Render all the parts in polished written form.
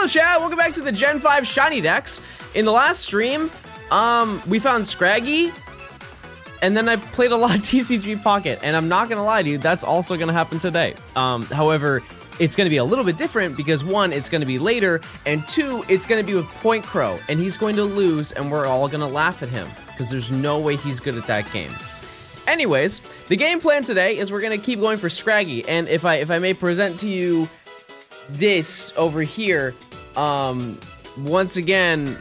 Hello, chat. Welcome back to the Gen 5 Shiny Dex. In the last stream, we found Scraggy, and then I played a lot of TCG Pocket, and I'm not gonna lie to you, that's also gonna happen today. However, it's gonna be a little bit different because one, it's gonna be later, and two, it's gonna be with Point Crow, and he's going to lose, and we're all gonna laugh at him because there's no way he's good at that game. Anyways, the game plan today is we're gonna keep going for Scraggy, and if I may present to you this over here, once again,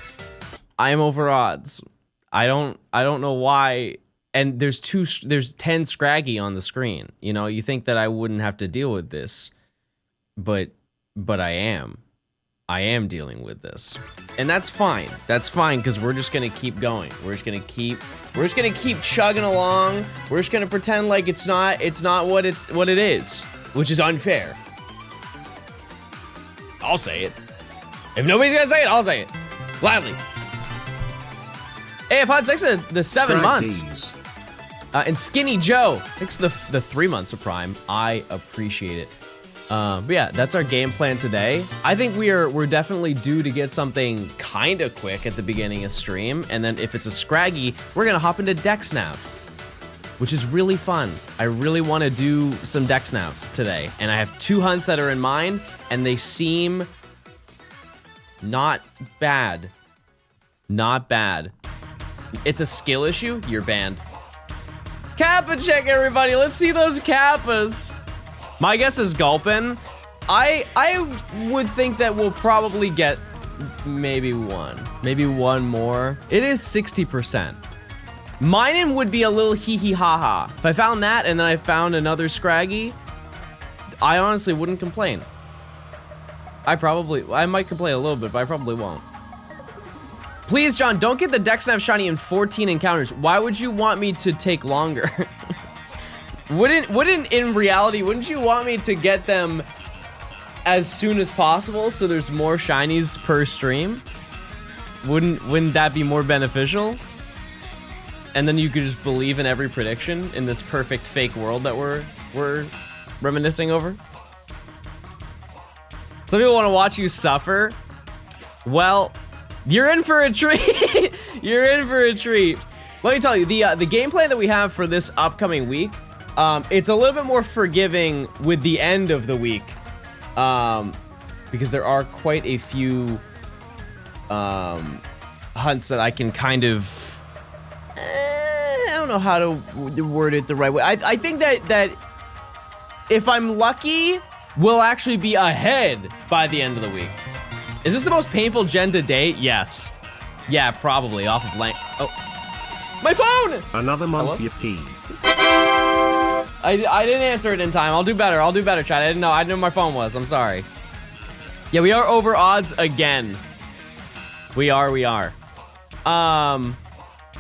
I'm over odds. I don't know why. And there's 10 Scraggy on the screen. You know, you think that I wouldn't have to deal with this, but I am. I am dealing with this, and that's fine. That's fine because we're just gonna keep going. We're just gonna keep chugging along. We're just gonna pretend like it's not what it is, which is unfair. I'll say it. If nobody's gonna say it, I'll say it gladly. Hey, if Hot Sex the 7 months. And Skinny Joe, thanks to the 3 months of Prime. I appreciate it. But yeah, that's our game plan today. I think we're definitely due to get something kind of quick at the beginning of stream, and then if it's a Scraggy, we're gonna hop into DexNav, which is really fun. I really want to do some DexNav today, and I have 2 hunts that are in mind, and they seem not bad. Not bad. It's a skill issue. You're banned. Kappa check, everybody. Let's see those Kappas. My guess is Gulpin. I would think that we'll probably get maybe one more. It is 60%. Minin would be a little hee ha ha. If I found that and then I found another Scraggy, I honestly wouldn't complain. I might complain a little bit, but I probably won't. Please, John, don't get the DexNav shiny in 14 encounters. Why would you want me to take longer? Wouldn't in reality, wouldn't you want me to get them as soon as possible so there's more shinies per stream? Wouldn't that be more beneficial? And then you could just believe in every prediction in this perfect fake world that we're reminiscing over? Some people want to watch you suffer. Well, you're in for a treat. You're in for a treat. Let me tell you, the game plan that we have for this upcoming week, it's a little bit more forgiving with the end of the week, because there are quite a few hunts that I can kind of, I don't know how to word it the right way. I think that if I'm lucky, we'll actually be ahead by the end of the week. Is this the most painful gen to date? Yes. Yeah, probably, off of length. Oh. My phone! Another month, you pee. I didn't answer it in time. I'll do better, chat. I didn't know where my phone was. I'm sorry. Yeah, we are over odds again. We are. But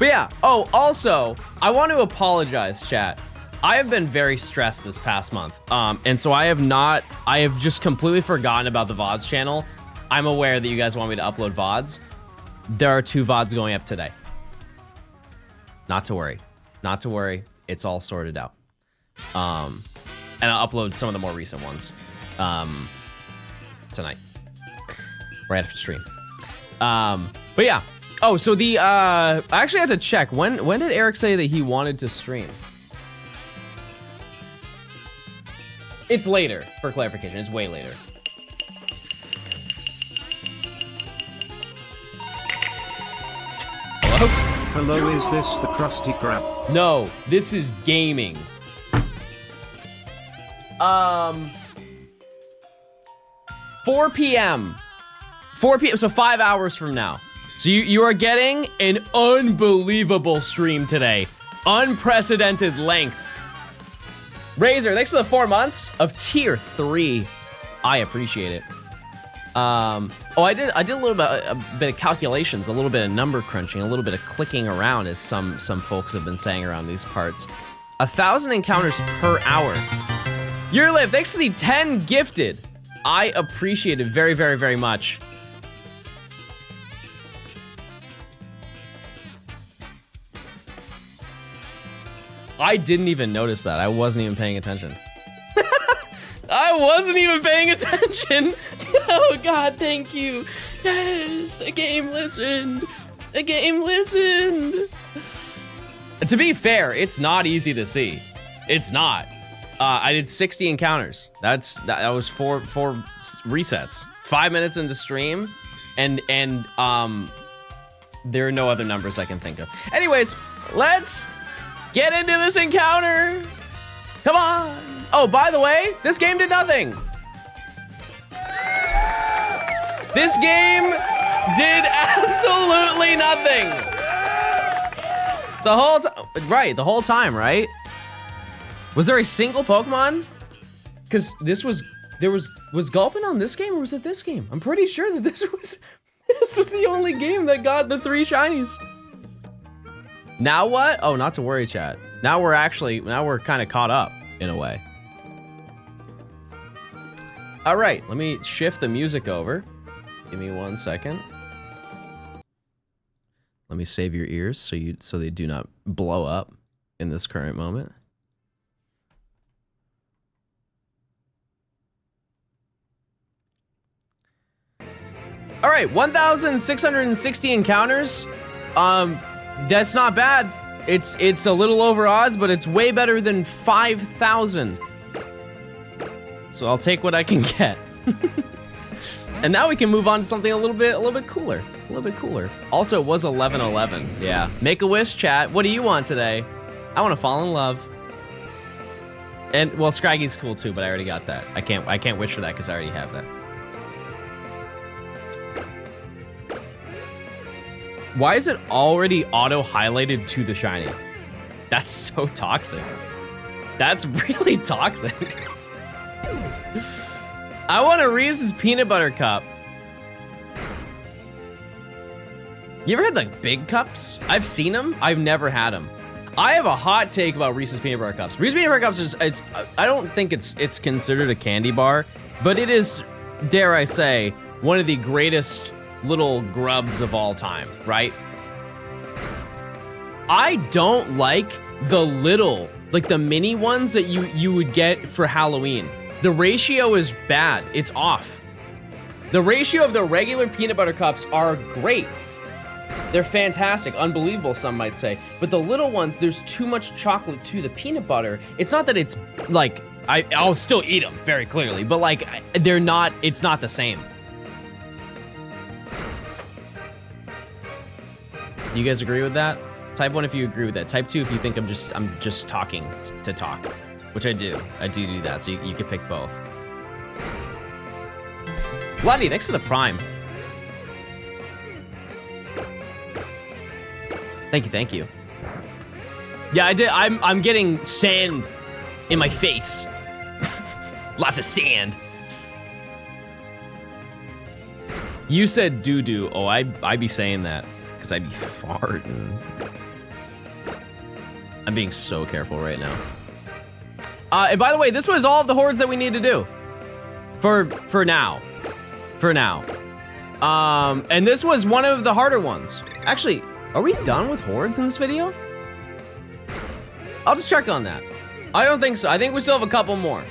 yeah, oh, also, I want to apologize, chat. I have been very stressed this past month. And so I have just completely forgotten about the VODs channel. I'm aware that you guys want me to upload VODs. There are 2 VODs going up today. Not to worry. It's all sorted out. And I'll upload some of the more recent ones tonight, right after stream. But yeah. Oh, so I actually had to check. When did Eric say that he wanted to stream? It's later, for clarification. It's way later. Hello, is this the Krusty Krab? No, this is gaming. 4 p.m. 4 p.m. So 5 hours from now. So you are getting an unbelievable stream today. Unprecedented length. Razor, thanks for the 4 months of tier 3. I appreciate it. Oh, I did a bit of calculations, a little bit of number crunching, a little bit of clicking around, as some folks have been saying around these parts. 1,000 encounters per hour. Your live, thanks to the 10 gifted. I appreciate it very, very, very much. I didn't even notice that. I wasn't even paying attention. I wasn't even paying attention. Oh God, thank you. Yes, the game listened. The game listened. To be fair, it's not easy to see. It's not. I did 60 encounters. That was four resets. 5 minutes into stream, and there are no other numbers I can think of. Anyways, let's get into this encounter. Come on. Oh, by the way, this game did nothing. This game did absolutely nothing. The whole time, right? The whole time, right? Was there a single Pokemon? Because was Gulpin on this game or was it this game? I'm pretty sure that this was the only game that got the 3 shinies. Now what? Oh, not to worry, chat. Now we're kind of caught up in a way. All right, let me shift the music over. Give me 1 second. Let me save your ears so they do not blow up in this current moment. All right, 1,660 encounters. That's not bad. It's a little over odds, but it's way better than 5,000. So I'll take what I can get. And now we can move on to something a little bit cooler. A little bit cooler. Also, it was 11:11. Yeah. Make a wish, chat. What do you want today? I want to fall in love. And well, Scraggy's cool too, but I already got that. I can't wish for that because I already have that. Why is it already auto-highlighted to the shiny? That's so toxic. That's really toxic. I want a Reese's Peanut Butter Cup. You ever had like big cups? I've seen them, I've never had them. I have a hot take about Reese's Peanut Butter Cups. Reese's Peanut Butter Cups is I don't think it's considered a candy bar, but it is, dare I say, one of the greatest little grubs of all time, right? I don't like the little, like the mini ones that you would get for Halloween. The ratio is bad, it's off. The ratio of the regular peanut butter cups are great. They're fantastic, unbelievable, some might say. But the little ones, there's too much chocolate to the peanut butter. It's not that it's like, I'll still eat them very clearly, but like it's not the same. You guys agree with that? Type 1 if you agree with that. Type 2 if you think I'm just talking to talk, which I do. I do that, so you can pick both. Bloody, thanks to the Prime. Thank you. Yeah, I did. I'm getting sand in my face. Lots of sand. You said doo-doo. Oh, I be saying that because I be farting. I'm being so careful right now. And by the way, this was all of the hordes that we need to do. For now. And this was one of the harder ones. Actually, are we done with hordes in this video? I'll just check on that. I don't think so. I think we still have a couple more.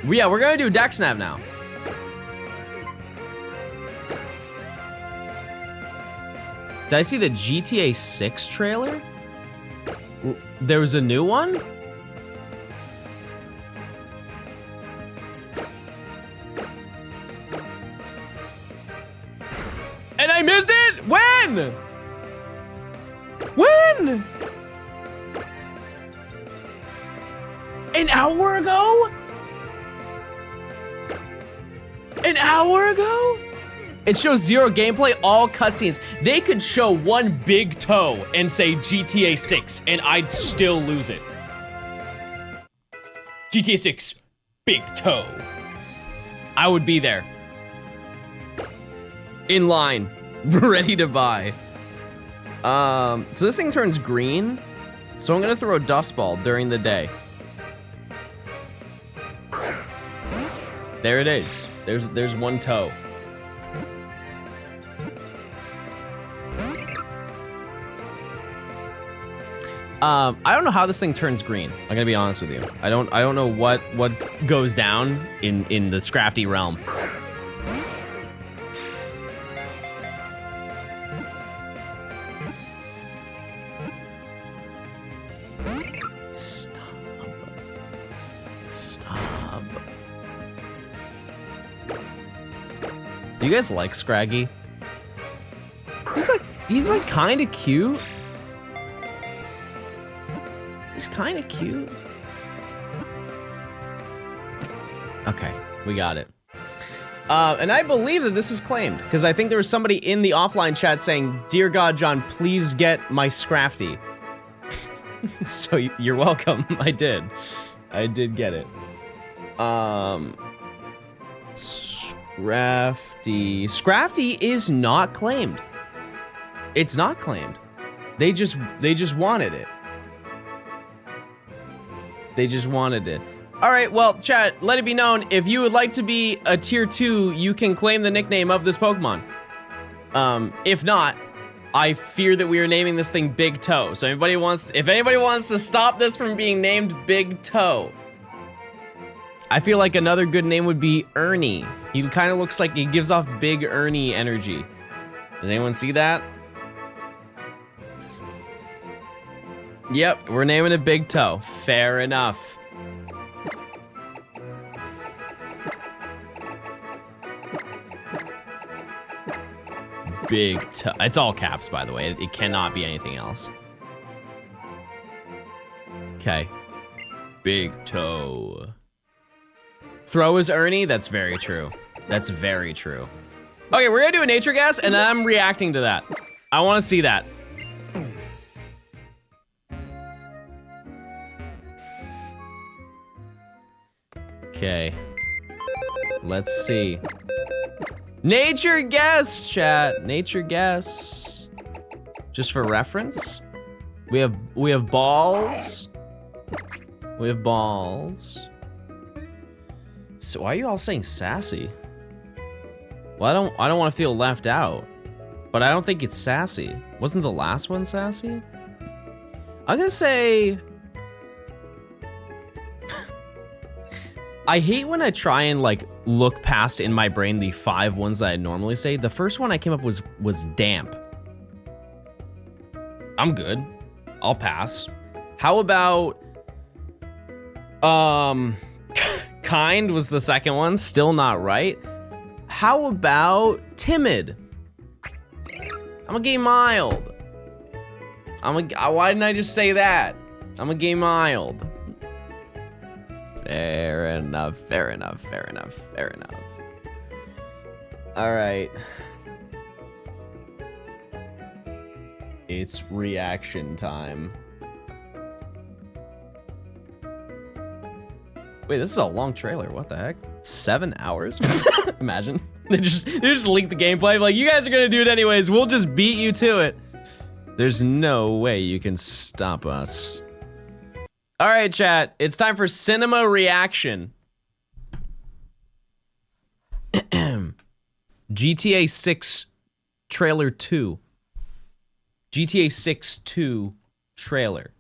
Yeah, we're gonna do DexNav now. Did I see the GTA 6 trailer? There was a new one? And I missed it? When? When? An hour ago? An hour ago? It shows zero gameplay, all cutscenes. They could show one big toe and say GTA 6 and I'd still lose it. GTA 6, big toe. I would be there. In line, ready to buy. So this thing turns green, so I'm gonna throw a dust ball during the day. There it is. There's one toe. I don't know how this thing turns green. I'm gonna be honest with you. I don't know what goes down in the Scrafty realm. Do you guys like Scraggy? He's like kind of cute. He's kind of cute. Okay, we got it. And I believe that this is claimed because I think there was somebody in the offline chat saying, "Dear God, John, please get my Scrafty." So you're welcome. I did get it. Scrafty is not claimed. It's not claimed. They just wanted it. They just wanted it. All right, well, chat, let it be known, if you would like to be a tier 2, you can claim the nickname of this Pokemon. If not, I fear that we are naming this thing Big Toe. So if anybody wants to stop this from being named Big Toe, I feel like another good name would be Ernie. He kind of looks like he gives off Big Ernie energy. Does anyone see that? Yep, we're naming it Big Toe. Fair enough. Big Toe. It's all caps, by the way. It cannot be anything else. Okay. Big Toe. Throw is Ernie? That's very true. That's very true. Okay, we're gonna do a nature guess, and I'm reacting to that. I wanna see that. Okay. Let's see. Nature guess, chat. Nature guess. Just for reference. We have balls. We have balls. So why are you all saying sassy? Well, I don't want to feel left out. But I don't think it's sassy. Wasn't the last one sassy? I'm gonna say I hate when I try and like look past in my brain the 5 ones that I normally say. The first one I came up was damp. I'm good. I'll pass. How about kind was the second one, still not right. How about timid? I'm a gay mild. Why didn't I just say that? I'm a gay mild. Fair enough, fair enough, fair enough, fair enough. All right. It's reaction time. Wait, this is a long trailer. What the heck? 7 hours? Imagine. They just leaked the gameplay. Like, you guys are gonna do it anyways. We'll just beat you to it. There's no way you can stop us. All right, chat. It's time for cinema reaction. GTA 6 trailer 2. GTA 6 2 trailer.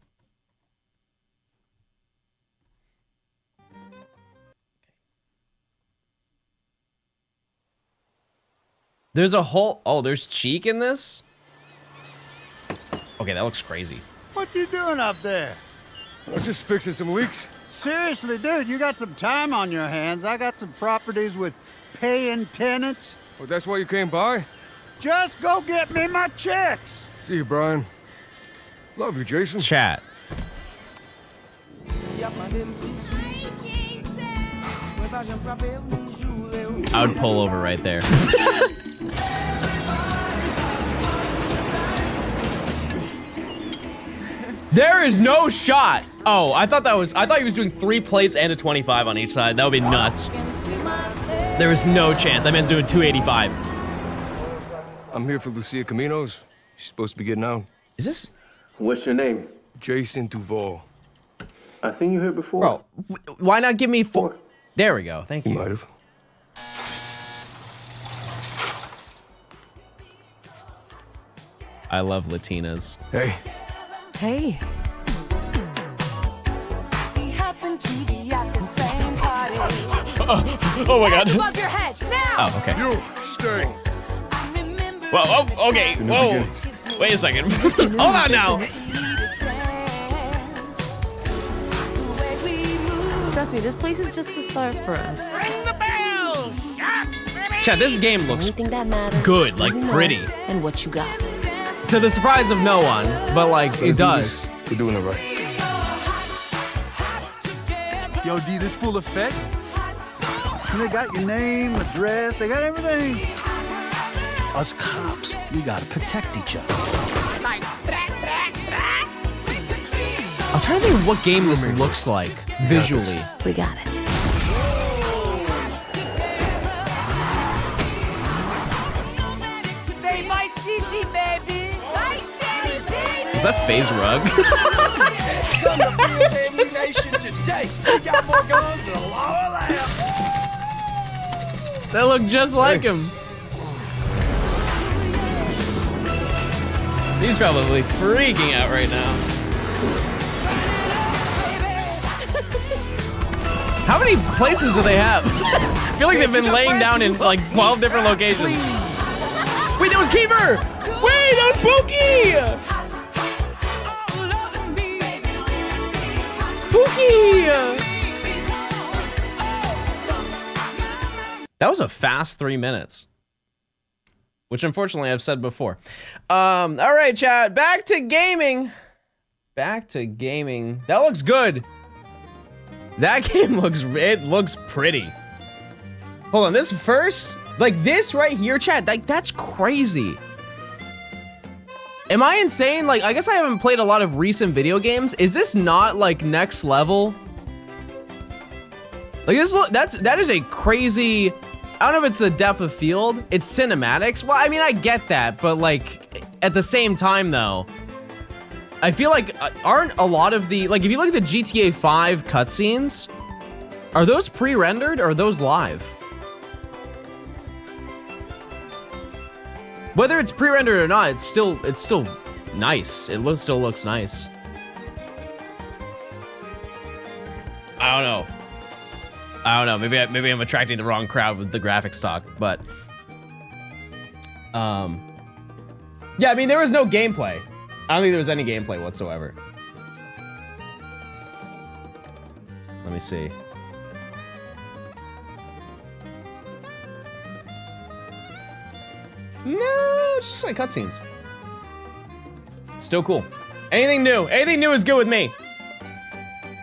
There's a whole, oh, there's cheek in this? Okay, that looks crazy. What you doing up there? I'm just fixing some leaks. Seriously, dude, you got some time on your hands. I got some properties with paying tenants. Well, that's why you came by? Just go get me my checks. See you, Brian. Love you, Jason. Chat. I would pull over right there. There is no shot. Oh, I thought he was doing 3 plates and a 25 on each side. That would be nuts. There is no chance. That man's doing 285. I'm here for Lucia Caminos. She's supposed to be getting out. Is this? What's your name? Jason Duval. I seen you here before. Bro, why not give me 4? There we go. Thank You you. might have. I love Latinas. Hey. Hey. Oh my god. Above your head, now! Oh, okay. You stay. Whoa, oh, okay, whoa. Wait a second. Hold on now. Trust me, this place is just the start for us. Ring the bell! Shots, baby! Chat, this game looks Anything that matters. good, is like, who you know pretty. And what you got. to the surprise of no one, but like it does. We're doing it right. Yo, D, this full effect? And they got your name, address, they got everything. Us cops, we gotta protect each other. I'm trying to think of what game this looks like visually. We got it. Say my city, baby. Is that FaZe Rug? Nation today. We got more guns than a law allowed. That looked just like him. He's probably freaking out right now. How many places do they have? I feel like they've been laying down in like 12 different locations. Wait, that was Keever! Wait, that was Pookie! Pookie! That was a fast 3 minutes. Which unfortunately I've said before. All right, chat, back to gaming. Back to gaming. That looks good. That game looks pretty. Hold on, this first, like this right here, chat, like that's crazy. Am I insane? Like, I guess I haven't played a lot of recent video games. Is this not like next level? Like this, that is a crazy, I don't know if it's the depth of field, it's cinematics. Well, I mean, I get that, but like at the same time though, I feel like aren't a lot of the, like if you look at the GTA 5 cutscenes, are those pre-rendered or are those live? Whether it's pre-rendered or not, it's still nice. It still looks nice. I don't know. Maybe I'm attracting the wrong crowd with the graphics talk, but yeah, I mean there was no gameplay. I don't think there was any gameplay whatsoever. Let me see. No, it's just like cutscenes. Still cool. Anything new is good with me.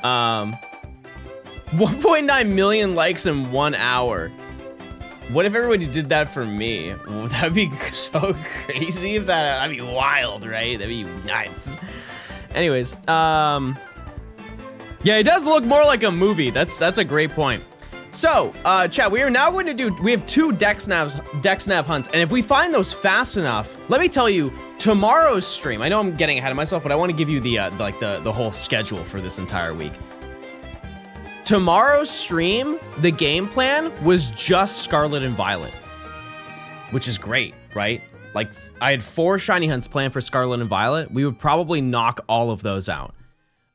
1.9 million likes in 1 hour. What if everybody did that for me? Well, that'd be so crazy if that'd be wild, right? That'd be nuts. Anyways, yeah, it does look more like a movie. That's a great point. So, chat, we are now going to we have 2 DexNav hunts, and if we find those fast enough, let me tell you, tomorrow's stream, I know I'm getting ahead of myself, but I want to give you the whole schedule for this entire week. Tomorrow's stream, the game plan was just Scarlet and Violet, which is great, right? Like, I had 4 shiny hunts planned for Scarlet and Violet. We would probably knock all of those out.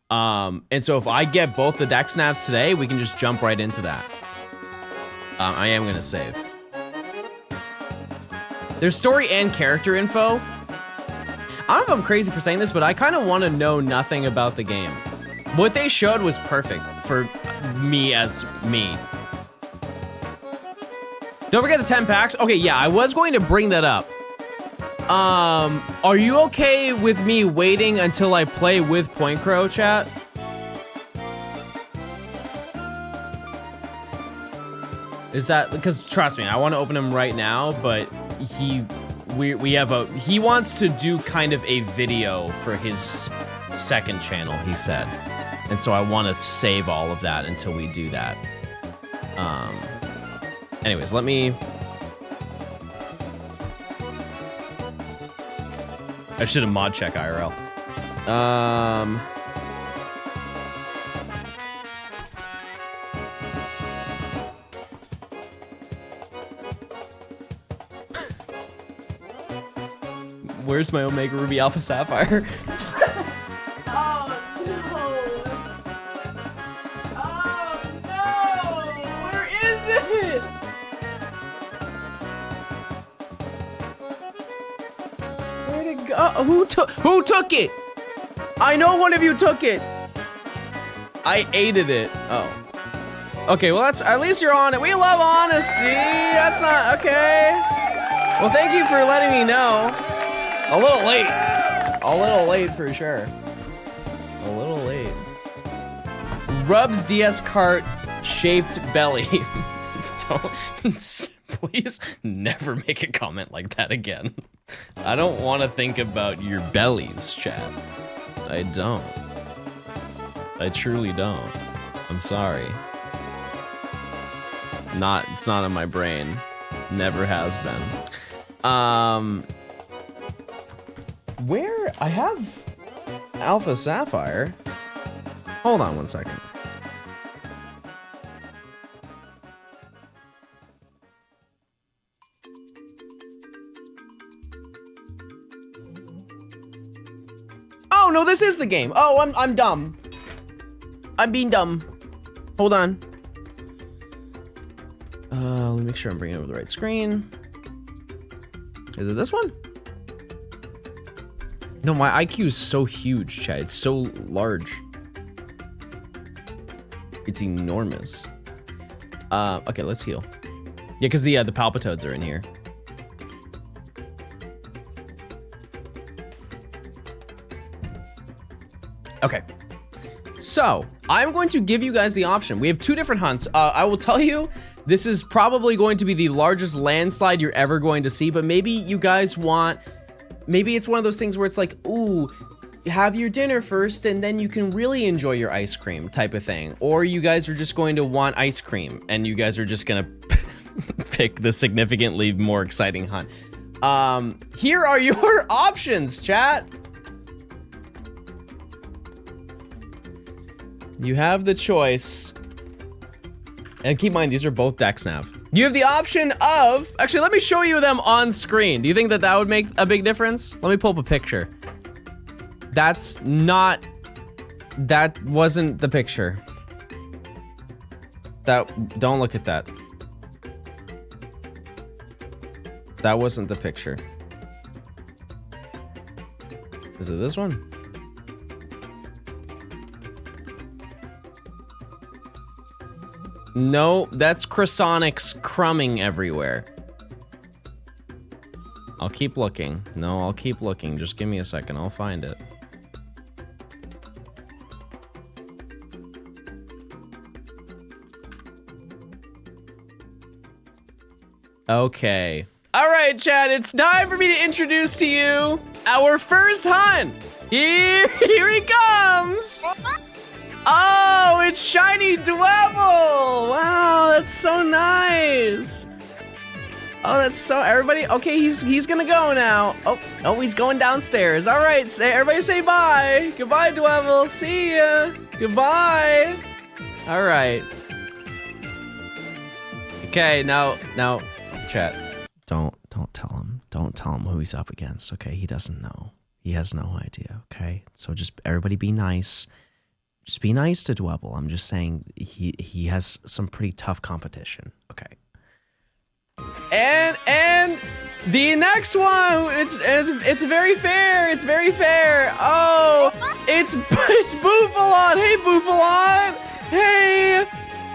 And so if I get both the DexNavs today, we can just jump right into that. I am gonna save. There's story and character info. I don't know if I'm crazy for saying this, but I kind of want to know nothing about the game. What they showed was perfect for me as me. Don't forget the 10 packs. Okay, yeah, I was going to bring that up. Are you okay with me waiting until I play with Point Crow, chat? Is that, because trust me, I want to open him right now, but he wants to do kind of a video for his second channel, he said. And so I want to save all of that until we do that. Anyways, let me... I should have mod check IRL. Where's my Omega Ruby Alpha Sapphire? Who took it? I know one of you took it. I ate it. Oh. Okay, well that's, at least you're on it. We love honesty. That's not, okay. Well, thank you for letting me know. A little late. A little late for sure. A little late. Rubs DS cart shaped belly. Don't, please never make a comment like that again. I don't want to think about your bellies, chat. I don't. I truly don't. I'm sorry. It's not in my brain. Never has been. Where I have Alpha Sapphire. Hold on one second. Oh no, this is the game. Oh, I'm dumb. I'm being dumb. Hold on. Let me make sure I'm bringing it over the right screen. Is it this one? No, my IQ is so huge, chat. It's so large. It's enormous. Okay, let's heal. Yeah, because the Palpitoads are in here. Okay. So, I'm going to give you guys the option. We have 2 different hunts. I will tell you, this is probably going to be the largest landslide you're ever going to see, but maybe you guys want, maybe it's one of those things where it's like, ooh, have your dinner first and then you can really enjoy your ice cream type of thing. Or you guys are just going to want ice cream and you guys are just gonna pick the significantly more exciting hunt. Here are your options, chat. You have the choice. And keep in mind, these are both DexNav. You have the option of, actually, let me show you them on screen. Do you think that that would make a big difference? Let me pull up a picture. That wasn't the picture. Don't look at that. That wasn't the picture. Is it this one? No, that's Chrysonics crumbing everywhere. I'll keep looking. No, I'll keep looking. Just give me a second. I'll find it. Okay. All right, chat. It's time for me to introduce to you our first hunt. Here he comes. Oh, it's shiny Dwebble! Wow, that's so nice. Oh, that's so, everybody, okay, he's gonna go now. Oh, he's going downstairs. All right, everybody say bye. Goodbye, Dwebble, see ya. Goodbye. All right. Okay, now, chat, don't tell him who he's up against, okay? He doesn't know. He has no idea, okay? So just, everybody be nice. Just be nice to Dwebble. I'm just saying he has some pretty tough competition. Okay. And the next one, it's very fair. It's very fair. Oh, it's Bouffalant. Hey, Bouffalant. Hey.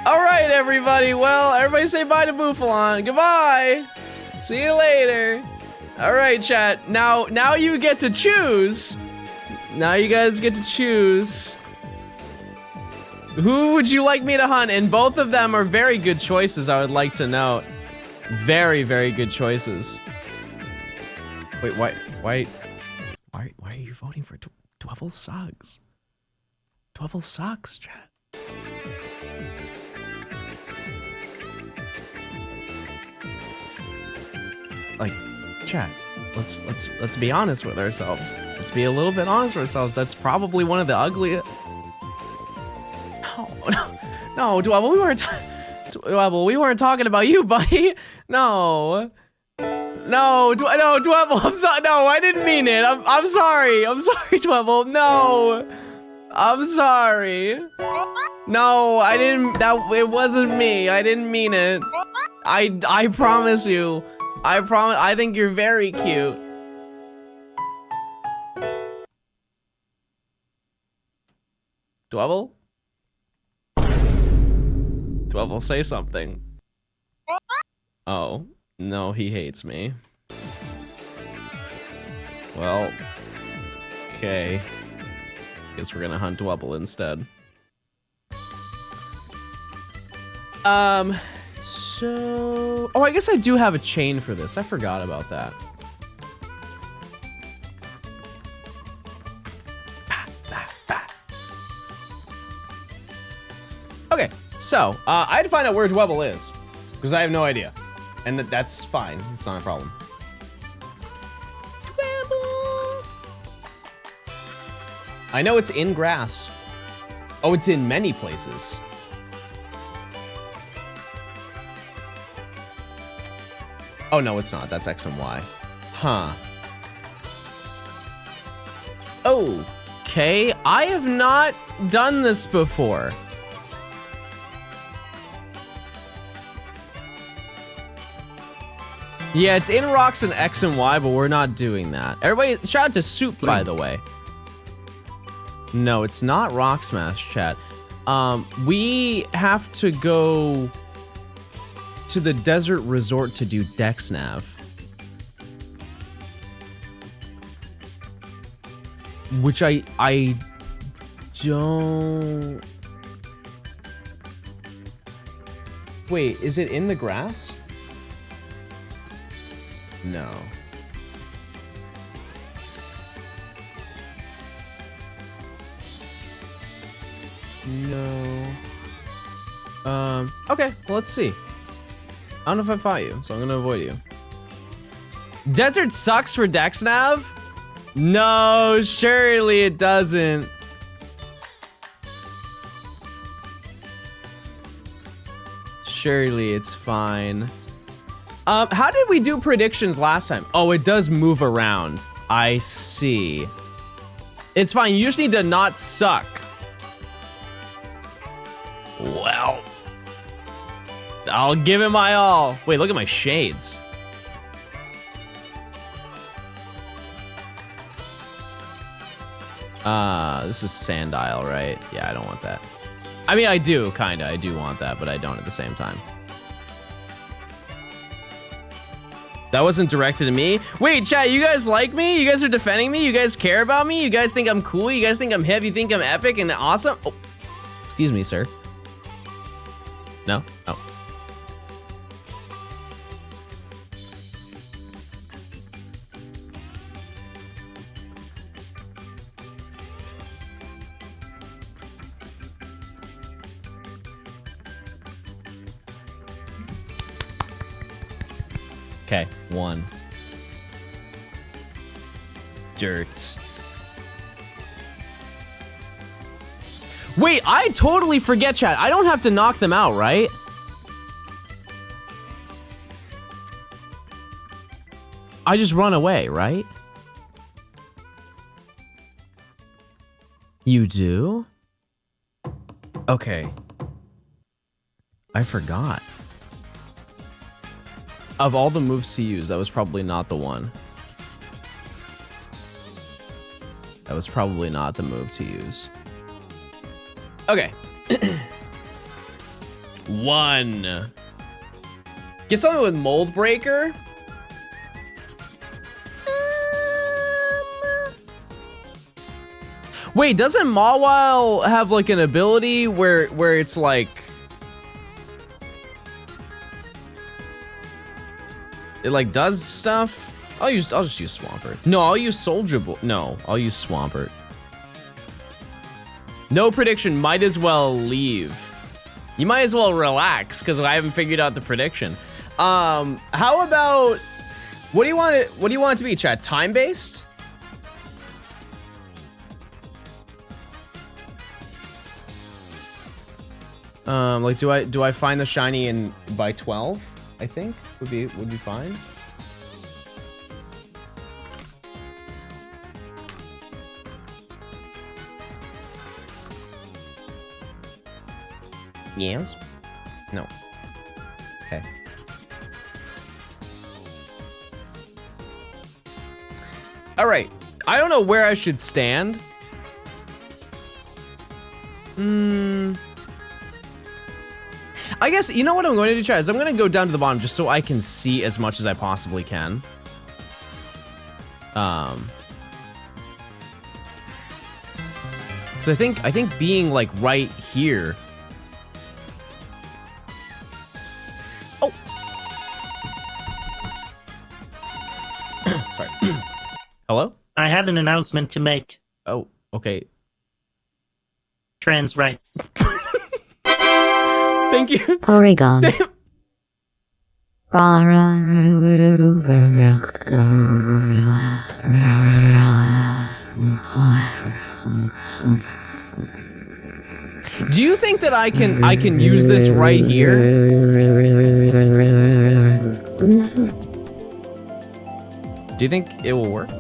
All right, everybody. Well, everybody say bye to Bouffalant. Goodbye. See you later. All right, chat. Now you get to choose. Now you guys get to choose. Who would you like me to hunt? And both of them are very good choices, I would like to note. Very, very good choices. Wait, why are you voting for Dwebble sucks? Dwebble sucks, chat. Like, chat, let's be honest with ourselves. Let's be a little bit honest with ourselves. That's probably one of the ugliest. No, Dwebble, we weren't talking about you, buddy. No, Dwebble, I'm sorry. No, I didn't mean it. I'm sorry. I'm sorry, Dwebble. No, I'm sorry. No, I didn't. It wasn't me. I didn't mean it. I promise you. I promise. I think you're very cute. Dwebble? Dwebble, say something. Oh, no, he hates me. Well, okay. Guess we're gonna hunt Dwebble instead. So... Oh, I guess I do have a chain for this. I forgot about that. Okay, so, I had to find out where Dwebble is, because I have no idea. And that's fine, it's not a problem. Dwebble! I know it's in grass. Oh, it's in many places. Oh, no, it's not. That's X and Y. Huh. Okay, I have not done this before. Yeah, it's in rocks and X and Y, but we're not doing that. Everybody, shout out to Soup, by the way. No, it's not Rock Smash, chat. We have to go to the desert resort to do DexNav. Which I don't... Wait, is it in the grass? No. No. Okay, well, let's see. I don't know if I fought you, so I'm gonna avoid you. Desert sucks for DexNav? No, surely it doesn't. Surely it's fine. How did we do predictions last time? Oh, it does move around. I see. It's fine, you just need to not suck. Well, I'll give it my all. Wait, look at my shades. This is Sand Isle, right? Yeah, I don't want that. I mean, I do, kinda. I do want that, but I don't at the same time. That wasn't directed at me. Wait, chat, you guys like me? You guys are defending me? You guys care about me? You guys think I'm cool? You guys think I'm hip? You think I'm epic and awesome? Oh, excuse me, sir. No? Oh. Okay, 1. Dirt. Wait, I totally forget, chat. I don't have to knock them out, right? I just run away, right? You do? Okay. I forgot. Of all the moves to use, that was probably not the one. That was probably not the move to use. Okay. 1. Get something with Mold Breaker. Wait, doesn't Mawile have like an ability where it's like it like does stuff? I'll just use Swampert. No, I'll use Soldier Boy. No, I'll use Swampert. No prediction, might as well leave. You might as well relax because I haven't figured out the prediction. How about what do you want it to be, chat? Time-based? Like do I find the shiny in by 12? I think would be fine. Yes? No. Okay. All right. I don't know where I should stand. I guess, you know what I'm going to do, chat, is I'm going to go down to the bottom just so I can see as much as I possibly can. Because I think being, like, right here... Oh! Sorry. Hello? I had an announcement to make. Oh, okay. Trans rights. Thank you. Oregon. Do you think that I can use this right here? Do you think it will work?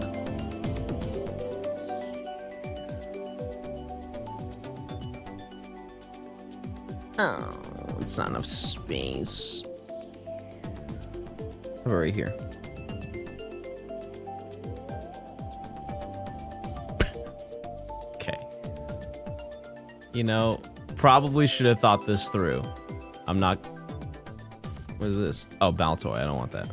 Oh, it's not enough space. How about right here? Okay. You know, probably should have thought this through. I'm not... What is this? Oh, Baltoy. I don't want that.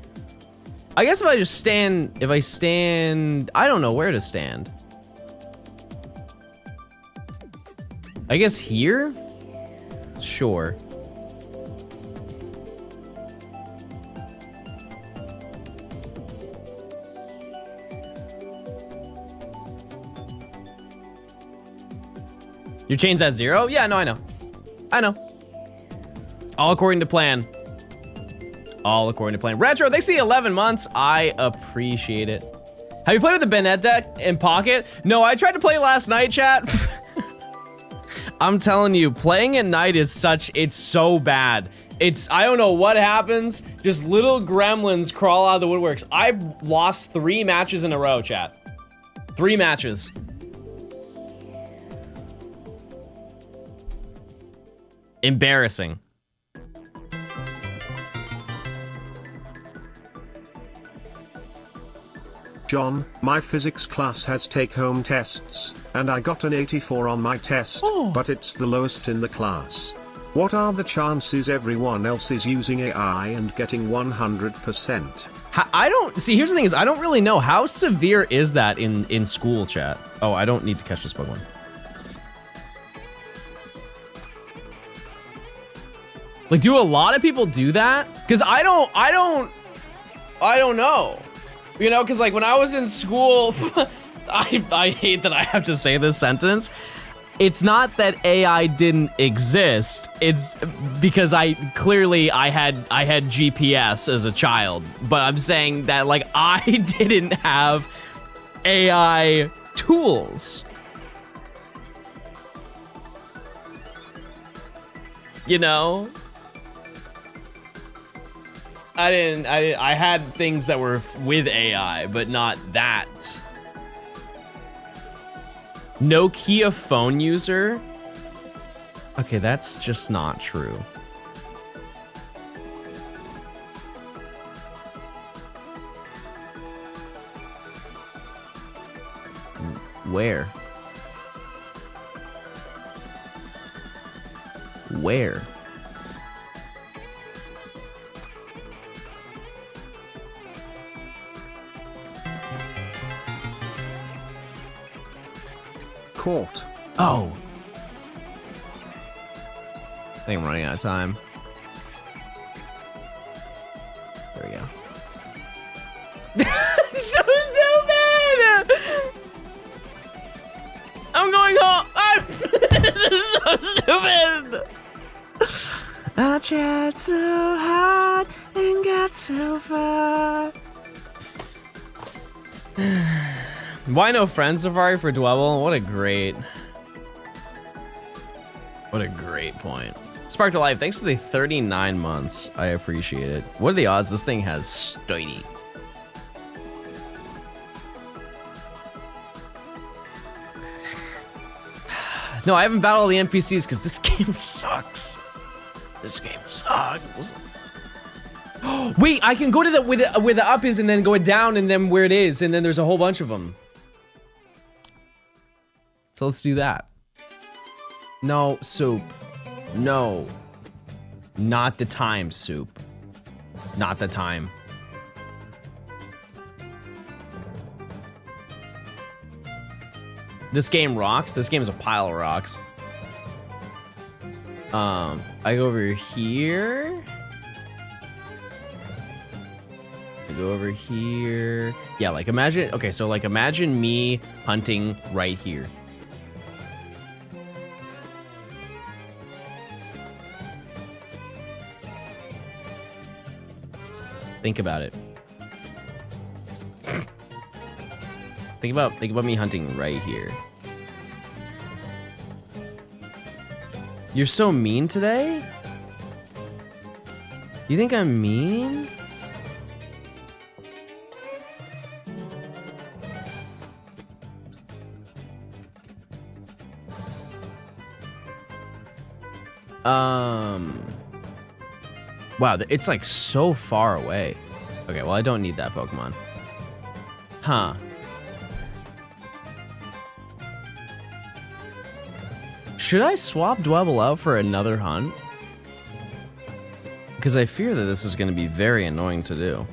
I guess if I just stand... If I stand... I don't know where to stand. I guess here? Sure. Your chain's at 0? Yeah, no, I know. I know. All according to plan. All according to plan. Retro, thanks for the 11 months. I appreciate it. Have you played with the Bennett deck in Pocket? No, I tried to play last night, chat. I'm telling you, playing at night is it's so bad. I don't know what happens. Just little gremlins crawl out of the woodworks. I've lost 3 matches in a row, chat. 3 matches. Embarrassing. John, my physics class has take-home tests, and I got an 84 on my test, but it's the lowest in the class. What are the chances everyone else is using AI and getting 100%? I don't... See, here's the thing is, I don't really know. How severe is that in school, chat? Oh, I don't need to catch this Pokemon. Like, do a lot of people do that? Because I don't know. You know, because like when I was in school, I hate that I have to say this sentence. It's not that AI didn't exist. It's because I had GPS as a child. But I'm saying that like I didn't have AI tools. You know? I had things that were with AI, but not that. Nokia phone user? Okay, that's just not true. Where? Where? Court. Oh. I think I'm running out of time. There we go. So stupid! I'm going home. This is so stupid. I tried so hard and got so far. Why no friends Safari for Dwebble? What a great point. Spark to Life, thanks for the 39 months. I appreciate it. What are the odds this thing has sturdy? No, I haven't battled all the NPCs because this game sucks. This game sucks. Wait, I can go to the where the up is and then go down and then where it is and then there's a whole bunch of them. So let's do that. No, Soup. No. Not the time, Soup. Not the time. This game rocks. This game is a pile of rocks. I go over here. I go over here. Yeah, like imagine, okay, so like imagine me hunting right here. Think about it. Think about me hunting right here. You're so mean today? You think I'm mean? Wow, it's like so far away. Okay, well I don't need that Pokemon. Huh. Should I swap Dwebble out for another hunt? Because I fear that this is going to be very annoying to do.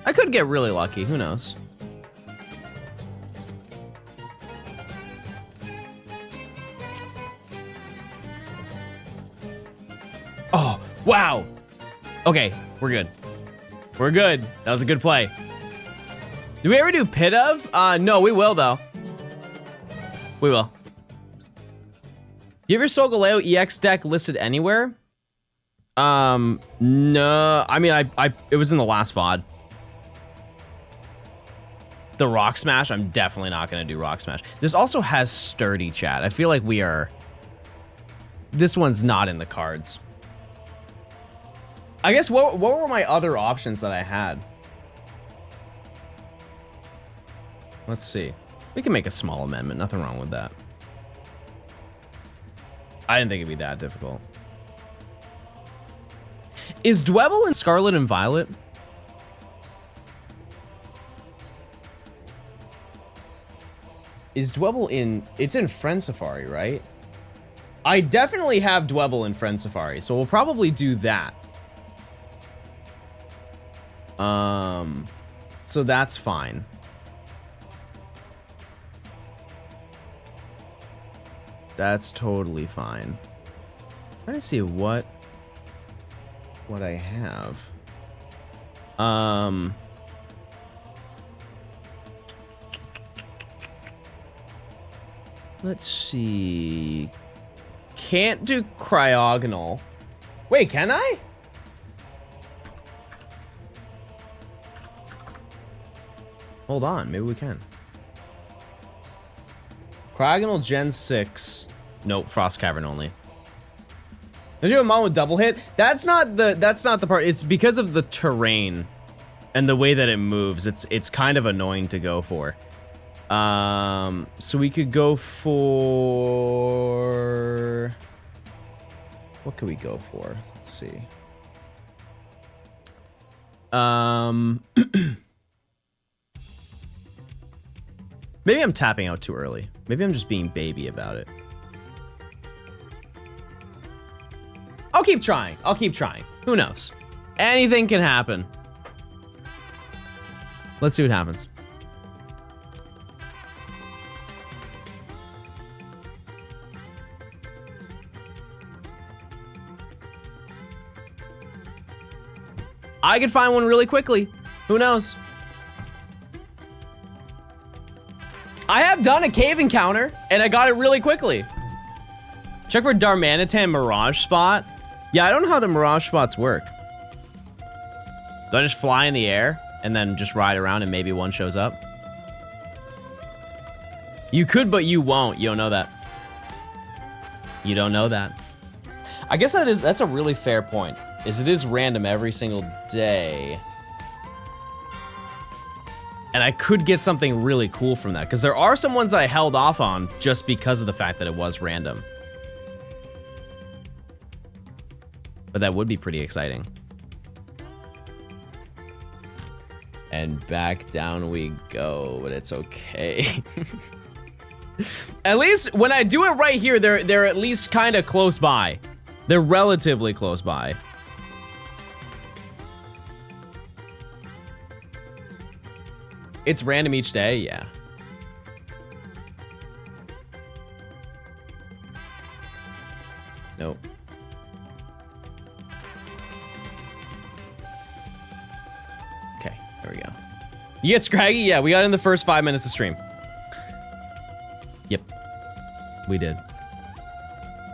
I could get really lucky, who knows? Oh, wow. Okay, we're good. We're good. That was a good play. Did we ever do Pit of? No, we will though. We will. You ever saw Galeo EX deck listed anywhere? No. I mean, it was in the last VOD. The Rock Smash, I'm definitely not gonna do Rock Smash. This also has Sturdy chat. I feel like we are... This one's not in the cards. I guess, what were my other options that I had? Let's see. We can make a small amendment. Nothing wrong with that. I didn't think it'd be that difficult. Is Dwebble in Scarlet and Violet? Is Dwebble in... It's in Friend Safari, right? I definitely have Dwebble in Friend Safari, so we'll probably do that. So that's fine. That's totally fine. I'm trying to see what I have. Let's see. Can't do Cryogonal. Wait, can I? Hold on, maybe we can. Cryogonal Gen 6. Nope, Frost Cavern only. Does you have a mon with double hit? That's not the part. It's because of the terrain and the way that it moves. It's kind of annoying to go for. So we could go for... What could we go for? Let's see. Maybe I'm tapping out too early. Maybe I'm just being baby about it. I'll keep trying. I'll keep trying. Who knows? Anything can happen. Let's see what happens. I could find one really quickly. Who knows? I have done a cave encounter, and I got it really quickly. Check for Darmanitan Mirage Spot. Yeah, I don't know how the Mirage Spots work. Do I just fly in the air, and then just ride around, and maybe one shows up? You could, but you won't. You don't know that. You don't know that. I guess that's a really fair point. It is random every single day. And I could get something really cool from that, because there are some ones that I held off on just because of the fact that it was random. But that would be pretty exciting. And back down we go, but it's okay. At least when I do it right here, they're at least kind of close by. They're relatively close by. It's random each day, yeah. Nope. Okay, there we go. You get Scraggy? Yeah, we got in the first 5 minutes of stream. Yep, we did.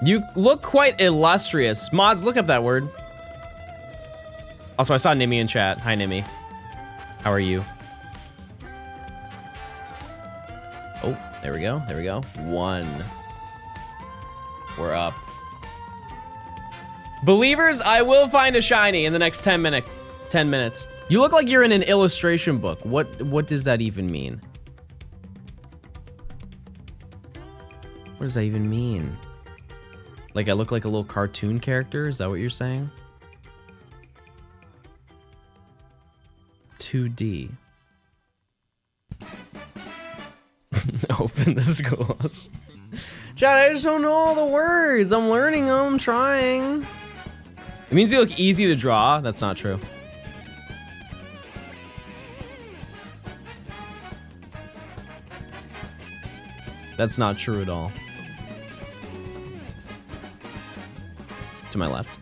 You look quite illustrious. Mods, look up that word. Also, I saw Nimmy in chat. Hi, Nimmy. How are you? Oh, there we go. There we go. 1. We're up. Believers, I will find a shiny in the next 10 minutes. You look like you're in an illustration book. What does that even mean? What does that even mean? Like I look like a little cartoon character? Is that what you're saying? 2D. Open the schools. Chad, I just don't know all the words. I'm learning them, I'm trying. It means they look easy to draw. That's not true. That's not true at all. To my left.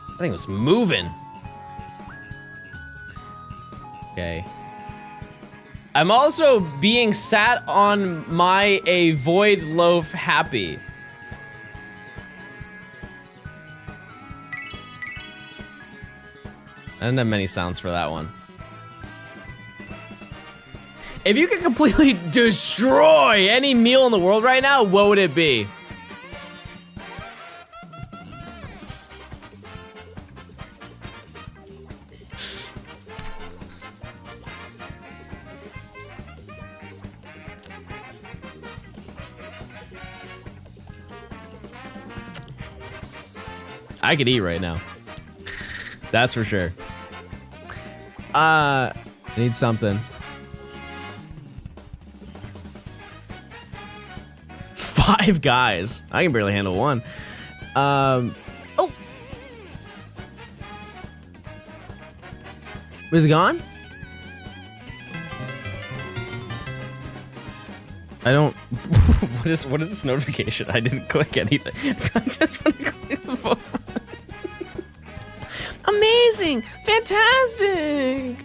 I think it was moving. Okay. I'm also being sat on my a void loaf happy. I didn't have many sounds for that one. If you could completely destroy any meal in the world right now, what would it be? I could eat right now. That's for sure. I need something. 5 guys. I can barely handle one. Oh. Was it gone? I don't. What is this notification? I didn't click anything. I just want to click the phone. Amazing! Fantastic!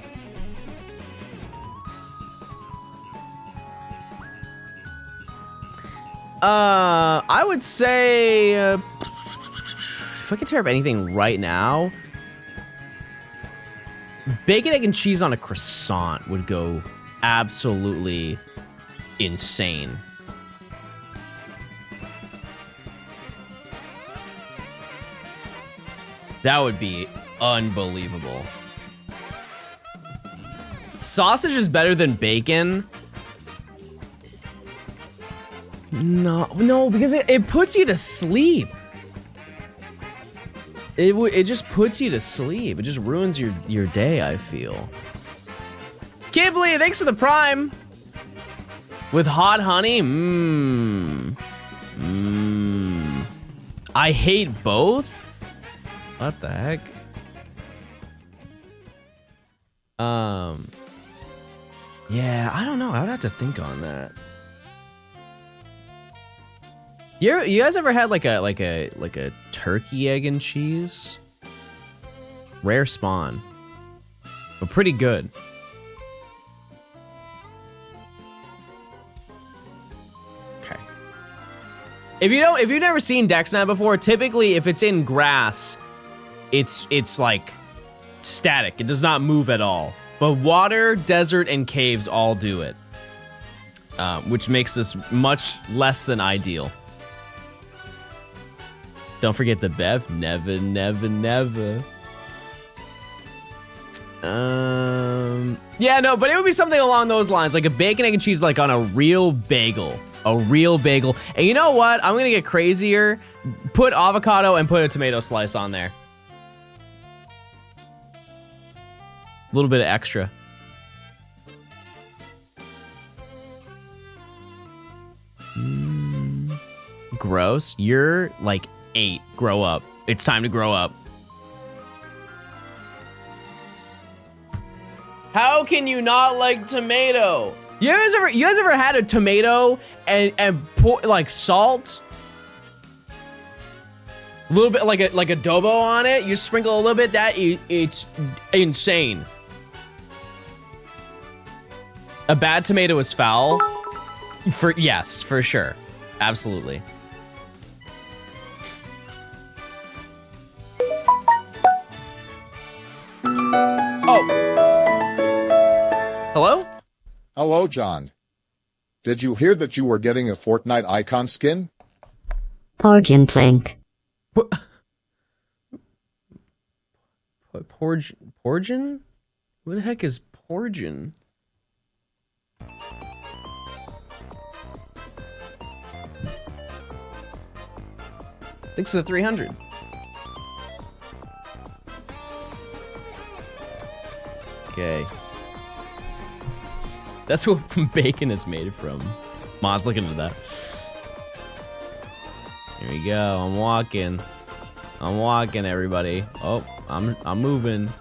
I would say if I could tear up anything right now, bacon, egg, and cheese on a croissant would go absolutely insane. That would be unbelievable. Sausage is better than bacon. No, because it puts you to sleep. It just puts you to sleep. It just ruins your day, I feel. Kibbley, thanks for the prime. With hot honey, I hate both. What the heck? Yeah, I don't know. I would have to think on that. You guys ever had like a turkey egg and cheese? Rare spawn, but pretty good. Okay. If you've never seen DexNav before, typically if it's in grass, it's like static. It does not move at all. But water, desert, and caves all do it, which makes this much less than ideal. Don't forget the Bev. Never, never, never. Yeah, no, but it would be something along those lines, like a bacon, egg, and cheese, like on a real bagel. A real bagel. And you know what? I'm gonna get crazier. Put avocado and put a tomato slice on there. A little bit of extra. Gross. You're like 8. Grow up. It's time to grow up. How can you not like tomato? You guys ever had a tomato and pour like salt? A little bit like adobo on it. You sprinkle a little bit. It's insane. A bad tomato is foul. Yes, for sure. Absolutely. Oh. Hello? Hello, John. Did you hear that you were getting a Fortnite icon skin? Porgin Plink. Porgin? What the heck is Porgin? Thanks to the 300. Okay. That's what bacon is made from. Mod's looking into that. Here we go. I'm walking. I'm walking, everybody. Oh, I'm moving.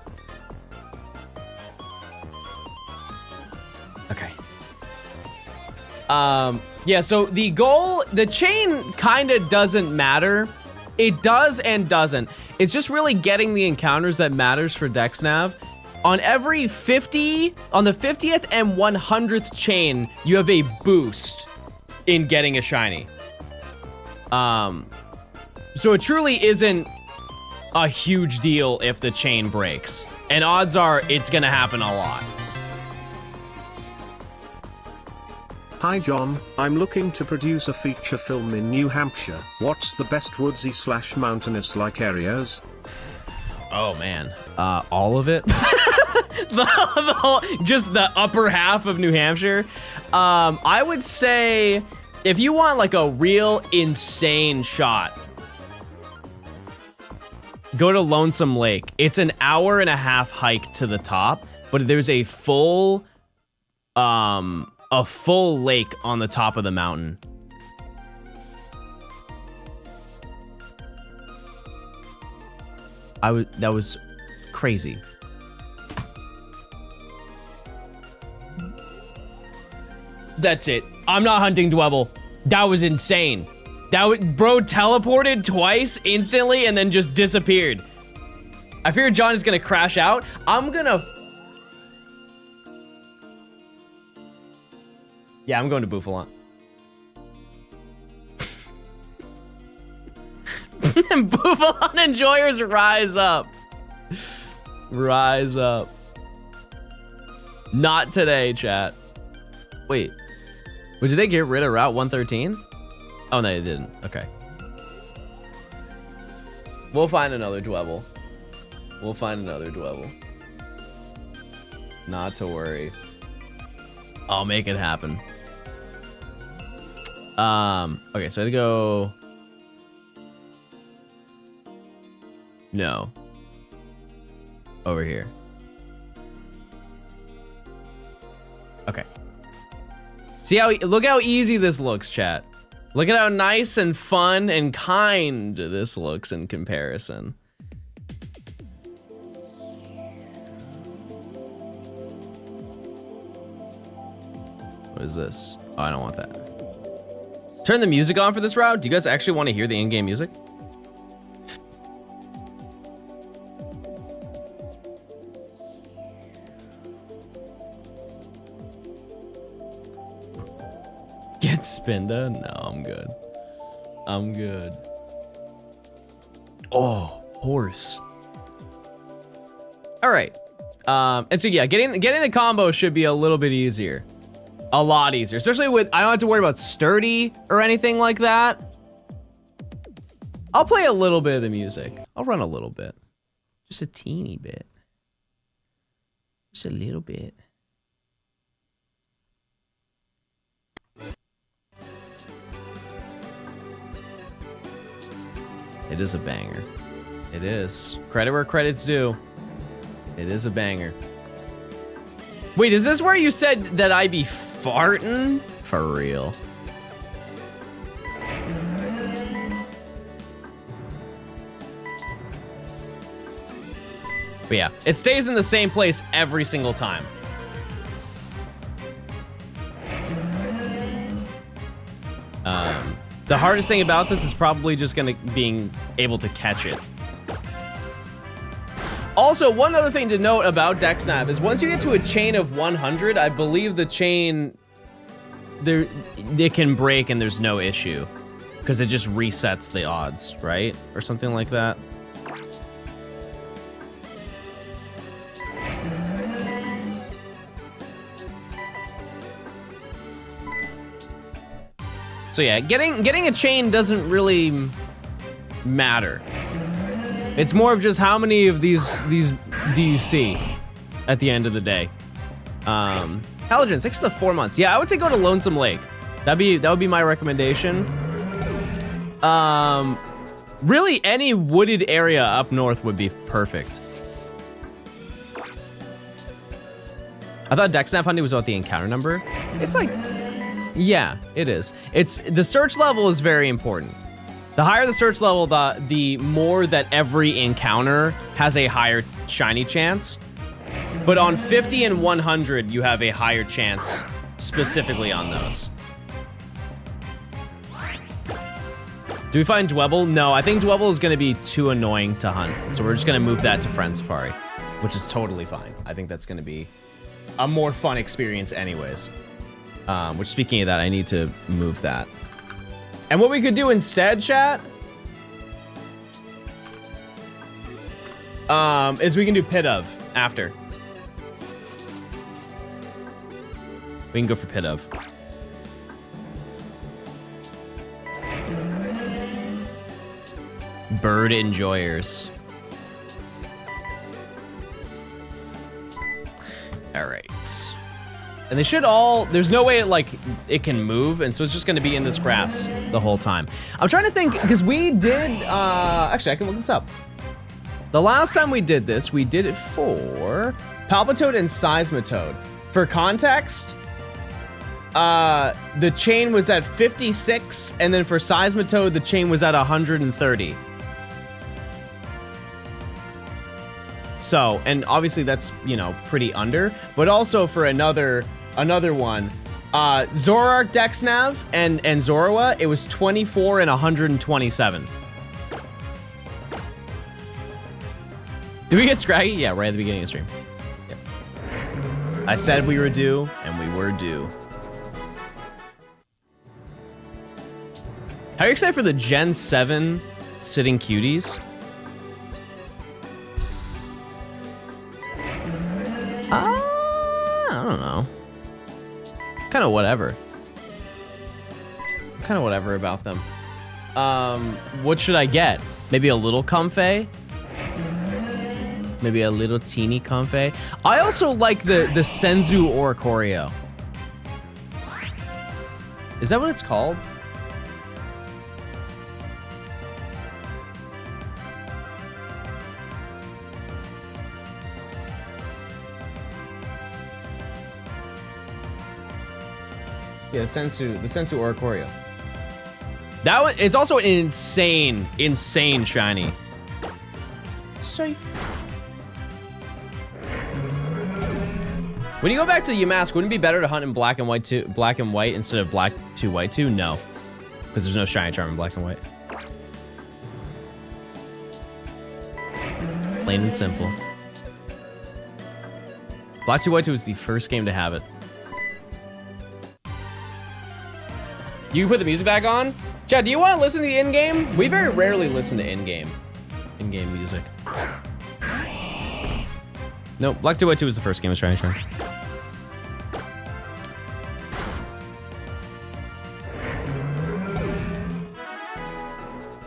Okay. Yeah, so the goal, the chain kind of doesn't matter. It does and doesn't. It's just really getting the encounters that matters for DexNav. On every 50, on the 50th and 100th chain, you have a boost in getting a shiny. So it truly isn't a huge deal if the chain breaks. And odds are it's gonna happen a lot. Hi John, I'm looking to produce a feature film in New Hampshire. What's the best woodsy / mountainous-like areas? Oh man, all of it. Just the upper half of New Hampshire. I would say if you want like a real insane shot, go to Lonesome Lake. It's an 1.5-hour hike to the top, but there's a full lake on the top of the mountain. That was crazy. That's it. I'm not hunting Dwebble. That was insane. Bro teleported twice instantly and then just disappeared. I fear John is gonna crash out. Yeah, I'm going to Bouffalant. Bouffalant enjoyers, rise up. Rise up. Not today, chat. Wait, did they get rid of Route 113? Oh, no, they didn't. Okay. We'll find another Dwebble. We'll find another Dwebble. Not to worry. I'll make it happen. Okay, so I had to go... No. Over here. Okay. See how, look how easy this looks, chat. Look at how nice and fun and kind this looks in comparison. What is this? Oh, I don't want that. Turn the music on for this route. Do you guys actually want to hear the in-game music? Get Spinda? No, I'm good. I'm good. Oh, horse. All right. And so yeah, getting the combo should be a little bit easier. A lot easier, especially with, I don't have to worry about sturdy or anything like that. I'll play a little bit of the music. I'll run a little bit. Just a teeny bit. Just a little bit. It is a banger. It is. Credit where credit's due. It is a banger. Wait, is this where you said that I be farting? For real. But yeah, it stays in the same place every single time. The hardest thing about this is probably just being able to catch it. Also, one other thing to note about DexNav is once you get to a chain of 100, I believe the chain, it can break and there's no issue. Because it just resets the odds, right? Or something like that. So yeah, getting a chain doesn't really matter. It's more of just how many of these do you see at the end of the day. Halogen, 6 to the 4 months. Yeah, I would say go to Lonesome Lake. That would be my recommendation. Really any wooded area up north would be perfect. I thought DexNav hunting was about the encounter number. It's like, yeah, it is. The search level is very important. The higher the search level, the more that every encounter has a higher shiny chance. But on 50 and 100, you have a higher chance specifically on those. Do we find Dwebble? No, I think Dwebble is going to be too annoying to hunt. So we're just going to move that to Friend Safari, which is totally fine. I think that's going to be a more fun experience anyways. Which, speaking of that, I need to move that. And what we could do instead, chat, is we can do Pit of after. We can go for Pit of. Bird enjoyers. All right. And they should all, there's no way it can move, and so it's just gonna be in this grass the whole time. I'm trying to think, because we did, actually I can look this up. The last time we did this, we did it for Palpitoad and Seismitoad. For context, the chain was at 56, and then for Seismitoad, the chain was at 130. So, and obviously that's, you know, pretty under, but also for another one, Zoroark, DexNav, and Zorua, it was 24 and 127. Did we get Scraggy? Yeah, right at the beginning of the stream. Yep. I said we were due, and we were due. How are you excited for the Gen 7 Sitting Cuties? I don't know. Kind of whatever. Kind of whatever about them. What should I get? Maybe a little Comfey? Maybe a little teeny Comfey? I also like the Senzu Oricorio. Is that what it's called? Yeah, the Sensu Oricorio. That one, it's also an insane shiny. Safe. When you go back to Yamask, wouldn't it be better to hunt in black and white instead of black 2 white 2? No, because there's no shiny charm in black and white. Plain and simple. Black 2 white 2 was the first game to have it. You put the music back on? Chad, do you want to listen to the in-game? We very rarely listen to in-game music. No, Black 2 White 2 was the first game I was trying to try.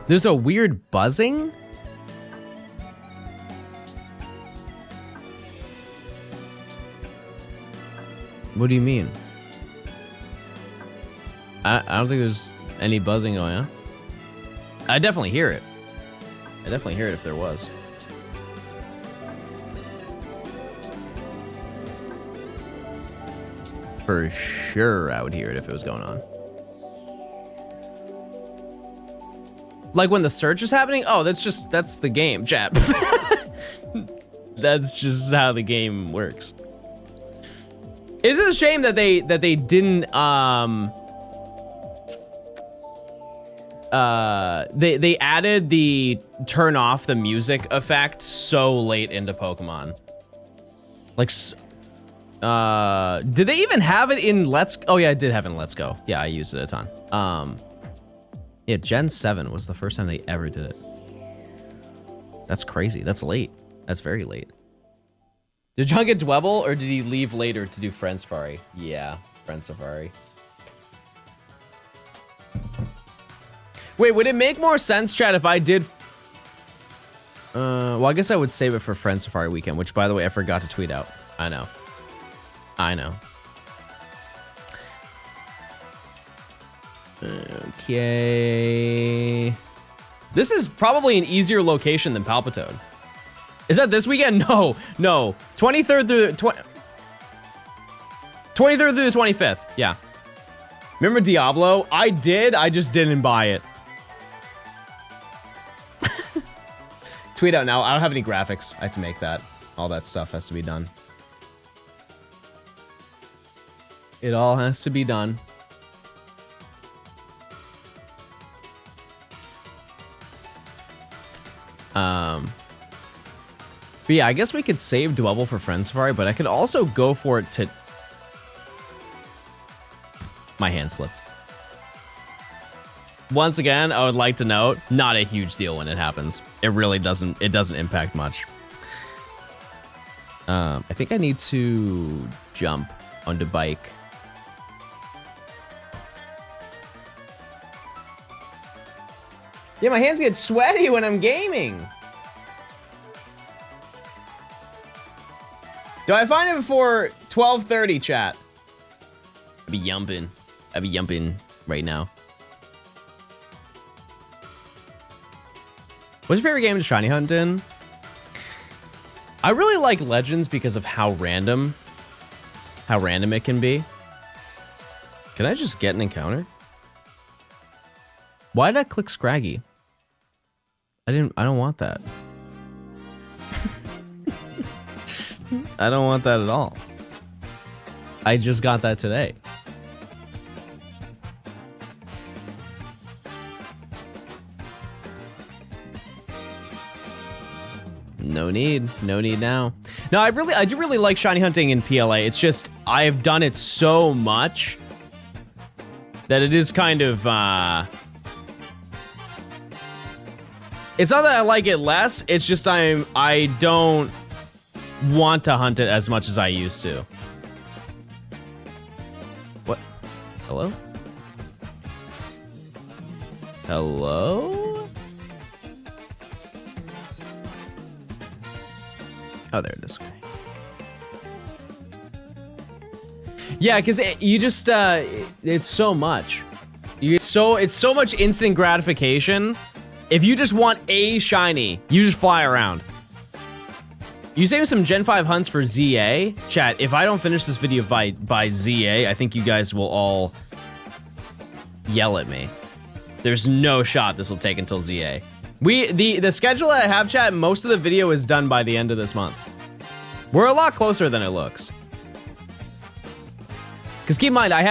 There's a weird buzzing? What do you mean? I don't think there's any buzzing going on. I definitely hear it. I definitely hear it if there was. For sure, I would hear it if it was going on. Like when the search is happening? Oh, that's the game, chat. That's just how the game works. It's a shame that they didn't they added the turn off the music effect so late into Pokemon. Like did they even have it in Let's Oh yeah, I did have it in Let's Go. Yeah, I used it a ton. Yeah, Gen 7 was the first time they ever did it. That's crazy. That's late. That's very late. Did John get Dwebble or did he leave later to do Friend Safari? Yeah, Friend Safari. Wait, would it make more sense, chat, if I did... well, I guess I would save it for Friend Safari weekend, which, by the way, I forgot to tweet out. I know. I know. Okay. This is probably an easier location than Palpitoad. Is that this weekend? No, no. 23rd through the 23rd through the 25th. Yeah. Remember Diablo? I did. I just didn't buy it. Tweet out now. I don't have any graphics. I have to make that. All that stuff has to be done. It all has to be done. But yeah, I guess we could save Dwebble for Friend Safari, but I could also go for it to... My hand slipped. Once again, I would like to note, not a huge deal when it happens. It really doesn't impact much. I think I need to jump onto bike. Yeah, my hands get sweaty when I'm gaming. Do I find it before 12:30, chat? I'd be yumping. I'd be yumping right now. What's your favorite game to shiny hunt in? I really like Legends because of how random it can be. Can I just get an encounter? Why did I click Scraggy? I don't want that. I don't want that at all. I just got that today. No need now. No, I do really like shiny hunting in PLA. It's just, I've done it so much that it is kind of, it's not that I like it less, it's just I don't want to hunt it as much as I used to. What? Hello? Hello? Oh, there it is. Okay. Yeah, because you just, it's so much. It's so much instant gratification. If you just want a shiny, you just fly around. You saving some Gen 5 hunts for ZA? Chat, if I don't finish this video by ZA, I think you guys will all yell at me. There's no shot this will take until ZA. The schedule that I have, chat, most of the video is done by the end of this month. We're a lot closer than it looks. Because keep in mind, I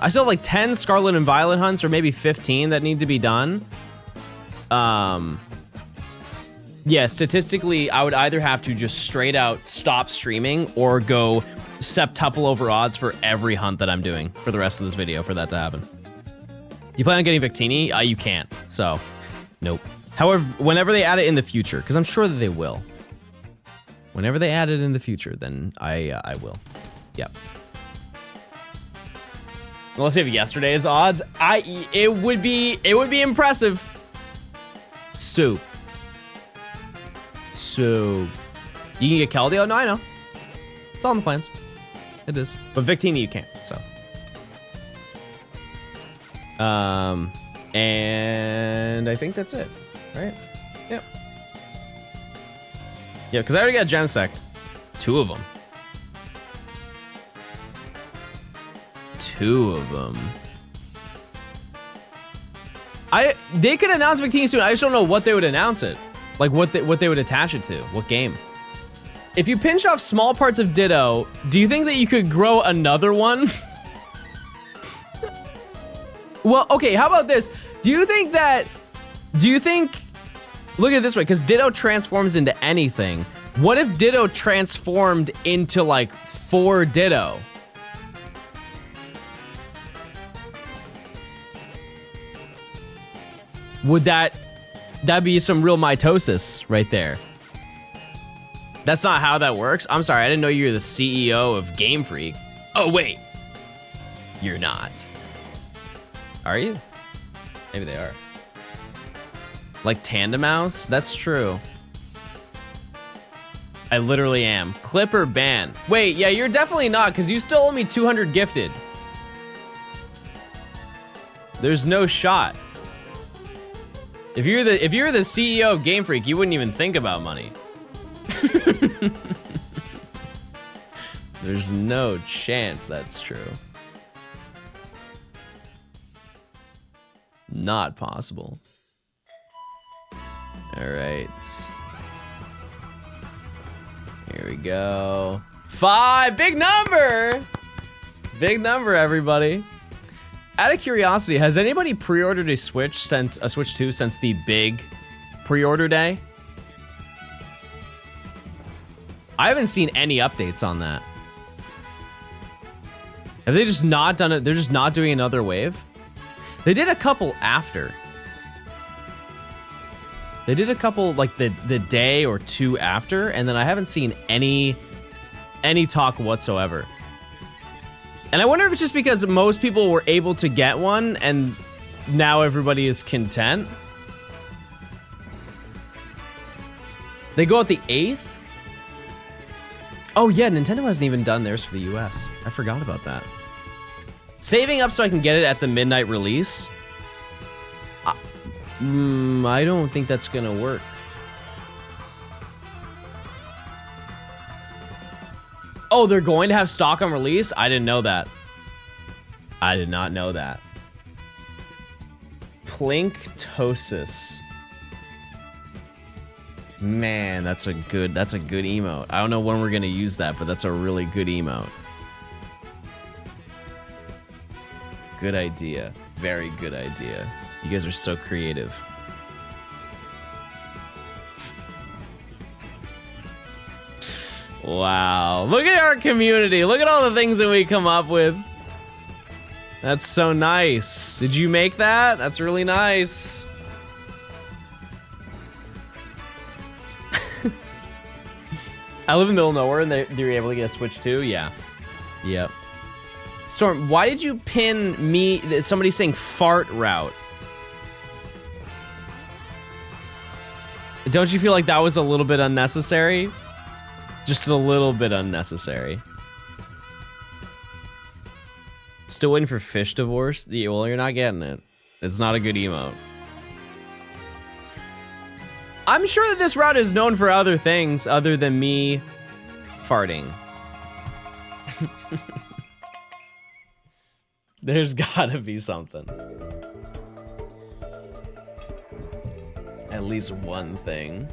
still have like 10 Scarlet and Violet hunts, or maybe 15 that need to be done. Yeah, statistically, I would either have to just straight out stop streaming or go septuple over odds for every hunt that I'm doing for the rest of this video for that to happen. You plan on getting Victini? You can't, so nope. However, whenever they add it in the future, because I'm sure that they will. Whenever they add it in the future, then I will. Yep. Unless you have yesterday's odds, it would be impressive. So you can get Keldeo? No, I know. It's all in the plans. It is. But Victini you can't, so. And I think that's it, right? Yeah, because I already got Gensect. 2 of them. 2 of them. They could announce Victini soon. I just don't know what they would announce it. Like what they would attach it to. What game? If you pinch off small parts of Ditto, do you think that you could grow another one? Well, okay, how about this? Do you think, look at it this way, because Ditto transforms into anything. What if Ditto transformed into like 4 Ditto? Would that'd be some real mitosis right there? That's not how that works. I'm sorry, I didn't know you were the CEO of Game Freak. Oh wait, you're not. Are you? Maybe they are. Like Tandem Mouse? That's true. I literally am. Clip or ban? Wait, yeah, you're definitely not, because you still owe me 200 gifted. There's no shot. If you're the CEO of Game Freak, you wouldn't even think about money. There's no chance that's true. Not possible. All right. Here we go. 5, big number. Big number, everybody. Out of curiosity, has anybody pre-ordered a Switch 2 since the big pre-order day? I haven't seen any updates on that. Have they just not done it? They're just not doing another wave? They did a couple after. They did a couple like the day or 2 after, and then I haven't seen any talk whatsoever. And I wonder if it's just because most people were able to get one and now everybody is content. They go out the 8th? Oh yeah, Nintendo hasn't even done theirs for the US. I forgot about that. Saving up so I can get it at the midnight release? I don't think that's gonna work. Oh, they're going to have stock on release? I didn't know that. I did not know that. Plinktosis. Man, that's a good emote. I don't know when we're gonna use that, but that's a really good emote. Good idea. Very good idea. You guys are so creative. Wow, look at our community. Look at all the things that we come up with. That's so nice. Did you make that? That's really nice. I live in the middle of nowhere and they're able to get a Switch too? Yeah. Yep. Storm, why did you pin me? Somebody saying fart route. Don't you feel like that was a little bit unnecessary? Just a little bit unnecessary. Still waiting for fish divorce? Well, you're not getting it. It's not a good emote. I'm sure that this route is known for other things other than me farting. There's gotta be something. At least one thing.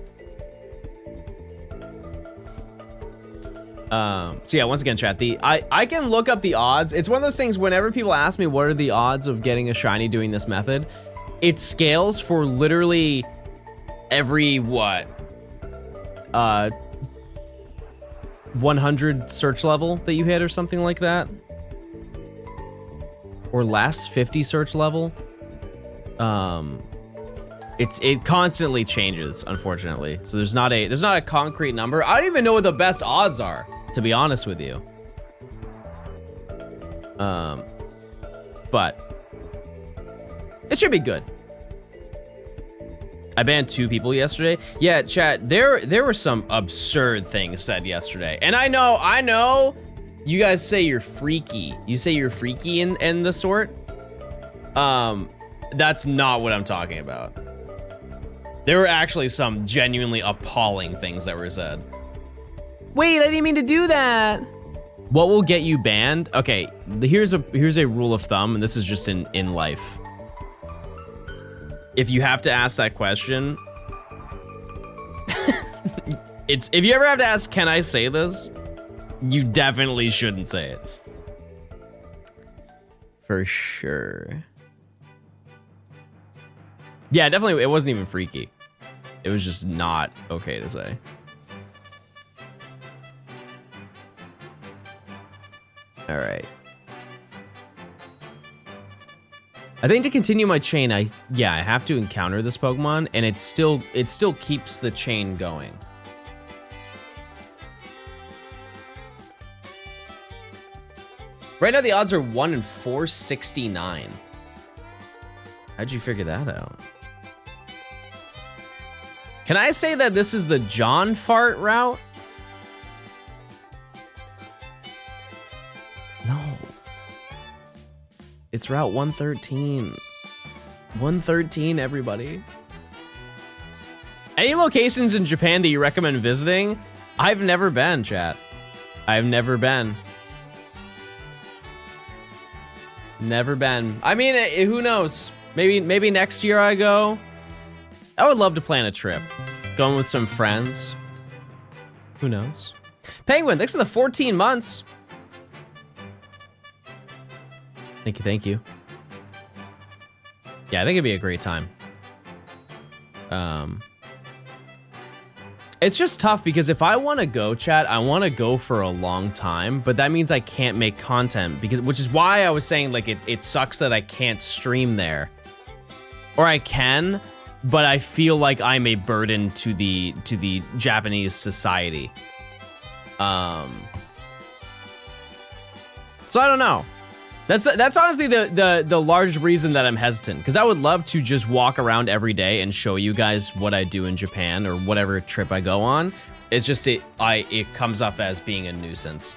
So yeah, once again, chat, I can look up the odds. It's one of those things whenever people ask me what are the odds of getting a shiny doing this method, it scales for literally every, what? 100 search level that you hit or something like that. Or less, 50 search level. It constantly changes, unfortunately. So there's not a concrete number. I don't even know what the best odds are, to be honest with you. But it should be good. I banned 2 people yesterday. Yeah, chat, there were some absurd things said yesterday. And I know you guys say you're freaky. You say you're freaky in the sort. That's not what I'm talking about. There were actually some genuinely appalling things that were said. Wait, I didn't mean to do that. What will get you banned? Okay, here's a rule of thumb, and this is just in life. If you have to ask that question, if you ever have to ask, can I say this? You definitely shouldn't say it. For sure. Yeah, definitely, it wasn't even freaky. It was just not okay to say. All right. I think to continue my chain, I have to encounter this Pokemon, and it still keeps the chain going. Right now the odds are 1 in 469. How'd you figure that out? Can I say that this is the John Fart route? No. It's Route 113. 113, everybody. Any locations in Japan that you recommend visiting? I've never been, chat. I've never been. Never been. I mean, who knows? Maybe next year I go. I would love to plan a trip. Going with some friends. Who knows? Penguin, thanks for the 14 months. Thank you. Yeah, I think it'd be a great time. It's just tough because if I want to go, chat, I want to go for a long time, but that means I can't make content which is why I was saying like it sucks that I can't stream there. Or I can, but I feel like I'm a burden to the Japanese society. So I don't know. That's honestly the large reason that I'm hesitant, because I would love to just walk around every day and show you guys what I do in Japan or whatever trip I go on. It's just it comes off as being a nuisance.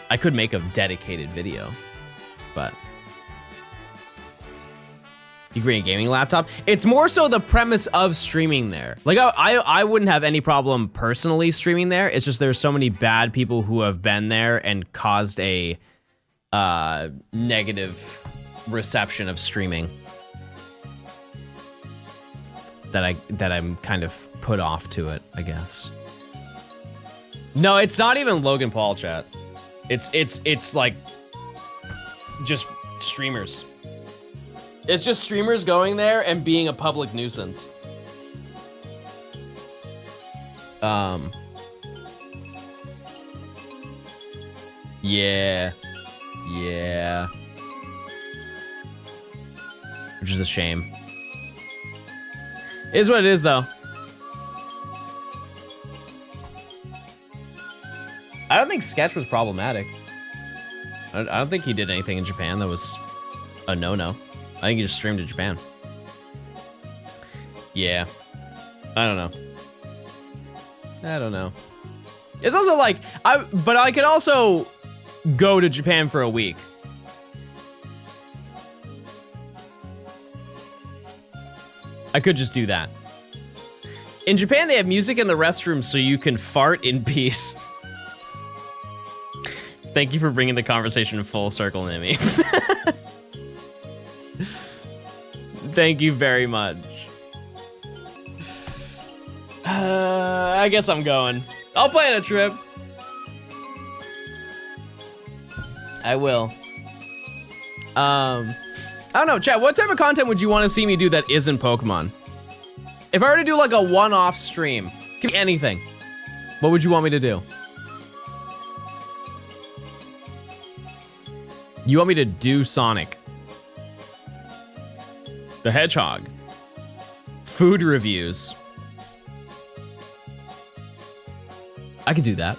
I could make a dedicated video, but you bring a gaming laptop? It's more so the premise of streaming there. Like I wouldn't have any problem personally streaming there. It's just there's so many bad people who have been there and caused a negative reception of streaming that I'm kind of put off to it, I guess. No, it's not even Logan Paul, chat. It's like just streamers. It's just streamers going there and being a public nuisance. Yeah. Which is a shame. It is what it is, though. I don't think Sketch was problematic. I don't think he did anything in Japan that was a no-no. I think he just streamed to Japan. Yeah. I don't know. It's also like, but I could also go to Japan for a week. I could just do that. In Japan, they have music in the restroom so you can fart in peace. Thank you for bringing the conversation full circle, Nimi. Thank you very much. I guess I'm going. I'll plan a trip. I will. I don't know, chat, what type of content would you want to see me do that isn't Pokemon? If I were to do like a one-off stream, give me anything. What would you want me to do? You want me to do Sonic the Hedgehog, food reviews. I could do that.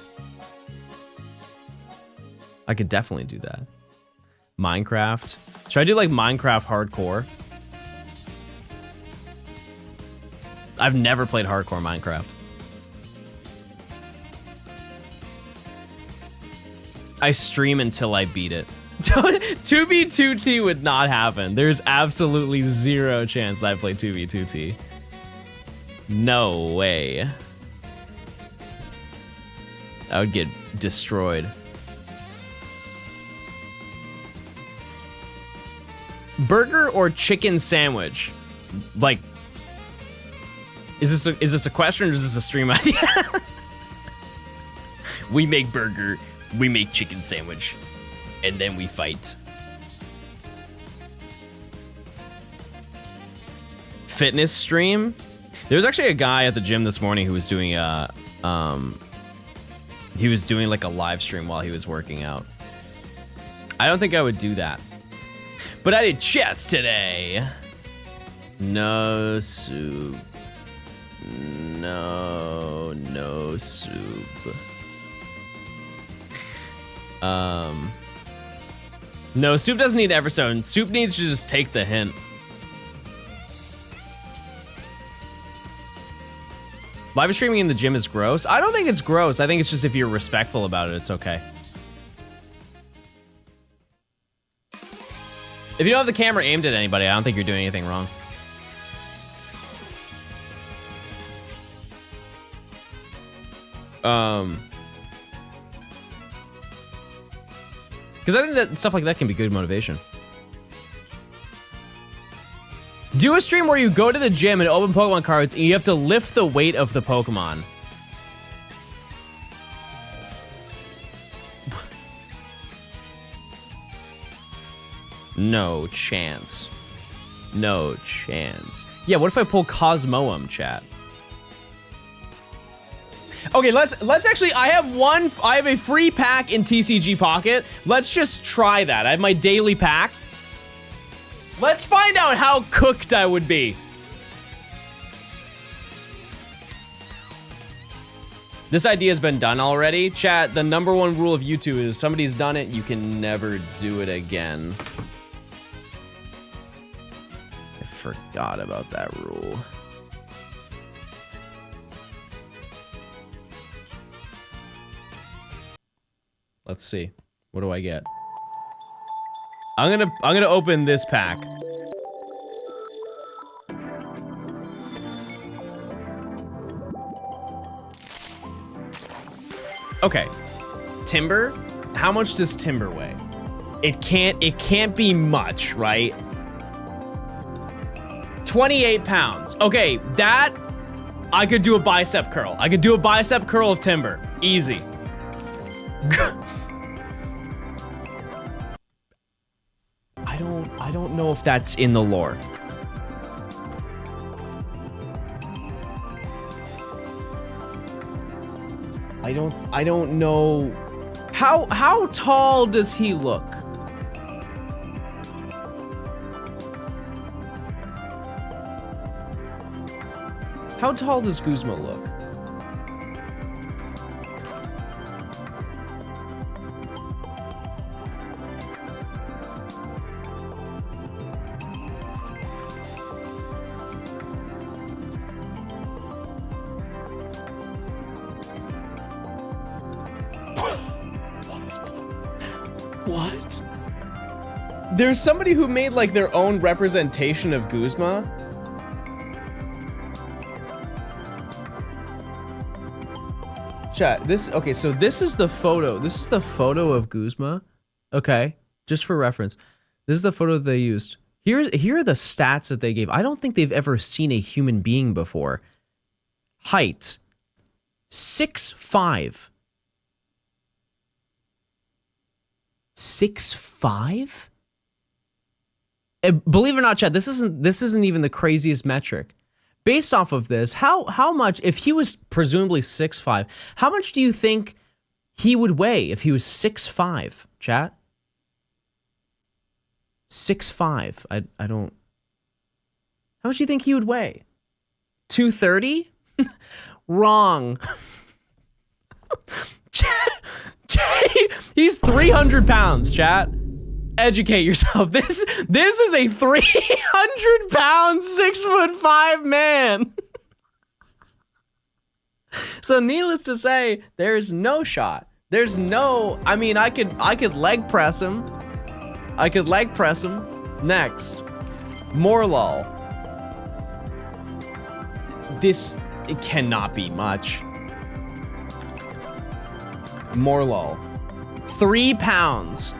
I could definitely do that. Minecraft. Should I do like Minecraft hardcore? I've never played hardcore Minecraft. I stream until I beat it. 2v2t would not happen. There's absolutely zero chance I play 2v2t. No way. I would get destroyed. Burger or chicken sandwich? Like, is this a question or is this a stream idea? We make burger, we make chicken sandwich, and then we fight. Fitness stream? There was actually a guy at the gym this morning who was doing he was doing like a live stream while he was working out. I don't think I would do that. But I did chest today. No soup. No soup. No, soup doesn't need Everstone. Soup needs to just take the hint. Live streaming in the gym is gross. I don't think it's gross. I think it's just if you're respectful about it, it's okay. If you don't have the camera aimed at anybody, I don't think you're doing anything wrong. Because I think that stuff like that can be good motivation. Do a stream where you go to the gym and open Pokemon cards and you have to lift the weight of the Pokemon. No chance. No chance. Yeah, what if I pull Cosmoem, chat? Okay, let's actually, I have a free pack in TCG Pocket. Let's just try that. I have my daily pack. Let's find out how cooked I would be. This idea has been done already. Chat, the #1 rule of YouTube is somebody's done it, you can never do it again. I forgot about that rule. Let's see. What do I get? I'm gonna open this pack. Okay. Timber? How much does timber weigh? It can't be much, right? 28 pounds. Okay, that I could do a bicep curl. I could do a bicep curl of timber. Easy. I don't know if that's in the lore. I don't know. How tall does he look? How tall does Guzma look? What? There's somebody who made like their own representation of Guzma. Chat, okay, so this is the photo. This is the photo of Guzma. Okay, just for reference. This is the photo they used. Here are the stats that they gave. I don't think they've ever seen a human being before. Height, 6'5". 6'5"? Believe it or not, chat, this isn't even the craziest metric. Based off of this, how much, if he was presumably 6'5", how much do you think he would weigh if he was 6'5", chat? 6'5". I don't. How much do you think he would weigh? 230? Wrong. He's 300 pounds, chat. Educate yourself. This is a 300 pound, 6'5" man. So needless to say, there's no shot. There's no, I mean, I could leg press him. I could leg press him. Next. Morlul. This, it cannot be much. Morlul. 3 pounds.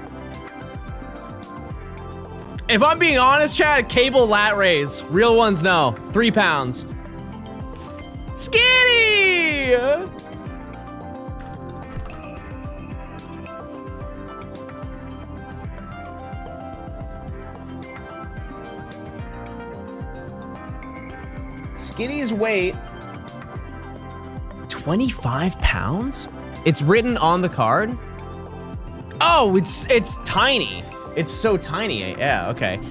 If I'm being honest, chat, cable lat raise. Real ones know. 3 pounds. Skinny! Skinny's weight, 25 pounds? It's written on the card? Oh, it's tiny. It's so tiny. Yeah, okay.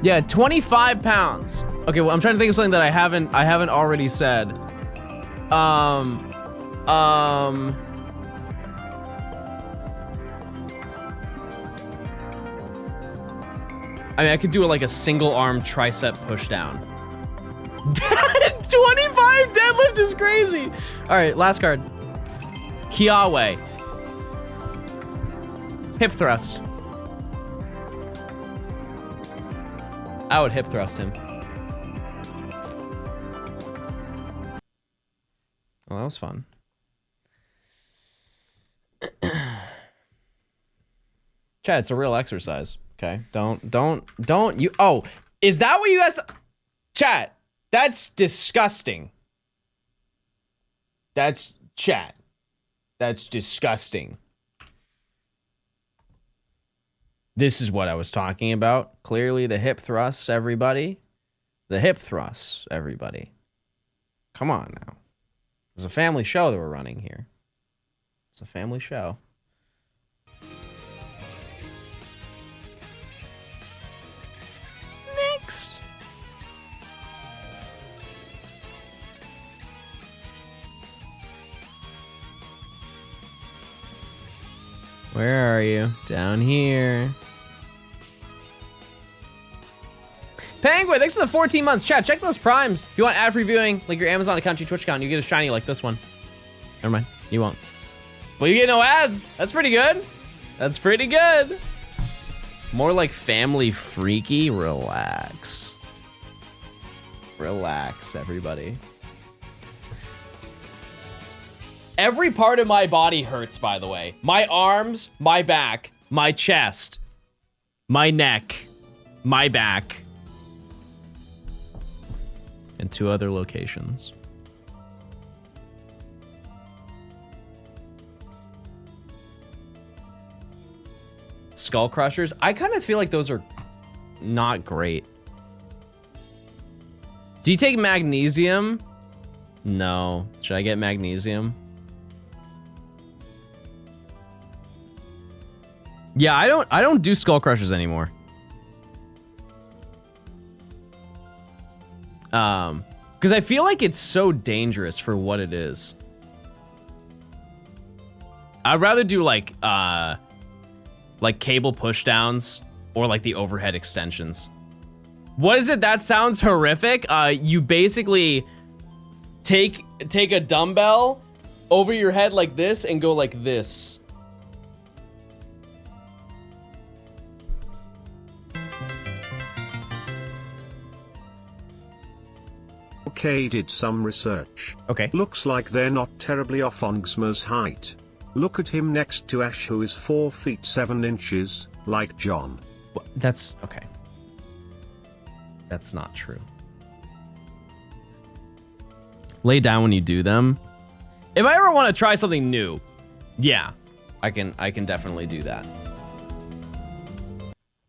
Yeah, 25 pounds. Okay, well, I'm trying to think of something that I haven't already said. I mean, I could do like a single arm tricep push down. 25 deadlift is crazy. All right, last card. Kiawe. Hip thrust. I would hip thrust him. Well, that was fun. Chad, it's a real exercise. Okay, don't you. Oh, is that what you guys? Chat, that's disgusting. That's chat. That's disgusting. This is what I was talking about. Clearly the hip thrusts, everybody. The hip thrusts, everybody. Come on now. It's a family show that we're running here. It's a family show. Next. Where are you? Down here. Penguin, thanks for the 14 months. Chat, check those primes. If you want ad-free viewing, like your Amazon account, your Twitch account, you get a shiny like this one. Never mind, you won't. But you get no ads. That's pretty good. That's pretty good. More like family freaky. Relax. Relax, everybody. Every part of my body hurts, by the way. My arms, my back, my chest, my neck, my back. And 2 other locations. Skull crushers. I kind of feel like those are not great. Do you take magnesium? No. Should I get magnesium? Yeah, I don't do skull crushers anymore. Because I feel like it's so dangerous for what it is. I'd rather do like cable pushdowns or like the overhead extensions. What is it? That sounds horrific. You basically take a dumbbell over your head like this and go like this. Okay, did some research. Okay. Looks like they're not terribly off on Gzma's height. Look at him next to Ash, who is 4 feet 7 inches, like John. Well, that's okay. That's not true. Lay down when you do them. If I ever want to try something new, yeah, I can definitely do that.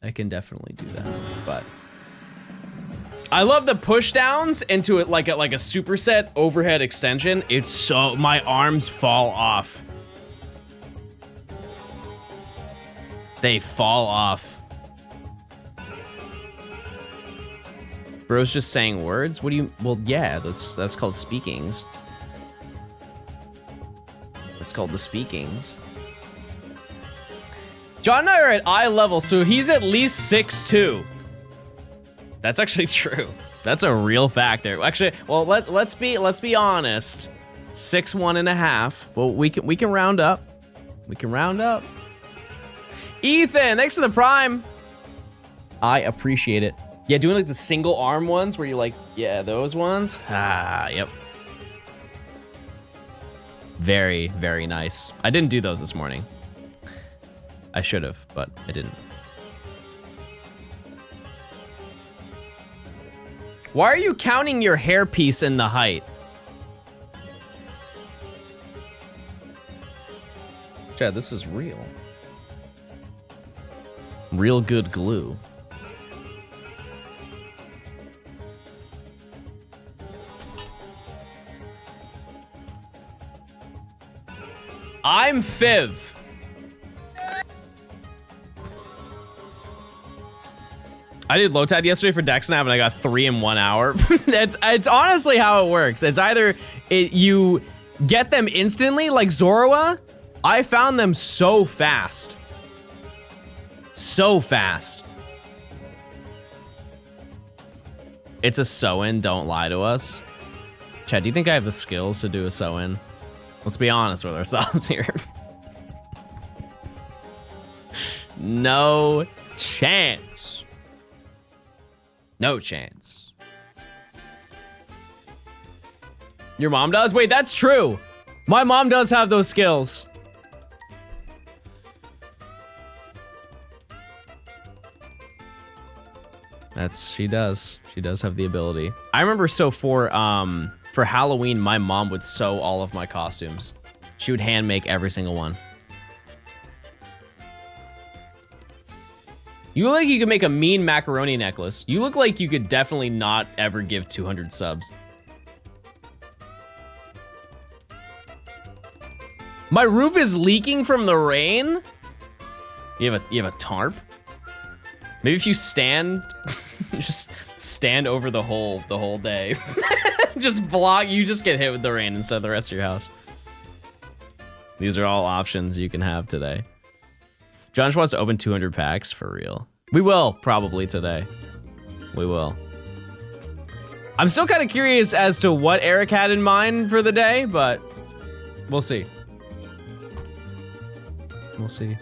I can definitely do that, but I love the push downs into it like a superset overhead extension. It's so, my arms fall off. They fall off. Bro's just saying words? What do you, well, yeah, that's called speakings. That's called the speakings. John and I are at eye level, so he's at least 6'2". That's actually true. That's a real factor. Actually, well, let's be honest. 6'1.5". Well, we can round up. We can round up. Ethan, thanks for the prime. I appreciate it. Yeah, doing like the single arm ones where you're like, yeah, those ones. Ah, yep. Very, very nice. I didn't do those this morning. I should have, but I didn't. Why are you counting your hairpiece in the height? Chad, this is real. Real good glue. I'm Fiv. I did Lotad yesterday for DexNav and I got 3 in 1 hour. It's honestly how it works. It's either you get them instantly, like Zorua. I found them so fast. So fast. It's a sew-in, don't lie to us. Chad, do you think I have the skills to do a sew-in? Let's be honest with ourselves here. No chance. No chance. Your mom does? Wait, that's true. My mom does have those skills. She does. She does have the ability. I remember for Halloween, my mom would sew all of my costumes. She would hand make every single one. You look like you could make a mean macaroni necklace. You look like you could definitely not ever give 200 subs. My roof is leaking from the rain? You have a tarp? Maybe if you stand, just stand over the whole day. Just block, you just get hit with the rain instead of the rest of your house. These are all options you can have today. John just wants to open 200 packs for real. We will probably today. We will. I'm still kind of curious as to what Eric had in mind for the day, but we'll see. We'll see.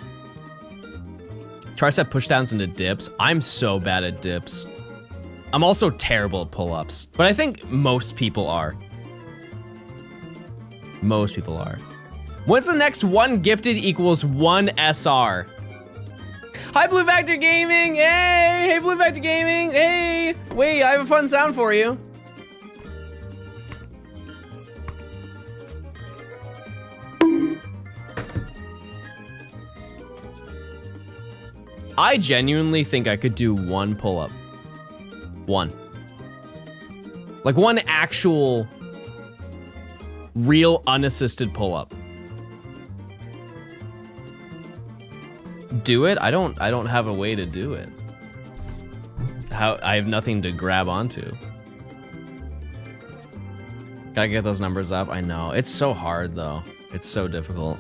Tricep pushdowns into dips. I'm so bad at dips. I'm also terrible at pull-ups, but I think most people are. Most people are. When's the next 1 gifted equals 1 SR? Hi, Blue Factor Gaming. Hey, hey, Blue Factor Gaming. Hey, wait, I have a fun sound for you. I genuinely think I could do 1 pull-up. 1. Like 1 actual, real unassisted pull-up. Do it? I don't have a way to do it. I have nothing to grab onto. Gotta get those numbers up. I know. It's so hard though. It's so difficult.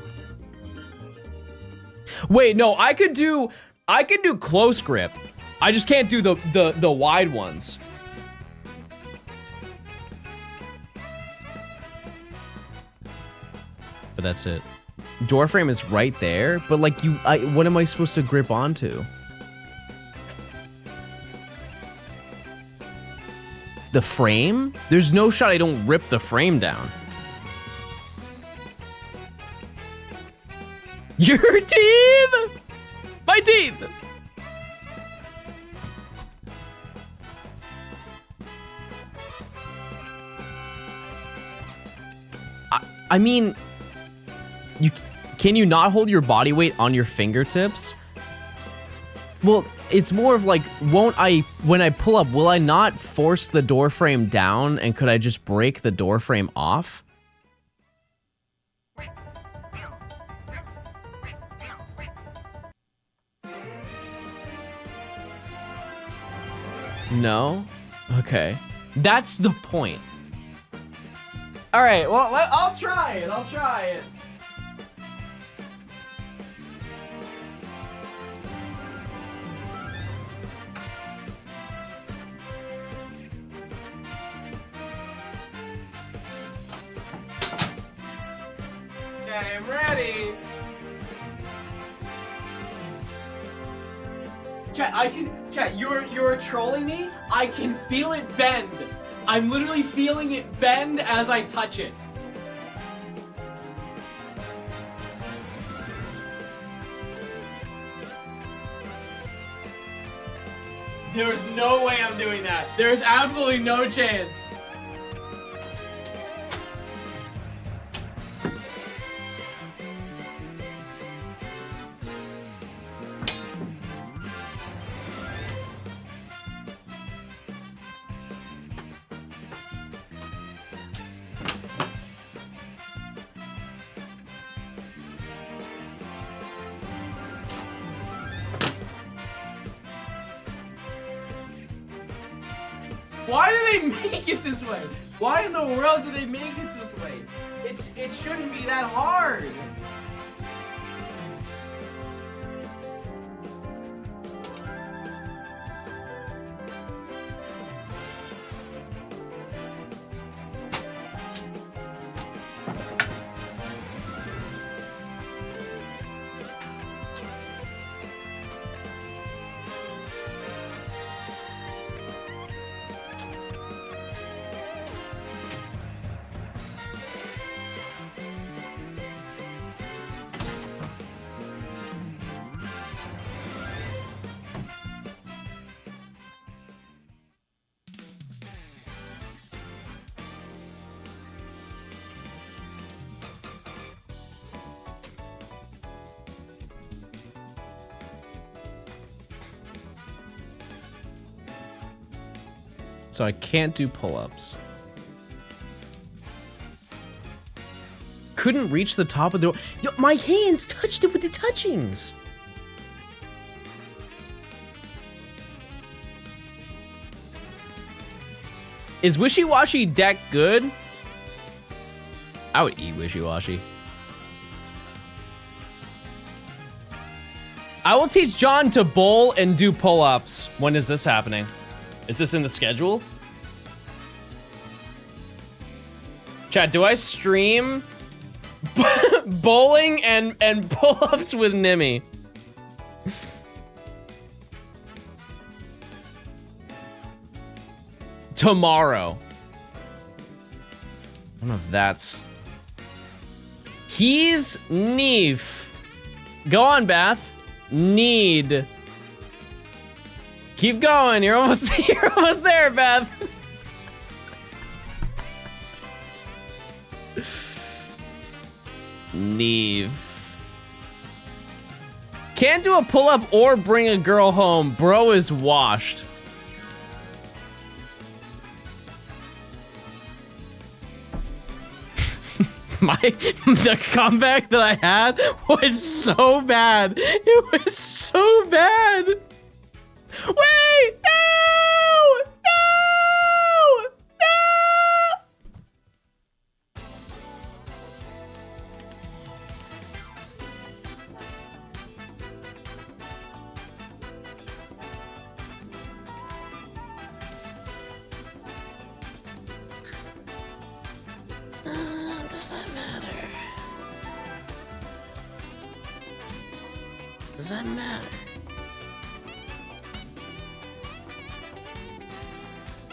Wait, no, I could do close grip. I just can't do the wide ones. But that's it. Door frame is right there, but like what am I supposed to grip onto? The frame? There's no shot I don't rip the frame down. Your teeth! My teeth! I mean, can you not hold your body weight on your fingertips? Well, it's more of like, when I pull up, will I not force the door frame down and could I just break the door frame off? No? Okay. That's the point. All right, well, I'll try it. I'll try it. Okay, I'm ready. Chat, you're trolling me. I can feel it bend. I'm literally feeling it bend as I touch it. There's no way I'm doing that. There's absolutely no chance. Why do they make it this way? Why in the world do they make it this way? It shouldn't be that hard. So I can't do pull-ups. Couldn't reach the top of the door. Yo, my hands touched it with the touchings. Is Wishy-Washy deck good? I would eat Wishy-Washy. I will teach John to bowl and do pull-ups. When is this happening? Is this in the schedule? Chat, do I stream bowling and pull-ups with Nimmy? Tomorrow. I don't know if that's... He's Neef. Go on, Beth. Need. Keep going. You're almost there, Beth. Neve. Can't do a pull-up or bring a girl home. Bro is washed. The comeback that I had was so bad. It was so bad. Wait! No! No! No! Does that matter? Does that matter?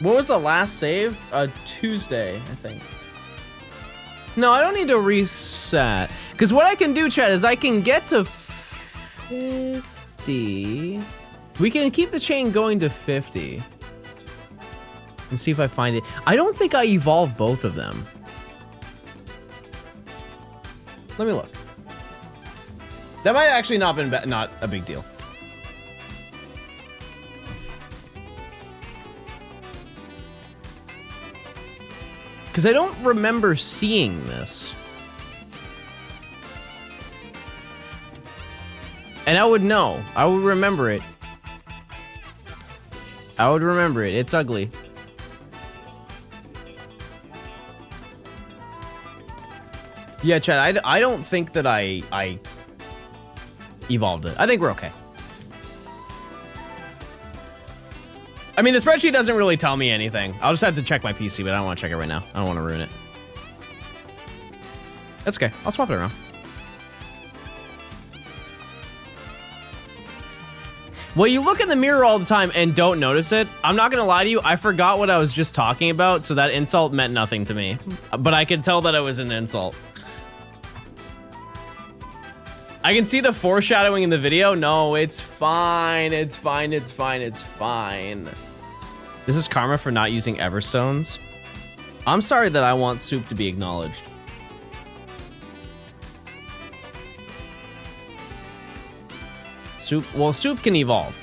What was the last save? Tuesday, I think. No, I don't need to reset. Because what I can do, chat, is I can get to 50. We can keep the chain going to 50. And see if I find it. I don't think I evolved both of them. Let me look. That might actually not been not a big deal. Because I don't remember seeing this. And I would know. I would remember it. I would remember it. It's ugly. Yeah, Chad, I don't think that I evolved it. I think we're okay. I mean, the spreadsheet doesn't really tell me anything. I'll just have to check my PC, but I don't want to check it right now. I don't want to ruin it. That's okay. I'll swap it around. Well, you look in the mirror all the time and don't notice it. I'm not gonna lie to you, I forgot what I was just talking about, so that insult meant nothing to me. But I could tell that it was an insult. I can see the foreshadowing in the video. No, it's fine. It's fine. It's fine. It's fine. This is karma for not using Everstones. I'm sorry that I want Soup to be acknowledged. Soup, well, Soup can evolve.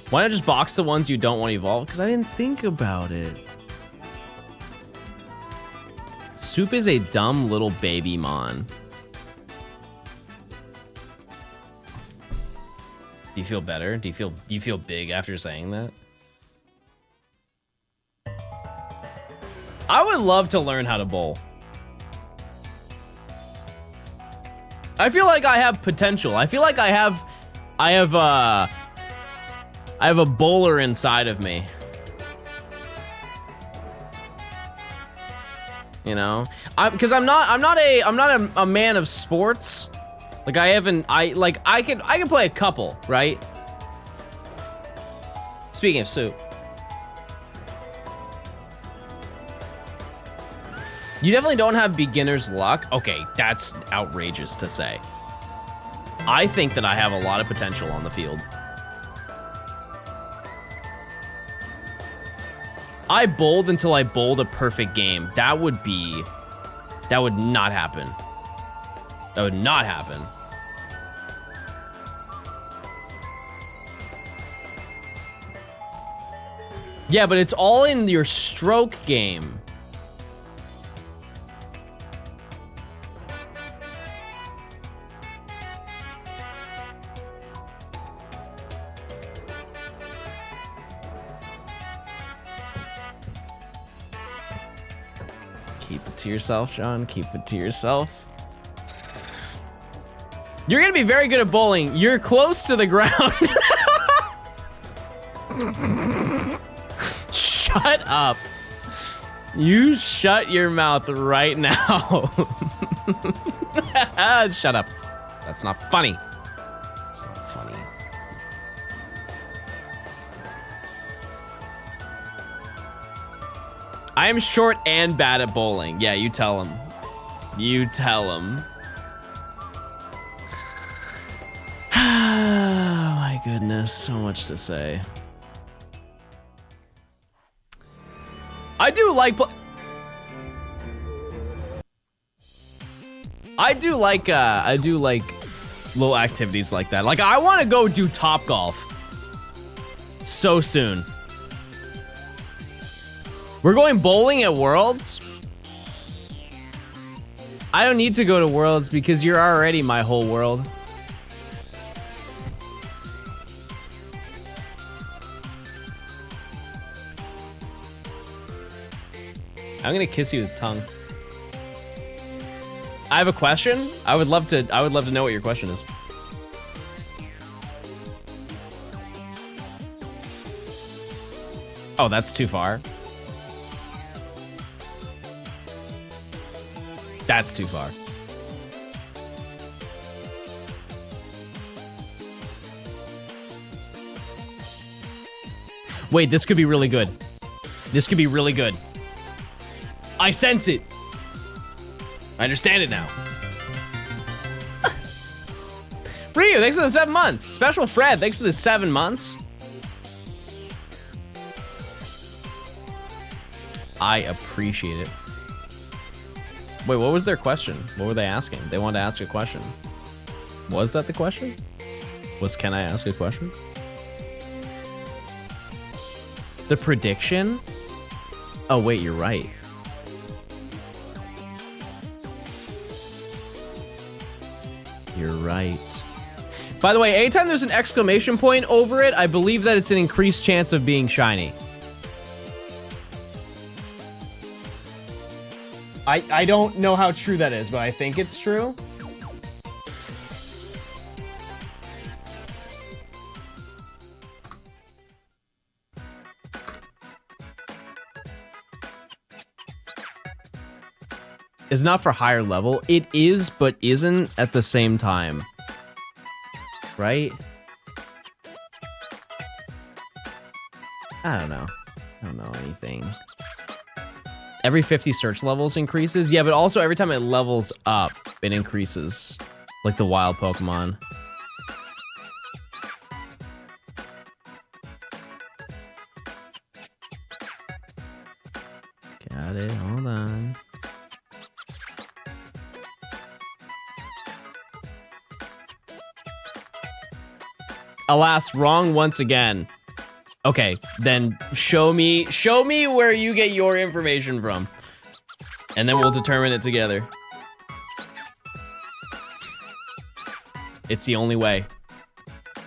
Why not just box the ones you don't want to evolve? Because I didn't think about it. Soup is a dumb little baby mon. Do you feel better? Do you feel big after saying that? I would love to learn how to bowl. I feel like I have potential. I feel like I have a bowler inside of me. You know, because I'm not a man of sports. Like I can play a couple, right? Speaking of Soup. You definitely don't have beginner's luck. Okay, that's outrageous to say. I think that I have a lot of potential on the field. I bowled until I bowled a perfect game. That would not happen. That would not happen. Yeah, but it's all in your stroke game. Keep it to yourself, John. Keep it to yourself. You're gonna be very good at bowling. You're close to the ground. Shut up. You shut your mouth right now. Shut up. That's not funny. That's not funny. I am short and bad at bowling. Yeah, you tell him. You tell him. Oh my goodness, so much to say. I do like little activities like that. Like I want to go do Topgolf so soon. We're going bowling at Worlds? I don't need to go to Worlds because you're already my whole world. I'm gonna kiss you with tongue. I have a question. I would love to know what your question is. Oh, that's too far. That's too far. Wait, this could be really good. This could be really good. I sense it. I understand it now. Ryu, thanks for the 7 months. Special Fred, thanks for the 7 months. I appreciate it. Wait, what was their question? What were they asking? They wanted to ask a question. Was that the question? Can I ask a question? The prediction? Oh, wait, you're right. You're right. By the way, anytime there's an exclamation point over it, I believe that it's an increased chance of being shiny. I don't know how true that is, but I think it's true. is not for higher level. It is, but isn't at the same time. Right? I don't know. I don't know anything. Every 50 search levels increases. Yeah, but also every time it levels up, it increases. Like the wild Pokemon. Got it, hold on. Alas, wrong once again. Okay, then show me where you get your information from. And then we'll determine it together. It's the only way.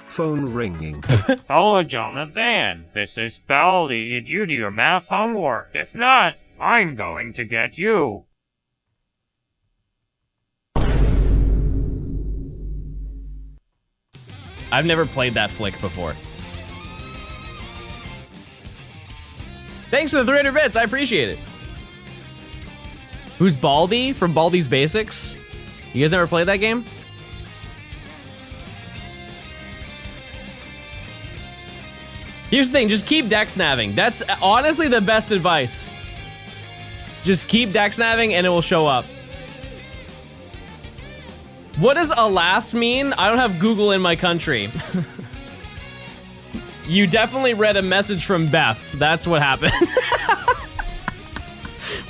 Phone ringing. Hello, Jonathan. This is Baldy. Did you do your math homework? If not, I'm going to get you. I've never played that flick before. Thanks for the 300 bits, I appreciate it. Who's Baldy from Baldi's Basics? You guys never played that game? Here's the thing, just keep DexNaving. That's honestly the best advice. Just keep DexNaving and it will show up. What does alas mean? I don't have Google in my country. You definitely read a message from Beth. That's what happened.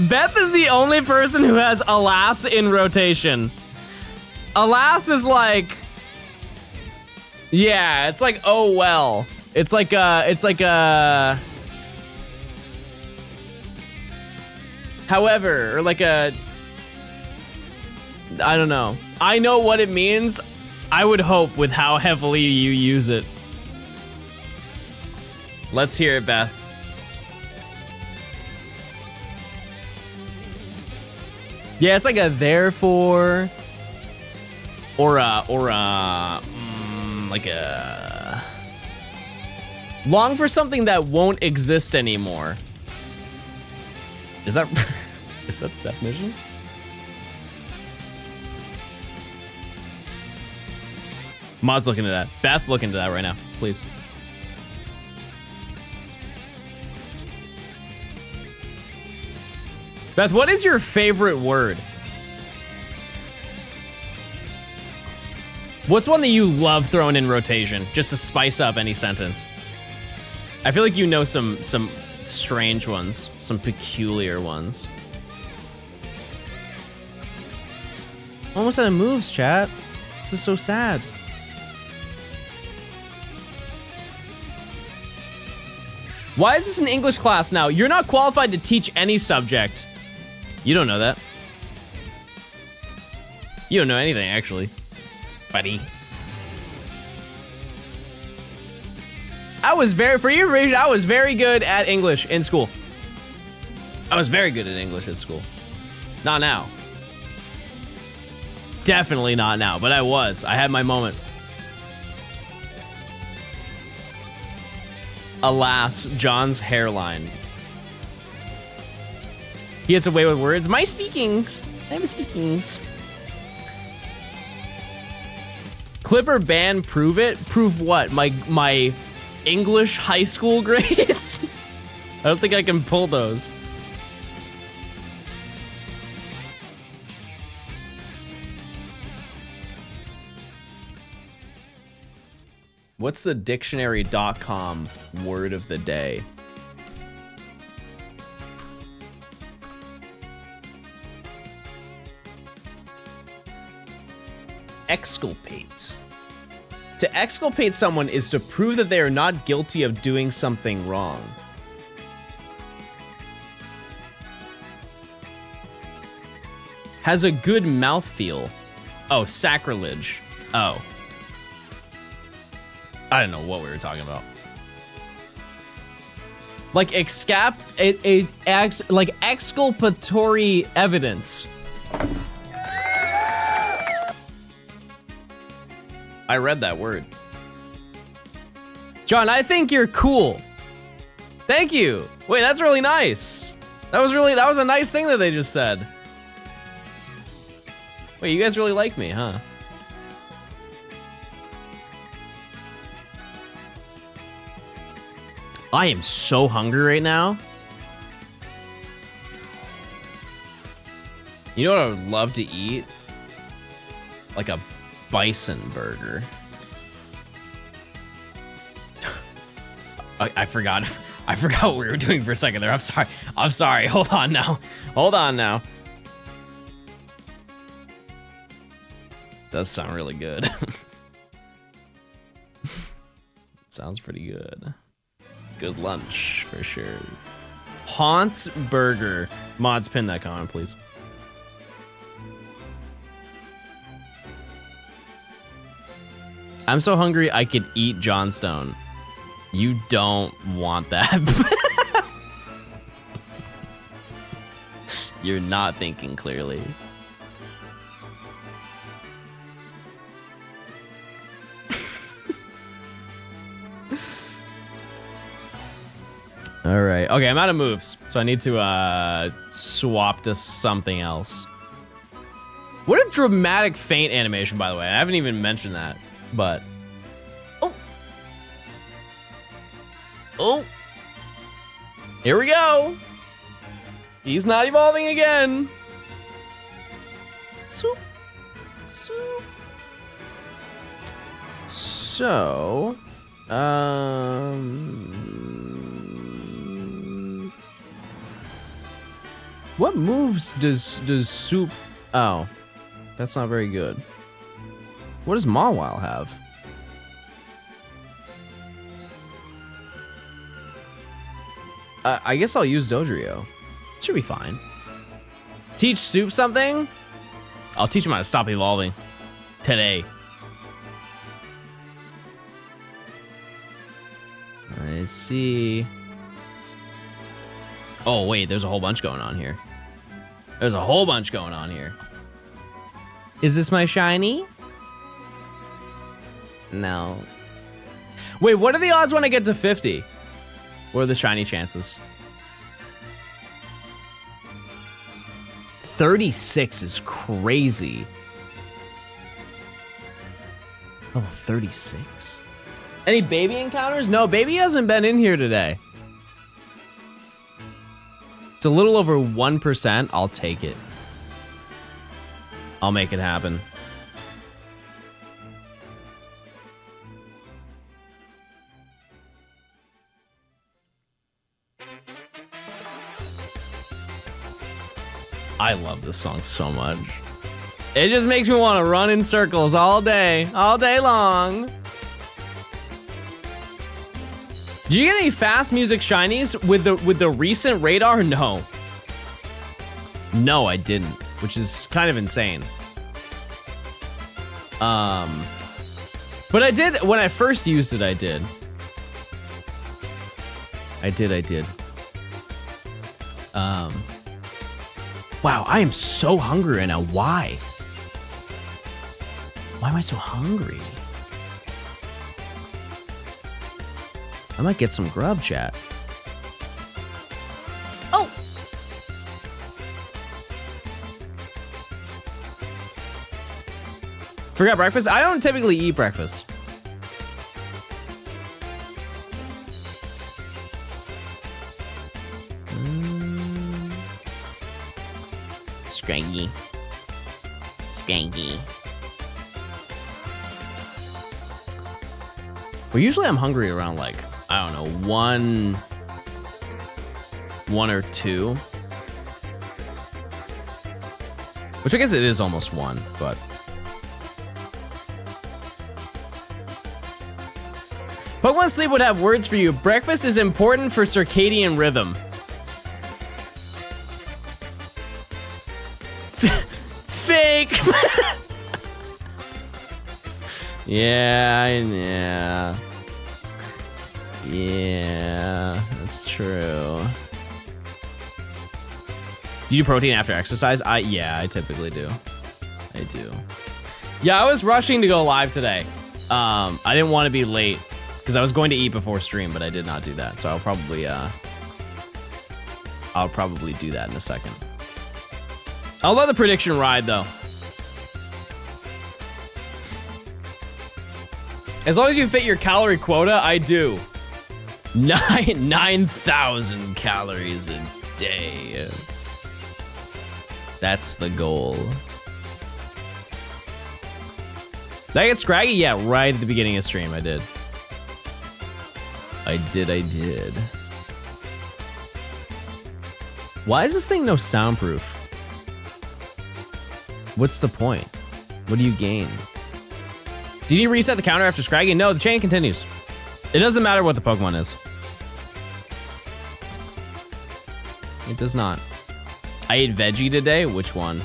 Beth is the only person who has alas in rotation. Alas is like, yeah, it's like, oh well. It's like however, or like a, I don't know. I know what it means. I would hope with how heavily you use it. Let's hear it, Beth. Yeah, it's like a therefore, or like a long for something that won't exist anymore. Is that the definition? Mod's looking at that. Beth, look into that right now, please. Beth, what is your favorite word? What's one that you love throwing in rotation, just to spice up any sentence? I feel like you know some strange ones, some peculiar ones. Almost out of moves, chat. This is so sad. Why is this an English class now? You're not qualified to teach any subject. You don't know that. You don't know anything, actually, buddy. For your information, I was very good at English in school. I was very good at English at school. Not now. Definitely not now, but I was. I had my moment. Alas, John's hairline. He gets away with words. My speakings. I have speakings. Clipper ban, prove it? Prove what? My English high school grades? I don't think I can pull those. What's the dictionary.com word of the day? Exculpate. To exculpate someone is to prove that they are not guilty of doing something wrong. Has a good mouthfeel. Oh, sacrilege. Oh. I don't know what we were talking about. Like like exculpatory evidence. I read that word. John, I think you're cool. Thank you. Wait, that's really nice. That was a nice thing that they just said. Wait, you guys really like me, huh? I am so hungry right now. You know what I would love to eat? Like a bison burger. I forgot. I forgot what we were doing for a second there. I'm sorry. I'm sorry. Hold on now. Hold on now. Does sound really good. Sounds pretty good. Good lunch for sure. Haunt's Burger. Mods, pin that comment, please. I'm so hungry I could eat Johnstone. You don't want that. You're not thinking clearly. All right. Okay, I'm out of moves, so I need to swap to something else. What a dramatic feint animation, by the way. I haven't even mentioned that, but oh, here we go. He's not evolving again. Swoop, swoop. So, what moves does Soup? Oh, that's not very good. What does Mawile have? I guess I'll use Dodrio. Should be fine. Teach Soup something? I'll teach him how to stop evolving. Today. Let's see. Oh, wait, there's a whole bunch going on here. There's a whole bunch going on here. Is this my shiny? No. Wait, what are the odds when I get to 50? What are the shiny chances? 36 is crazy. Oh, 36. Any baby encounters? No, baby hasn't been in here today. It's a little over 1%. I'll take it. I'll make it happen. I love this song so much. It just makes me want to run in circles all day long. Did you get any fast music shinies with the recent radar? No. No, I didn't, which is kind of insane. But I did when I first used it. I did. Wow, I am so hungry right now. Why? Why am I so hungry? I might get some grub, chat. Oh! Forgot breakfast? I don't typically eat breakfast. Scrangy. Scrangy. Well, usually I'm hungry around like, I don't know, one or two. Which I guess it is almost one, but. Pokemon Sleep would have words for you. Breakfast is important for circadian rhythm. Fake. Yeah, that's true. Do you do protein after exercise? Yeah, I typically do. I do. Yeah, I was rushing to go live today. I didn't want to be late because I was going to eat before stream, but I did not do that. So I'll probably do that in a second. I'll let the prediction ride though. As long as you fit your calorie quota, I do. 9,000 calories a day. That's the goal. Did I get Scraggy? Yeah, right at the beginning of stream, I did. I did. Why is this thing no soundproof? What's the point? What do you gain? Did you reset the counter after Scraggy? No, the chain continues. It doesn't matter what the Pokemon is. It does not. I ate veggie today? Which one?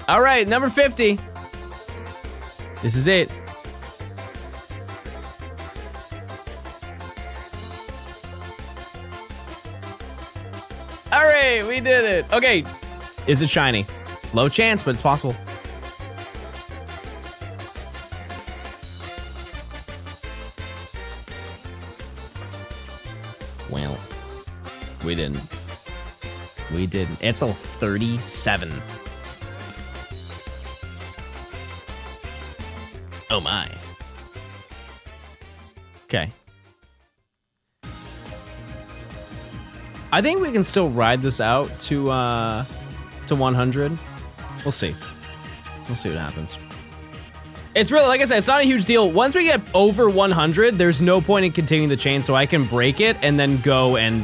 All right, number 50. This is it. All right, we did it. Okay, is it shiny? Low chance, but it's possible. Well, we didn't. It's a 37. Oh my. Okay. I think we can still ride this out to 100. We'll see. We'll see what happens. It's really, like I said, it's not a huge deal. Once we get over 100, there's no point in continuing the chain, so I can break it and then go and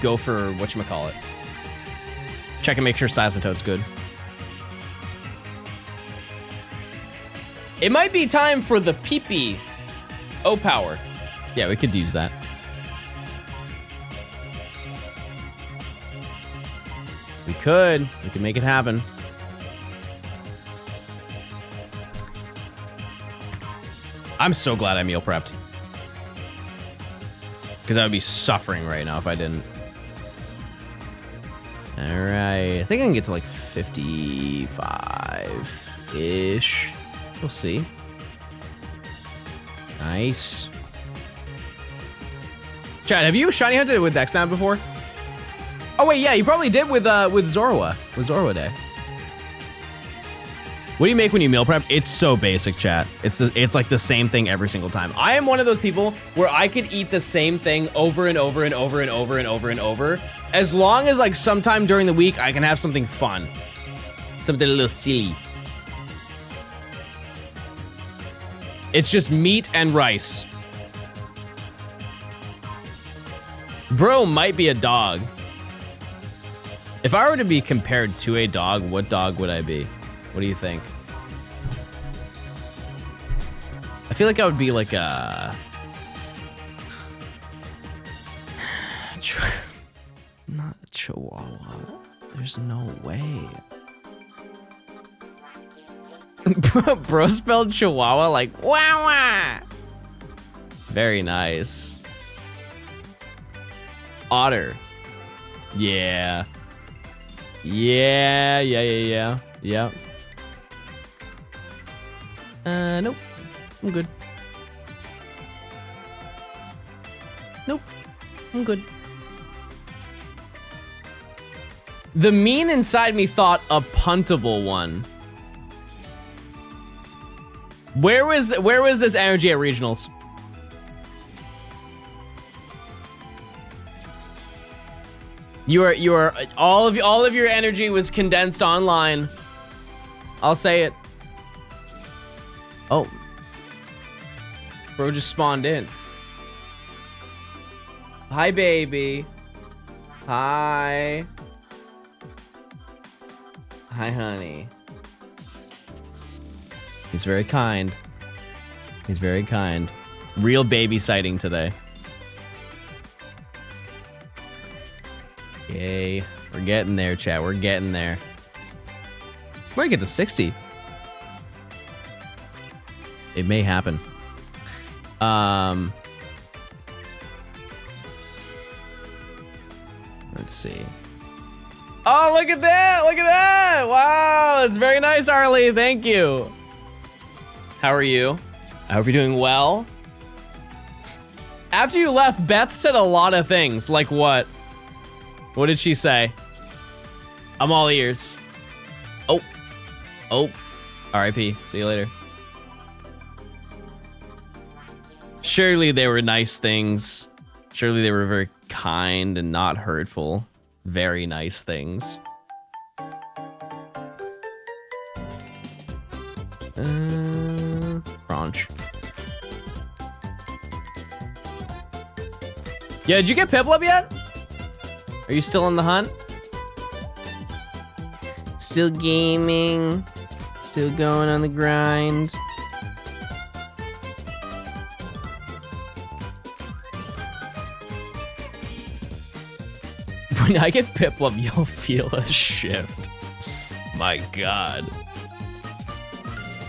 go for whatchamacallit. Check and make sure Seismitoad's good. It might be time for the pee-pee O-Power. Yeah, we could use that. We could make it happen. I'm so glad I meal prepped. Because I would be suffering right now if I didn't. All right, I think I can get to like 55-ish. We'll see. Nice. Chad, have you shiny hunted with DexNav before? Oh wait, yeah, you probably did with Zorua. With Zorua Day. What do you make when you meal prep? It's so basic, chat. It's like the same thing every single time. I am one of those people where I could eat the same thing over and over and over and over and over and over. As long as like sometime during the week I can have something fun. Something a little silly. It's just meat and rice. Bro might be a dog. If I were to be compared to a dog, what dog would I be? What do you think? I feel like I would be like a... Not a Chihuahua. There's no way. Bro spelled Chihuahua like wah wah. Very nice. Otter. Yeah. Yeah. Nope. I'm good. Nope. I'm good. The mean inside me thought a puntable one. Where was this energy at regionals? You are all of your energy was condensed online. I'll say it. Oh. Bro just spawned in. Hi, baby. Hi. Hi, honey. He's very kind. He's very kind. Real baby sighting today. Yay. We're getting there, chat. We're getting there. We're gonna get to 60. It may happen. Let's see. Oh, look at that! Look at that! Wow, that's very nice, Arlie. Thank you. How are you? I hope you're doing well. After you left, Beth said a lot of things. Like what? What did she say? I'm all ears. Oh. Oh. R.I.P. See you later. Surely they were nice things. Surely they were very kind and not hurtful. Very nice things. Crunch. Yeah, did you get Piplup yet? Are you still on the hunt? Still gaming. Still going on the grind. When I get Piplup, you'll feel a shift. My God.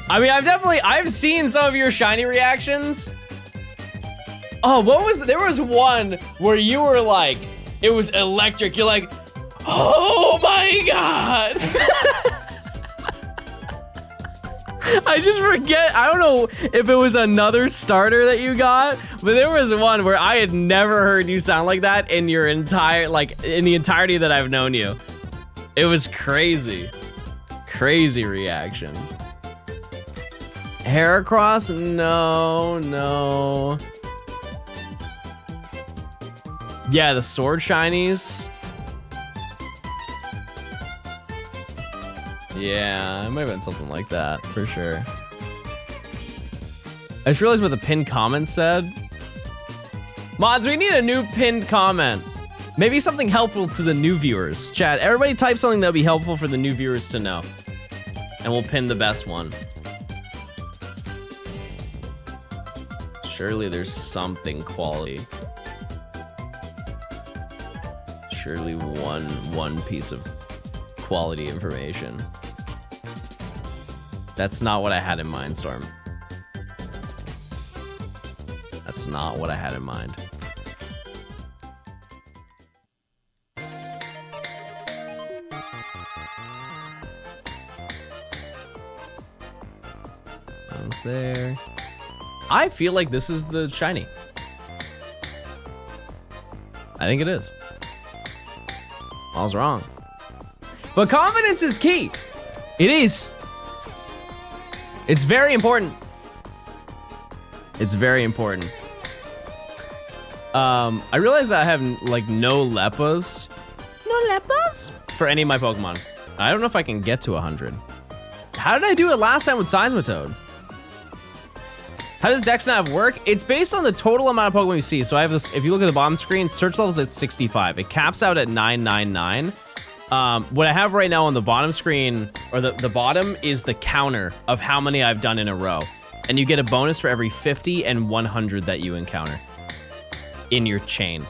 I mean, I've seen some of your shiny reactions. Oh, there was one where you were like, it was electric. You're like, oh my God. I just forget. I don't know if it was another starter that you got, but there was one where I had never heard you sound like that in your entire, like, in the entirety that I've known you. It was crazy. Crazy reaction. Heracross? No. Yeah, the sword shinies. Yeah, it might have been something like that, for sure. I just realized what the pinned comment said. Mods, we need a new pinned comment. Maybe something helpful to the new viewers. Chat, everybody type something that'll be helpful for the new viewers to know. And we'll pin the best one. Surely there's something quality. Surely one piece of quality information. That's not what I had in mind, Storm. That's not what I had in mind. Almost there. I feel like this is the shiny. I think it is. I was wrong. But confidence is key. It is. It's very important. It's very important. I realize I have like no Leppas. No Leppas? For any of my Pokemon. I don't know if I can get to 100. How did I do it last time with Seismitoad? How does DexNav work? It's based on the total amount of Pokemon you see. So I have this, if you look at the bottom screen, search level's at 65. It caps out at 999. What I have right now on the bottom screen, or the bottom, is the counter of how many I've done in a row. And you get a bonus for every 50 and 100 that you encounter in your chain.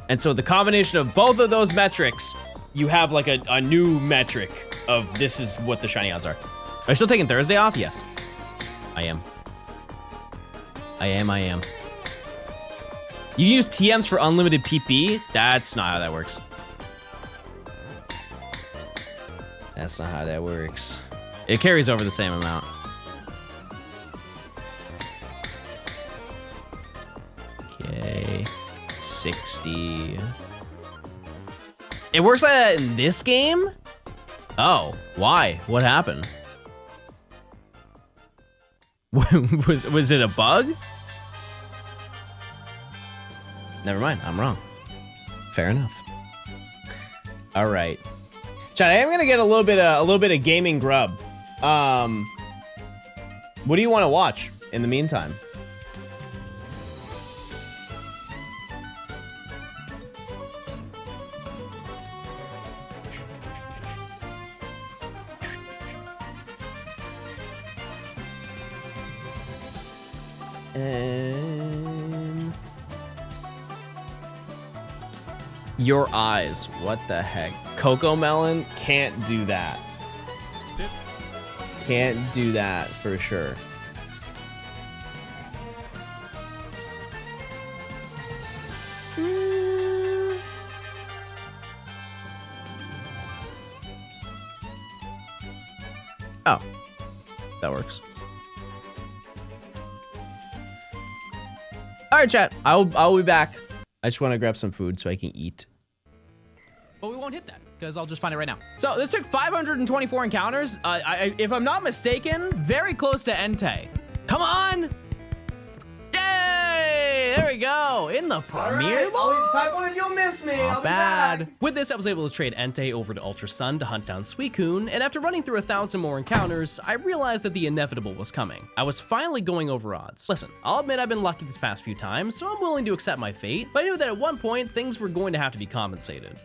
And so the combination of both of those metrics, you have like a new metric of this is what the shiny odds are. Are you still taking Thursday off? Yes, I am. I am. You use TMs for unlimited PP? That's not how that works. That's not how that works. It carries over the same amount. Okay, 60. It works like that in this game? Oh, why? What happened? Was it a bug? Never mind, I'm wrong. Fair enough. All right. Chat, I am gonna get a little bit of gaming grub. What do you want to watch in the meantime? Your eyes, what the heck? Coco Melon can't do that. Can't do that for sure. Oh, that works. All right, chat. I'll be back. I just want to grab some food so I can eat. But we won't hit that. because I'll just find it right now. So this took 524 encounters. If I'm not mistaken, very close to Entei. Come on! Yay! There we go. In the premiere mode. I'll type one and you'll miss me. Not bad. With this, I was able to trade Entei over to Ultra Sun to hunt down Suicune, and after running through 1,000 more encounters, I realized that the inevitable was coming. I was finally going over odds. Listen, I'll admit I've been lucky these past few times, so I'm willing to accept my fate, but I knew that at one point, things were going to have to be compensated.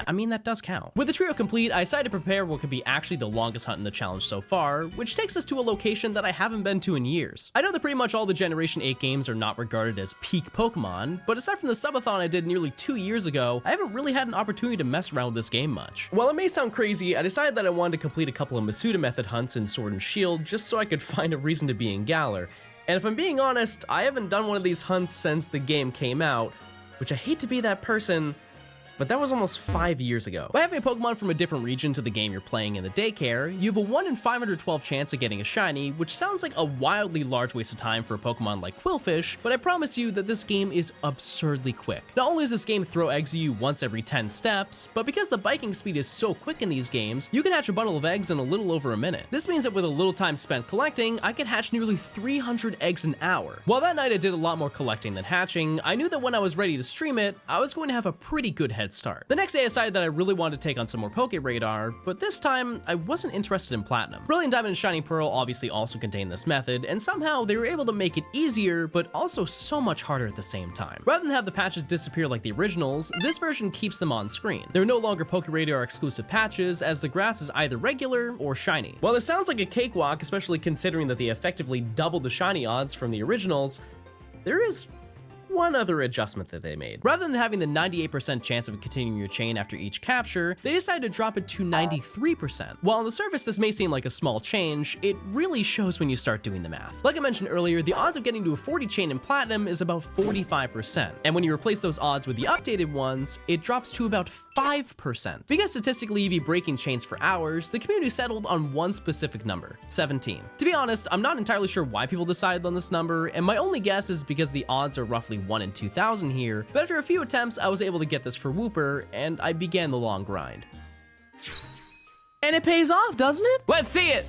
I mean, that does count. With the trio complete, I decided to prepare what could be actually the longest hunt in the challenge so far, which takes us to a location that I haven't been to in years. I know that pretty much all the Generation 8 games are not regarded as peak Pokemon, but aside from the subathon I did nearly 2 years ago, I haven't really had an opportunity to mess around with this game much. While it may sound crazy, I decided that I wanted to complete a couple of Masuda method hunts in Sword and Shield just so I could find a reason to be in Galar. And if I'm being honest, I haven't done one of these hunts since the game came out, which I hate to be that person, but that was almost 5 years ago. By having a Pokemon from a different region to the game you're playing in the daycare, you have a 1 in 512 chance of getting a shiny, which sounds like a wildly large waste of time for a Pokemon like Quillfish, but I promise you that this game is absurdly quick. Not only does this game throw eggs at you once every 10 steps, but because the biking speed is so quick in these games, you can hatch a bundle of eggs in a little over a minute. This means that with a little time spent collecting, I could hatch nearly 300 eggs an hour. While that night I did a lot more collecting than hatching, I knew that when I was ready to stream it, I was going to have a pretty good head start. The next day I decided that I really wanted to take on some more Poke Radar, but this time I wasn't interested in Platinum. Brilliant Diamond and Shiny Pearl obviously also contain this method, and somehow they were able to make it easier, but also so much harder at the same time. Rather than have the patches disappear like the originals, this version keeps them on screen. There are no longer Poke Radar exclusive patches, as the grass is either regular or shiny. While this sounds like a cakewalk, especially considering that they effectively doubled the shiny odds from the originals, there is one other adjustment that they made. Rather than having the 98% chance of continuing your chain after each capture, they decided to drop it to 93%. While on the surface this may seem like a small change, it really shows when you start doing the math. Like I mentioned earlier, the odds of getting to a 40 chain in Platinum is about 45%, and when you replace those odds with the updated ones, it drops to about 5%. Because statistically you'd be breaking chains for hours, the community settled on one specific number, 17. To be honest, I'm not entirely sure why people decided on this number, and my only guess is because the odds are roughly 1 in 2,000 here, but after a few attempts, I was able to get this for Wooper, and I began the long grind. And it pays off, doesn't it? Let's see it!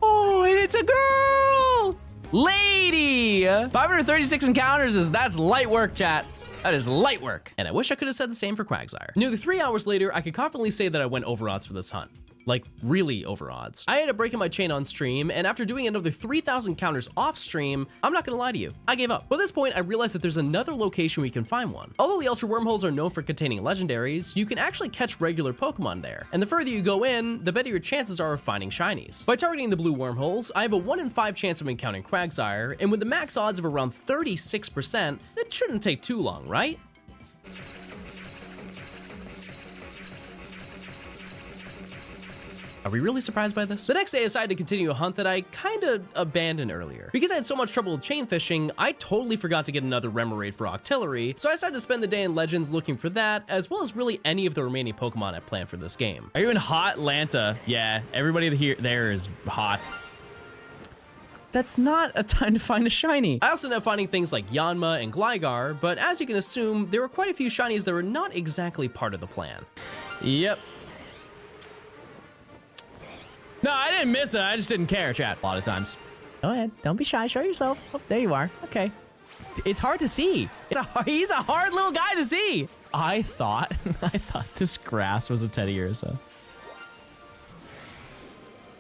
Oh, and it's a girl! Lady! 536 encounters that's light work, chat. That is light work. And I wish I could have said the same for Quagsire. Nearly 3 hours later, I could confidently say that I went over odds for this hunt. Like, really over odds. I ended up breaking my chain on stream, and after doing another 3,000 counters off stream, I'm not gonna lie to you, I gave up. But at this point, I realized that there's another location we can find one. Although the Ultra Wormholes are known for containing legendaries, you can actually catch regular Pokemon there. And the further you go in, the better your chances are of finding shinies. By targeting the blue wormholes, I have a 1 in 5 chance of encountering Quagsire, and with the max odds of around 36%, it shouldn't take too long, right? Are we really surprised by this? The next day, I decided to continue a hunt that I kinda abandoned earlier. Because I had so much trouble with chain fishing, I totally forgot to get another Remoraid for Octillery, so I decided to spend the day in Legends looking for that, as well as really any of the remaining Pokemon I planned for this game. Are you in hot Lanta? Yeah, everybody there is hot. That's not a time to find a shiny. I also ended up finding things like Yanma and Gligar, but as you can assume, there were quite a few shinies that were not exactly part of the plan. Yep. No, I didn't miss it. I just didn't care, chat. A lot of times. Go ahead. Don't be shy. Show yourself. Oh, there you are. Okay. It's hard to see. He's a hard little guy to see. I thought this grass was a Teddiursa.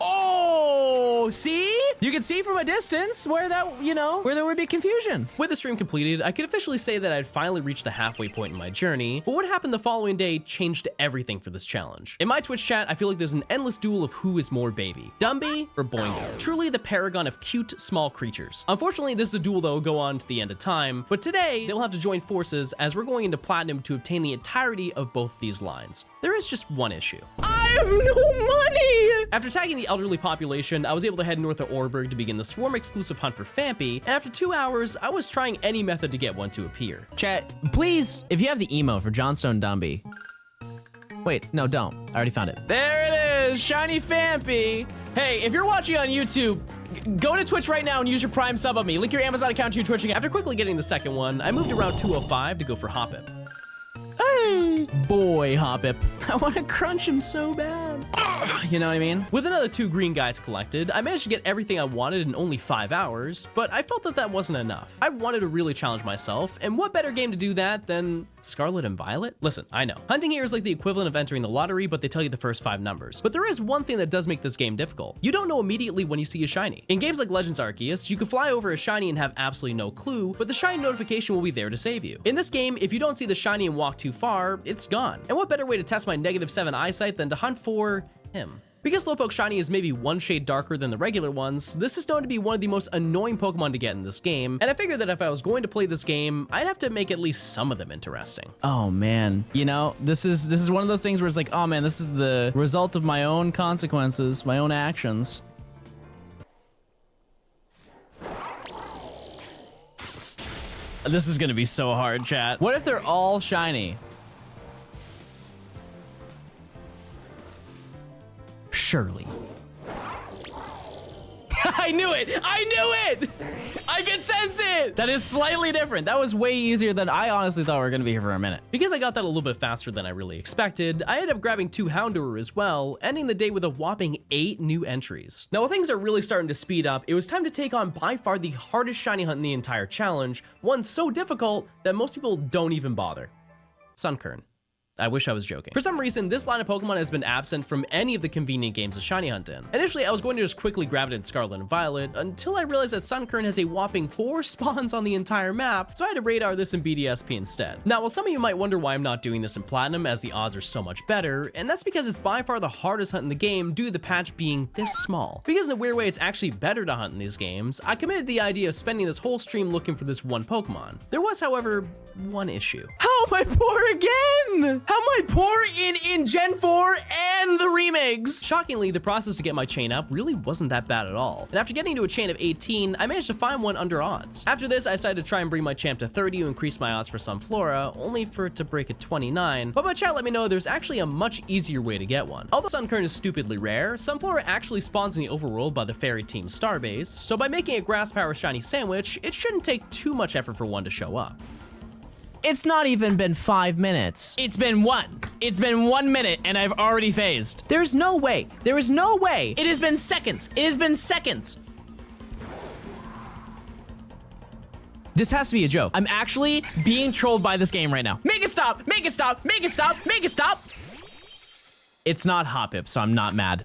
Oh, see? You can see from a distance where that, where there would be confusion. With the stream completed, I could officially say that I'd finally reached the halfway point in my journey, but what happened the following day changed everything for this challenge. In my Twitch chat, I feel like there's an endless duel of who is more baby, Dumby or Boingo. Truly the paragon of cute, small creatures. Unfortunately, this is a duel that will go on to the end of time, but today they'll have to join forces as we're going into Platinum to obtain the entirety of both these lines. There is just one issue. I have no money! After tagging the elderly population, I was able to head north of Orberg to begin the Swarm exclusive hunt for Fampy, and after 2 hours, I was trying any method to get one to appear. Chat, please, if you have the emote for Johnstone Dumby. Wait, no, don't. I already found it. There it is, shiny Fampy. Hey, if you're watching on YouTube, go to Twitch right now and use your Prime sub on me. Link your Amazon account to your Twitch account. After quickly getting the second one, I moved around 205 to go for Hoppip. Hey! Boy, Hoppip. I want to crunch him so bad. You know what I mean? With another 2 green guys collected, I managed to get everything I wanted in only 5 hours, but I felt that that wasn't enough. I wanted to really challenge myself, and what better game to do that than Scarlet and Violet? Listen, I know. Hunting here is like the equivalent of entering the lottery, but they tell you the first 5 numbers. But there is one thing that does make this game difficult. You don't know immediately when you see a shiny. In games like Legends Arceus, you can fly over a shiny and have absolutely no clue, but the shiny notification will be there to save you. In this game, if you don't see the shiny and walk too far, it's gone. And what better way to test my -7 eyesight than to hunt for him? Because Slowpoke Shiny is maybe 1 shade darker than the regular ones, this is known to be one of the most annoying Pokemon to get in this game, and I figured that if I was going to play this game, I'd have to make at least some of them interesting. Oh man, you know, this is one of those things where it's like, oh man, this is the result of my own consequences, my own actions. This is gonna be so hard, chat. What if they're all shiny? Surely. I knew it! I knew it! I can sense it! That is slightly different. That was way easier than I honestly thought we were gonna be here for a minute. Because I got that a little bit faster than I really expected, I ended up grabbing 2 Houndour as well, ending the day with a whopping 8 new entries. Now, while things are really starting to speed up, it was time to take on by far the hardest shiny hunt in the entire challenge, one so difficult that most people don't even bother. Sunkern. I wish I was joking. For some reason, this line of Pokemon has been absent from any of the convenient games to shiny hunt in. Initially, I was going to just quickly grab it in Scarlet and Violet until I realized that Sunkern has a whopping 4 spawns on the entire map, so I had to radar this in BDSP instead. Now, while some of you might wonder why I'm not doing this in Platinum as the odds are so much better, and that's because it's by far the hardest hunt in the game due to the patch being this small. Because in a weird way, it's actually better to hunt in these games, I committed to the idea of spending this whole stream looking for this one Pokemon. There was, however, one issue. How am I poor again? How am I poor in Gen 4 and the remakes? Shockingly, the process to get my chain up really wasn't that bad at all. And after getting to a chain of 18, I managed to find one under odds. After this, I decided to try and bring my champ to 30 to increase my odds for Sunflora, only for it to break at 29. But my chat let me know there's actually a much easier way to get one. Although Sunkern is stupidly rare, Sunflora actually spawns in the overworld by the Fairy Team Starbase, so by making a Grass Power Shiny sandwich, it shouldn't take too much effort for one to show up. It's not even been 5 minutes. It's been 1. It's been 1 minute and I've already phased. There's no way. There is no way. It has been seconds. It has been seconds. This has to be a joke. I'm actually being trolled by this game right now. Make it stop. Make it stop. Make it stop. Make it stop. It's not Hoppip, so I'm not mad.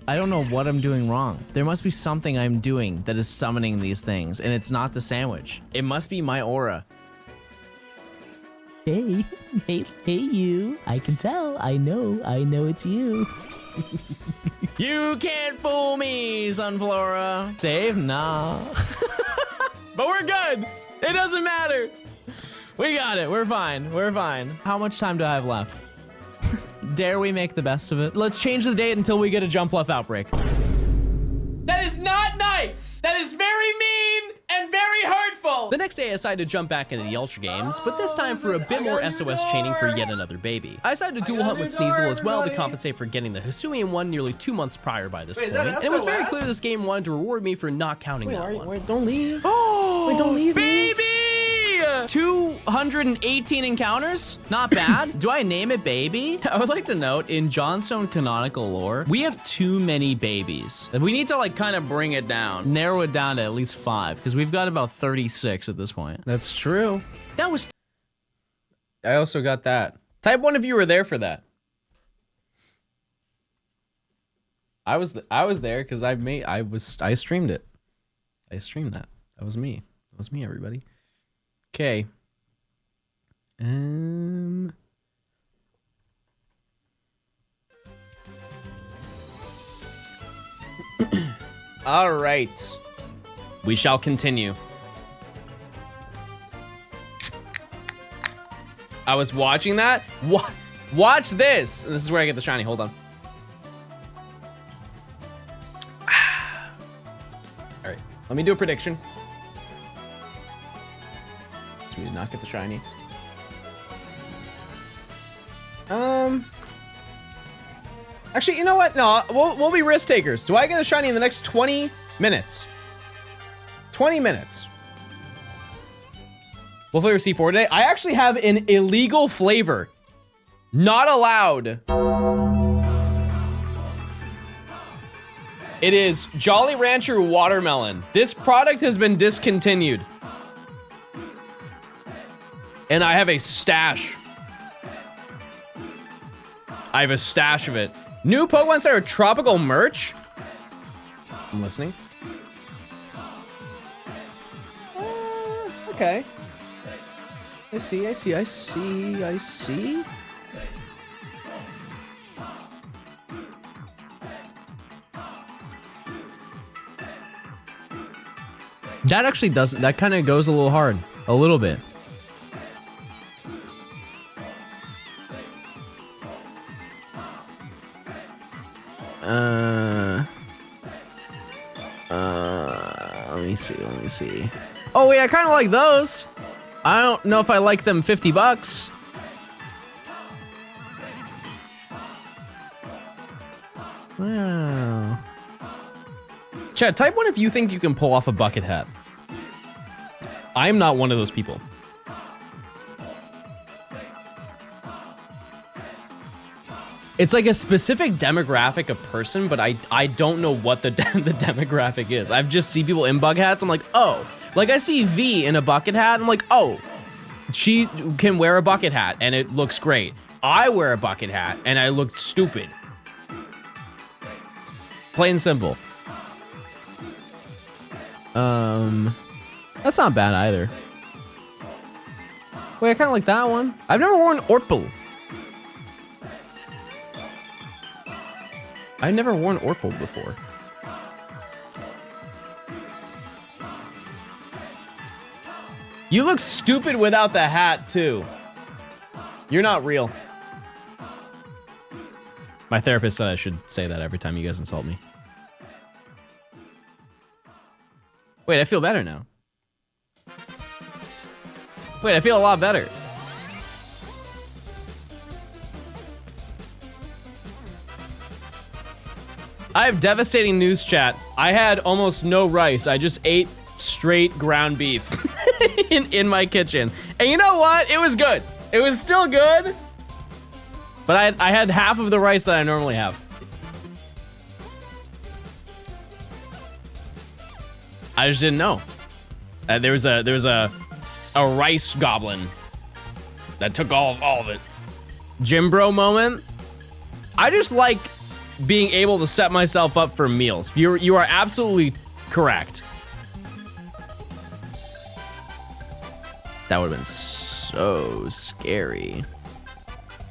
I don't know what I'm doing wrong. There must be something I'm doing that is summoning these things, and it's not the sandwich. It must be my aura. Hey you. I can tell. I know it's you. You can't fool me, Sunflora. Save? Nah. But we're good. It doesn't matter. We got it. We're fine. We're fine. How much time do I have left? Dare we make the best of it? Let's change the date until we get a Jumpluff outbreak. That is not nice. That is very mean and very hurtful. The next day, I decided to jump back into the Ultra Games, but this time for a bit more SOS chaining for yet another baby. I decided to dual hunt with Sneasel as well to compensate for getting the Hisuian one nearly 2 months prior by this point. And it was very clear this game wanted to reward me for not counting that one. Wait, don't leave. Oh, wait, don't leave, baby! 218 encounters? Not bad. Do I name it Baby? I would like to note, in Johnstone canonical lore, we have too many babies. We need to like kind of bring it down, narrow it down to at least 5, because we've got about 36 at this point. That's true. That was... I also got that. Type 1 if you were there for that. I was there because I streamed it. I streamed that. That was me. That was me, everybody. Okay. All right. We shall continue. I was watching that. Watch this. This is where I get the shiny. Hold on. All right. Let me do a prediction. We did not get the shiny. Actually, you know what? No, we'll be risk takers. Do I get a shiny in the next 20 minutes? 20 minutes. What flavor C4 today? I actually have an illegal flavor. Not allowed. It is Jolly Rancher Watermelon. This product has been discontinued. And I have a stash. I have a stash of it. New Pokemon Center tropical merch? I'm listening. Okay. I see. That actually doesn't, that kind of goes a little hard. A little bit. Let me see. Oh wait, I kind of like those. I don't know if I like them $50. Wow. Chat, type 1 if you think you can pull off a bucket hat. I'm not one of those people. It's like a specific demographic of person, but I don't know what the demographic is. I've just seen people in bucket hats. I'm like, oh, like I see V in a bucket hat. I'm like, oh, she can wear a bucket hat and it looks great. I wear a bucket hat and I look stupid. Plain and simple. That's not bad either. Wait, I kind of like that one. I've never worn Orpal. I've never worn Orpal before. You look stupid without the hat, too. You're not real. My therapist said I should say that every time you guys insult me. Wait, I feel better now. Wait, I feel a lot better. I have devastating news, chat. I had almost no rice. I just ate straight ground beef in my kitchen. And you know what? It was good. It was still good. But I had half of the rice that I normally have. I just didn't know. There was a rice goblin that took all of it. Gym bro moment. I just like being able to set myself up for meals. You are absolutely correct. That would have been so scary.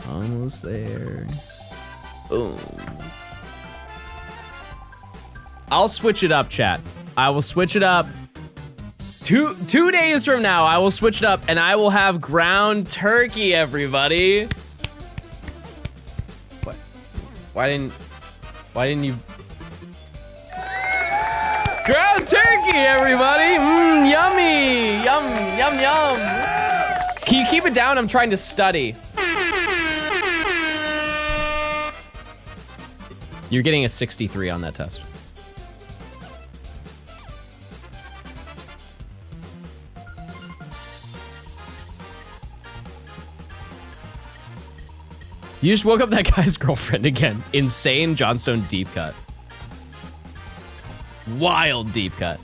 Almost there. Boom. I'll switch it up, chat. I will switch it up. Two days from now, I will switch it up and I will have ground turkey, everybody. What? Why didn't you? Ground turkey, everybody! Mmm, yummy! Yum. Can you keep it down? I'm trying to study. You're getting a 63 on that test. You just woke up that guy's girlfriend again. Insane Johnstone deep cut. Wild deep cut.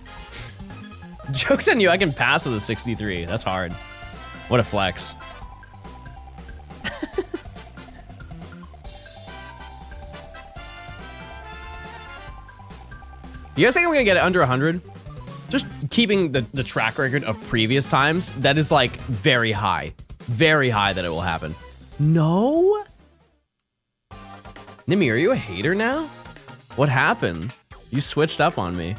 Joke's on you, I can pass with a 63. That's hard. What a flex. You guys think I'm gonna get it under 100? Just keeping the track record of previous times, that is like very high. Very high that it will happen. No? Nimi, are you a hater now? What happened? You switched up on me.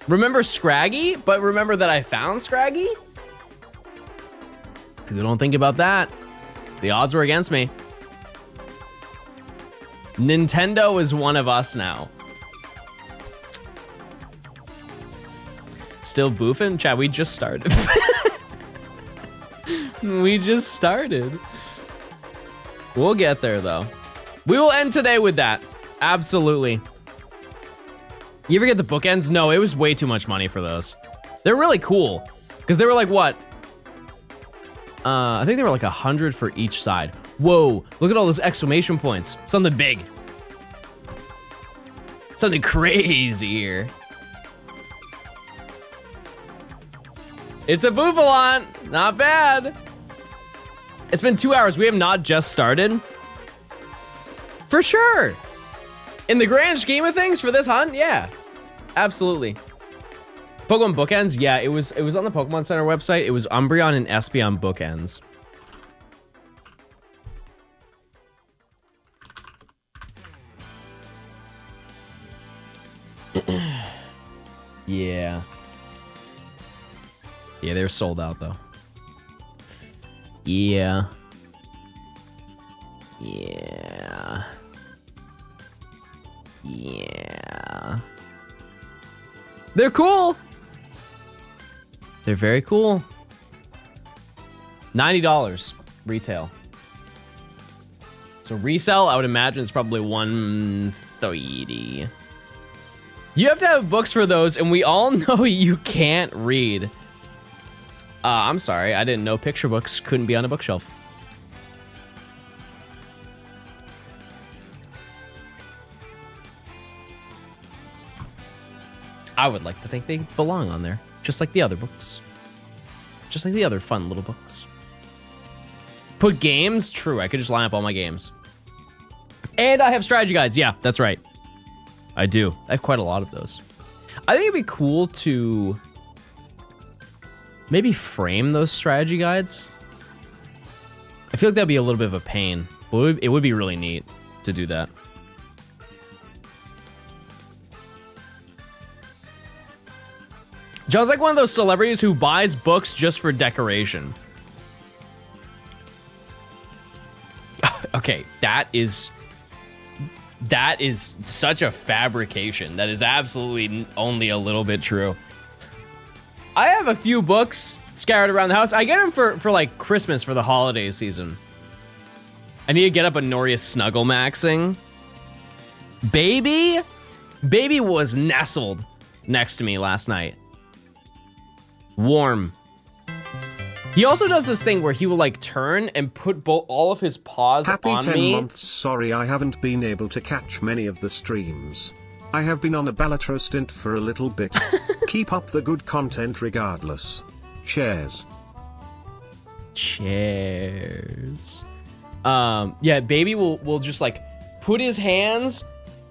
Remember Scraggy? But remember that I found Scraggy? People don't think about that. The odds were against me. Nintendo is one of us now. Still boofing? Chat, we just started. We just started. We'll get there though. We will end today with that. Absolutely. You ever get the bookends? No, it was way too much money for those. They're really cool. Because they were like, what? I think they were like 100 for each side. Whoa, look at all those exclamation points. Something big. Something crazy here. It's a Bouffalant, not bad. It's been 2 hours, we have not just started. For sure. In the grand scheme of things for this hunt, yeah, absolutely. Pokemon bookends, yeah, it was on the Pokemon Center website. It was Umbreon and Espeon bookends. Yeah. Yeah, they're sold out though. Yeah. Yeah. Yeah. They're cool. They're very cool. $90 retail. So resell, I would imagine it's probably $130. You have to have books for those, and we all know you can't read. I'm sorry, I didn't know picture books couldn't be on a bookshelf. I would like to think they belong on there, just like the other books. Just like the other fun little books. Put games? True, I could just line up all my games. And I have strategy guides, yeah, that's right. I do, I have quite a lot of those. I think it'd be cool to maybe frame those strategy guides. I feel like that'd be a little bit of a pain, but it would be really neat to do that. John's like one of those celebrities who buys books just for decoration. Okay, that is such a fabrication. That is absolutely only a little bit true. I have a few books scattered around the house. I get them for like Christmas for the holiday season. I need to get up a Noria snuggle maxing. Baby was nestled next to me last night. Warm. He also does this thing where he will like turn and put all of his paws Happy on 10 me. months. Sorry I haven't been able to catch many of the streams. I have been on a Bellatrix stint for a little bit. Keep up the good content regardless. Cheers. Cheers. Yeah, baby will just like put his hands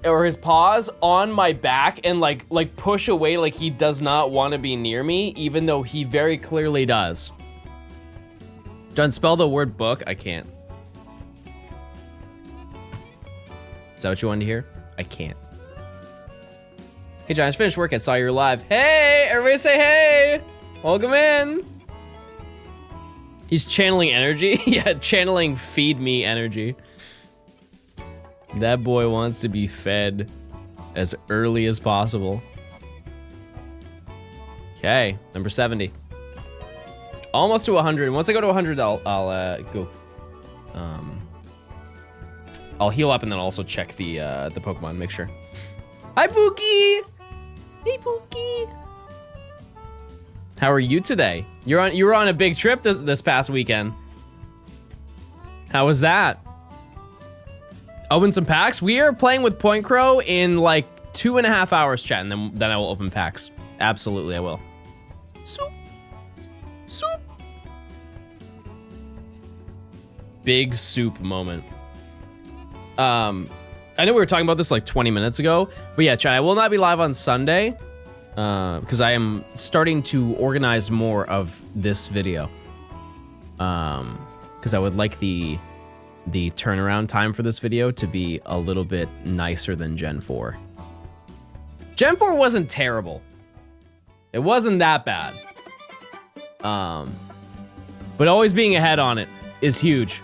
or his paws on my back and like push away like he does not want to be near me, even though he very clearly does. John, spell the word book. I can't. Is that what you wanted to hear? I can't. Hey John, I just finished work. I saw you were live. Hey, everybody say hey. Welcome in. He's channeling energy. Yeah, channeling feed me energy. That boy wants to be fed as early as possible. Okay, number 70. Almost to 100. Once I go to 100, I'll go. I'll heal up and then also check the Pokemon, make sure. Hi, Pookie. Hey, Pookie. How are you today? You were on a big trip this past weekend. How was that? Open some packs. We are playing with Point Crow in like 2.5 hours, chat, and then I will open packs. Absolutely, I will. Soup. Soup. Big soup moment. I know we were talking about this like 20 minutes ago, but yeah, chat, I will not be live on Sunday because I am starting to organize more of this video. Because I would like the turnaround time for this video to be a little bit nicer than Gen 4. Gen 4 wasn't terrible. It wasn't that bad. But always being ahead on it is huge.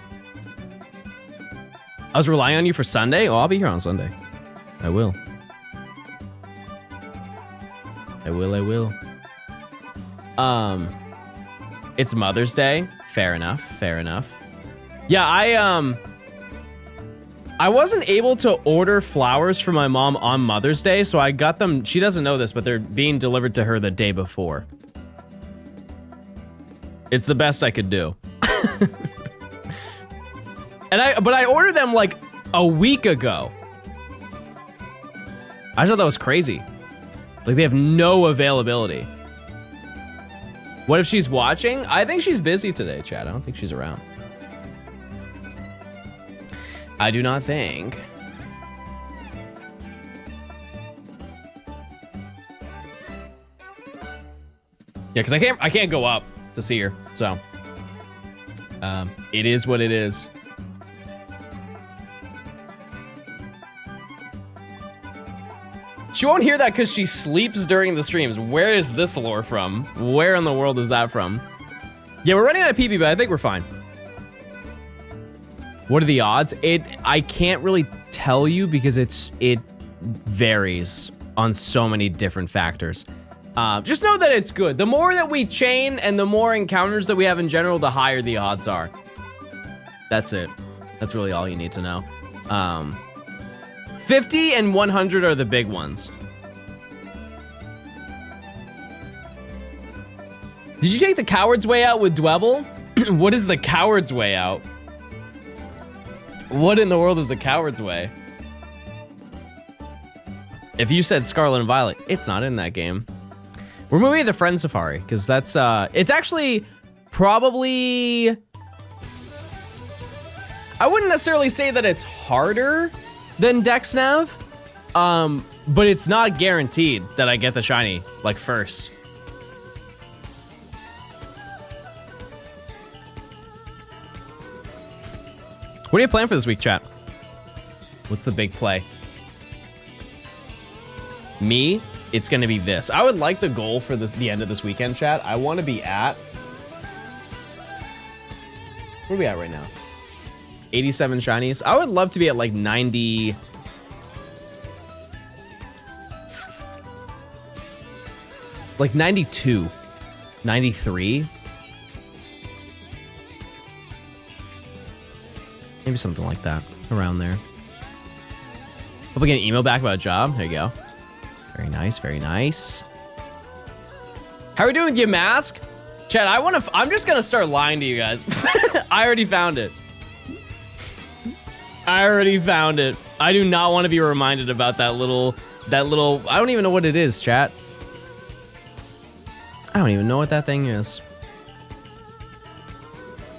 I was relying on you for Sunday? Oh, I'll be here on Sunday. I will. I will. It's Mother's Day. Fair enough. Yeah, I wasn't able to order flowers for my mom on Mother's Day, so I got them. She doesn't know this, but they're being delivered to her the day before. It's the best I could do. But I ordered them like a week ago. I thought that was crazy. Like they have no availability. What if she's watching? I think she's busy today, Chad. I don't think she's around. I do not think. Yeah, because I can't go up to see her. So it is what it is. She won't hear that because she sleeps during the streams. Where is this lore from? Where in the world is that from? Yeah, we're running out of PP, but I think we're fine. What are the odds? I can't really tell you because it varies on so many different factors. Just know that it's good. The more that we chain and the more encounters that we have in general, the higher the odds are. That's it. That's really all you need to know. 50 and 100 are the big ones. Did you take the coward's way out with Dwebble? What is the coward's way out? What in the world is the coward's way? If you said Scarlet and Violet, it's not in that game. We're moving to Friend Safari, because that's, it's actually probably... I wouldn't necessarily say that it's harder than DexNav, but it's not guaranteed that I get the shiny, like, first. What do you plan for this week, chat? What's the big play? Me, it's gonna be this. I would like the goal for the end of this weekend, chat. I wanna be at... Where are we at right now? 87 shinies. I would love to be at like 90... Like 92. 93. Maybe something like that. Around there. Hope I get an email back about a job. There you go. Very nice, very nice. How are we doing with your mask? Chad, I'm just gonna start lying to you guys. I already found it. I already found it. I do not want to be reminded about that little, I don't even know what it is, chat. I don't even know what that thing is.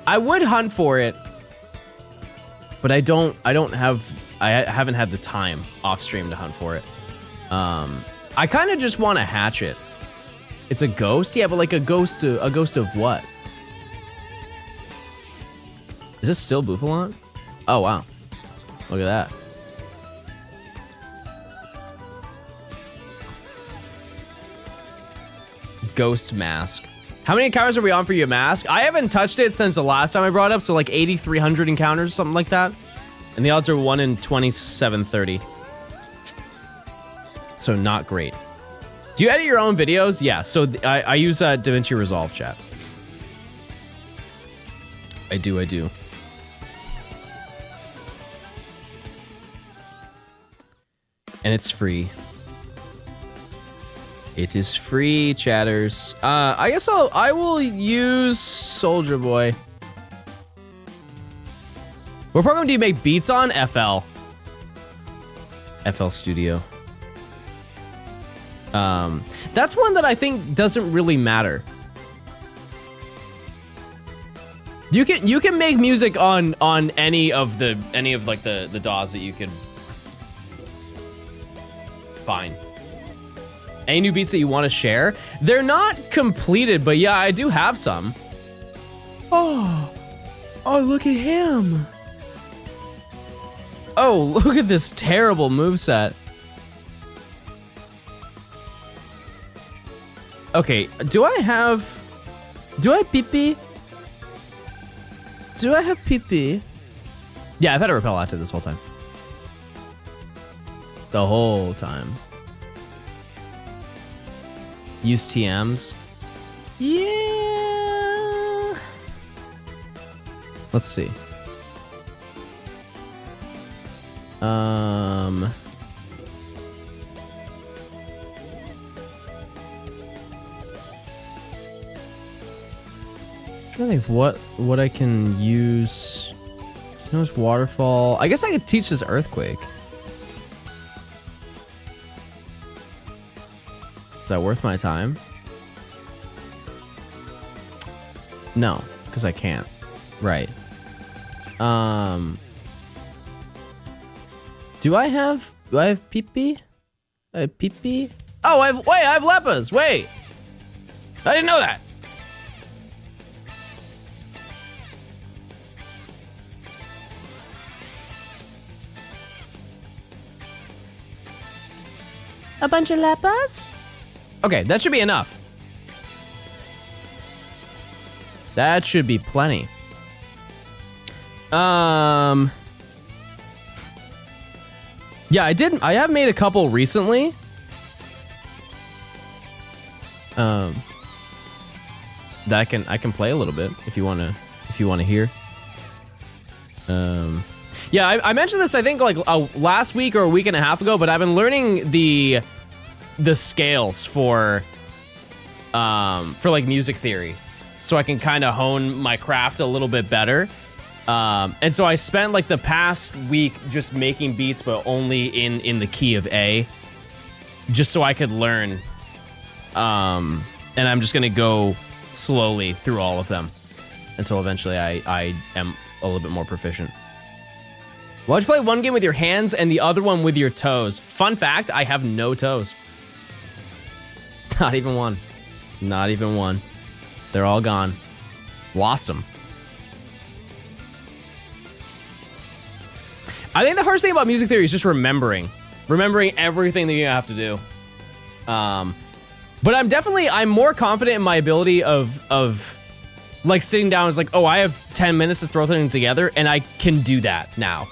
I would hunt for it, but I haven't had the time off stream to hunt for it. I kind of just want to hatch it. It's a ghost? Yeah, but like a ghost of what? Is this still Bouffalant? Oh, wow. Look at that. Ghost mask. How many encounters are we on for your mask? I haven't touched it since the last time I brought it up, so like 8,300 encounters, something like that. And the odds are 1 in 2730. So not great. Do you edit your own videos? Yeah, so I use DaVinci Resolve, chat. I do. And it's free. It is free, chatters. I guess I will use Soldier Boy. What program do you make beats on? FL Studio. That's one that I think doesn't really matter. You can make music on any of like the DAWs that you could find. Any new beats that you want to share? They're not completed, but yeah, I do have some. Oh, look at him. Oh, look at this terrible moveset. Okay, do I have PP? Do I have PP? Yeah, I've had a repel active this whole time. The whole time. Use TMs. Yeah. Let's see. trying to think what I can use. Snow's waterfall. I guess I could teach this earthquake. Is that worth my time? No, because I can't. Right. Do I have pee-pee? I have pee-pee? Oh, I have lepers. Wait. I didn't know that. A bunch of lepers? Okay, that should be enough. That should be plenty. Yeah, I have made a couple recently. That I can play a little bit if you wanna hear. Yeah, I mentioned this I think like last week or a week and a half ago, but I've been learning the scales for like music theory, so I can kind of hone my craft a little bit better. And so I spent like the past week just making beats, but only in the key of A, just so I could learn. And I'm just gonna go slowly through all of them until eventually I am a little bit more proficient. Why don't you play one game with your hands and the other one with your toes? Fun fact, I have no toes. Not even one. Not even one. They're all gone. Lost them. I think the hardest thing about music theory is just remembering everything that you have to do. But I'm more confident in my ability of like sitting down. It's like, oh, I have 10 minutes to throw things together, and I can do that now,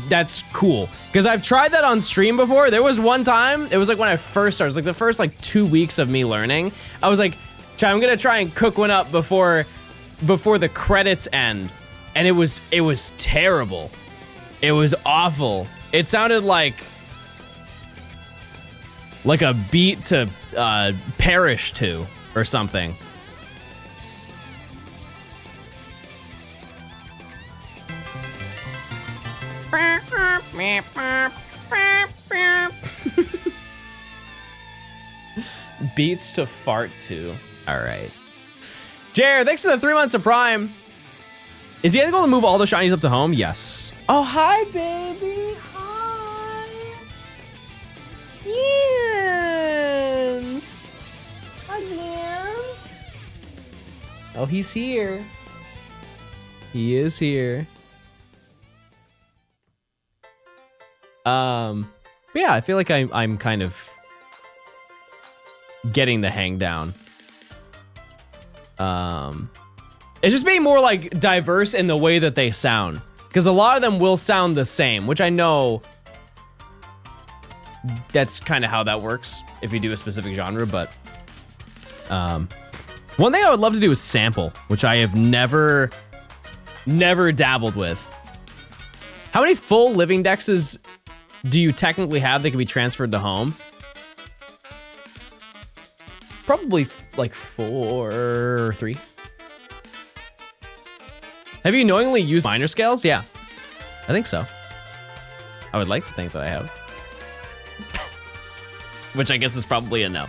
that's cool. Because I've tried that on stream before. There was one time, it was like when I first started, it was like the first like 2 weeks of me learning. I was like, I'm gonna try and cook one up before the credits end, and it was terrible. It was awful. It sounded like a beat to perish to or something. Beats to fart to. All right. Jared, thanks for the 3 months of Prime. Is he able to move all the shinies up to home? Yes. Oh, hi, baby. Hi. Jens. Hi, Jens. Oh, he's here. He is here. Yeah, I feel like I'm kind of getting the hang down. It's just being more like diverse in the way that they sound, because a lot of them will sound the same, which I know that's kind of how that works if you do a specific genre. But one thing I would love to do is sample, which I have never dabbled with. How many full living dexes do you technically have that can be transferred to home? Probably like 4 or 3. Have you knowingly used minor scales? Yeah, I think so. I would like to think that I have. Which I guess is probably a no.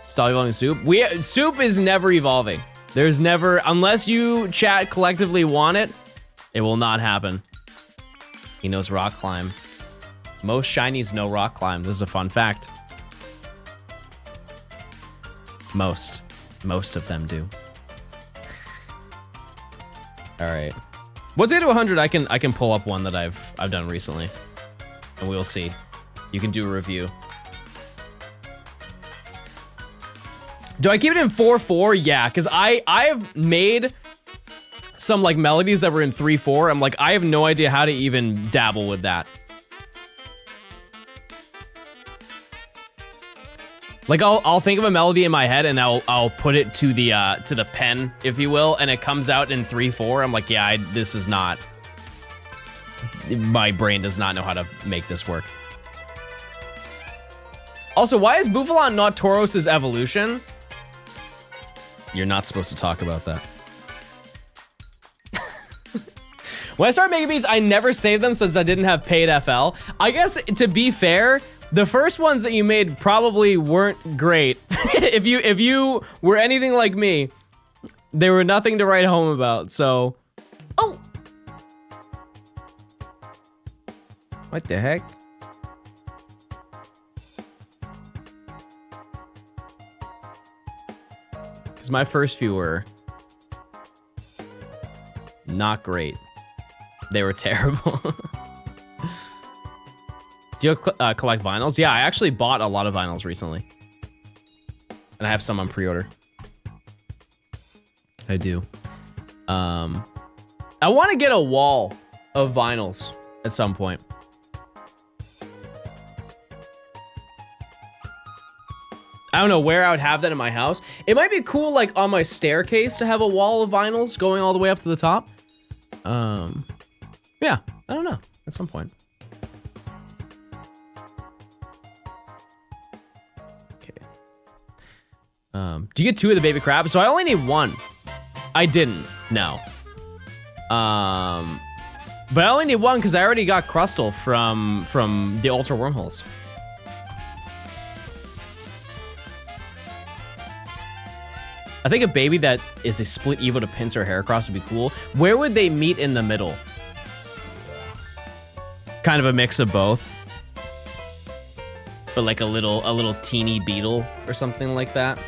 Stop evolving Soup. Soup is never evolving. There's never, unless you chat collectively want it, it will not happen. He knows rock climb. Most shinies know rock climb. This is a fun fact. Most of them do. All right. Once I get to 100, I can pull up one that I've done recently, and we'll see. You can do a review. Do I keep it in 4/4? Yeah, because I've made some like melodies that were in 3/4. I'm like, I have no idea how to even dabble with that. Like I'll think of a melody in my head and I'll put it to the pen, if you will, and it comes out in 3/4. I'm like, yeah, this is not. My brain does not know how to make this work. Also, why is Bouffalant not Tauros' evolution? You're not supposed to talk about that. When I started making beats, I never saved them since I didn't have paid FL. I guess, to be fair, the first ones that you made probably weren't great. If you were anything like me, they were nothing to write home about, so. Oh! What the heck? Because my first few were not great. They were terrible. Do you collect vinyls? Yeah, I actually bought a lot of vinyls recently. And I have some on pre-order. I do. I want to get a wall of vinyls at some point. I don't know where I would have that in my house. It might be cool, like, on my staircase to have a wall of vinyls going all the way up to the top. Yeah, I don't know. At some point. Okay. Do you get 2 of the baby crabs? So I only need 1. I didn't, no. But I only need 1 because I already got Crustal from the Ultra Wormholes. I think a baby that is a split Evo to Pinsir Heracross would be cool. Where would they meet in the middle? Kind of a mix of both. But like a little teeny beetle or something like that.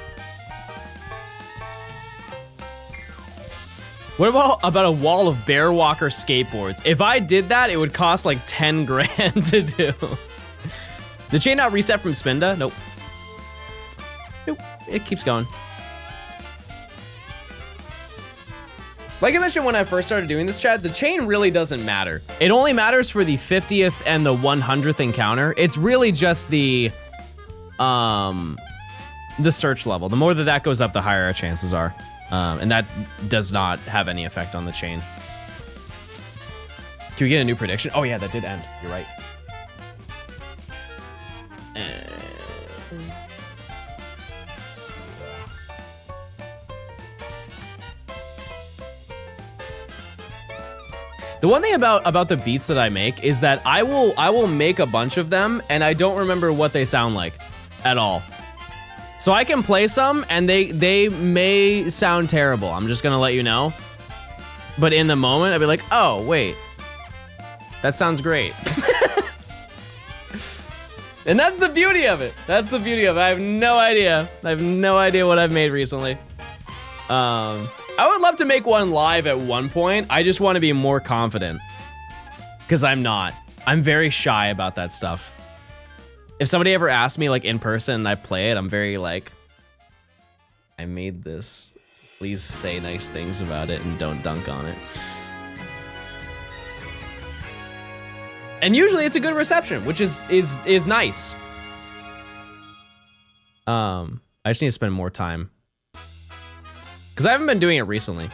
What about a wall of Bear Walker skateboards? If I did that, it would cost like 10 grand to do. The chain not reset from Spinda? Nope. Nope, it keeps going. Like I mentioned when I first started doing this, chat, the chain really doesn't matter. It only matters for the 50th and the 100th encounter. It's really just the search level. The more that goes up, the higher our chances are. And that does not have any effect on the chain. Can we get a new prediction? Oh yeah, that did end. You're right. The one thing about the beats that I make is that I will make a bunch of them and I don't remember what they sound like at all. So I can play some and they may sound terrible. I'm just gonna let you know. But in the moment, I'd be like, oh wait, that sounds great. And that's the beauty of it. That's the beauty of it. I have no idea. I have no idea what I've made recently. I would love to make one live at one point. I just want to be more confident. Because I'm not. I'm very shy about that stuff. If somebody ever asks me like in person and I play it, I'm very like, I made this. Please say nice things about it and don't dunk on it. And usually it's a good reception, which is nice. I just need to spend more time. Because I haven't been doing it recently.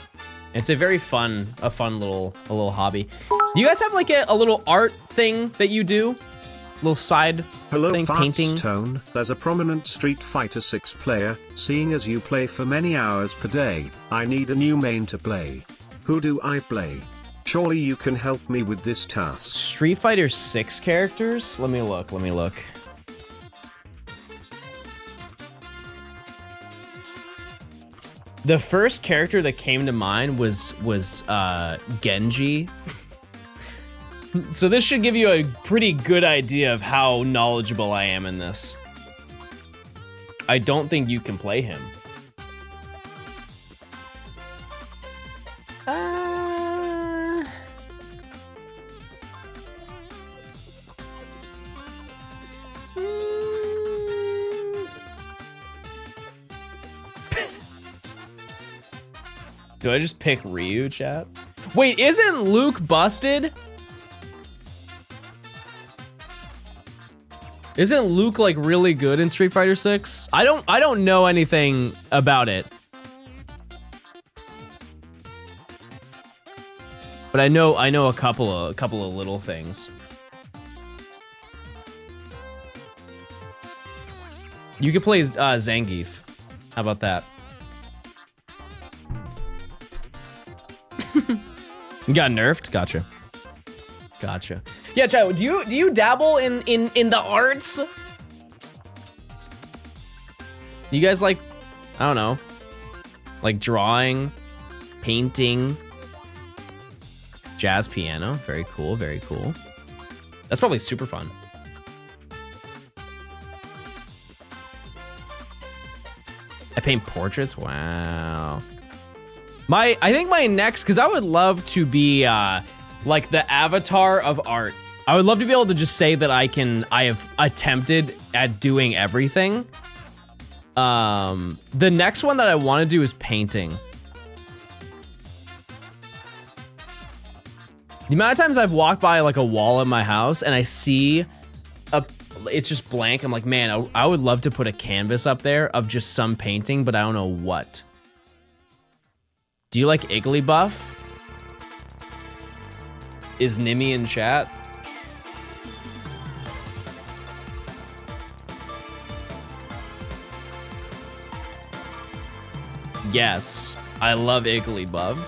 It's a very fun little hobby. Do you guys have like a little art thing that you do? Little side thing, painting? Tone, there's a prominent Street Fighter 6 player, seeing as you play for many hours per day, I need a new main to play. Who do I play? Surely you can help me with this task. Street Fighter 6 characters? Let me look. The first character that came to mind was Genji. So this should give you a pretty good idea of how knowledgeable I am in this. I don't think you can play him. Do I just pick Ryu, chat? Wait, isn't Luke busted? Isn't Luke like really good in Street Fighter 6? I don't know anything about it. But I know a couple of little things. You could play Zangief. How about that? You got nerfed? Gotcha. Gotcha. Yeah, Chad, do you dabble in the arts? You guys like, I don't know, like drawing, painting, jazz piano? Very cool, very cool. That's probably super fun. I paint portraits? Wow. I think my next, because I would love to be like the avatar of art. I would love to be able to just say that I have attempted at doing everything. The next one that I want to do is painting. The amount of times I've walked by like a wall in my house and I see it's just blank. I'm like, man, I would love to put a canvas up there of just some painting, but I don't know what. Do you like Igglybuff? Is Nimmy in chat? Yes, I love Igglybuff.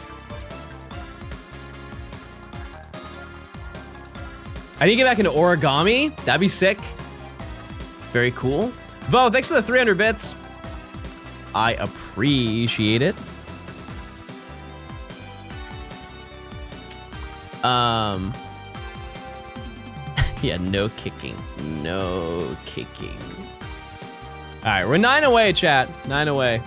I need to get back into origami. That'd be sick. Very cool. Vo, thanks for the 300 bits. I appreciate it. Yeah, no kicking. No kicking. All right, we're 9 away, chat. 9 away.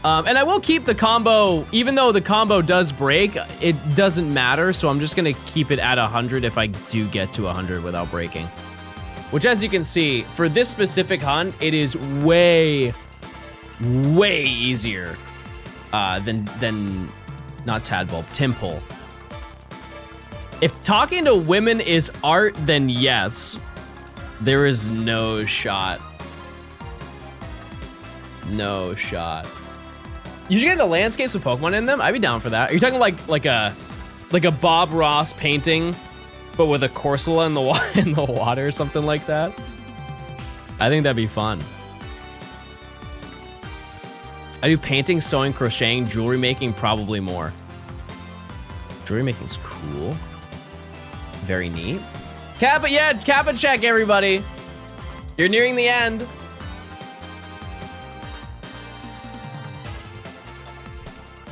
And I will keep the combo, even though the combo does break, it doesn't matter, so I'm just gonna keep it at 100 if I do get to 100 without breaking. Which, as you can see, for this specific hunt, it is way easier than not Tadpole, Timple. If talking to women is art, then yes, there is no shot. No shot. You should get into landscapes with Pokemon in them. I'd be down for that. Are you talking like a Bob Ross painting, but with a Corsola in the water or something like that? I think that'd be fun. I do painting, sewing, crocheting, jewelry making, probably more. Jewelry making's cool. Very neat. Kappa, yeah, Kappa check, everybody. You're nearing the end.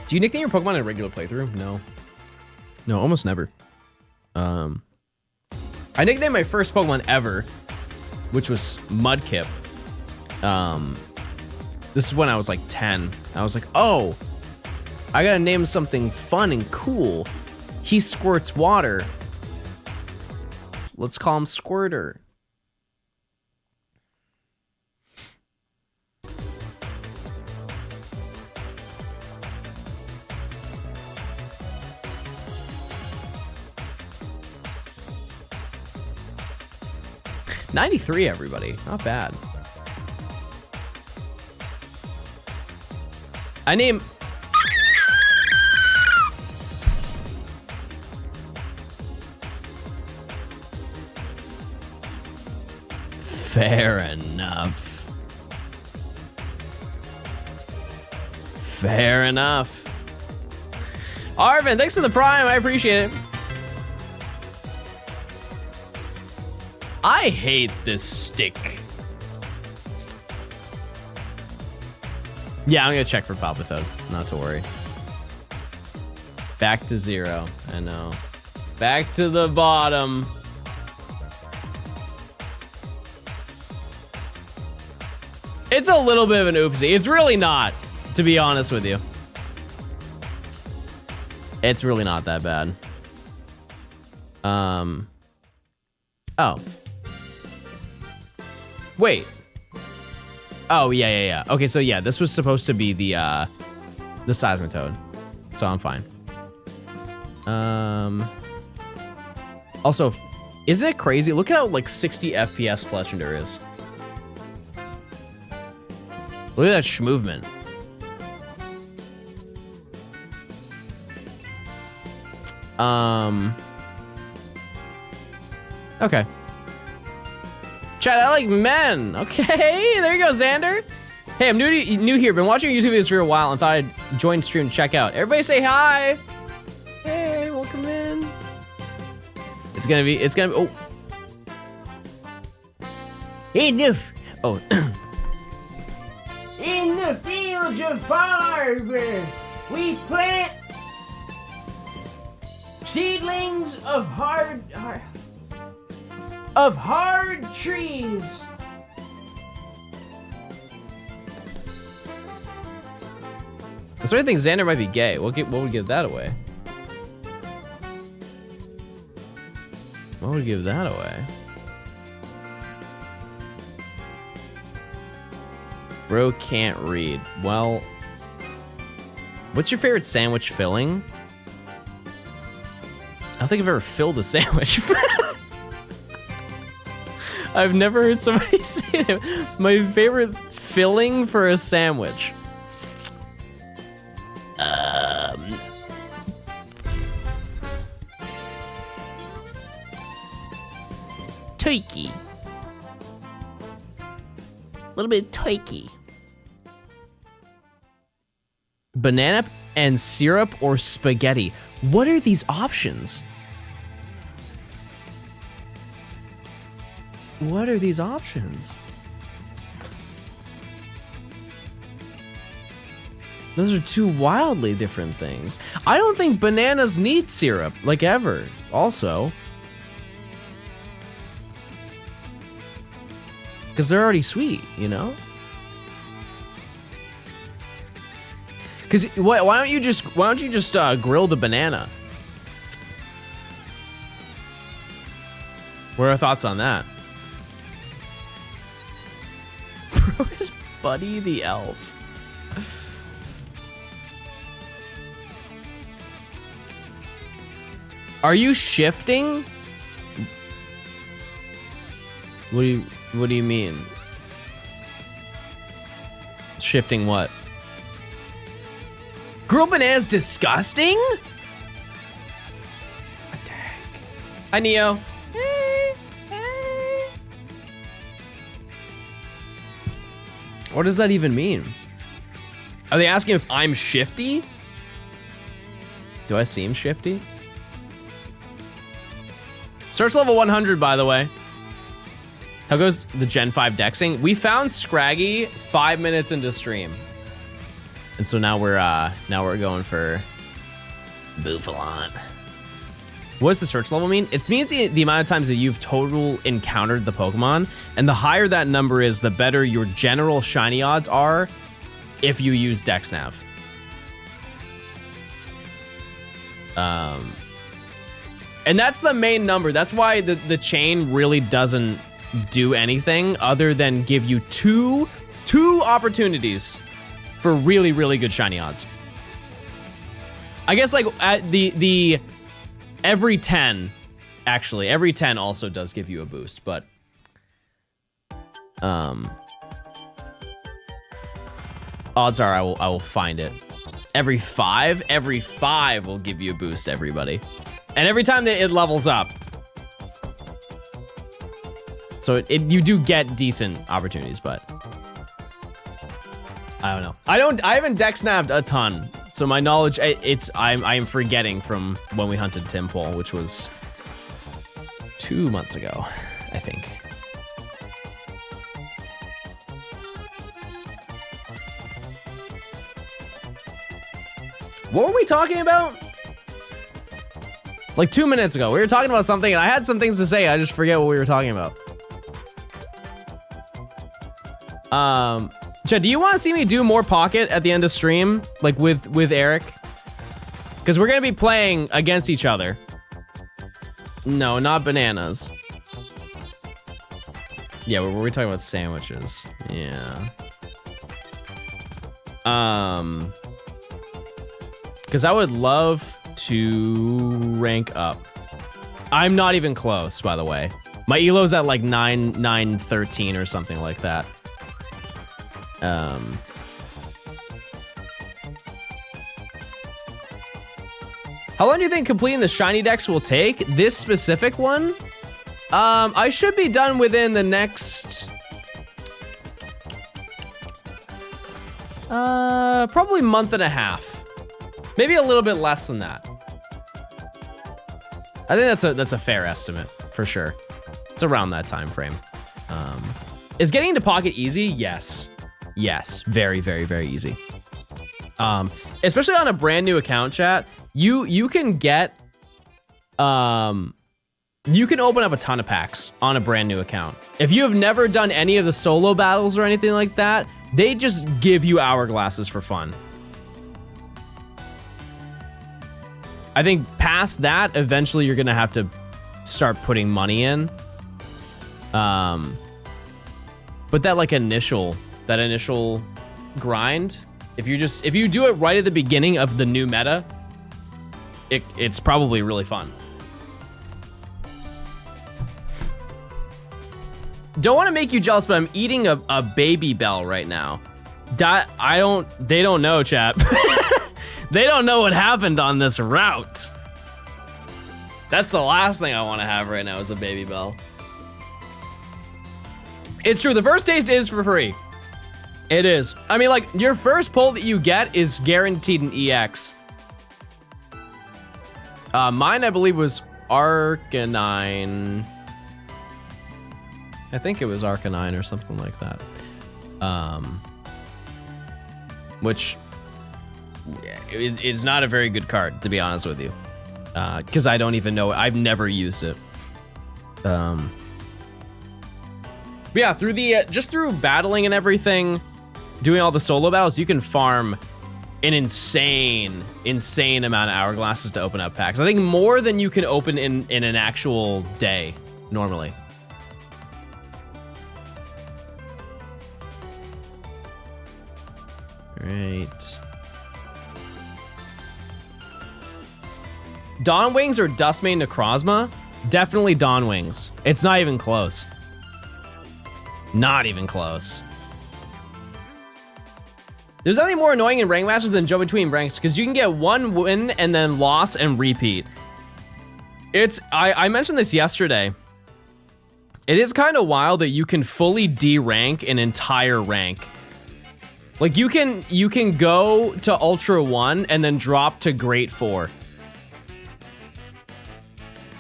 Do you nickname your Pokemon in a regular playthrough? No. No, almost never. I nicknamed my first Pokemon ever, which was Mudkip. This is when I was like 10. I was like, oh, I gotta name something fun and cool. He squirts water. Let's call him Squirter. $93, everybody. Not bad. I name... Fair enough. Fair enough. Arvin, thanks for the Prime. I appreciate it. I hate this stick. Yeah, I'm gonna check for Palpitoad. Not to worry. Back to 0. I know. Back to the bottom. It's a little bit of an oopsie. It's really not, to be honest with you. It's really not that bad. Oh. Wait. Oh, yeah. Okay, so yeah, this was supposed to be the Seismitoad. So I'm fine. Also, Isn't it crazy? Look at how like 60 FPS Fletchender is. Look at that movement. Okay. Chat, I like men. Okay, there you go, Xander. Hey, I'm new here. Been watching your YouTube videos for a while and thought I'd join stream to check out. Everybody say hi. Hey, welcome in. It's gonna be, oh. Enough. Oh. In the fields of harbor, we plant seedlings of hard trees. I sort of think Xander might be gay. What would give that away? What would give that away? Bro can't read. Well, what's your favorite sandwich filling? I don't think I've ever filled a sandwich. I've never heard somebody say that. My favorite filling for a sandwich. Turkey. A little bit of turkey. Banana and syrup or spaghetti. What are these options? What are these options? Those are two wildly different things. I don't think bananas need syrup, like ever, also. Because they're already sweet, you know? Because why don't you just grill the banana? What are our thoughts on that? Bro is Buddy the Elf. Are you shifting? What do you mean? Shifting what? Grilled banana's disgusting? What the heck? Hi, Neo. Hey, hey. What does that even mean? Are they asking if I'm shifty? Do I seem shifty? Search level 100, by the way. How goes the Gen 5 dexing? We found Scraggy 5 minutes into stream. And so now we're going for Bouffalant. What does the search level mean? It means the amount of times that you've total encountered the Pokemon, and the higher that number is, the better your general shiny odds are if you use DexNav. And that's the main number. That's why the chain really doesn't do anything other than give you two opportunities for really, really good shiny odds. I guess like at the every 10, actually, every 10 also does give you a boost, but odds are I will find it. Every five will give you a boost, everybody. And every time that it levels up. So you do get decent opportunities, but I don't know. I haven't DexNav'd a ton, so my knowledge, I'm forgetting from when we hunted Timpole, which was 2 months ago, I think. What were we talking about? Like 2 minutes ago, we were talking about something and I had some things to say, I just forget what we were talking about. Chad, do you want to see me do more Pocket at the end of stream? Like with Eric? Because we're going to be playing against each other. No, not bananas. Yeah, we're talking about sandwiches. Yeah. Because I would love to rank up. I'm not even close, by the way. My elo's at like 913 or something like that. How long do you think completing the shiny decks will take? This specific one? I should be done within the next... probably month and a half. Maybe a little bit less than that. I think that's a fair estimate, for sure. It's around that time frame. Is getting into Pocket easy? Yes. Yes, very, very, very easy. Especially on a brand new account, chat. You can get, you can open up a ton of packs on a brand new account. If you have never done any of the solo battles or anything like that, they just give you hourglasses for fun. I think past that, eventually you're gonna have to start putting money in. But that like initial grind, if you do it right at the beginning of the new meta, it's probably really fun. Don't want to make you jealous, but I'm eating a baby bell right now. They don't know, chat. They don't know what happened on this route. That's the last thing I want to have right now is a baby bell. It's true, the first taste is for free. It is. I mean, like, your first pull that you get is guaranteed an EX. Mine, I believe, was Arcanine. I think it was Arcanine or something like that. Which is not a very good card, to be honest with you. Because I don't even know, I've never used it. But yeah, through the, just through battling and everything, doing all the solo battles, you can farm an insane amount of hourglasses to open up packs. I think more than you can open in an actual day, normally. Right. Dawn Wings or Dustmane Necrozma? Definitely Dawn Wings. It's not even close. Not even close. There's nothing more annoying in rank matches than jump between ranks, because you can get one win and then loss and repeat. I mentioned this yesterday. It is kind of wild that you can fully D-rank an entire rank. Like you can go to Ultra 1 and then drop to Great 4.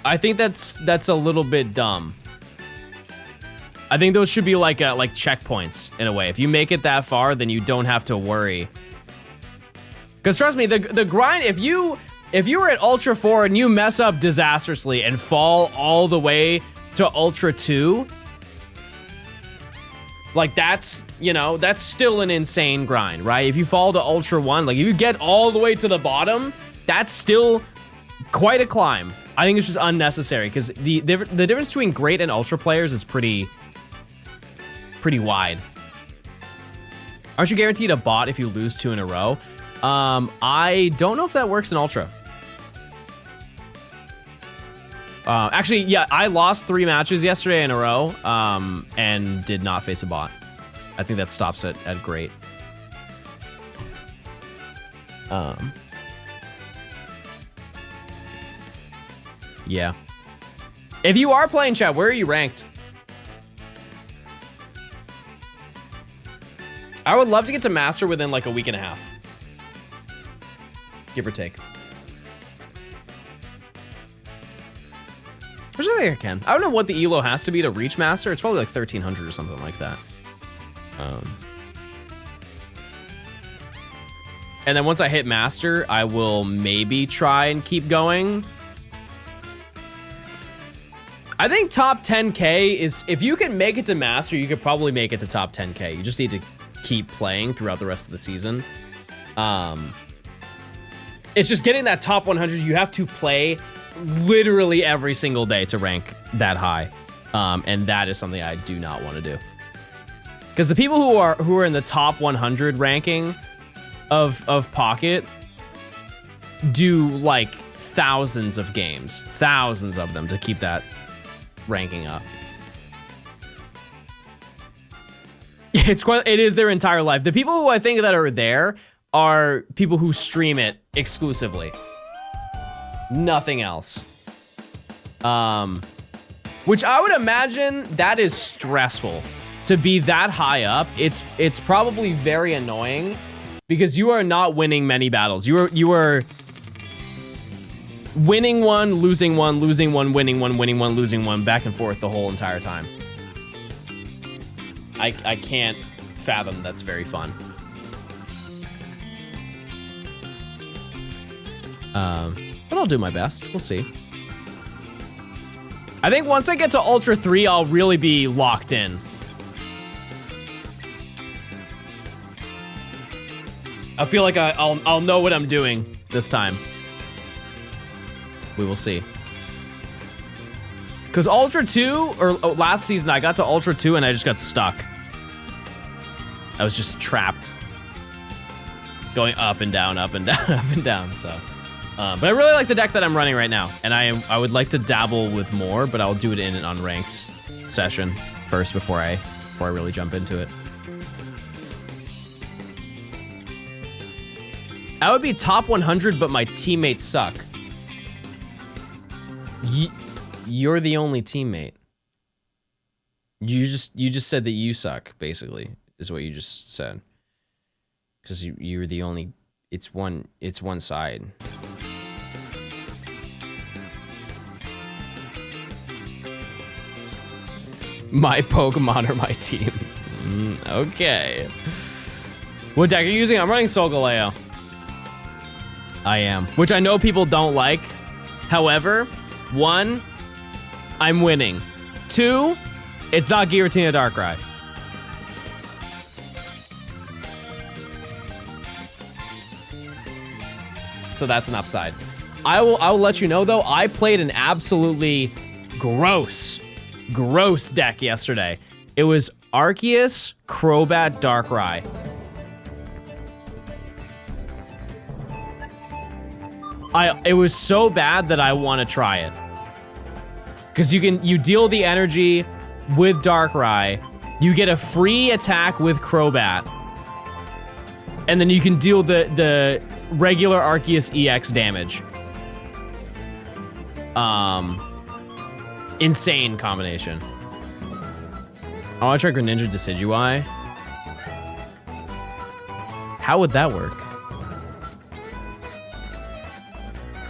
I think that's a little bit dumb. I think those should be like checkpoints in a way. If you make it that far, then you don't have to worry. Because trust me, the grind, if you were at Ultra 4 and you mess up disastrously and fall all the way to Ultra 2, like that's, you know, that's still an insane grind, right? If you fall to Ultra 1, like if you get all the way to the bottom, that's still quite a climb. I think it's just unnecessary because the difference between great and Ultra players is pretty wide. Aren't you guaranteed a bot if you lose 2 in a row? I don't know if that works in Ultra. Actually, yeah, I lost 3 matches yesterday in a row, and did not face a bot. I think that stops it at great. Yeah. If you are playing, chat, where are you ranked? I would love to get to master within like a week and a half. Give or take. Which I think I can. I don't know what the elo has to be to reach master. It's probably like 1300 or something like that. And then once I hit master, I will maybe try and keep going. I think top 10K is, if you can make it to master, you could probably make it to top 10K. You just need to keep playing throughout the rest of the season. It's just getting that top 100. You have to play literally every single day to rank that high. And that is something I do not want to do. Because the people who are in the top 100 ranking of Pocket do like thousands of games, thousands of them to keep that ranking up. It is their entire life. The people who I think that are there are people who stream it exclusively. Nothing else. Which I would imagine that is stressful to be that high up. It's probably very annoying because you are not winning many battles. You are winning one, losing one, losing one, winning one, losing one, back and forth the whole entire time. I can't fathom that's very fun. But I'll do my best. We'll see. I think once I get to Ultra 3, I'll really be locked in. I feel like I'll know what I'm doing this time. We will see. Because Ultra 2, or last season, I got to Ultra 2 and I just got stuck. I was just trapped. Going up and down, up and down, up and down, so. But I really like the deck that I'm running right now. And I would like to dabble with more, but I'll do it in an unranked session first before I really jump into it. I would be top 100, but my teammates suck. You're the only teammate. You just said that you suck, basically, is what you just said. Because you're the only. It's one side. My Pokemon are my team. Okay. What deck are you using? I'm running Solgaleo. I am. Which I know people don't like. However, 1, I'm winning. 2, it's not Giratina Darkrai. So that's an upside. I will let you know though, I played an absolutely gross deck yesterday. It was Arceus, Crobat, Darkrai. It was so bad that I want to try it. Because you deal the energy with Darkrai, you get a free attack with Crobat, and then you can deal the regular Arceus EX damage. Insane combination. I want to try Greninja Decidueye. How would that work?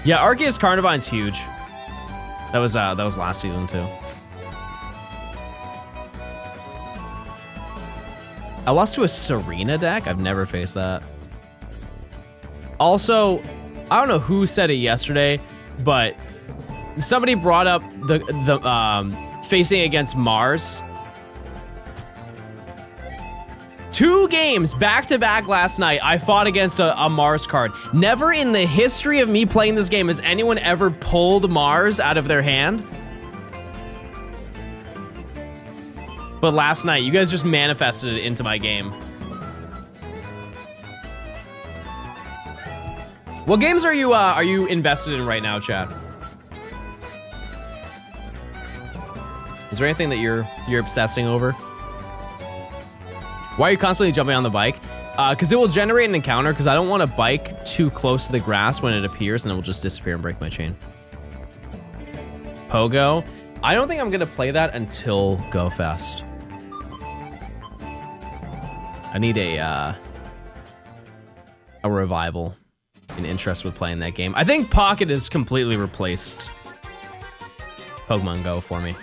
Yeah, Arceus Carnivine's huge. That was last season too. I lost to a Serena deck. I've never faced that. Also, I don't know who said it yesterday, but somebody brought up the facing against Mars. 2 games back-to-back last night, I fought against a Mars card. Never in the history of me playing this game has anyone ever pulled Mars out of their hand. But last night, you guys just manifested it into my game. What games are you invested in right now, chat? Is there anything that you're obsessing over? Why are you constantly jumping on the bike? Because it will generate an encounter, because I don't want to bike too close to the grass when it appears, and it will just disappear and break my chain. Pogo? I don't think I'm going to play that until Go Fest. I need a revival in interest with playing that game. I think Pocket has completely replaced Pokemon Go for me.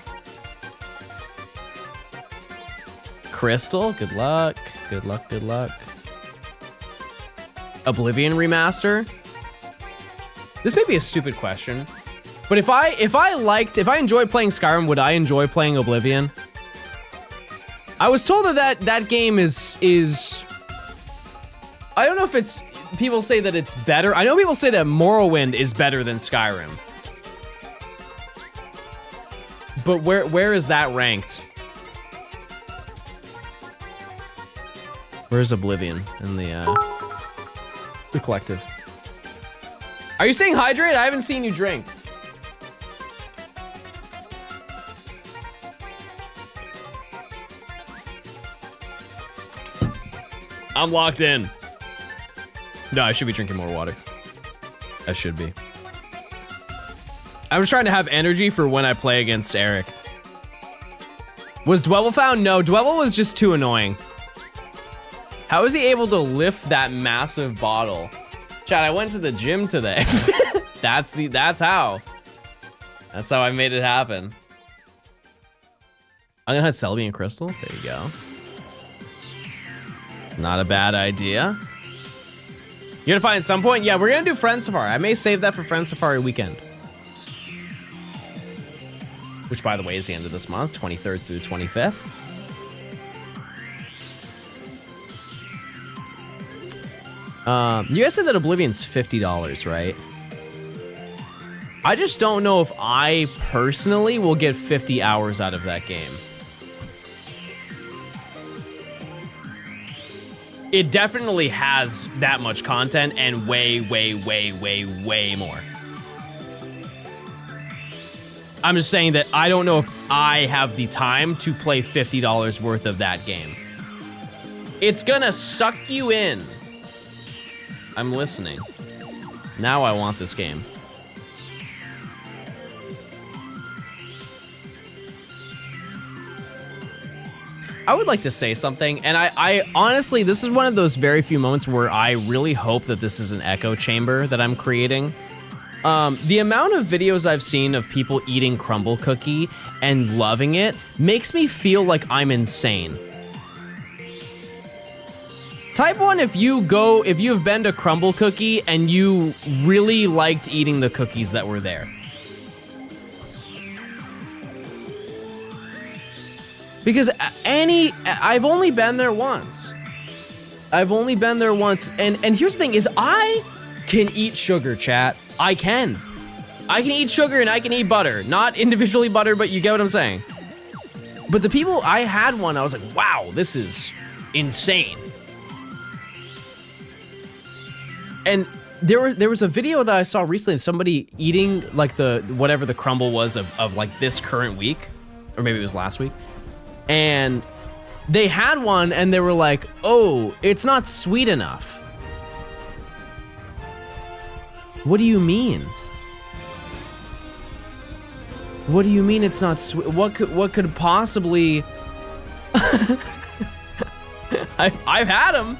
Crystal, good luck. Good luck, good luck. Oblivion remaster? This may be a stupid question, but if I enjoy playing Skyrim, would I enjoy playing Oblivion? I was told that game is I don't know if it's, people say that it's better. I know people say that Morrowind is better than Skyrim. But where is that ranked? Where's Oblivion in the collective? Are you saying hydrate? I haven't seen you drink. I'm locked in. No, I should be drinking more water. I should be. I was trying to have energy for when I play against Eric. Was Dwebble found? No, Dwebble was just too annoying. How was he able to lift that massive bottle? Chad, I went to the gym today. That's how. That's how I made it happen. I'm gonna have Selby and Crystal. There you go. Not a bad idea. You're gonna find at some point? Yeah, we're gonna do Friend Safari. I may save that for Friend Safari weekend. Which, by the way, is the end of this month, 23rd through the 25th. You guys said that Oblivion's $50, right? I just don't know if I personally will get 50 hours out of that game. It definitely has that much content and way, way, way, way, way more. I'm just saying that I don't know if I have the time to play $50 worth of that game. It's gonna suck you in. I'm listening. Now I want this game. I would like to say something, and I honestly, this is one of those very few moments where I really hope that this is an echo chamber that I'm creating. The amount of videos I've seen of people eating crumble cookie and loving it makes me feel like I'm insane. Type 1 if you've been to Crumble Cookie and you really liked eating the cookies that were there. Because I've only been there once. I've only been there once, and here's the thing is I can eat sugar, chat. I can eat sugar and I can eat butter. Not individually butter, but you get what I'm saying. But the people, I had one, I was like, wow, this is insane. And there was a video that I saw recently of somebody eating like whatever the crumble was of like this current week, or maybe it was last week. And they had one and they were like, oh, it's not sweet enough. What do you mean? What do you mean it's not sweet? What could possibly? I've had them.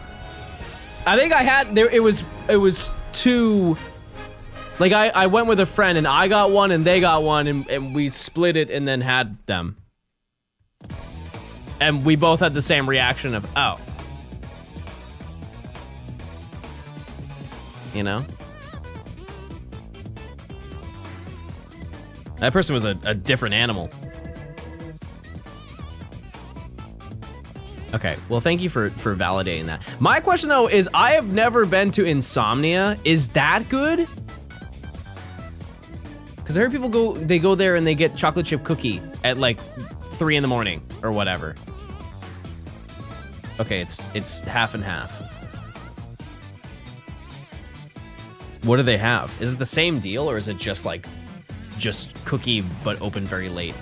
I think I had there. It was two. Like I went with a friend and I got one and they got one and we split it and then had them. And we both had the same reaction of, oh. You know? That person was a different animal. Okay, well, thank you for validating that. My question, though, is I have never been to Insomnia. Is that good? Because I heard people go there and they get chocolate chip cookie at like 3 in the morning or whatever. Okay, it's half and half. What do they have? Is it the same deal or is it just like, just cookie but open very late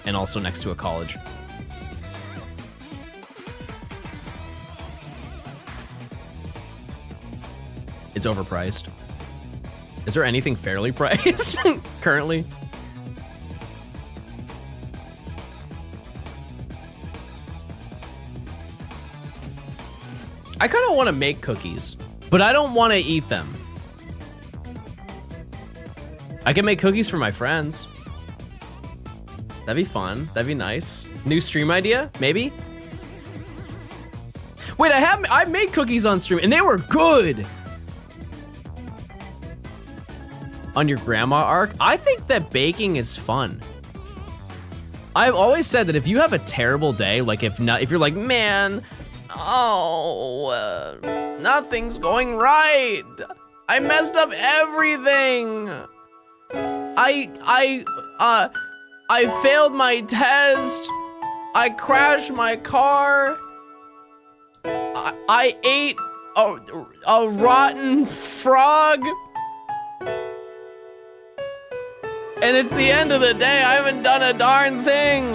and also next to a college? It's overpriced. Is there anything fairly priced currently? I kind of want to make cookies, but I don't want to eat them. I can make cookies for my friends. That'd be fun. That'd be nice. New stream idea, maybe? Wait, I made cookies on stream and they were good. On your grandma arc, I think that baking is fun. I've always said that if you have a terrible day, like if you're like, man, nothing's going right. I messed up everything. I failed my test. I crashed my car. I ate a rotten frog. And it's the end of the day. I haven't done a darn thing.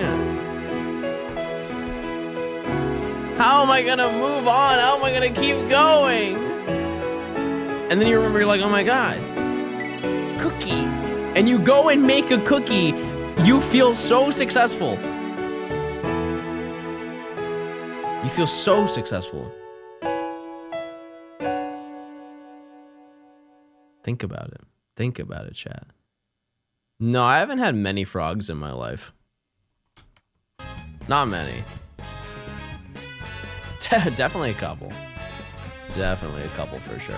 How am I gonna move on? How am I gonna keep going? And then you remember, you're like, oh my God, cookie. And you go and make a cookie. You feel so successful. You feel so successful. Think about it. Think about it, chat. No, I haven't had many frogs in my life. Not many. Definitely a couple. Definitely a couple for sure.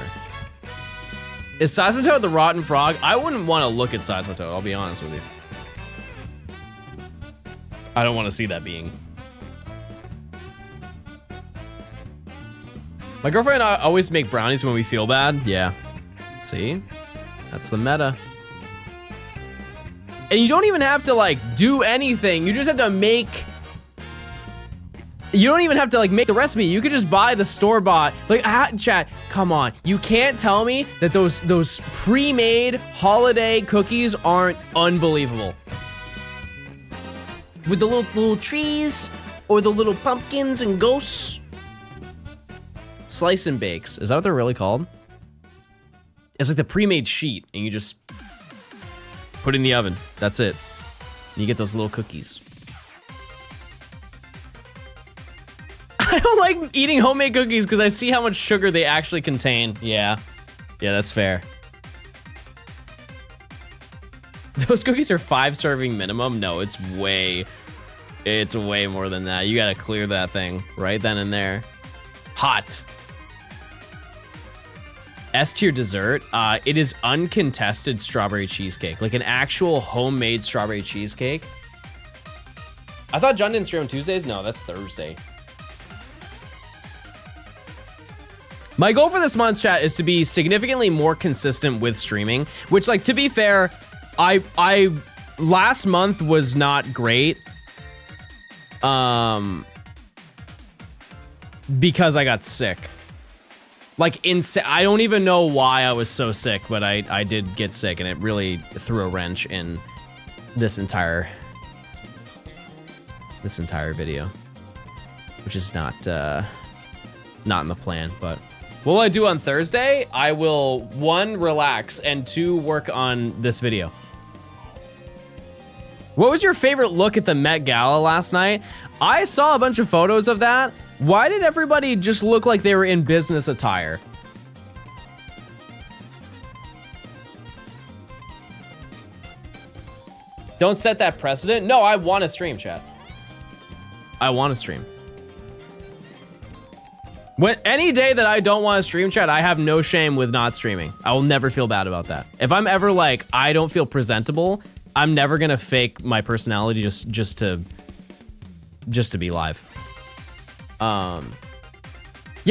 Is Seismitoad the rotten frog? I wouldn't want to look at Seismitoad, I'll be honest with you. I don't want to see that being. My girlfriend and I always make brownies when we feel bad. Yeah. See? That's the meta. And you don't even have to like do anything. You just have to make... You don't even have to like make the recipe. You could just buy the store-bought. Like, chat, come on. You can't tell me that those pre-made holiday cookies aren't unbelievable. With the little trees or the little pumpkins and ghosts. Slice and bakes. Is that what they're really called? It's like the pre-made sheet and you just put it in the oven. That's it. And you get those little cookies. I don't like eating homemade cookies because I see how much sugar they actually contain. Yeah. Yeah, that's fair. Those cookies are 5 serving minimum. No, it's way more than that. You gotta clear that thing right then and there. Hot. S tier dessert. It is uncontested strawberry cheesecake. Like an actual homemade strawberry cheesecake. I thought John didn't stream on Tuesdays. No, that's Thursday. My goal for this month, chat, is to be significantly more consistent with streaming, which, like, to be fair, I last month was not great. Because I got sick. Like, I don't even know why I was so sick, but I did get sick, and it really threw a wrench in this entire video, which is not in the plan, but what will I do on Thursday? I will, 1, relax, and 2, work on this video. What was your favorite look at the Met Gala last night? I saw a bunch of photos of that. Why did everybody just look like they were in business attire? Don't set that precedent. No, I want to stream, chat. I want to stream. Any day that I don't want to stream, chat, I have no shame with not streaming. I will never feel bad about that. If I'm ever like, I don't feel presentable, I'm never gonna fake my personality just to be live. Yeah,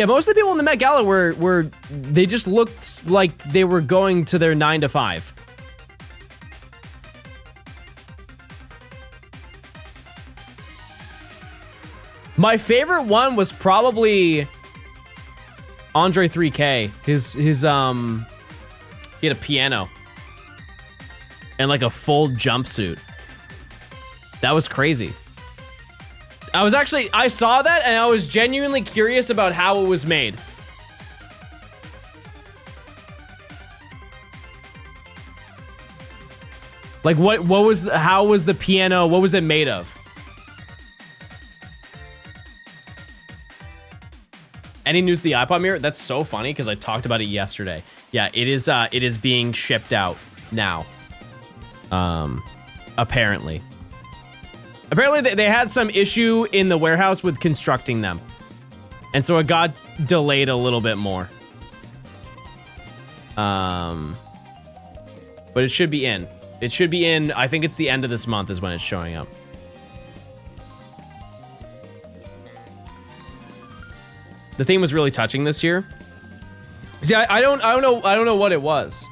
most of the people in the Met Gala were they just looked like they were going to their 9 to 5. My favorite one was probably Andre 3K. He had a piano and like a full jumpsuit. That was crazy. I saw that and I was genuinely curious about how it was made. Like how was the piano, what was it made of? Any news of the iPod mirror? That's so funny because I talked about it yesterday. Yeah, it is being shipped out now. Apparently. Apparently they had some issue in the warehouse with constructing them. And so it got delayed a little bit more. But it should be in. It should be in, I think it's the end of this month is when it's showing up. The theme was really touching this year. See, I don't know what it was.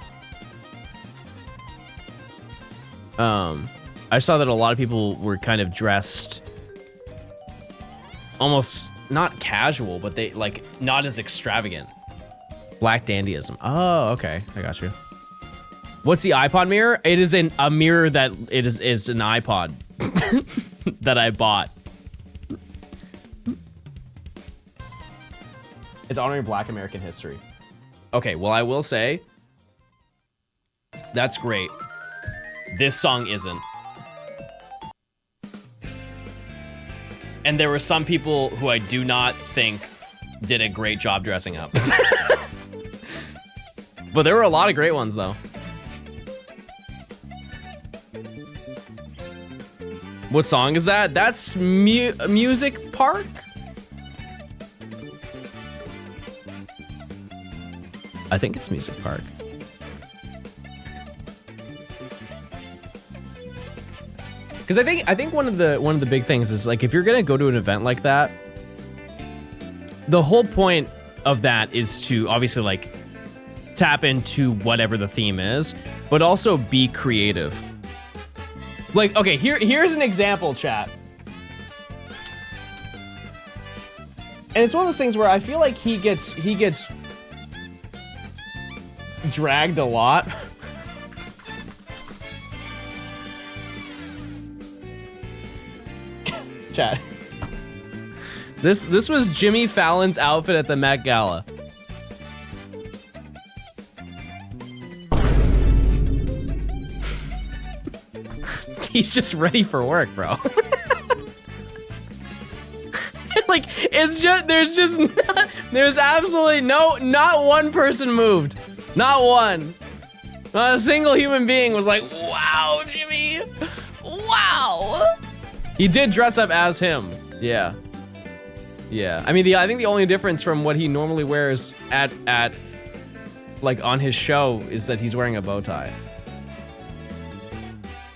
I saw that a lot of people were kind of dressed almost not casual, but they like not as extravagant. Black dandyism. Oh, okay. I got you. What's the iPod mirror? It is a mirror that is an iPod that I bought. It's honoring Black American history. Okay, well, I will say, that's great. This song isn't. And there were some people who I do not think did a great job dressing up. But there were a lot of great ones, though. What song is that? That's Music Park? I think it's Music Park. Because I think one of the big things is, like, if you're gonna go to an event like that, the whole point of that is to obviously, like, tap into whatever the theme is, but also be creative. Like, okay, here's an example, chat. And it's one of those things where I feel like he gets dragged a lot. Chat. This was Jimmy Fallon's outfit at the Met Gala. He's just ready for work, bro. Like, it's just, there's absolutely not one person moved. Not one. Not a single human being was like, wow, Jimmy. Wow. He did dress up as him. Yeah. Yeah. I mean, I think the only difference from what he normally wears at like on his show is that he's wearing a bow tie.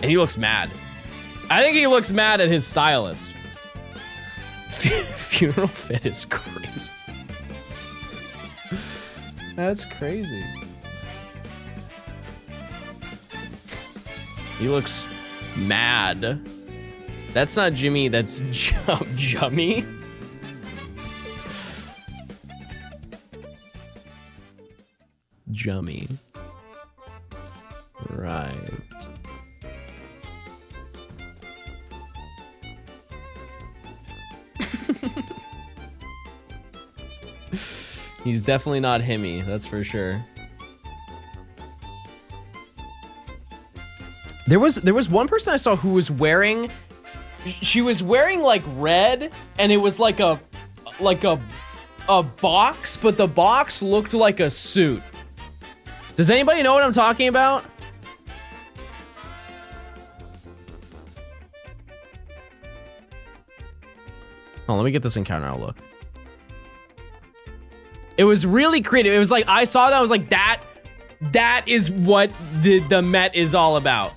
And he looks mad. I think he looks mad at his stylist. Funeral fit is crazy. That's crazy. He looks mad. That's not Jimmy, that's Jummy. Jummy. Right. He's definitely not Himmy, that's for sure. There was one person I saw who was wearing, she was wearing like red, and it was like a box, but the box looked like a suit. Does anybody know what I'm talking about? Oh, let me get this encounter, I'll look. It was really creative. It was like, I saw that, I was like, that is what the Met is all about.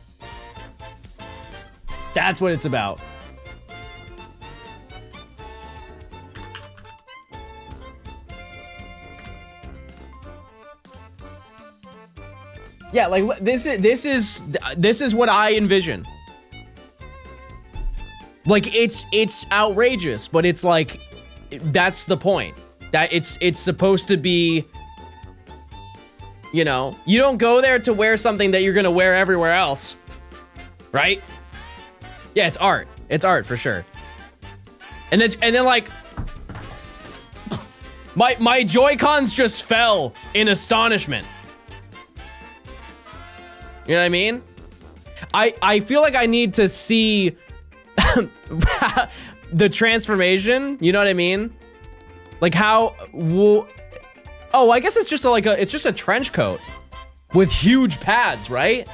That's what it's about. Yeah, like this is what I envision. Like it's outrageous, but it's like that's the point. That it's supposed to be, you know, you don't go there to wear something that you're gonna wear everywhere else, right? Yeah, it's art. It's art for sure. And then like my Joy-Cons just fell in astonishment. You know what I mean? I feel like I need to see the transformation. You know what I mean? Like how, oh, I guess it's just it's just a trench coat with huge pads, right?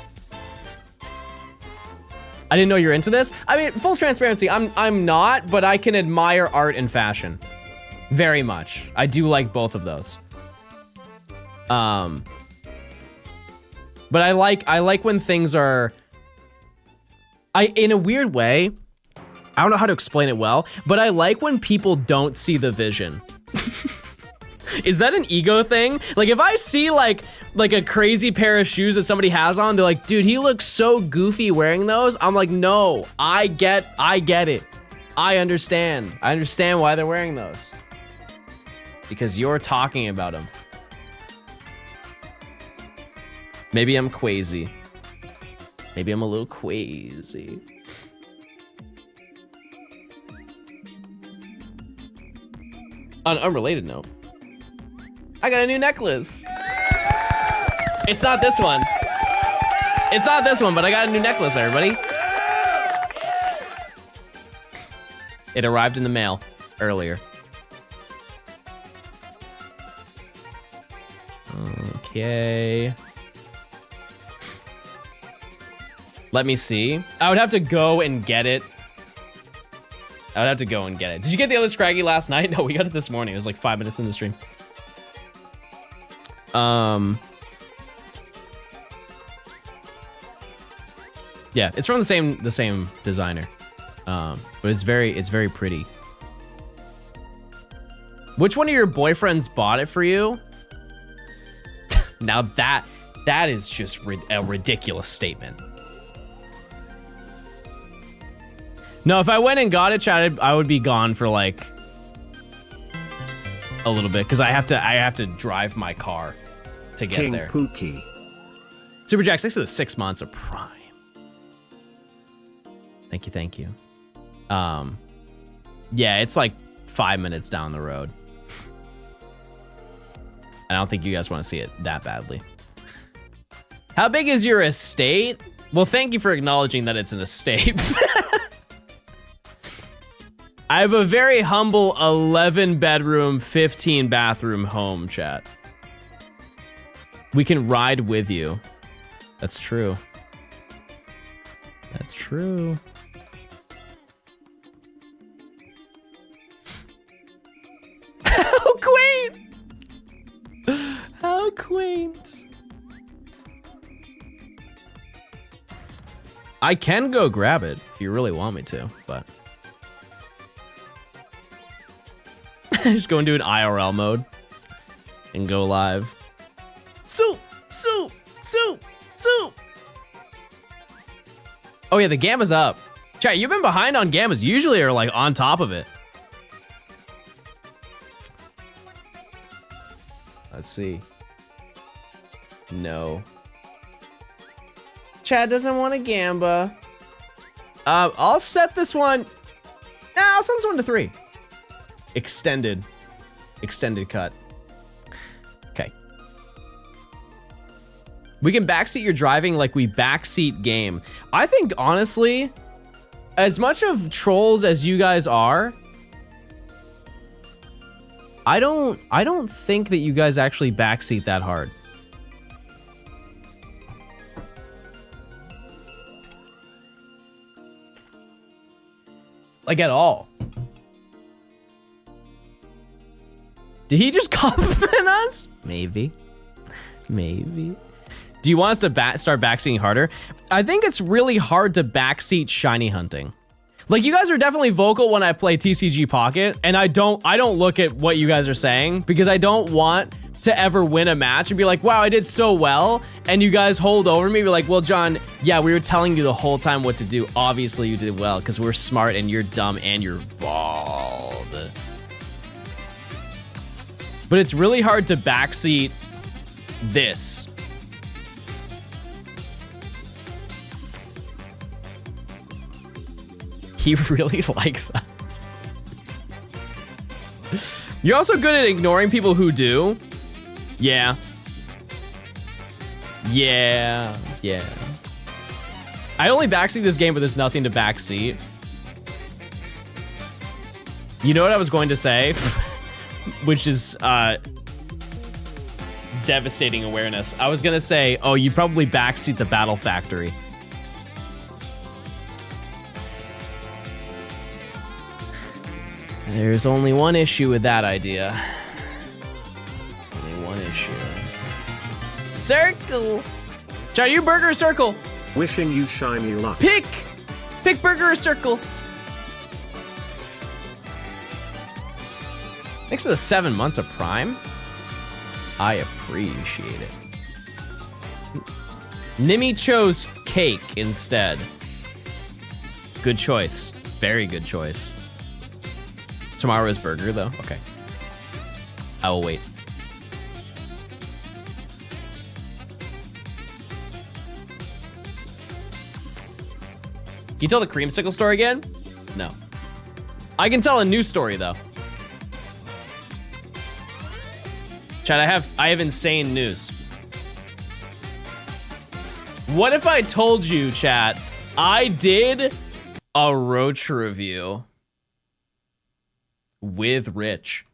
I didn't know you're into this. I mean, full transparency, I'm not, but I can admire art and fashion very much. I do like both of those. But I like when things are, in a weird way, I don't know how to explain it well, but I like when people don't see the vision. Is that an ego thing? Like if I see like a crazy pair of shoes that somebody has on, they're like, dude, he looks so goofy wearing those. I'm like, no, I get it. I understand. I understand why they're wearing those. Because you're talking about them. Maybe I'm quazy. Maybe I'm a little quazy. On an unrelated note, I got a new necklace. It's not this one. It's not this one, but I got a new necklace, everybody. It arrived in the mail earlier. Okay. Let me see. I would have to go and get it. Did you get the other Scraggy last night? No, we got it this morning. It was like 5 minutes in the stream. Yeah, it's from the same designer. But it's very pretty. Which one of your boyfriends bought it for you? Now that is just a ridiculous statement. No, if I went and got it, chat, I would be gone for like a little bit because I have to drive my car to get King there. Pookie. Super Jack, 6 of the 6 months of Prime. Thank you. Yeah, it's like 5 minutes down the road. I don't think you guys want to see it that badly. How big is your estate? Well, thank you for acknowledging that it's an estate. I have a very humble 11 bedroom, 15 bathroom home, chat. We can ride with you. That's true. That's true. How quaint! How quaint. I can go grab it if you really want me to, but just go into an IRL mode and go live. Soup. Oh yeah, the Gamba's up. Chat, you've been behind on Gambas. Usually are like on top of it. Let's see. No. Chad doesn't want a Gamba. I'll set this one. Nah, I'll set this one to 3. Extended cut. Okay. We can backseat your driving like we backseat game. I think honestly, as much of trolls as you guys are, I don't think that you guys actually backseat that hard. Like at all. Did he just compliment us? Maybe. Do you want us to start backseating harder? I think it's really hard to backseat shiny hunting. Like, you guys are definitely vocal when I play TCG Pocket, and I don't look at what you guys are saying because I don't want to ever win a match and be like, wow, I did so well, and you guys hold over me, be like, well, John, yeah, we were telling you the whole time what to do. Obviously you did well because we're smart and you're dumb and you're bald. But it's really hard to backseat this. He really likes us. You're also good at ignoring people who do. Yeah. I only backseat this game, but there's nothing to backseat. You know what I was going to say? Which is devastating awareness. I was gonna say, oh, you'd probably backseat the Battle Factory. There's only one issue with that idea. Only one issue. Circle. Try you burger or circle. Wishing you shiny luck. Pick burger or circle. Thanks to the 7 months of Prime. I appreciate it. Nimi chose cake instead. Good choice. Very good choice. Tomorrow is burger, though? Okay. I will wait. Can you tell the creamsicle story again? No. I can tell a new story though. Chat, I have insane news. What if I told you, chat, I did a roach review with Rich?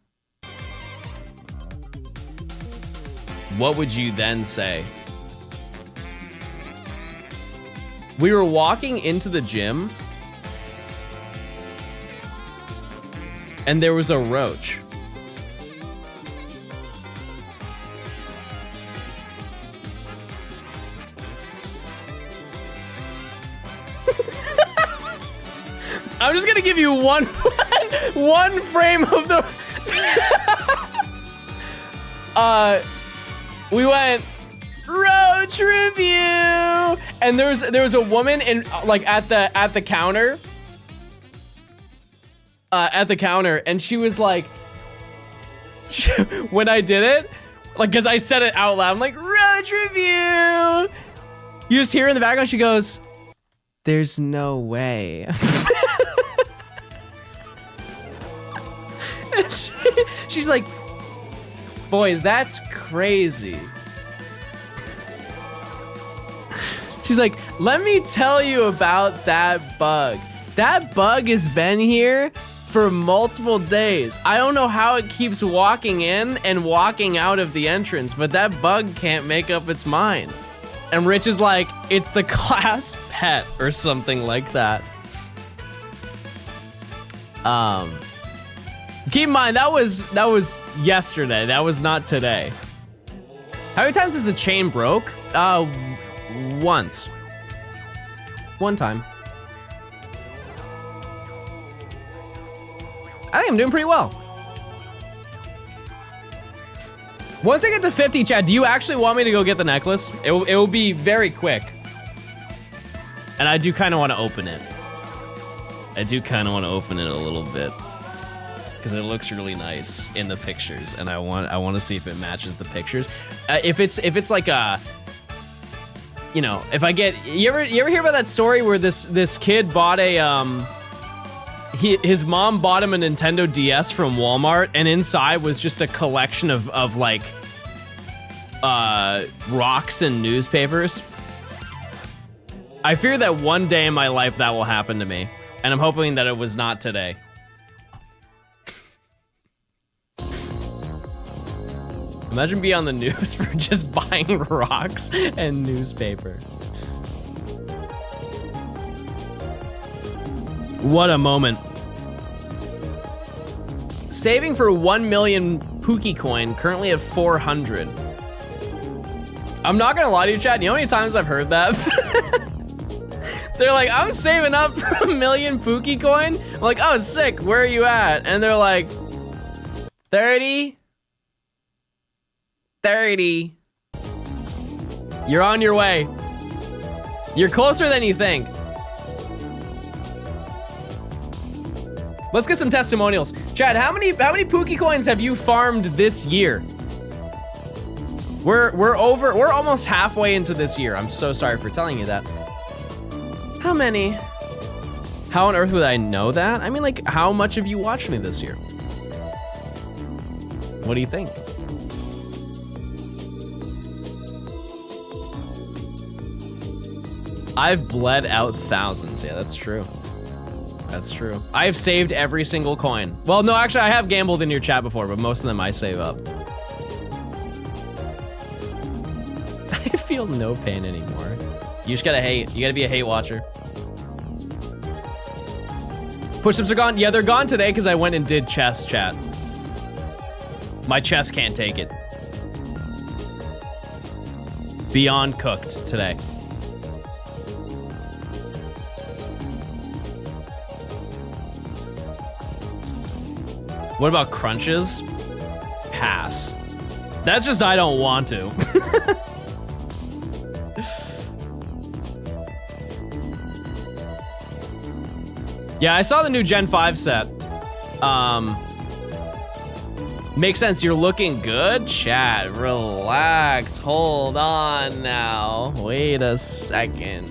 What would you then say? We were walking into the gym and there was a roach. I'm just gonna give you one frame of the we went roach review, and there was a woman in like at the counter and she was like when I did it, like, because I said it out loud, I'm like, roach review. You just hear in the background, she goes, there's no way. She's like, boys, that's crazy. She's like, let me tell you about that bug. That bug has been here for multiple days. I don't know how it keeps walking in and walking out of the entrance, but that bug can't make up its mind. And Rich is like, it's the class pet or something like that. Keep in mind, that was yesterday. That was not today. How many times has the chain broke? Once. One time. I think I'm doing pretty well. Once I get to 50, Chad, do you actually want me to go get the necklace? It will be very quick. And I do kind of want to open it. I do kind of want to open it a little bit. Because it looks really nice in the pictures, and I want to see if it matches the pictures. If it's like a, you know, if I get, you ever hear about that story where this kid bought a his mom bought him a Nintendo DS from Walmart, and inside was just a collection of like rocks and newspapers. I fear that one day in my life that will happen to me, and I'm hoping that it was not today. Imagine being on the news for just buying rocks and newspaper. What a moment. Saving for 1 million Pookie coin, currently at 400. I'm not gonna lie to you, Chad, you know how many times I've heard that? They're like, I'm saving up for 1 million Pookie coin. I'm like, oh, sick, where are you at? And they're like, 30. 30. You're on your way. You're closer than you think. Let's get some testimonials. Chad, how many Pookie coins have you farmed this year? We're almost halfway into this year. I'm so sorry for telling you that. How many? How on earth would I know that? I mean, like, how much have you watched me this year? What do you think? I've bled out thousands. Yeah, that's true. That's true. I've saved every single coin. Well, no, actually, I have gambled in your chat before, but most of them I save up. I feel no pain anymore. You just gotta hate. You gotta be a hate watcher. Push-ups are gone. Yeah, they're gone today because I went and did chest, chat. My chest can't take it. Beyond cooked today. What about crunches? Pass. That's just I don't want to. Yeah, I saw the new Gen 5 set. Makes sense, you're looking good? Chat, relax, hold on now. Wait a second.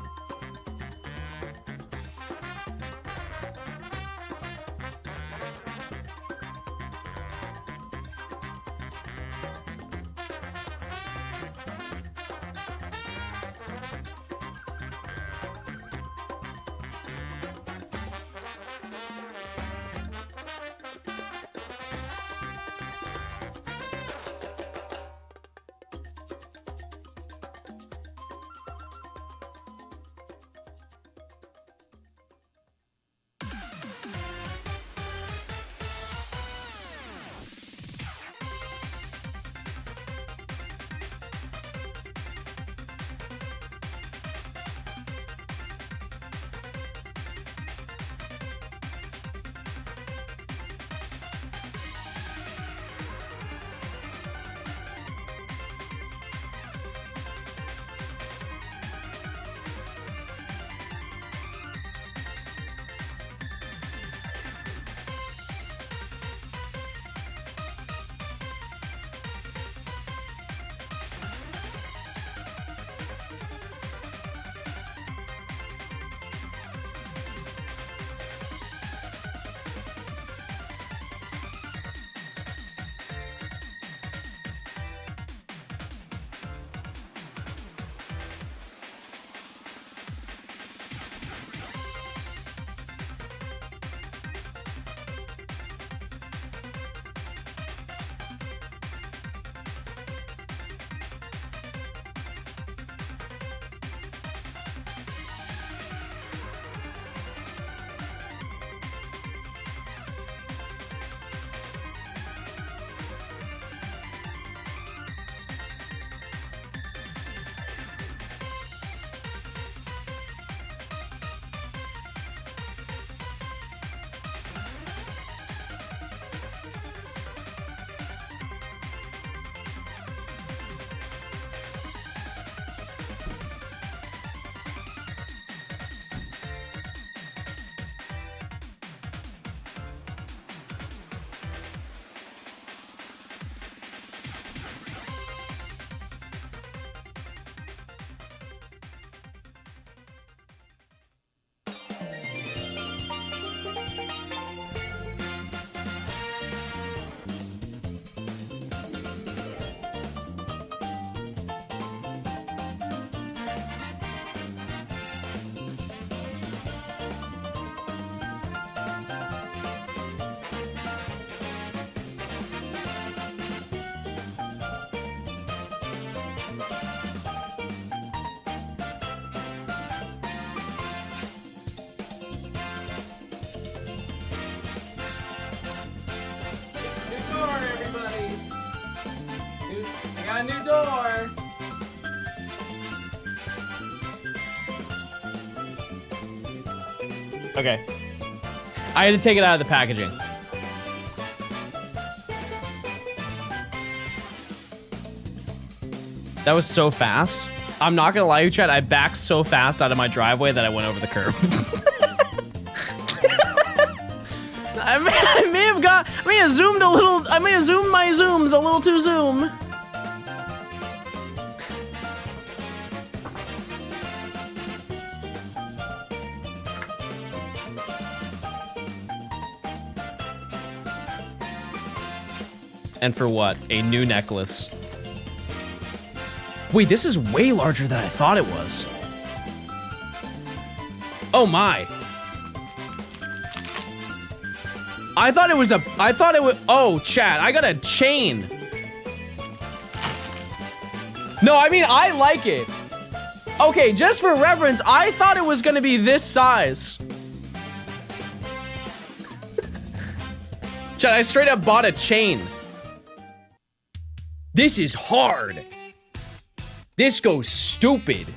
Okay. I had to take it out of the packaging. That was so fast. I'm not gonna lie to you, Chad, I backed so fast out of my driveway that I went over the curb. I may have zoomed a little, I may have zoomed my zooms a little too zoom. And for what? A new necklace. Wait, this is way larger than I thought it was. Oh my. I thought it was, oh, chat, I got a chain. No, I mean, I like it. Okay, just for reference, I thought it was gonna be this size. Chat, I straight up bought a chain. This is hard. This goes stupid.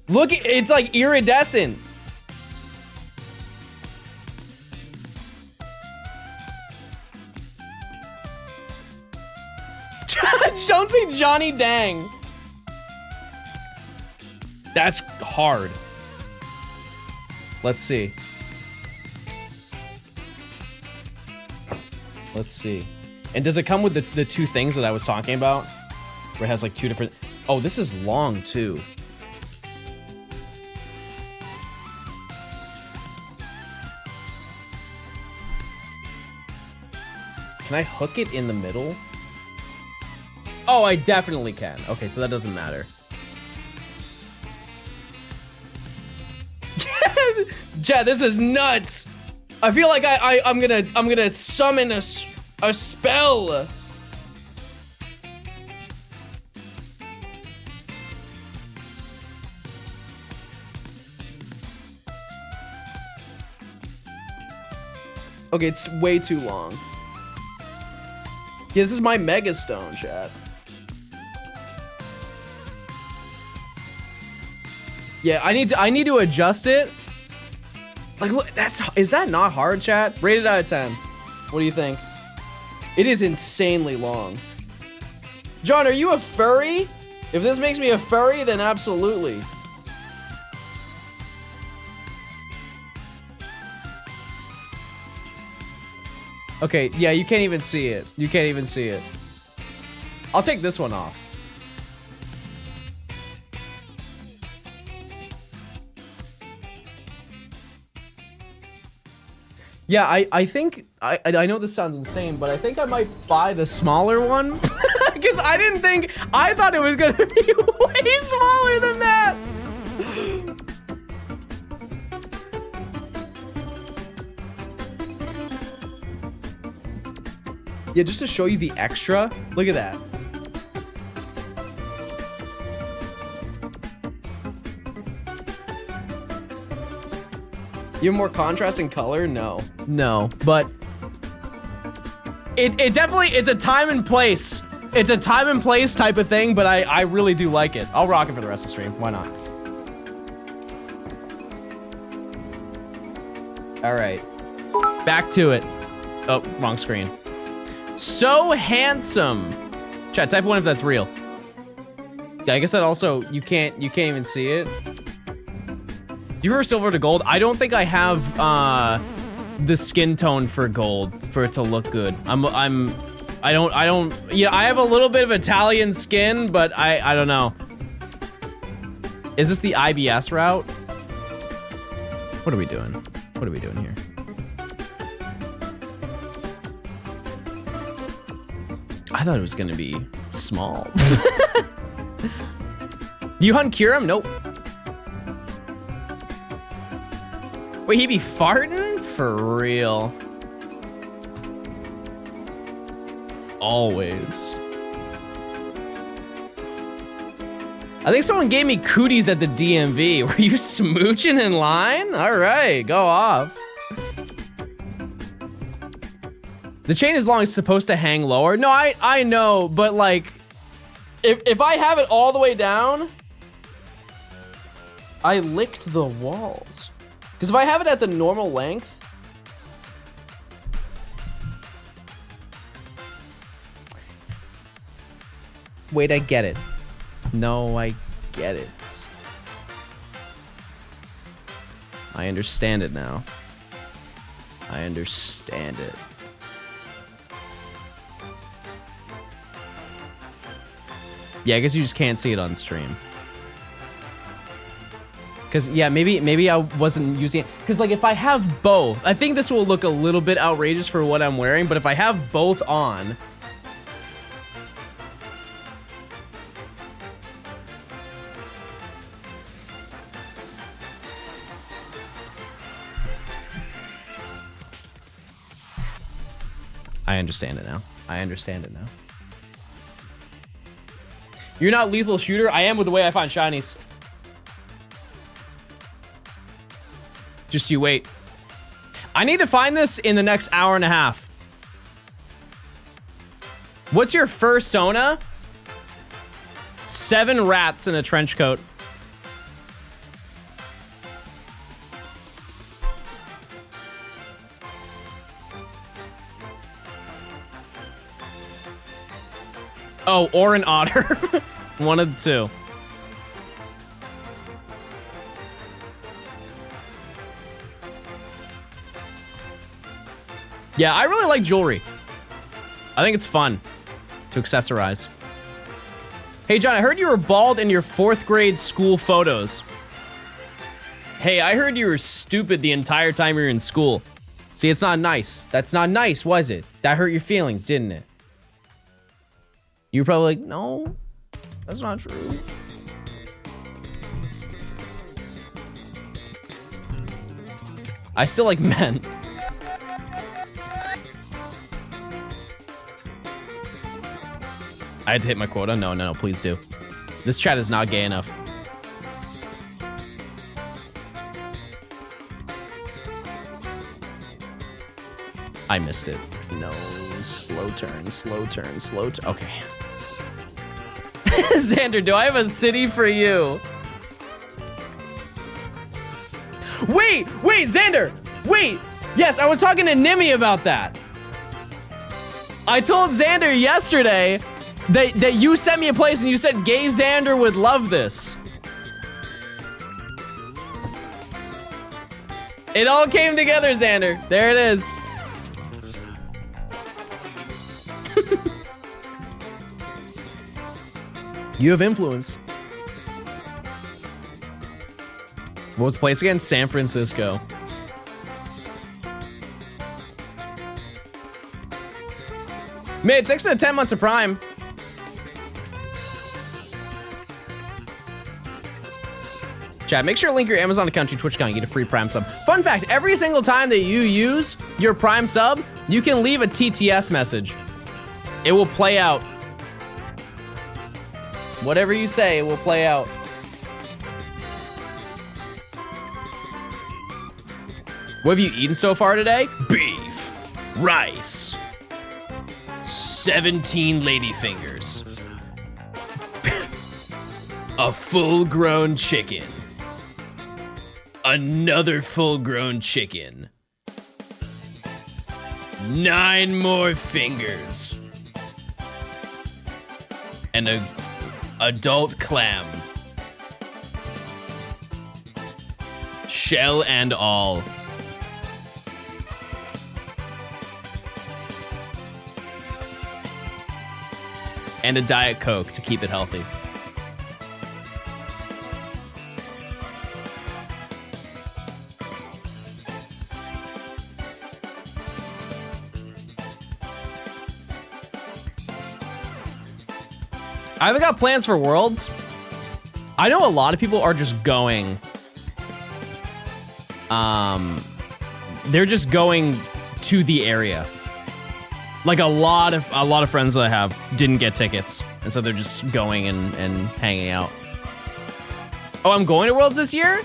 Look, it's like iridescent. Don't say Johnny Dang. That's hard. Let's see. Let's see. And does it come with the two things that I was talking about? Where it has like two different... Oh, this is long too. Can I hook it in the middle? Oh, I definitely can. Okay, so that doesn't matter. Chad, this is nuts. I feel like I'm gonna summon a spell. Okay, it's way too long. Yeah, this is my Mega Stone, chat. Yeah, I need to adjust it. Like, look, is that not hard, chat? Rate it out of 10. What do you think? It is insanely long. John, are you a furry? If this makes me a furry, then absolutely. Okay, yeah, you can't even see it. You can't even see it. I'll take this one off. Yeah, I think, I know this sounds insane, but I think I might buy the smaller one. Because I thought it was gonna be way smaller than that. Yeah, just to show you the extra, look at that. You have more contrast in color? No. No, but it definitely, it's a time and place. It's a time and place type of thing, but I really do like it. I'll rock it for the rest of the stream. Why not? All right. Back to it. Oh, wrong screen. So handsome. Chat, type 1 if that's real. Yeah, I guess that also, you can't even see it. You prefer silver to gold? I don't think I have the skin tone for gold for it to look good. I don't, yeah, I have a little bit of Italian skin, but I don't know. Is this the IBS route? What are we doing? What are we doing here? I thought it was gonna be small. You hunt Kyurem? Nope. Wait, he be farting? For real. Always. I think someone gave me cooties at the DMV. Were you smooching in line? All right, go off. The chain is long, it's supposed to hang lower. No, I know, but like, if I have it all the way down, I licked the walls. Because if I have it at the normal length, wait, I get it. No, I get it. I understand it now. I understand it. Yeah, I guess you just can't see it on stream. Cause yeah, maybe I wasn't using it. Cause like if I have both, I think this will look a little bit outrageous for what I'm wearing, but if I have both on, I understand it now. I understand it now. You're not lethal shooter. I am with the way I find shinies. Just you wait. I need to find this in the next hour and a half. What's your first Sona? 7 rats in a trench coat. Oh, or an otter. One of the two. Yeah, I really like jewelry. I think it's fun to accessorize. Hey, John, I heard you were bald in your 4th grade school photos. Hey, I heard you were stupid the entire time you were in school. See, it's not nice. That's not nice, was it? That hurt your feelings, didn't it? You were probably like, no, that's not true. I still like men. I had to hit my quota. No, please do. This chat is not gay enough. I missed it. No, slow turn. Okay. Xander, do I have a city for you? Wait, Xander, wait. Yes, I was talking to Nimmy about that. I told Xander yesterday that you sent me a place and you said gay Xander would love this. It all came together, Xander. There it is. You have influence. What was the place again? San Francisco. Mitch, thanks to the 10 months of Prime. Chat, make sure to link your Amazon account to your Twitch account. You get a free Prime sub. Fun fact, every single time that you use your Prime sub, you can leave a TTS message. It will play out. Whatever you say, it will play out. What have you eaten so far today? Beef, rice, 17 ladyfingers, a full-grown chicken, another full-grown chicken, 9 more fingers, and a adult clam. Shell and all. And a Diet Coke to keep it healthy. I haven't got plans for Worlds. I know a lot of people are just going. They're just going to the area. Like a lot of friends that I have didn't get tickets, and so they're just going and hanging out. Oh, I'm going to Worlds this year?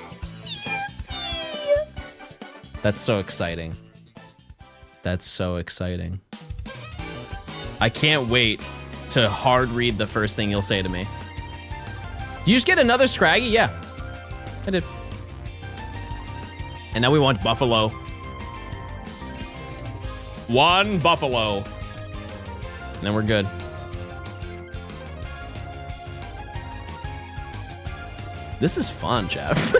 That's so exciting. That's so exciting. I can't wait to hard read the first thing you'll say to me. Do you just get another Scraggy? Yeah. I did. And now we want Buffalo. 1 Buffalo. And then we're good. This is fun, Jeff.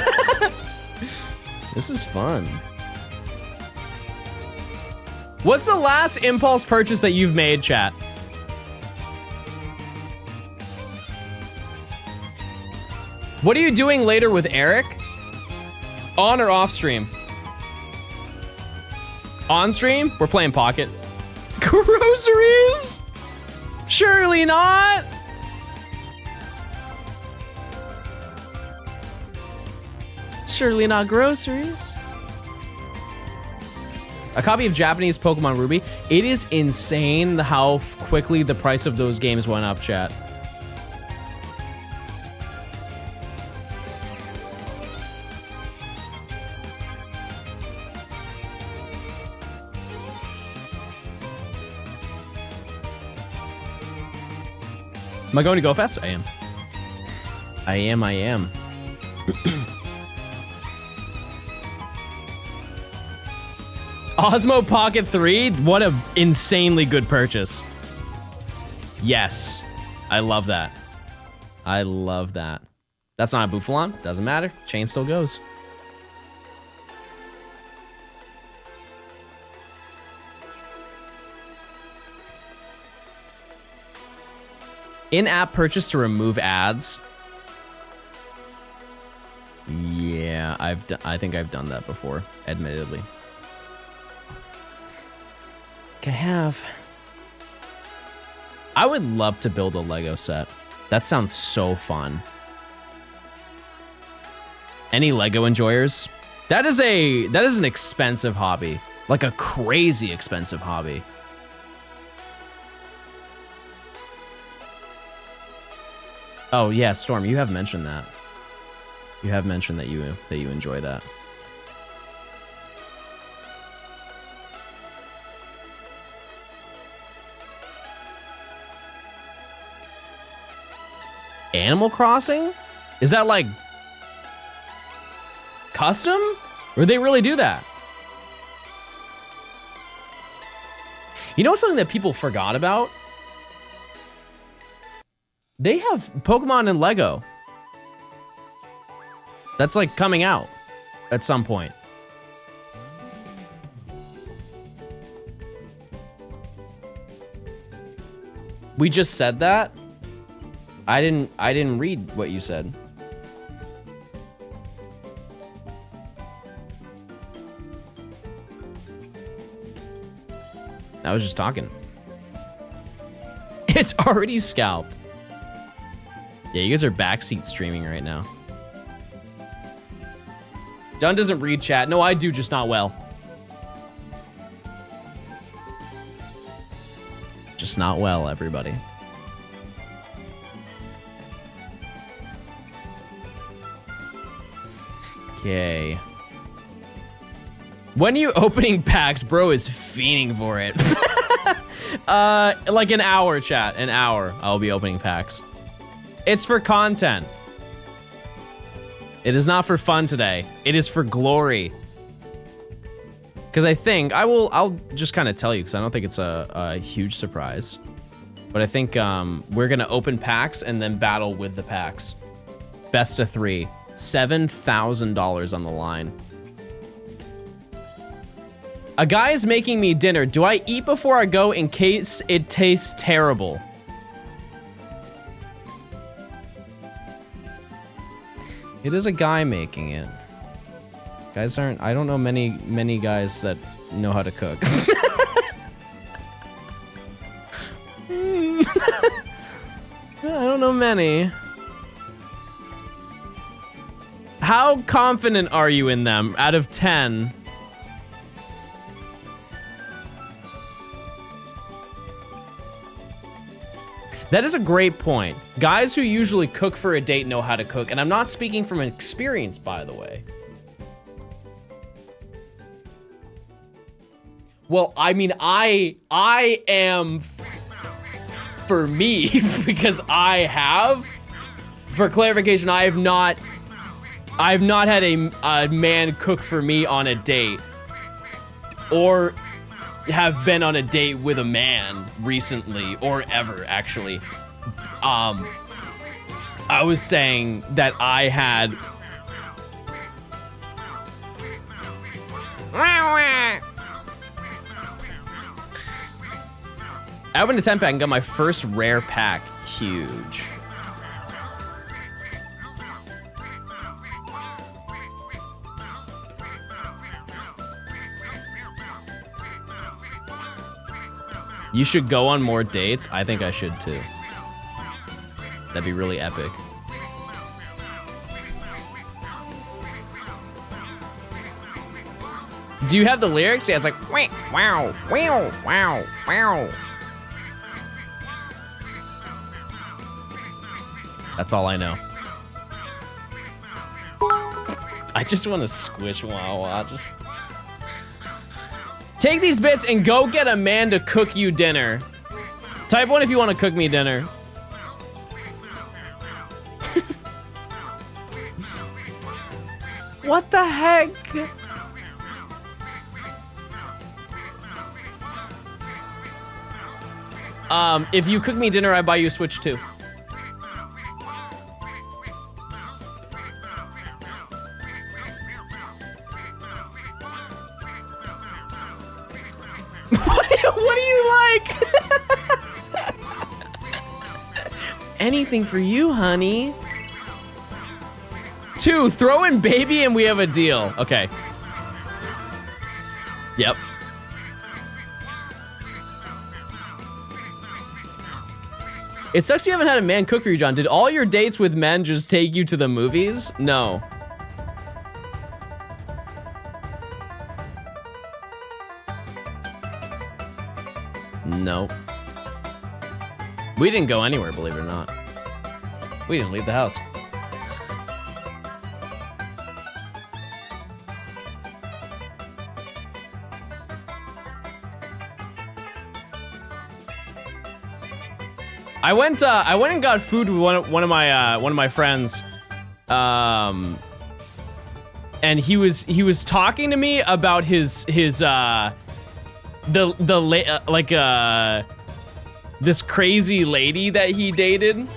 This is fun. What's the last impulse purchase that you've made, chat? What are you doing later with Eric? On or off stream? On stream? We're playing Pocket. Groceries? Surely not. Surely not groceries. A copy of Japanese Pokemon Ruby. It is insane how quickly the price of those games went up, chat. Am I going to go fast? I am. I am. Osmo Pocket 3? What a insanely good purchase. Yes. I love that. I love that. That's not a Bouffalant. Doesn't matter. Chain still goes. In-app purchase to remove ads. Yeah, I think I've done that before, admittedly. I would love to build a Lego set. That sounds so fun. Any Lego enjoyers? That is an expensive hobby. Like a crazy expensive hobby. Oh yeah, Storm, you have mentioned that. You have mentioned that you enjoy that. Animal Crossing? Is that like custom? Or they really do that? You know something that people forgot about? They have Pokemon and Lego. That's like coming out at some point. We just said that? I didn't read what you said. I was just talking. It's already scalped. Yeah, you guys are backseat streaming right now. Dunn doesn't read chat. No, I do, just not well. Just not well, everybody. Okay. When are you opening packs? Bro is fiending for it. Like an hour, chat. An hour, I'll be opening packs. It's for content. It is not for fun today. It is for glory. Because I think, I'll just kind of tell you, because I don't think it's a huge surprise. But I think we're going to open packs and then battle with the packs. Best of 3. $7,000 on the line. A guy is making me dinner. Do I eat before I go in case it tastes terrible? It is a guy making it. Guys aren't, I don't know many guys that know how to cook. I don't know many. How confident are you in them out of 10? That is a great point. Guys who usually cook for a date know how to cook, and I'm not speaking from experience, by the way. Well, I mean, I am for me, because I have, for clarification, I have not I've not had a man cook for me on a date, or have been on a date with a man recently, or ever, actually. I was saying that I had... I went to 10 pack and got my first rare pack. Huge. You should go on more dates. I think I should too. That'd be really epic. Do you have the lyrics? Yeah, it's like wow, wow, wow, wow, wow. That's all I know. I just want to squish Wawa. Just take these bits and go get a man to cook you dinner. Type 1 if you want to cook me dinner. What the heck? If you cook me dinner, I buy you a Switch too. What do you like? Anything for you, honey. 2, throw in baby and we have a deal. Okay. Yep. It sucks you haven't had a man cook for you, John. Did all your dates with men just take you to the movies? No. Nope. We didn't go anywhere, believe it or not. We didn't leave the house. I went and got food with one of my friends, and he was talking to me about his this crazy lady that he dated.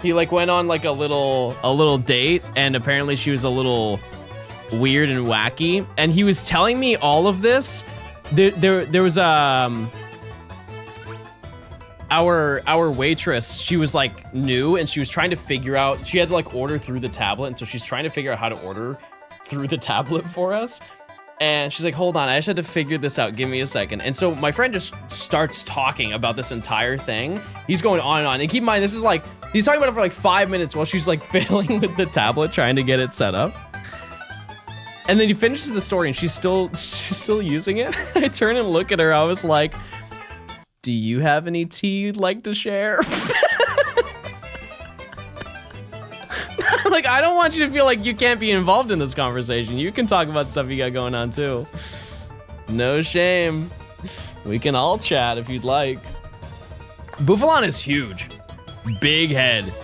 He like went on like a little date, and apparently she was a little weird and wacky. And he was telling me all of this. There was our waitress, she was like new and she was trying to figure out, she had to like order through the tablet, and so she's trying to figure out how to order through the tablet for us. And she's like, hold on, I just had to figure this out, give me a second. And so my friend just starts talking about this entire thing. He's going on and on, and keep in mind, this is like, he's talking about it for like 5 minutes while she's like fiddling with the tablet trying to get it set up. And then he finishes the story and she's still using it. I turn and look at her, I was like, do you have any tea you'd like to share? Like, I don't want you to feel like you can't be involved in this conversation. You can talk about stuff you got going on too. No shame. We can all chat if you'd like. Bouffalant is huge. Big head.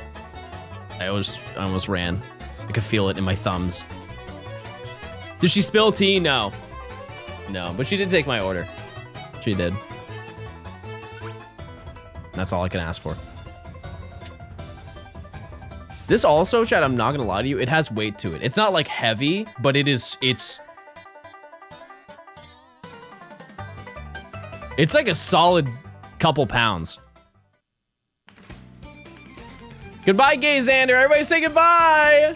I almost ran. I could feel it in my thumbs. Did she spill tea? No. No, but she did take my order. She did. That's all I can ask for. This also, chat, I'm not gonna lie to you, it has weight to it. It's not like heavy, but it's like a solid couple pounds. Goodbye, Gay Xander. Everybody say goodbye.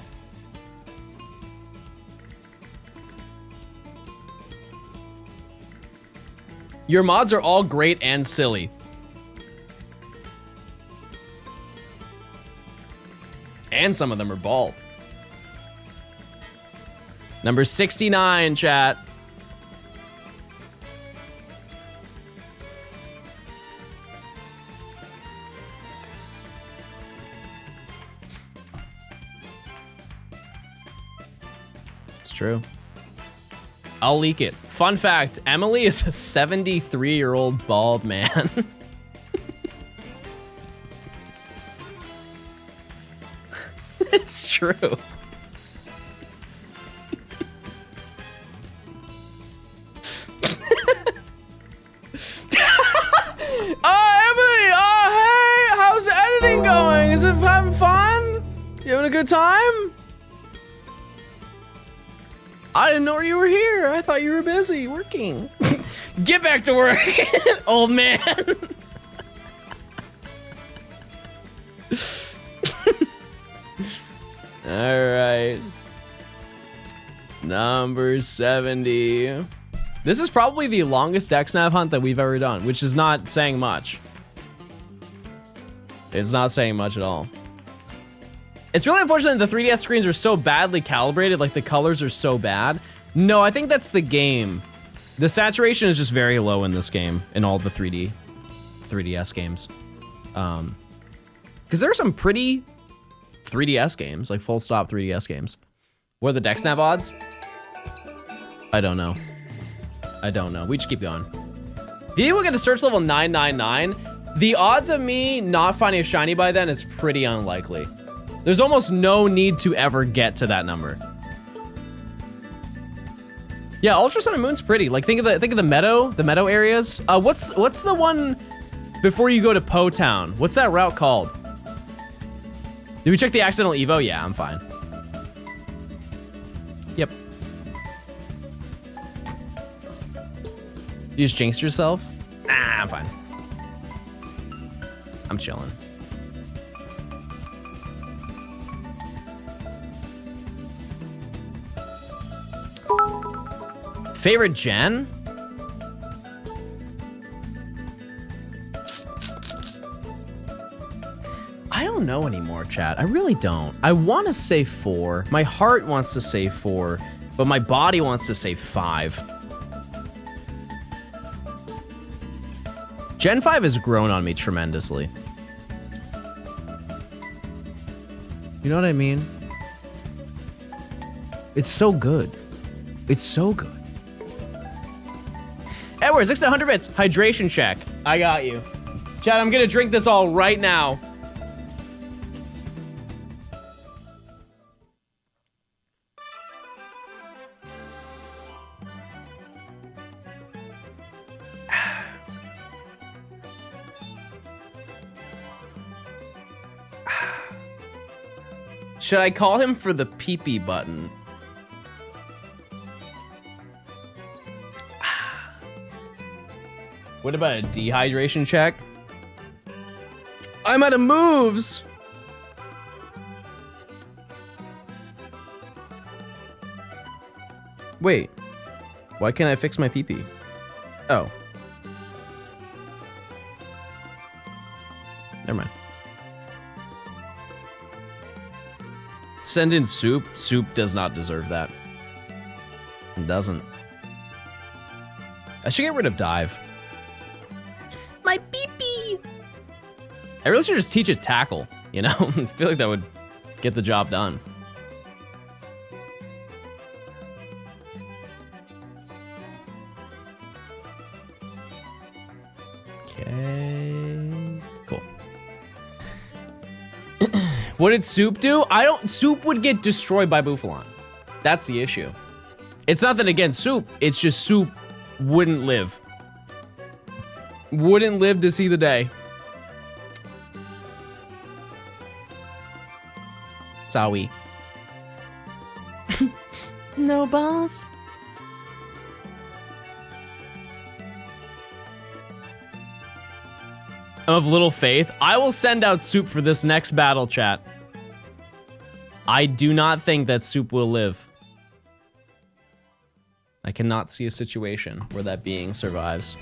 Your mods are all great and silly. And some of them are bald. Number 69, chat. It's true. I'll leak it. Fun fact, Emily is a 73-year-old bald man. It's true. You having a good time? I didn't know you were here. I thought you were busy working. Get back to work, old man. All right. Number 70. This is probably the longest DexNav hunt that we've ever done, which is not saying much. It's not saying much at all. It's really unfortunate that the 3DS screens are so badly calibrated, like the colors are so bad. No, I think that's the game. The saturation is just very low in this game, in all the 3DS games. Because there are some pretty 3DS games, like full stop 3DS games. What are the DexNav odds? I don't know. I don't know. We just keep going. If you will get to search level 999, the odds of me not finding a shiny by then is pretty unlikely. There's almost no need to ever get to that number. Yeah, Ultra Sun and Moon's pretty. Like think of the meadow areas. What's the one before you go to Po Town? What's that route called? Did we check the accidental Evo? Yeah, I'm fine. Yep. You just jinxed yourself? Nah, I'm fine. I'm chilling. Favorite gen? I don't know anymore, chat. I really don't. I want to say 4. My heart wants to say 4, but my body wants to say 5. Gen 5 has grown on me tremendously. You know what I mean? It's so good. It's so good. Edwards, next to 100 bits. Hydration check. I got you. Chad, I'm gonna drink this all right now. Should I call him for the pee-pee button? What about a dehydration check? I'm out of moves. Wait, why can't I fix my pee-pee? Oh. Never mind. Send in Soup. Soup does not deserve that. It doesn't. I should get rid of Dive. My pee-pee. I really should just teach it Tackle, you know? I feel like that would get the job done. Okay, cool. What did Soup do? Soup would get destroyed by Bouffalant. That's the issue. It's nothing against Soup, it's just Soup wouldn't live. Wouldn't live to see the day. Sorry. No balls. Of little faith. I will send out Soup for this next battle, chat. I do not think that Soup will live. I cannot see a situation where that being survives.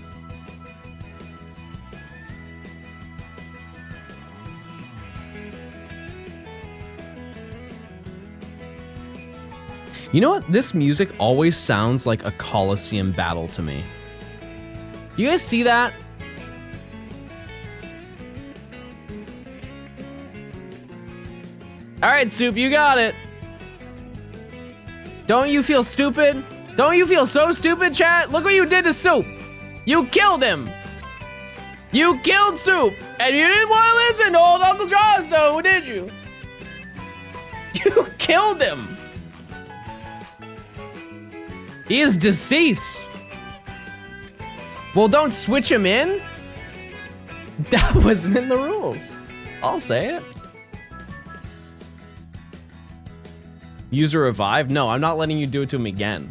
You know what? This music always sounds like a Coliseum battle to me. You guys see that? All right, Soup, you got it. Don't you feel stupid? Don't you feel so stupid, chat? Look what you did to Soup. You killed him. You killed Soup, and you didn't want to listen to old Uncle Johnstone, did you? You killed him. He is deceased. Well, don't switch him in. That wasn't in the rules. I'll say it. Use a revive? No, I'm not letting you do it to him again.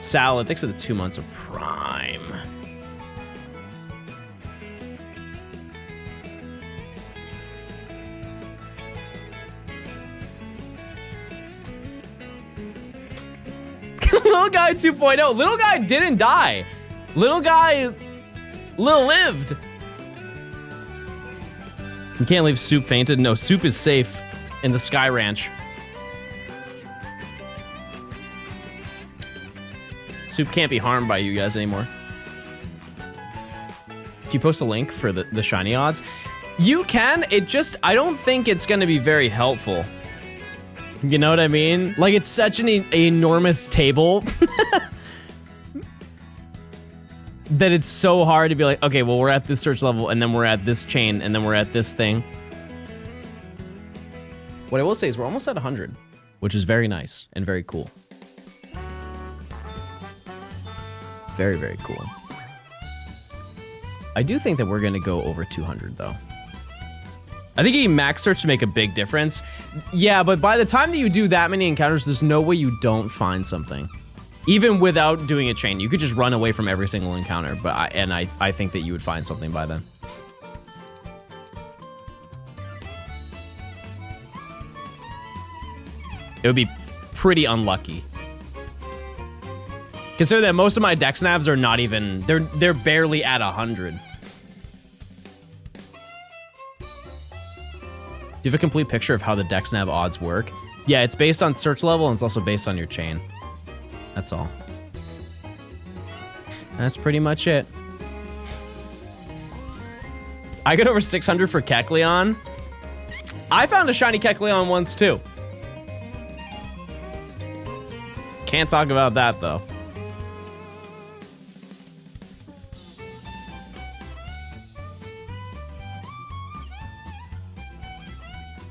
Salad, thanks for the 2 months of Prime. Little guy 2.0. Little guy didn't die. Little guy lived. You can't leave Soup fainted. No, Soup is safe in the Sky Ranch. Soup can't be harmed by you guys anymore. Can you post a link for the shiny odds? You can. It just, I don't think it's going to be very helpful. You know what I mean? Like, it's such an enormous table that it's so hard to be like, okay, well, we're at this search level, and then we're at this chain, and then we're at this thing. What I will say is we're almost at 100, which is very nice and very cool. Very, very cool. I do think that we're going to go over 200, though. I think you max search to make a big difference. Yeah, but by the time that you do that many encounters, there's no way you don't find something. Even without doing a chain, you could just run away from every single encounter. But I think that you would find something by then. It would be pretty unlucky. Consider that most of my DexNavs are not even, they're barely at 100. Do you have a complete picture of how the DexNav odds work? Yeah, it's based on search level and it's also based on your chain. That's all. That's pretty much it. I got over 600 for Kecleon. I found a shiny Kecleon once too. Can't talk about that though.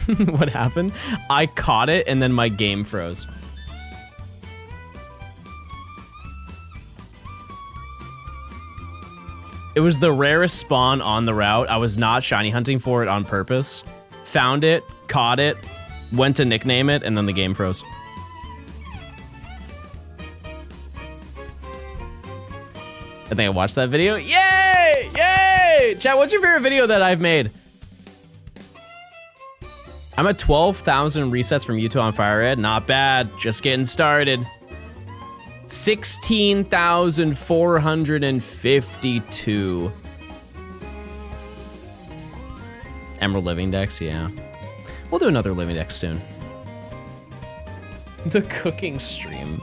What happened? I caught it and then my game froze. It was the rarest spawn on the route. I was not shiny hunting for it on purpose. Found it, caught it, went to nickname it, and then the game froze. I think I watched that video. Yay! Yay! Chat, what's your favorite video that I've made? I'm at 12,000 resets from Utah on Fire Red. Not bad. Just getting started. 16,452. Emerald Living Dex, yeah. We'll do another Living Dex soon. The cooking stream.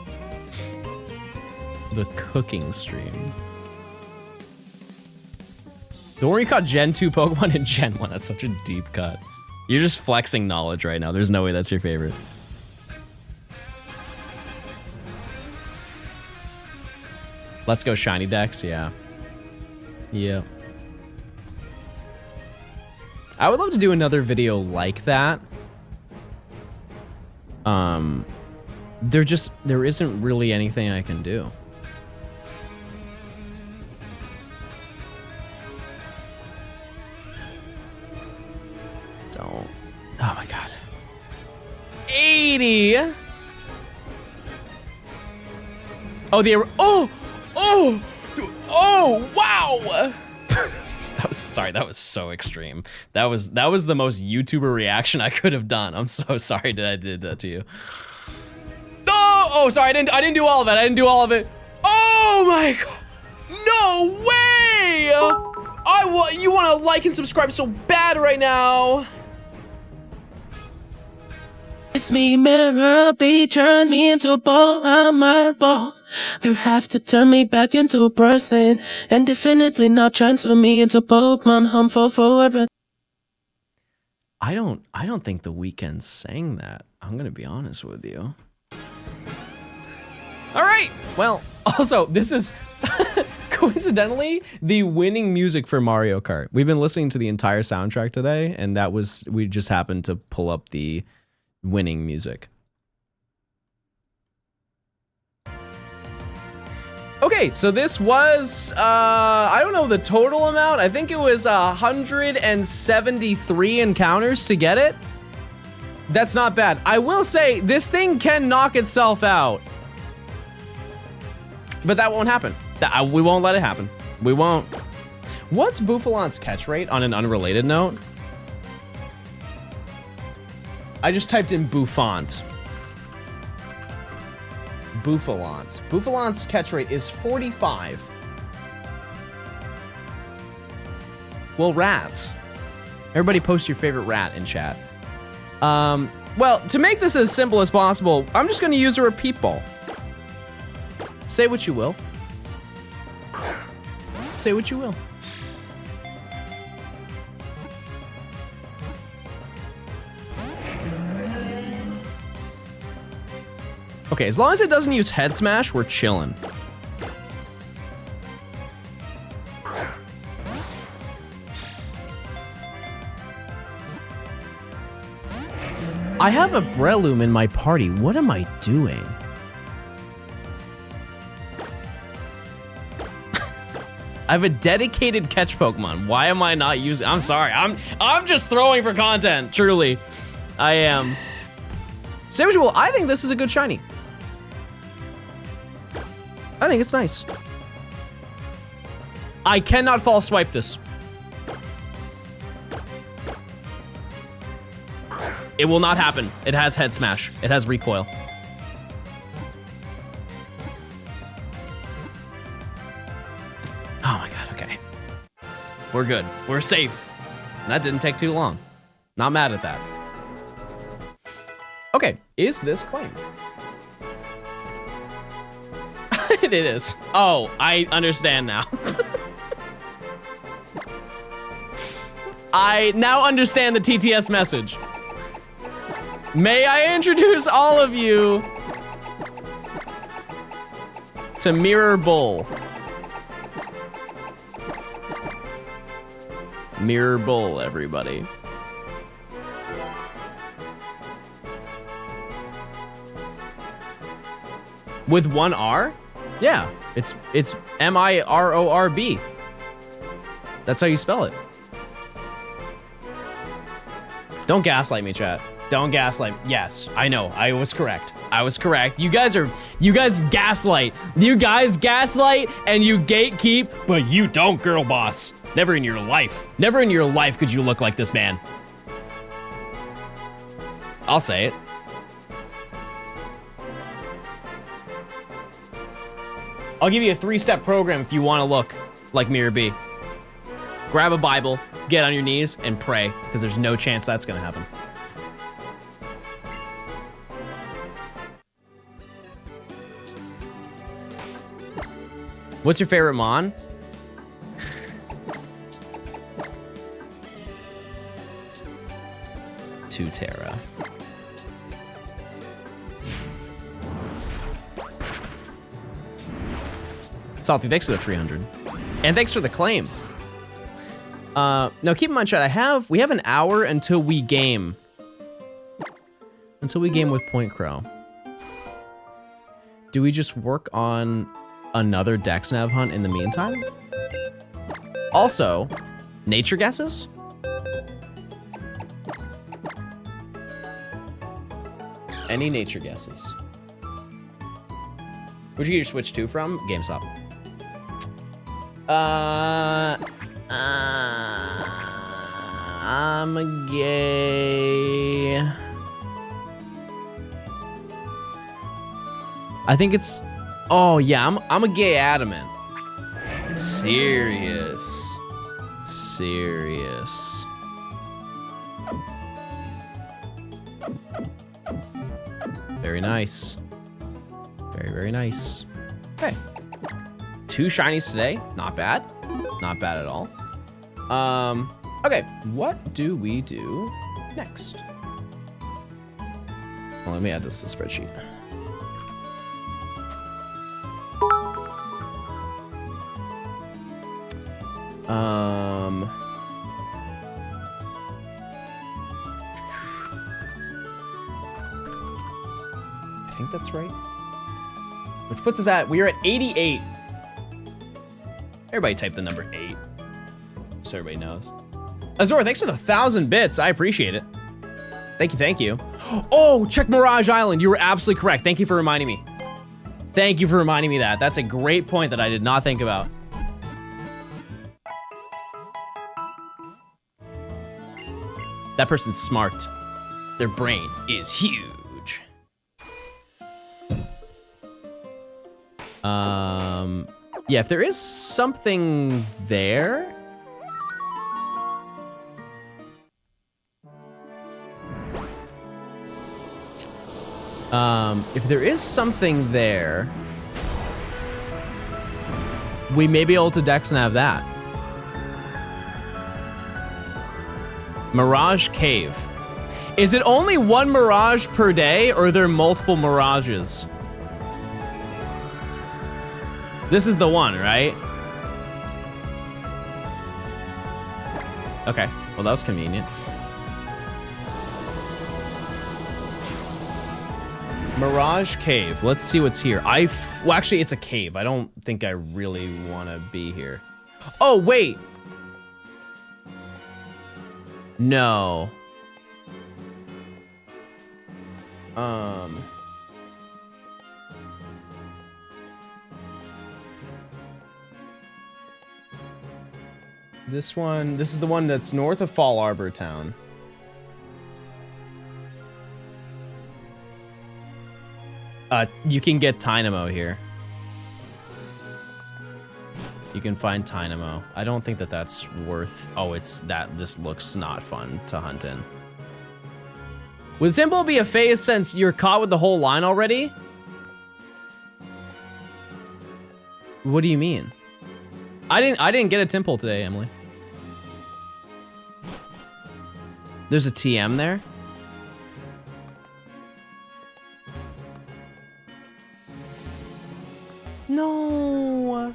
The cooking stream. Don't worry, you caught Gen 2 Pokemon in Gen 1. That's such a deep cut. You're just flexing knowledge right now. There's no way that's your favorite. Let's go shiny Dex, yeah. Yeah. I would love to do another video like that. There isn't really anything I can do. Don't. Oh my god. 80. Oh, wow. That was so extreme. That was the most YouTuber reaction I could have done. I'm so sorry that I did that to you. Oh, sorry, I didn't do all of it. I didn't do all of it. Oh my god. No way. You want to like and subscribe so bad right now. It's me, mirror, be turn me into a ball, I'm a ball. You have to turn me back into a person, and definitely not transfer me into Pokemon Home for forever. I don't think The Weeknd sang that. I'm gonna be honest with you. All right. Well, also this is coincidentally the winning music for Mario Kart. We've been listening to the entire soundtrack today, and we just happened to pull up the winning music. Okay, so this was, I don't know the total amount. I think it was 173 encounters to get it. That's not bad. I will say, this thing can knock itself out. But that won't happen. We won't let it happen. We won't. What's Bouffalant's catch rate on an unrelated note? I just typed in Bouffant. Bouffalant. Bouffalant's catch rate is 45. Well, rats. Everybody post your favorite rat in chat. Well, to make this as simple as possible, I'm just gonna use a repeat ball. Say what you will. Say what you will. Okay, as long as it doesn't use head smash, we're chillin'. I have a Breloom in my party. What am I doing? I have a dedicated catch Pokemon. Why am I not using? I'm sorry. I'm just throwing for content. Truly, I am. Say what you will. I think this is a good shiny. I think it's nice. I cannot false swipe this. It will not happen. It has head smash. It has recoil. Oh my god, okay. We're good. We're safe. That didn't take too long. Not mad at that. Okay, is this claim? It is. Oh, I understand now. I now understand the TTS message. May I introduce all of you to Mirror Bull. Mirror Bull, everybody. With one R? Yeah, it's M-I-R-O-R-B. That's how you spell it. Don't gaslight me, chat. Don't gaslight. Yes, I know. I was correct. I was correct. You guys gaslight. You guys gaslight and you gatekeep, but you don't, girl boss. Never in your life. Never in your life could you look like this man. I'll say it. I'll give you a 3-step program if you want to look like Mirror B. Grab a Bible, get on your knees, and pray, because there's no chance that's gonna happen. What's your favorite Mon? Tutera. Salty, thanks for the 300. And thanks for the claim. Now keep in mind, chat, we have an hour until we game. Until we game with Point Crow. Do we just work on another DexNav hunt in the meantime? Also, nature guesses? Any nature guesses? Where'd you get your Switch 2 from? GameStop. I'm a gay. I think it's. Oh yeah, I'm a gay adamant. Serious. Very nice. Very nice. Okay. 2 shinies today. Not bad. Not bad at all. Okay, what do we do next? Well, let me add this to the spreadsheet. I think that's right. Which puts us at, we are at 88. Everybody type the number 8, so everybody knows. Azor, thanks for the 1,000 bits. I appreciate it. Thank you. Oh, check Mirage Island. You were absolutely correct. Thank you for reminding me. Thank you for reminding me that. That's a great point that I did not think about. That person's smart. Their brain is huge. Yeah, if there is something there. If there is something there, we may be able to DexNav that. Mirage Cave. Is it only one mirage per day, or are there multiple mirages? This is the one, right? Okay, well that was convenient. Mirage Cave. Let's see what's here. Well, actually, it's a cave. I don't think I really want to be here. Oh, wait. No. This is the one that's north of Fall Arbor Town. You can get Tynamo here. You can find Tynamo. I don't think that that's worth... Oh, it's that. This looks not fun to hunt in. Would Temple be a phase since you're caught with the whole line already? What do you mean? I didn't get a Temple today, Emily. There's a TM there? No.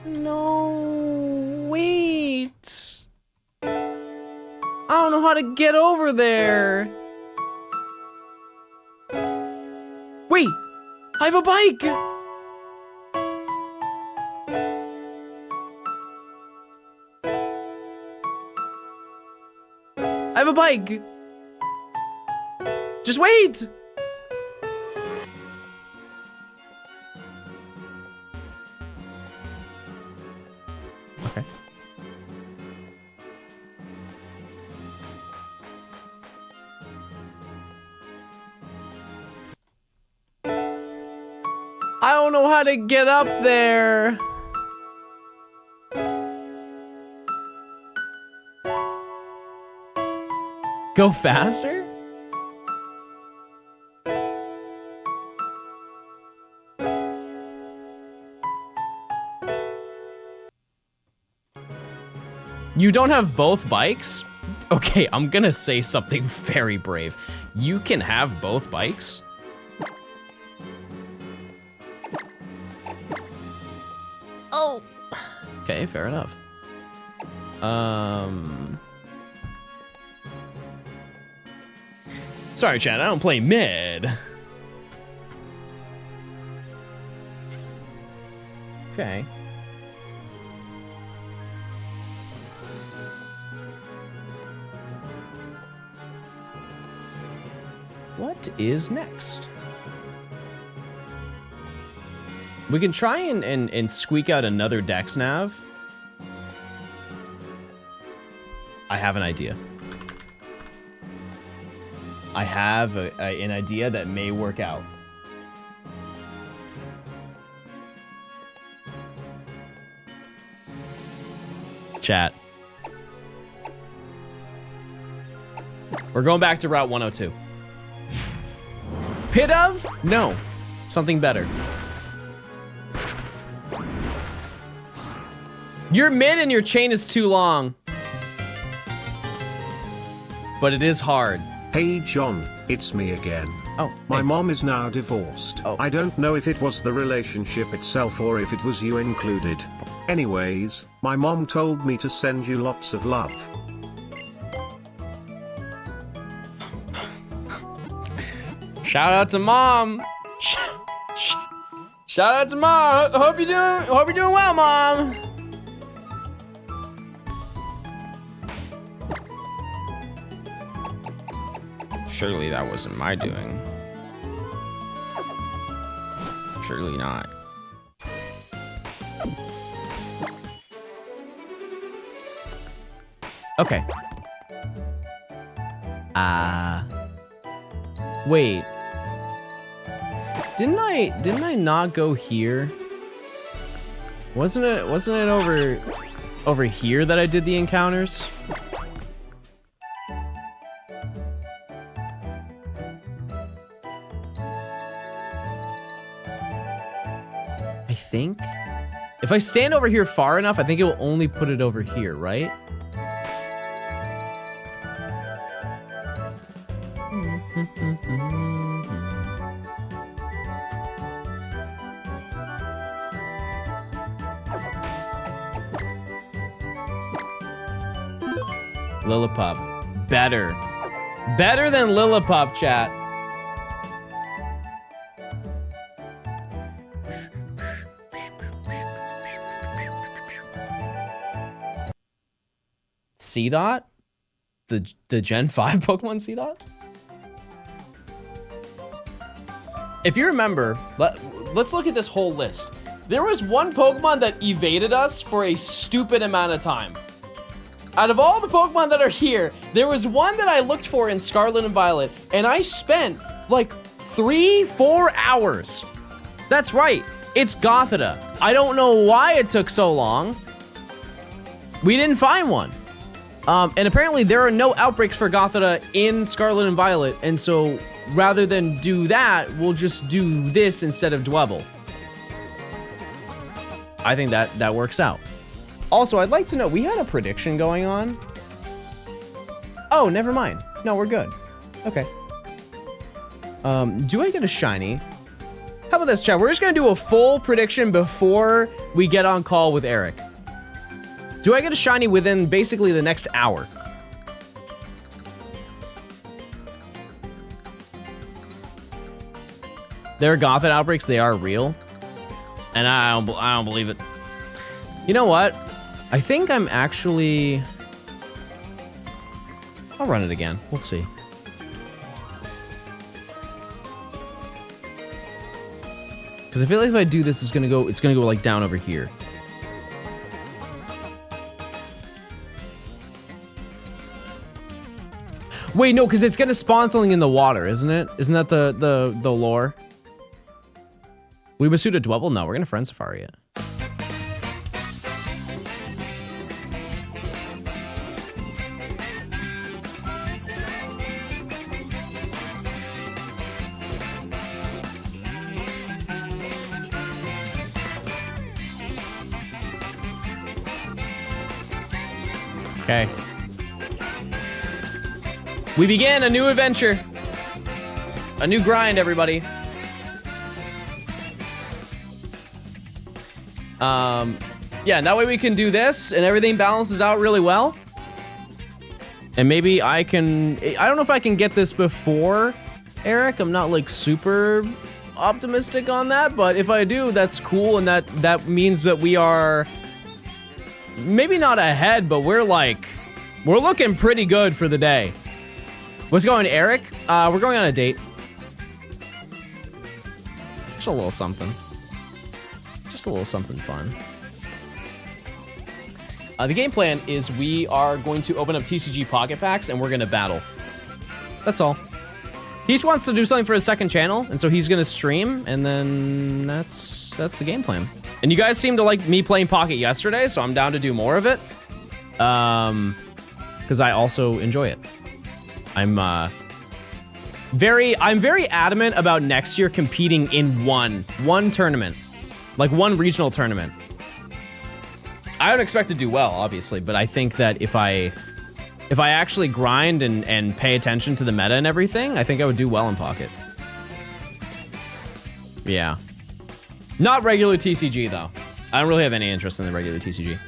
No. Wait. I don't know how to get over there. Wait. I have a bike. I have a bike. Just wait. Okay. I don't know how to get up there. Go faster? You don't have both bikes? Okay, I'm gonna say something very brave. You can have both bikes? Oh. Okay, fair enough. Sorry, Chad, I don't play mid. Okay. What is next? We can try and squeak out another DexNav. I have an idea. I have an idea that may work out. Chat. We're going back to Route 102. Pit of? No. Something better. You're mid and your chain is too long. But it is hard. Hey John, it's me again. Oh, my hey. mom is now divorced. Oh. I don't know if it was the relationship itself or if it was you included. Anyways, my mom told me to send you lots of love. Shout out to mom. Shout out to mom. Hope you're doing well, mom. Surely that wasn't my doing. Surely not. Okay. Wait. Didn't I not go here? Wasn't it over here that I did the encounters? I think. If I stand over here far enough, I think it will only put it over here, right? Lillipop. Better. Better than Lillipop, chat. C-Dot? The Gen 5 Pokemon C-Dot? If you remember, let's look at this whole list. There was one Pokemon that evaded us for a stupid amount of time. Out of all the Pokemon that are here, there was one that I looked for in Scarlet and Violet, and I spent like 3-4 hours. That's right, it's Gothita. I don't know why it took so long. We didn't find one. And apparently there are no outbreaks for Gothita in Scarlet and Violet, and so rather than do that, we'll just do this instead of Dwebble. I think that works out. Also, I'd like to know, we had a prediction going on. Oh, never mind. No, we're good. Okay. Do I get a shiny? How about this, chat? We're just gonna do a full prediction before we get on call with Eric. Do I get a shiny within basically the next hour? There are Gothita outbreaks, they are real. And I don't believe it. You know what? I think I'm actually... I'll run it again. We'll see. Because I feel like if I do this, it's gonna go like down over here. Wait, no, because it's gonna spawn something in the water, isn't it? Isn't that the lore? We Masuda Dwebble? No, we're gonna Friend Safari it. Okay. We begin a new adventure. A new grind, everybody. Yeah, and that way we can do this and everything balances out really well. And maybe I don't know if I can get this before Eric. I'm not like super optimistic on that, but if I do, that's cool, and that means that we are maybe not ahead, but we're looking pretty good for the day. What's going, Eric? We're going on a date. Just a little something. Just a little something fun. The game plan is we are going to open up TCG Pocket packs and we're gonna battle. That's all. He just wants to do something for his second channel, and so he's gonna stream, and then that's the game plan. And you guys seem to like me playing Pocket yesterday, so I'm down to do more of it. Because I also enjoy it. I'm very adamant about next year competing in one tournament, like one regional tournament. I don't expect to do well, obviously, but I think that if I actually grind and pay attention to the meta and everything, I think I would do well in Pocket. Yeah. Not regular TCG, though. I don't really have any interest in the regular TCG.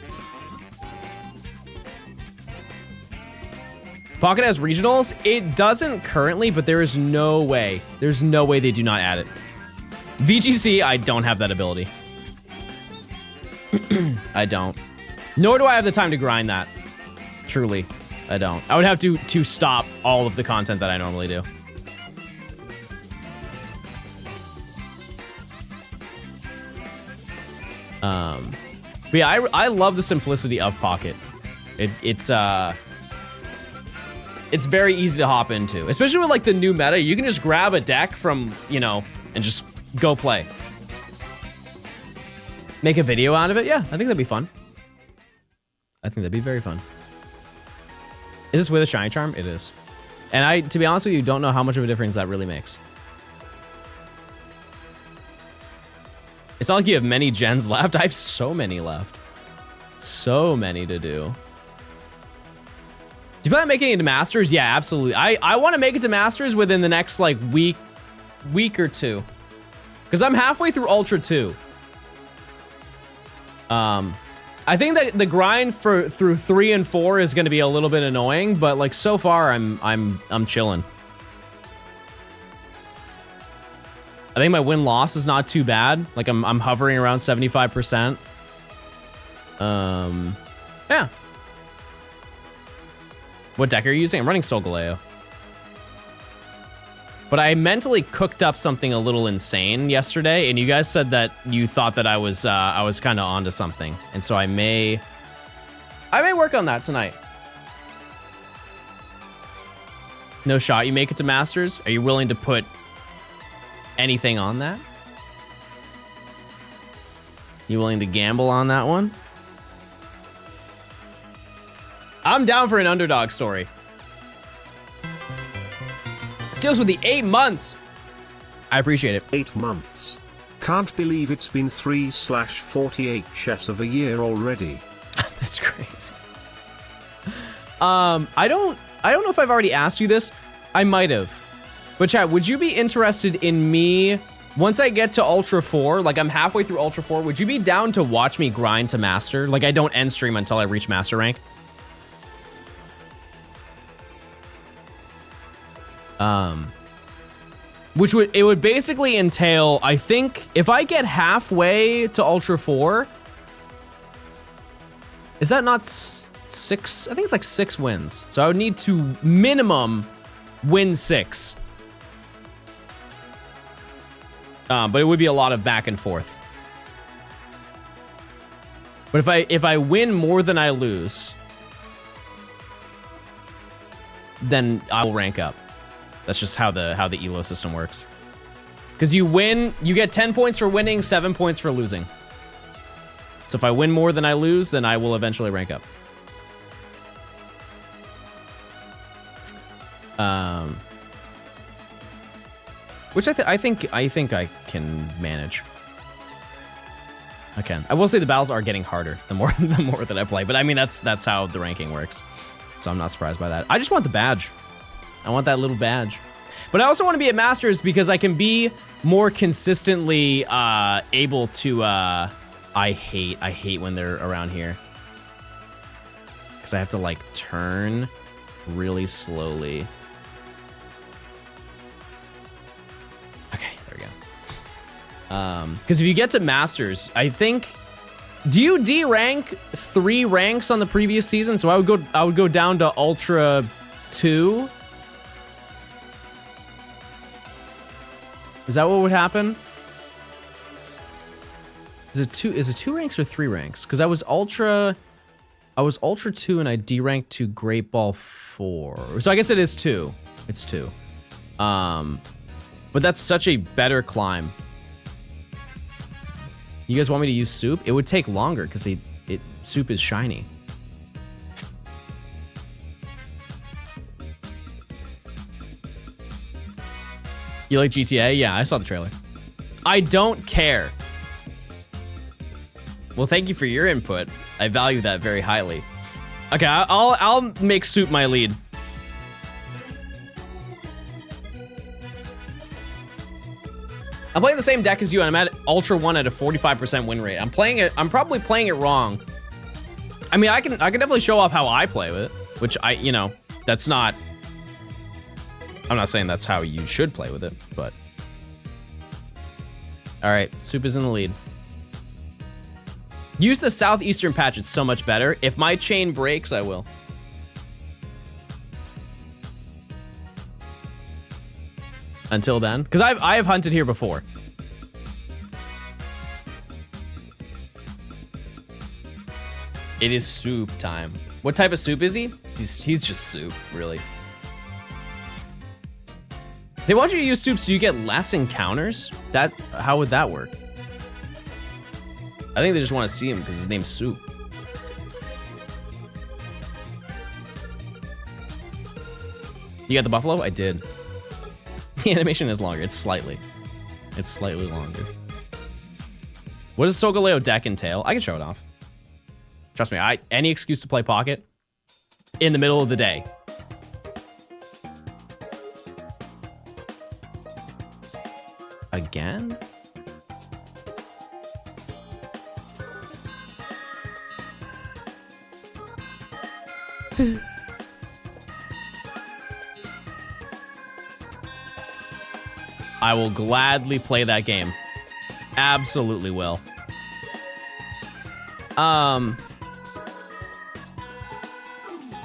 Pocket has regionals? It doesn't currently, but there is no way. There's no way they do not add it. VGC, I don't have that ability. I don't. Nor do I have the time to grind that. Truly, I don't. I would have to stop all of the content that I normally do. But yeah, I love the simplicity of Pocket. It's very easy to hop into, especially with like the new meta. You can just grab a deck from, you know, and just go play. Make a video out of it. Yeah, I think that'd be fun. I think that'd be very fun. Is this with a shiny charm? It is. And I, to be honest with you, don't know how much of a difference that really makes. It's not like you have many gens left. I have so many left. So many to do. Do you plan on making it to Masters? Yeah, absolutely. I want to make it to Masters within the next like week or two. Because I'm halfway through Ultra 2. I think that the grind through 3 and 4 is going to be a little bit annoying, but like so far I'm chilling. I think my win-loss is not too bad. Like I'm hovering around 75%. Yeah. What deck are you using? I'm running Solgaleo. But I mentally cooked up something a little insane yesterday, and you guys said that you thought that I was kind of onto something, and so I may work on that tonight. No shot you make it to Masters? Are you willing to put anything on that? You willing to gamble on that one? I'm down for an underdog story. Steals with the 8 months. I appreciate it. 8 months. Can't believe it's been 3/48 chess of a year already. That's crazy. I don't know if I've already asked you this. I might have. But chat, would you be interested in me once I get to Ultra 4, like I'm halfway through Ultra 4, would you be down to watch me grind to Master? Like I don't end stream until I reach Master rank? Which would basically entail, I think, if I get halfway to Ultra 4, is that not 6? I think it's like 6 wins. So I would need to minimum win 6. But it would be a lot of back and forth. But if I win more than I lose, then I will rank up. That's just how the elo system works. Because you win, you get 10 points for winning, 7 points for losing. So if I win more than I lose, then I will eventually rank up. Which I think I can manage. I can. I will say the battles are getting harder the more that I play, but I mean that's how the ranking works. So I'm not surprised by that. I just want the badge. I want that little badge. But I also want to be at Masters because I can be more consistently able to I hate when they're around here. Because I have to like turn really slowly. Okay, there we go. Because if you get to Masters, I think, do you D-rank 3 ranks on the previous season? So I would go down to Ultra 2. Is that what would happen? Is it 2 ranks or 3 ranks? Because I was Ultra 2 and I D-ranked to Great Ball 4. So I guess it is 2. It's 2. But that's such a better climb. You guys want me to use Soup? It would take longer because Soup is shiny. You like GTA? Yeah, I saw the trailer. I don't care. Well, thank you for your input. I value that very highly. Okay, I'll make Soup my lead. I'm playing the same deck as you, and I'm at Ultra 1 at a 45% win rate. I'm probably playing it wrong. I mean, I can definitely show off how I play with it, which that's not. I'm not saying that's how you should play with it, but. All right, Soup is in the lead. Use the southeastern patch, it's so much better. If my chain breaks, I will. Until then, because I have hunted here before. It is soup time. What type of soup is he? He's just soup, really. They want you to use soup so you get less encounters? How would that work? I think they just want to see him because his name's Soup. You got the buffalo? I did. The animation is longer. It's slightly longer. What does Solgaleo deck entail? I can show it off. Trust me, any excuse to play Pocket in the middle of the day. Again? I will gladly play that game. Absolutely will.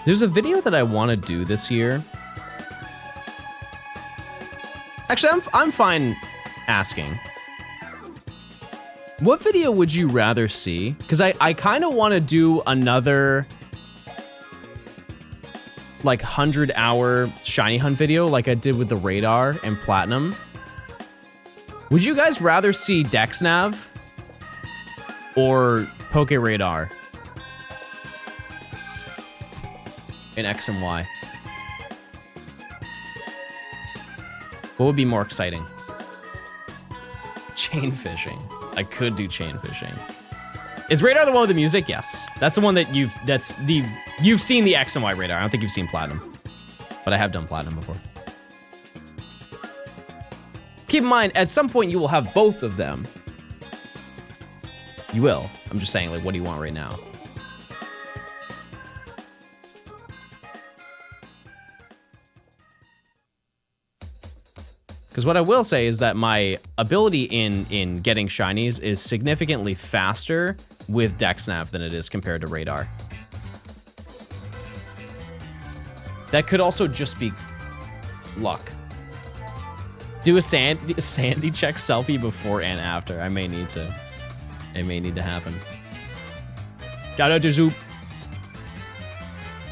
There's a video that I want to do this year. Actually, I'm fine asking. What video would you rather see? Because I kind of want to do another like 100-hour shiny hunt video like I did with the radar and platinum. Would you guys rather see DexNav or Poke Radar in X and Y? What would be more exciting? Chain fishing. I could do chain fishing. Is Radar the one with the music? Yes. That's the one that you've seen the X and Y Radar. I don't think you've seen Platinum, but I have done Platinum before. Keep in mind, at some point you will have both of them. You will. I'm just saying, like, what do you want right now? Because what I will say is that my ability in getting shinies is significantly faster with DexNav than it is compared to Radar. That could also just be luck. Do a sandy check selfie before and after. I may need to. It may need to happen. Shout out to Zoop.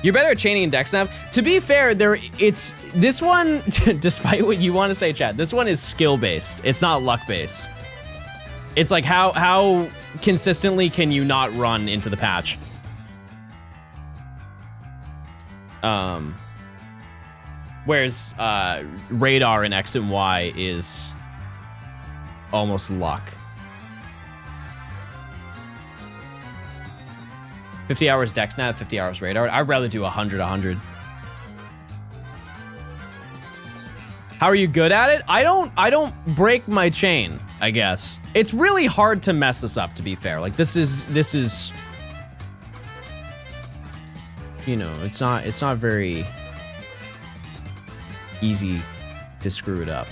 You're better at chaining in DexNav. To be fair, this one, despite what you want to say, chat, this one is skill-based. It's not luck-based. It's like how consistently can you not run into the patch? Whereas Radar in X and Y is almost luck. 50 hours DexNav, 50 hours Radar. I'd rather do 100. How are you good at it? I don't break my chain, I guess. It's really hard to mess this up, to be fair. Like this is you know, it's not very easy to screw it up.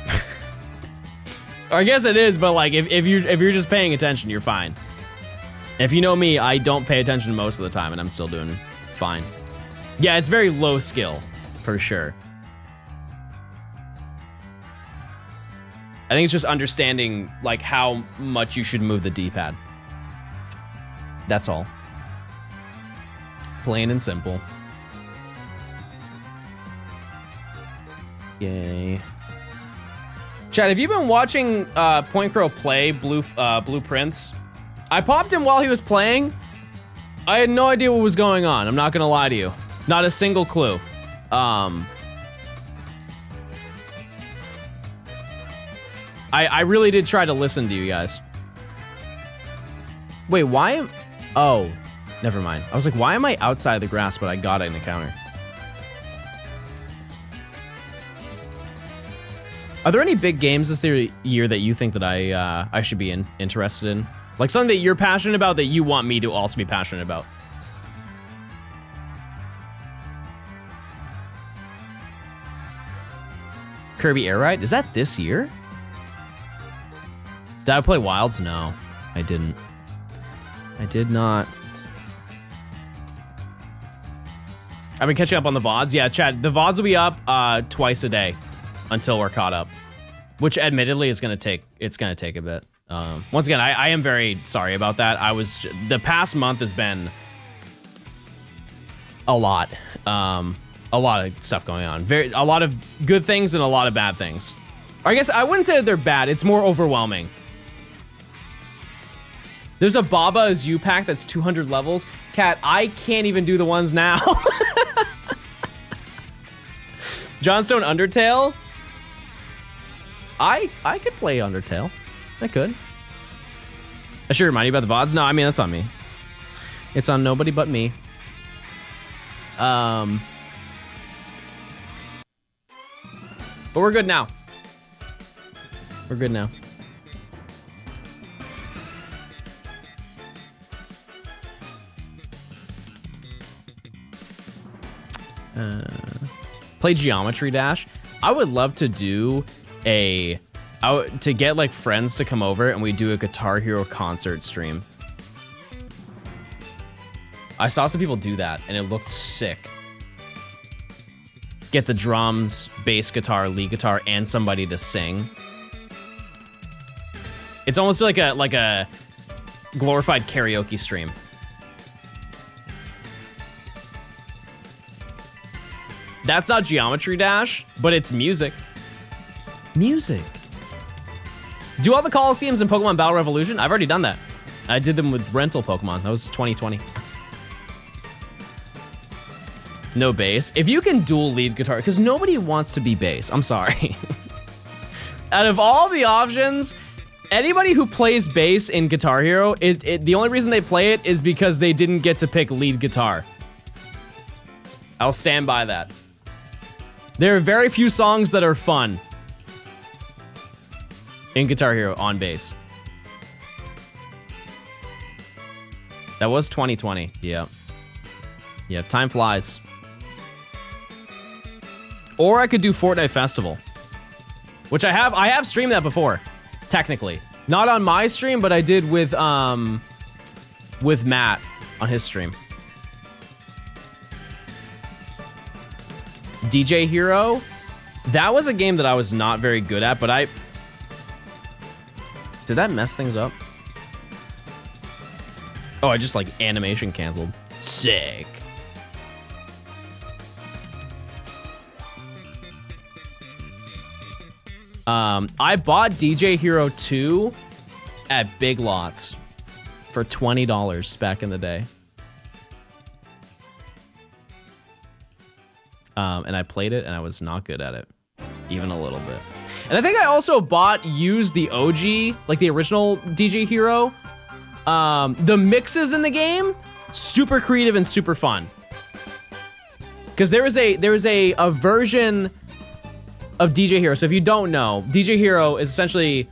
Or I guess it is, but like if you're just paying attention, you're fine. If you know me, I don't pay attention most of the time and I'm still doing fine. Yeah, it's very low skill, for sure. I think it's just understanding like how much you should move the D-pad. That's all. Plain and simple. Yay. Chad, have you been watching Point Crow play Blueprints? I popped him while he was playing. I had no idea what was going on. I'm not gonna lie to you. Not a single clue. I really did try to listen to you guys. Wait, why am... Oh, never mind. I was like, why am I outside the grass, but I got an encounter? Are there any big games this year that you think that I should be interested in? Like something that you're passionate about that you want me to also be passionate about? Kirby Air Ride? Is that this year? Did I play Wilds? No, I didn't. I did not. I've been catching up on the VODs. Yeah, Chad, the VODs will be up twice a day until we're caught up, which admittedly is gonna take a bit. Once again, I am very sorry about that. The past month has been a lot. A lot of stuff going on. A lot of good things and a lot of bad things. Or I guess I wouldn't say that they're bad. It's more overwhelming. There's a Baba as you pack that's 200 levels. Cat, I can't even do the ones now. Johnstone Undertale. I could play Undertale. I could. I should remind you about the VODs. No, I mean, that's on me. It's on nobody but me. But we're good now. We're good now. Play Geometry Dash. I would love to do to get like friends to come over and we do a Guitar Hero concert stream. I saw some people do that and it looked sick. Get the drums, bass guitar, lead guitar, and somebody to sing. It's almost like a glorified karaoke stream. That's not Geometry Dash, but it's music. Music. Do all the Colosseums in Pokemon Battle Revolution? I've already done that. I did them with rental Pokemon. That was 2020. No bass. If you can dual lead guitar, because nobody wants to be bass. I'm sorry. Out of all the options, anybody who plays bass in Guitar Hero, the only reason they play it is because they didn't get to pick lead guitar. I'll stand by that. There are very few songs that are fun in Guitar Hero on bass. That was 2020. Yeah. Yeah, time flies. Or I could do Fortnite Festival, which I have streamed that before, technically. Not on my stream, but I did with Matt on his stream. DJ Hero, that was a game that I was not very good at, but did that mess things up? Oh, I just like animation canceled. Sick. I bought DJ Hero 2 at Big Lots for $20 back in the day. And I played it and I was not good at it, even a little bit. And I think I also used the OG, like the original DJ Hero. The mixes in the game, super creative and super fun. Because there is a version of DJ Hero. So if you don't know, DJ Hero is essentially,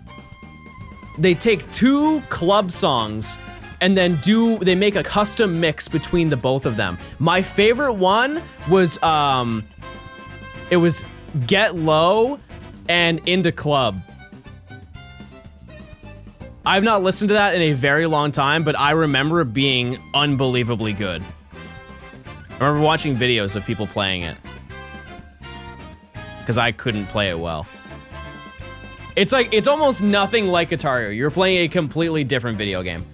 they take two club songs and then they make a custom mix between the both of them. My favorite one was, it was Get Low and Into Club. I've not listened to that in a very long time, but I remember it being unbelievably good. I remember watching videos of people playing it, because I couldn't play it well. It's almost nothing like Guitar Hero. You're playing a completely different video game.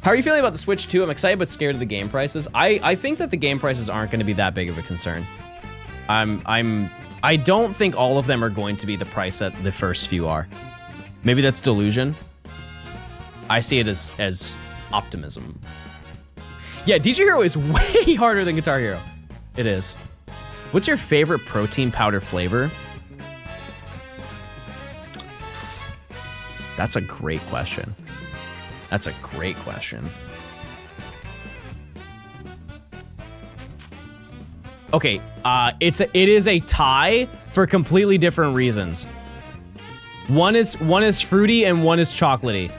How are you feeling about the Switch 2? I'm excited but scared of the game prices. I think that the game prices aren't going to be that big of a concern. I don't think all of them are going to be the price that the first few are. Maybe that's delusion. I see it as optimism. Yeah, DJ Hero is way harder than Guitar Hero. It is. What's your favorite protein powder flavor? That's a great question. That's a great question. Okay, it is a tie for completely different reasons. One is fruity and one is chocolatey.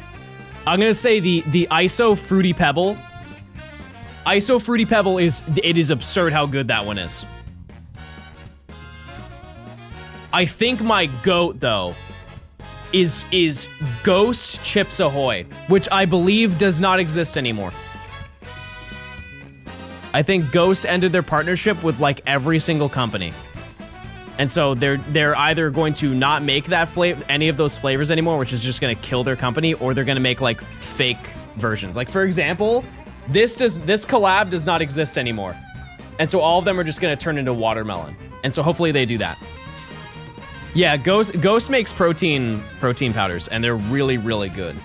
I'm gonna say the ISO Fruity Pebble. ISO Fruity Pebble is absurd how good that one is. I think my GOAT though is Ghost Chips Ahoy, which I believe does not exist anymore. I think Ghost ended their partnership with like every single company. And so they're either going to not make that any of those flavors anymore, which is just gonna kill their company, or they're gonna make like fake versions. Like for example, This collab does not exist anymore. And so all of them are just gonna turn into watermelon. And so hopefully they do that. Yeah, Ghost makes protein powders, and they're really, really good.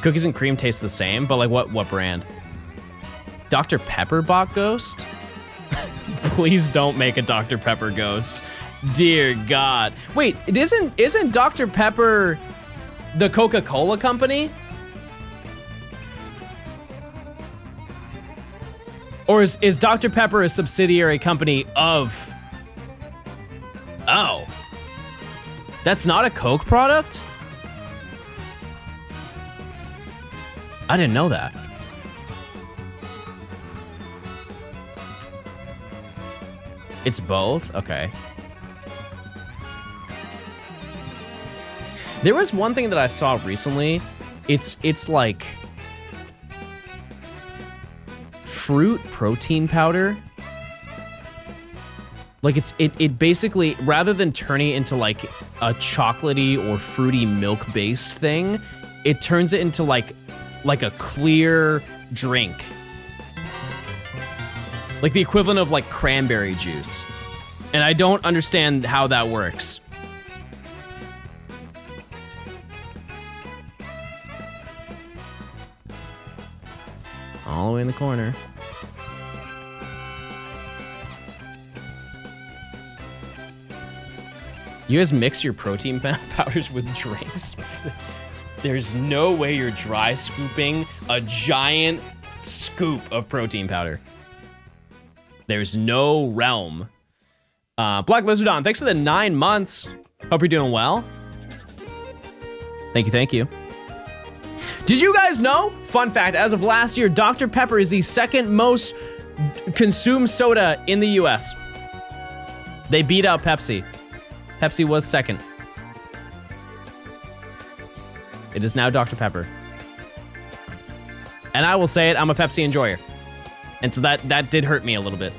Cookies and cream taste the same, but like what brand? Dr. Pepper bought Ghost? Please don't make a Dr. Pepper Ghost. Dear God. Wait, isn't Dr. Pepper the Coca-Cola company? Or is Dr. Pepper a subsidiary company of... Oh. That's not a Coke product? I didn't know that. It's both? Okay. There was one thing that I saw recently. It's like fruit protein powder. Like it basically, rather than turning it into like a chocolatey or fruity milk based thing, it turns it into like a clear drink. Like the equivalent of like cranberry juice. And I don't understand how that works. All the way in the corner. You guys mix your protein powders with drinks? There's no way you're dry scooping a giant scoop of protein powder. There's no realm. Black Lizardon, thanks for the 9 months. Hope you're doing well. Thank you. Did you guys know? Fun fact, as of last year, Dr. Pepper is the second most consumed soda in the US. They beat out Pepsi. Pepsi was second. It is now Dr. Pepper. And I will say it, I'm a Pepsi enjoyer. And so that did hurt me a little bit.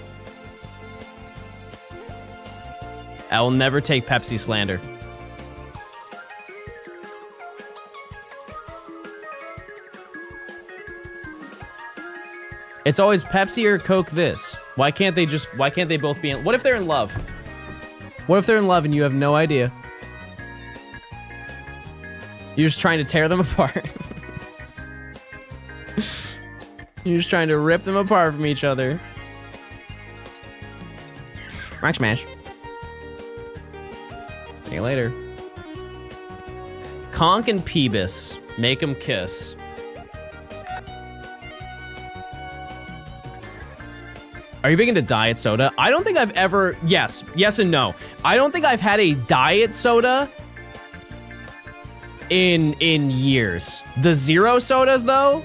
I will never take Pepsi slander. It's always Pepsi or Coke this. Why can't they both be in, what if they're in love? What if they're in love and you have no idea? You're just trying to tear them apart. You're just trying to rip them apart from each other. Rock smash. See you later. Conk and Peebus. Make them kiss. Are you big into diet soda? I don't think I've ever, yes and no. I don't think I've had a diet soda in years. The zero sodas though,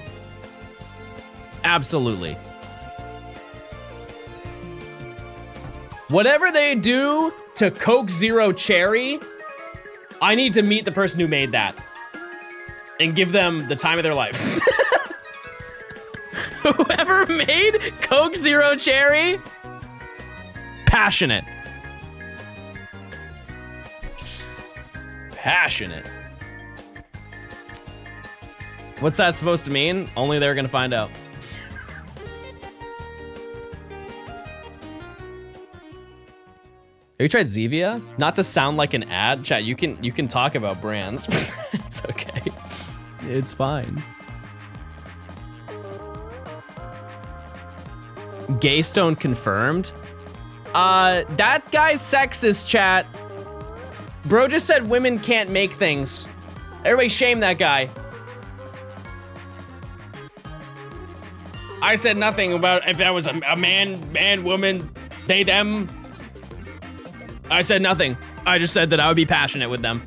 absolutely. Whatever they do to Coke Zero Cherry, I need to meet the person who made that and give them the time of their life. Whoever made Coke Zero Cherry, passionate. Passionate. What's that supposed to mean? Only they're gonna find out. Have you tried Zevia? Not to sound like an ad, chat. You can talk about brands. It's okay. It's fine. Gaystone confirmed. That guy's sexist, chat. Bro just said women can't make things. Everybody shame that guy. I said nothing about if that was a man, woman, they, them. I said nothing. I just said that I would be passionate with them.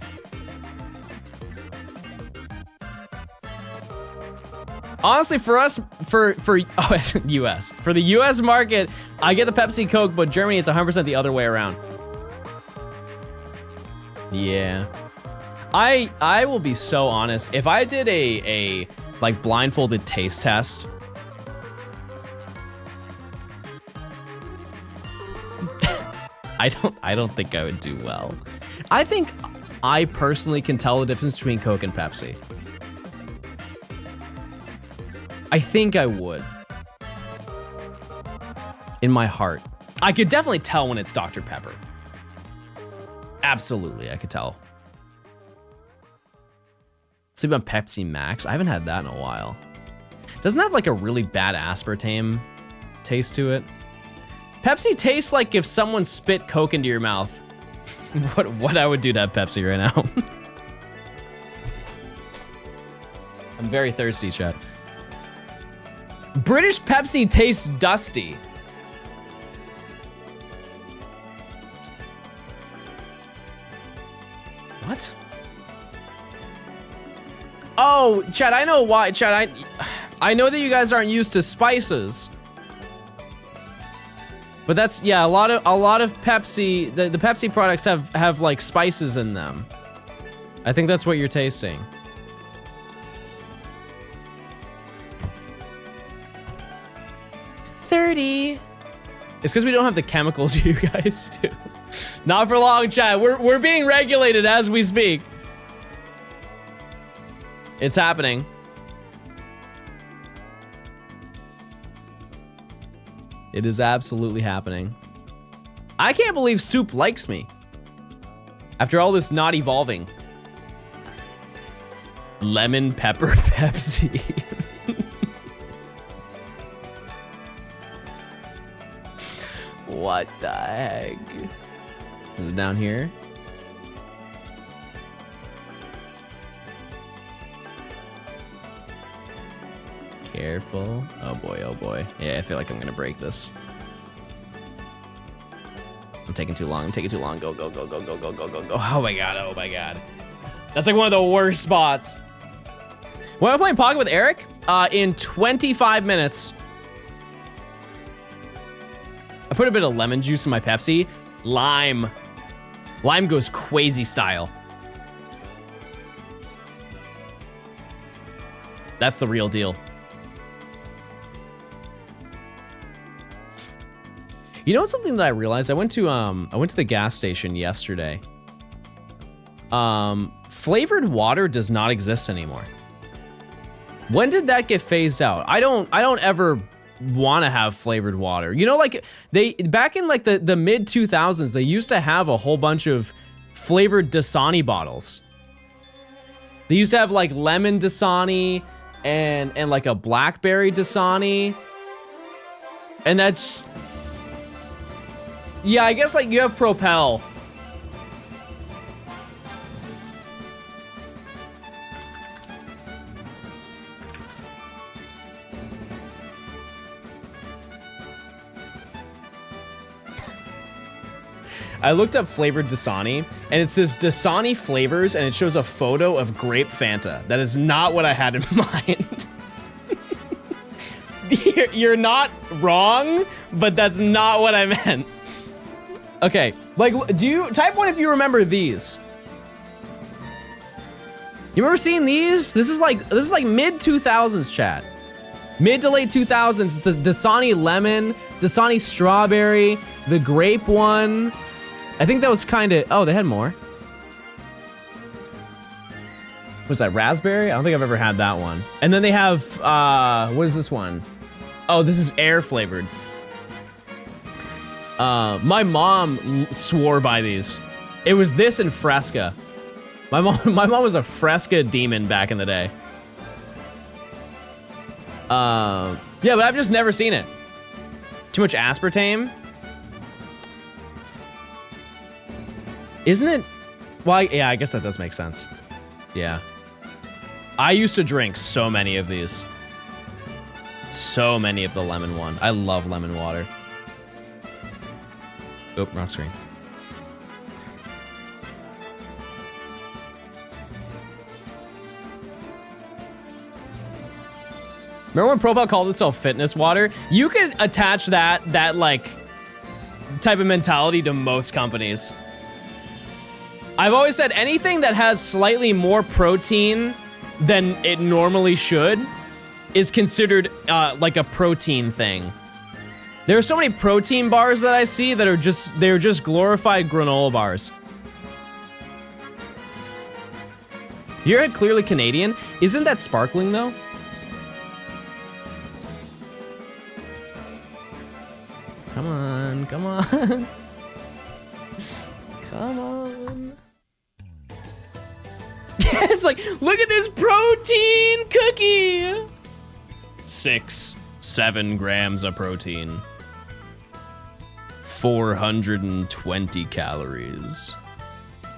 Honestly, for us, for US, for the US market, I get the Pepsi Coke, but Germany, it's 100% the other way around. Yeah. I will be so honest. If I did a like blindfolded taste test, I don't think I would do well. I think I personally can tell the difference between Coke and Pepsi. I think I would. In my heart. I could definitely tell when it's Dr. Pepper. Absolutely, I could tell. Sleep on Pepsi Max. I haven't had that in a while. Doesn't that have like a really bad aspartame taste to it? Pepsi tastes like if someone spit Coke into your mouth. What I would do to have Pepsi right now. I'm very thirsty, chat. British Pepsi tastes dusty. What? Oh, Chad, I know why. Chad, I know that you guys aren't used to spices. But that's, yeah, a lot of Pepsi, the Pepsi products have like spices in them. I think that's what you're tasting. $30. It's because we don't have the chemicals you guys do. Not for long, chat. We're being regulated as we speak. It's happening. It is absolutely happening. I can't believe Soup likes me. After all this not evolving. Lemon pepper Pepsi. What the heck? Is it down here? Careful. Oh boy, oh boy. Yeah, I feel like I'm gonna break this. I'm taking too long. I'm taking too long. Go, go, go, go, go, go, go, go, go. Oh my god, oh my god. That's like one of the worst spots. When I'm playing Pocket with Eric, in 25 minutes, I put a bit of lemon juice in my Pepsi. Lime. Lime goes crazy style. That's the real deal. You know what's something that I realized? I went to the gas station yesterday. Flavored water does not exist anymore. When did that get phased out? I don't ever want to have flavored water. You know, like back in like the mid 2000s, they used to have a whole bunch of flavored Dasani bottles. They used to have like lemon Dasani and like a blackberry Dasani. And that's, yeah, I guess like you have Propel. I looked up flavored Dasani, and it says Dasani flavors, and it shows a photo of grape Fanta. That is not what I had in mind. You're not wrong, but that's not what I meant. Okay, like, type one if you remember these. You remember seeing these? This is like mid 2000s, chat. Mid to late 2000s, the Dasani lemon, Dasani strawberry, the grape one. I think that was kind of, oh, they had more. Was that raspberry? I don't think I've ever had that one. And then they have, what is this one? Oh, this is air flavored. My mom swore by these. It was this and Fresca. My mom was a Fresca demon back in the day. Yeah, but I've just never seen it. Too much aspartame? Isn't it? Well, yeah, I guess that does make sense. Yeah. I used to drink so many of these. So many of the lemon one. I love lemon water. Oop, wrong screen. Remember when Propel called itself fitness water? You could attach that like type of mentality to most companies. I've always said anything that has slightly more protein than it normally should is considered like a protein thing. There are so many protein bars that I see that are just glorified granola bars. You're clearly Canadian. Isn't that sparkling though? Come on, come on. Come on. Yeah, it's like, look at this protein cookie. 6-7 grams of protein. 420 calories.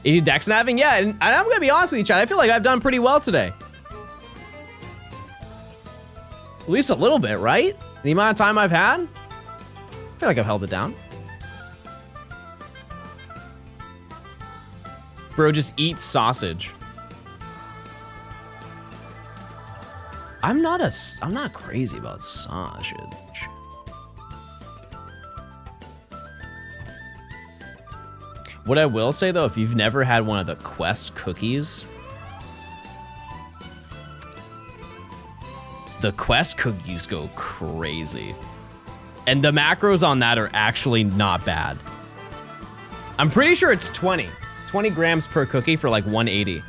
Are you DexNaving? Yeah, and I'm gonna be honest with you, Chad. I feel like I've done pretty well today. At least a little bit, right? The amount of time I've had. I feel like I've held it down. Bro, just eat sausage. I'm not crazy about sausage. What I will say though, if you've never had one of the Quest cookies, the Quest cookies go crazy. And the macros on that are actually not bad. I'm pretty sure it's 20 grams per cookie for like 180.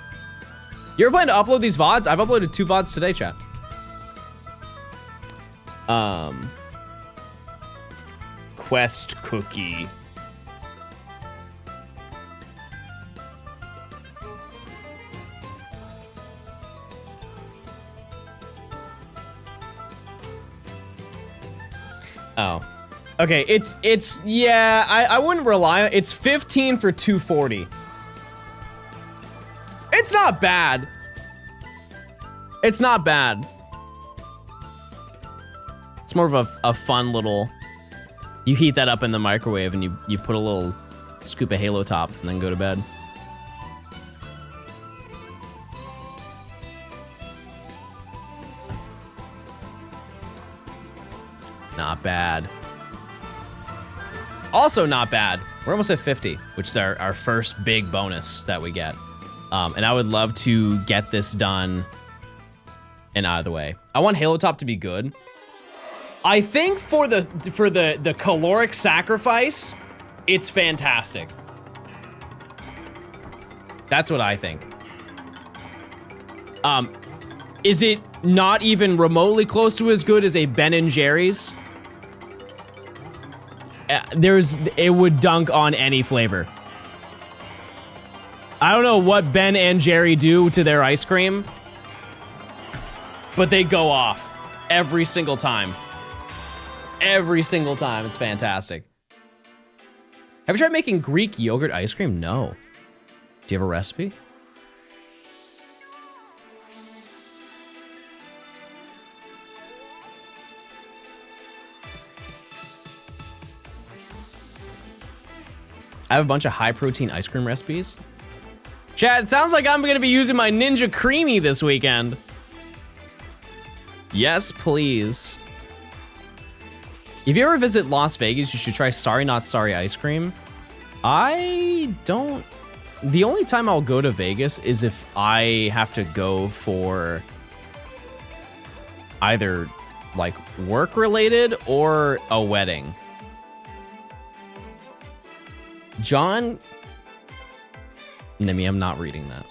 You ever plan to upload these VODs? I've uploaded 2 VODs today, chat. Quest cookie. Oh, okay. It's yeah. I wouldn't rely on. It's 15 for 240. It's not bad. It's not bad. It's more of a fun little. You heat that up in the microwave and you put a little scoop of Halo Top and then go to bed. Not bad. Also not bad. We're almost at 50, which is our first big bonus that we get. And I would love to get this done and out of the way. I want Halo Top to be good. I think for the caloric sacrifice, it's fantastic. That's what I think. Is it not even remotely close to as good as a Ben & Jerry's? It would dunk on any flavor. I don't know what Ben & Jerry do to their ice cream, but they go off every single time. Every single time. It's fantastic. Have you tried making Greek yogurt ice cream? No. Do you have a recipe? I have a bunch of high protein ice cream recipes. Chad, it sounds like I'm gonna be using my Ninja Creamy this weekend. Yes, please. If you ever visit Las Vegas, you should try Sorry Not Sorry ice cream. I don't... The only time I'll go to Vegas is if I have to go for either like work related or a wedding. John... Nimi, I'm not reading that.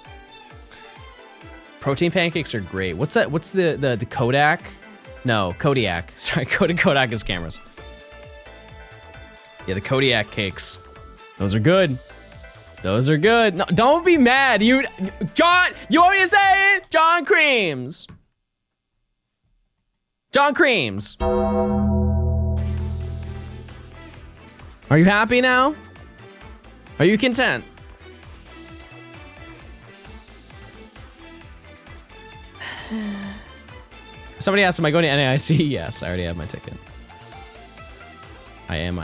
Protein pancakes are great. What's that? What's the Kodak? No, Kodiak. Sorry, Kodak is cameras. Yeah, the Kodiak cakes. Those are good. Those are good. No, don't be mad. John, you want me to say it? John Creams. John Creams. Are you happy now? Are you content? Somebody asked, am I going to NAIC? Yes, I already have my ticket. I am.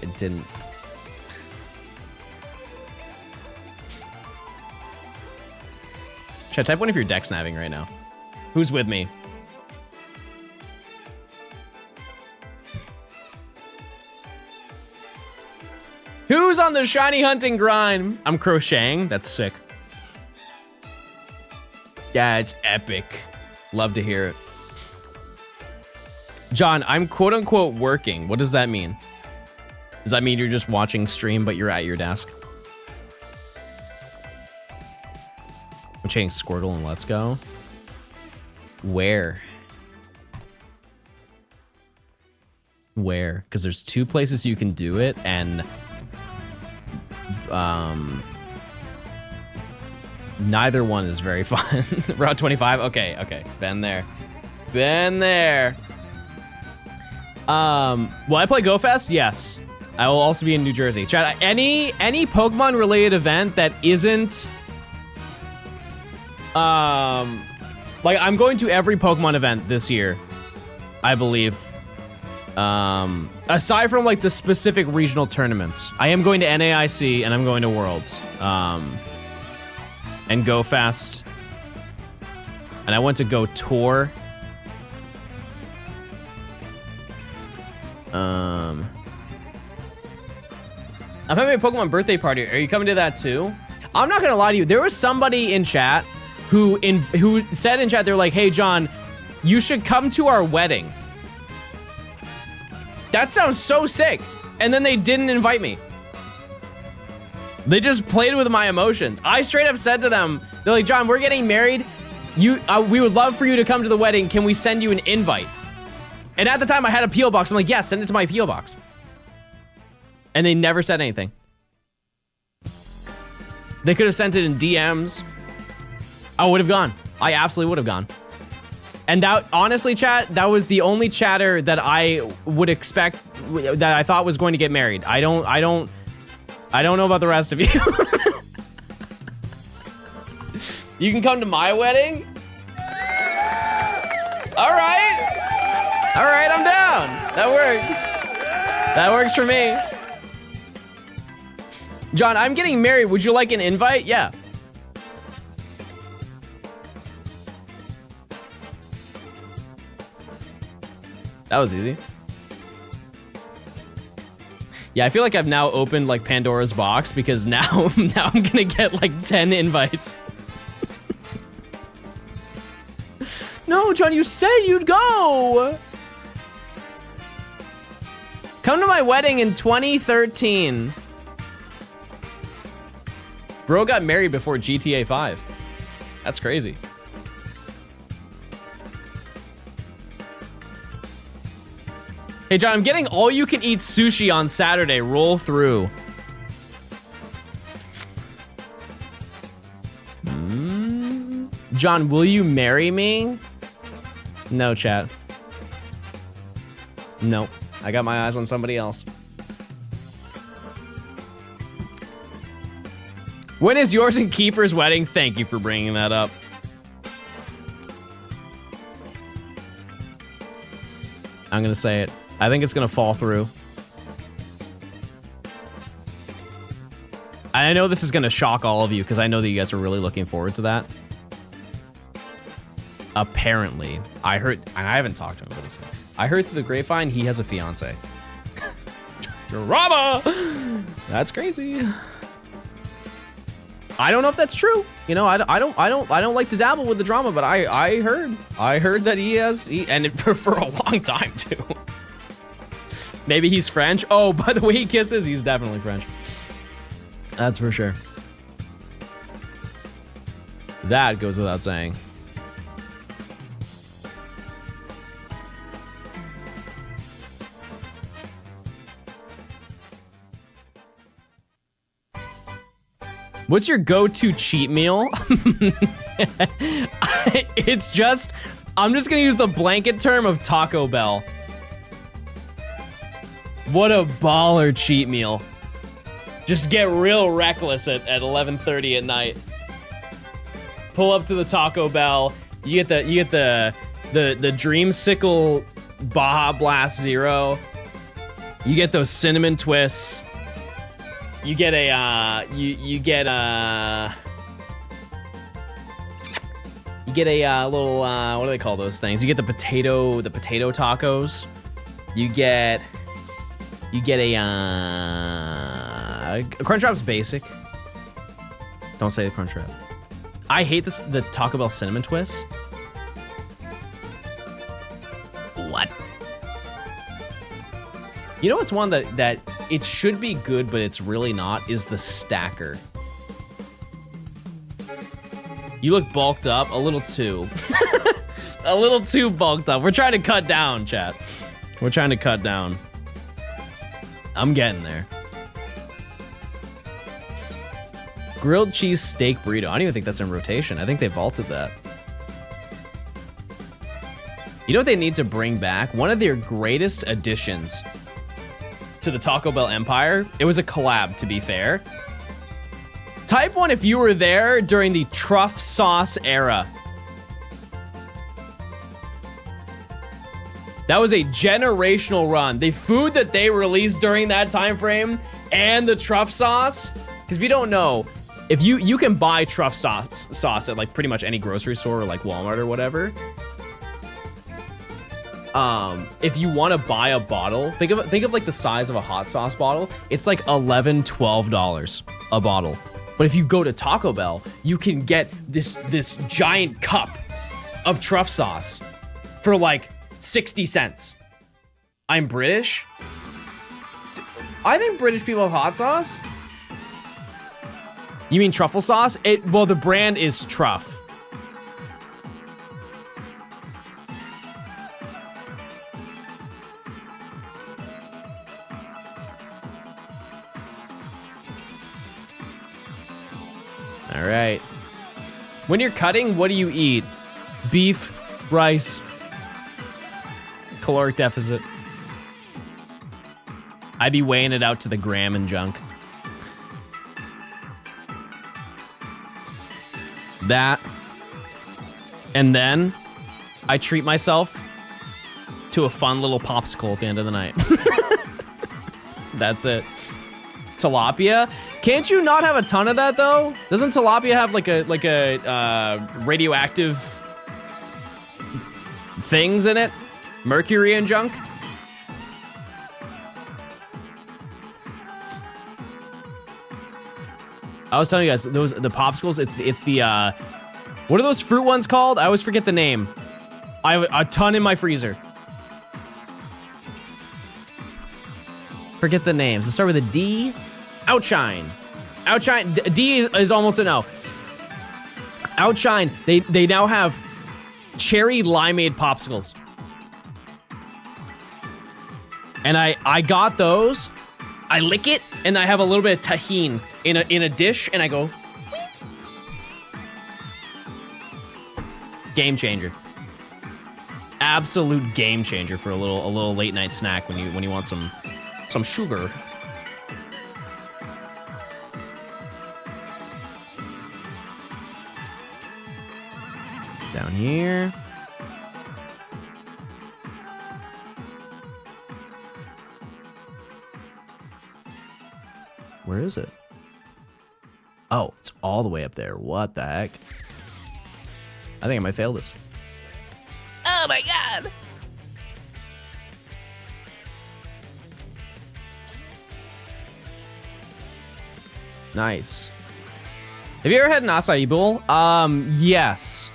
It didn't. Chat, type one if you're DexNaving right now. Who's with me? Who's on the shiny hunting grind? I'm crocheting. That's sick. Yeah, it's epic. Love to hear it. John, I'm quote unquote working. What does that mean? Does that mean you're just watching stream, but you're at your desk? changing Squirtle and Let's Go. Where? Where? Because there's 2 places you can do it, and neither one is very fun. Route 25. Okay. Been there. Will I play Go Fest? Yes. I will also be in New Jersey. Chat, any Pokemon related event that isn't like, I'm going to every Pokemon event this year, I believe. Aside from like the specific regional tournaments, I am going to NAIC and I'm going to Worlds. And Go Fest. And I went to Go Tour. I'm having a Pokemon birthday party. Are you coming to that too? I'm not gonna lie to you. There was somebody in chat who said in chat, they're like, hey John, you should come to our wedding. That sounds so sick. And then they didn't invite me. They just played with my emotions. I straight up said to them, they're like, John, we're getting married. We would love for you to come to the wedding. Can we send you an invite? And at the time I had a P.O. box. I'm like, yeah, send it to my P.O. box. And they never said anything. They could have sent it in DMs. I would have gone. I absolutely would have gone. And that, honestly, chat, that was the only chatter that I would expect, that I thought was going to get married. I don't know about the rest of you. You can come to my wedding? All right, I'm down. That works. That works for me. John, I'm getting married. Would you like an invite? Yeah. That was easy. Yeah, I feel like I've now opened like Pandora's box because now I'm gonna get like 10 invites. No, John, you said you'd go. Come to my wedding in 2013. Bro got married before GTA 5. That's crazy. Hey, John, I'm getting all-you-can-eat sushi on Saturday. Roll through. John, will you marry me? No, chat. No, I got my eyes on somebody else. When is yours and Kiefer's wedding? Thank you for bringing that up. I'm gonna say it. I think it's gonna fall through. I know this is gonna shock all of you because I know that you guys are really looking forward to that. Apparently, I heard, and I haven't talked to him about this. I heard through the grapevine he has a fiance. Drama! That's crazy. I don't know if that's true. You know, I don't like to dabble with the drama, but I heard that he has, and for a long time too. Maybe he's French. Oh, by the way he kisses, he's definitely French. That's for sure. That goes without saying. What's your go-to cheat meal? It's just, I'm just gonna use the blanket term of Taco Bell. What a baller cheat meal. Just get real reckless at 11:30 at night. Pull up to the Taco Bell. You get the Dreamsicle Baja Blast Zero. You get those cinnamon twists. You get a you get a little what do they call those things? You get the potato tacos. You get a Crunchwrap's basic. Don't say the Crunchwrap. I hate the Taco Bell cinnamon twists. What? You know what's one that it should be good, but it's really not, is the Stacker. You look bulked up a little too. A little too bulked up. We're trying to cut down, chat. We're trying to cut down. I'm getting there. Grilled cheese steak burrito. I don't even think that's in rotation. I think they vaulted that. You know what they need to bring back? One of their greatest additions to the Taco Bell empire. It was a collab, to be fair. Type 1 if you were there during the truff sauce era. That was a generational run. The food that they released during that time frame and the truff sauce. Because if you don't know, if you can buy truff sauce at like pretty much any grocery store or like Walmart or whatever. If you want to buy a bottle, think of like the size of a hot sauce bottle. It's like $11, $12 a bottle. But if you go to Taco Bell, you can get this giant cup of truff sauce for like 60 cents. I'm British. I think British people have hot sauce. You mean truffle sauce? Well, the brand is Truff. All right. When you're cutting, what do you eat? Beef, rice, caloric deficit. I'd be weighing it out to the gram and junk. That. And then I treat myself to a fun little popsicle at the end of the night. That's it. Tilapia. Can't you not have a ton of that though? Doesn't tilapia have like a radioactive things in it? Mercury and junk? I was telling you guys, the popsicles, it's the what are those fruit ones called? I always forget the name. I have a ton in my freezer. Forget the names. Let's start with a D. Outshine. Outshine. D is almost a no. Outshine. They now have cherry limeade popsicles. And I got those. I lick it, and I have a little bit of tahini in a dish, and I go. Game changer. Absolute game changer for a little late night snack when you want some sugar. Down here. Where is it? Oh, it's all the way up there. What the heck? I think I might fail this. Oh my god! Nice. Have you ever had an acai bowl? Yes.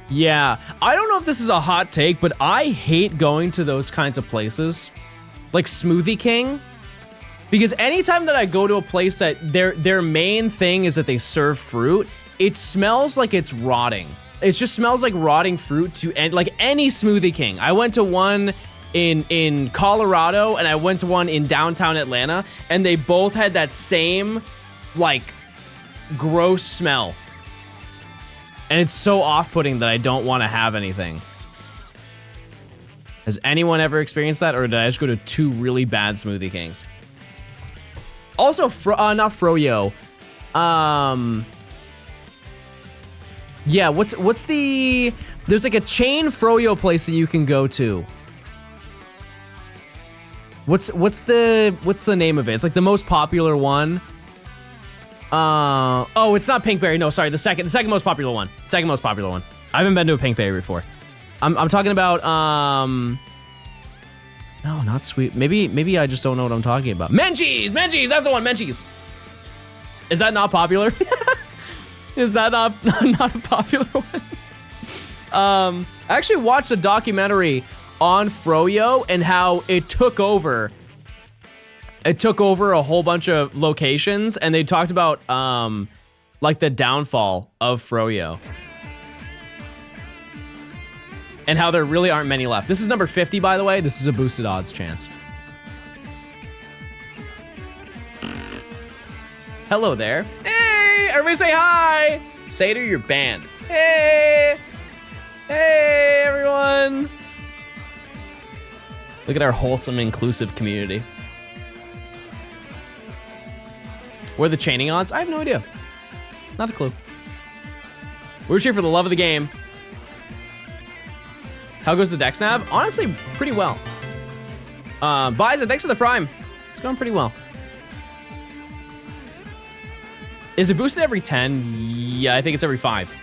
Yeah. I don't know if this is a hot take, but I hate going to those kinds of places. Like Smoothie King. Because anytime that I go to a place that their main thing is that they serve fruit, it smells like it's rotting. It just smells like rotting fruit to end, like any Smoothie King. I went to one in Colorado and I went to one in downtown Atlanta, and they both had that same like gross smell. And it's so off-putting that I don't want to have anything. Has anyone ever experienced that, or did I just go to two really bad Smoothie Kings? Also, not Froyo. Yeah, what's the... There's like a chain Froyo place that you can go to. What's the name of it? It's like the most popular one. Oh, it's not Pinkberry. No, sorry, the second most popular one. Second most popular one. I haven't been to a Pinkberry before. I'm talking about no, not sweet. Maybe I just don't know what I'm talking about. Menchie's! Menchie's! That's the one, Menchie's! Is that not popular? Is that not a popular one? I actually watched a documentary on Froyo and how it took over a whole bunch of locations, and they talked about like the downfall of Froyo. And how there really aren't many left. This is number 50, by the way. This is a boosted odds chance. Hello there. Hey, everybody say hi. Say to your band. Hey. Hey, everyone. Look at our wholesome, inclusive community. What are the chaining odds? I have no idea. Not a clue. We're here for the love of the game. How goes the DexNav? Honestly, pretty well. Bison, thanks for the prime. It's going pretty well. Is it boosted every 10? Yeah, I think it's every 5.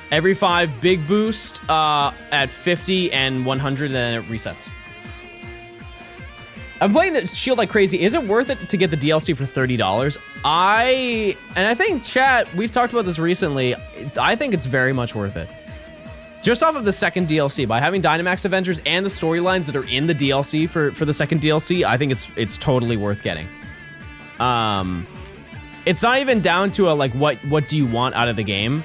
Every 5, big boost at 50 and 100, and then it resets. I'm playing the Shield like crazy. Is it worth it to get the DLC for $30? I think, chat, we've talked about this recently. I think it's very much worth it. Just off of the second DLC, by having Dynamax Avengers and the storylines that are in the DLC for the second DLC, I think it's totally worth getting. It's not even down to a like what do you want out of the game,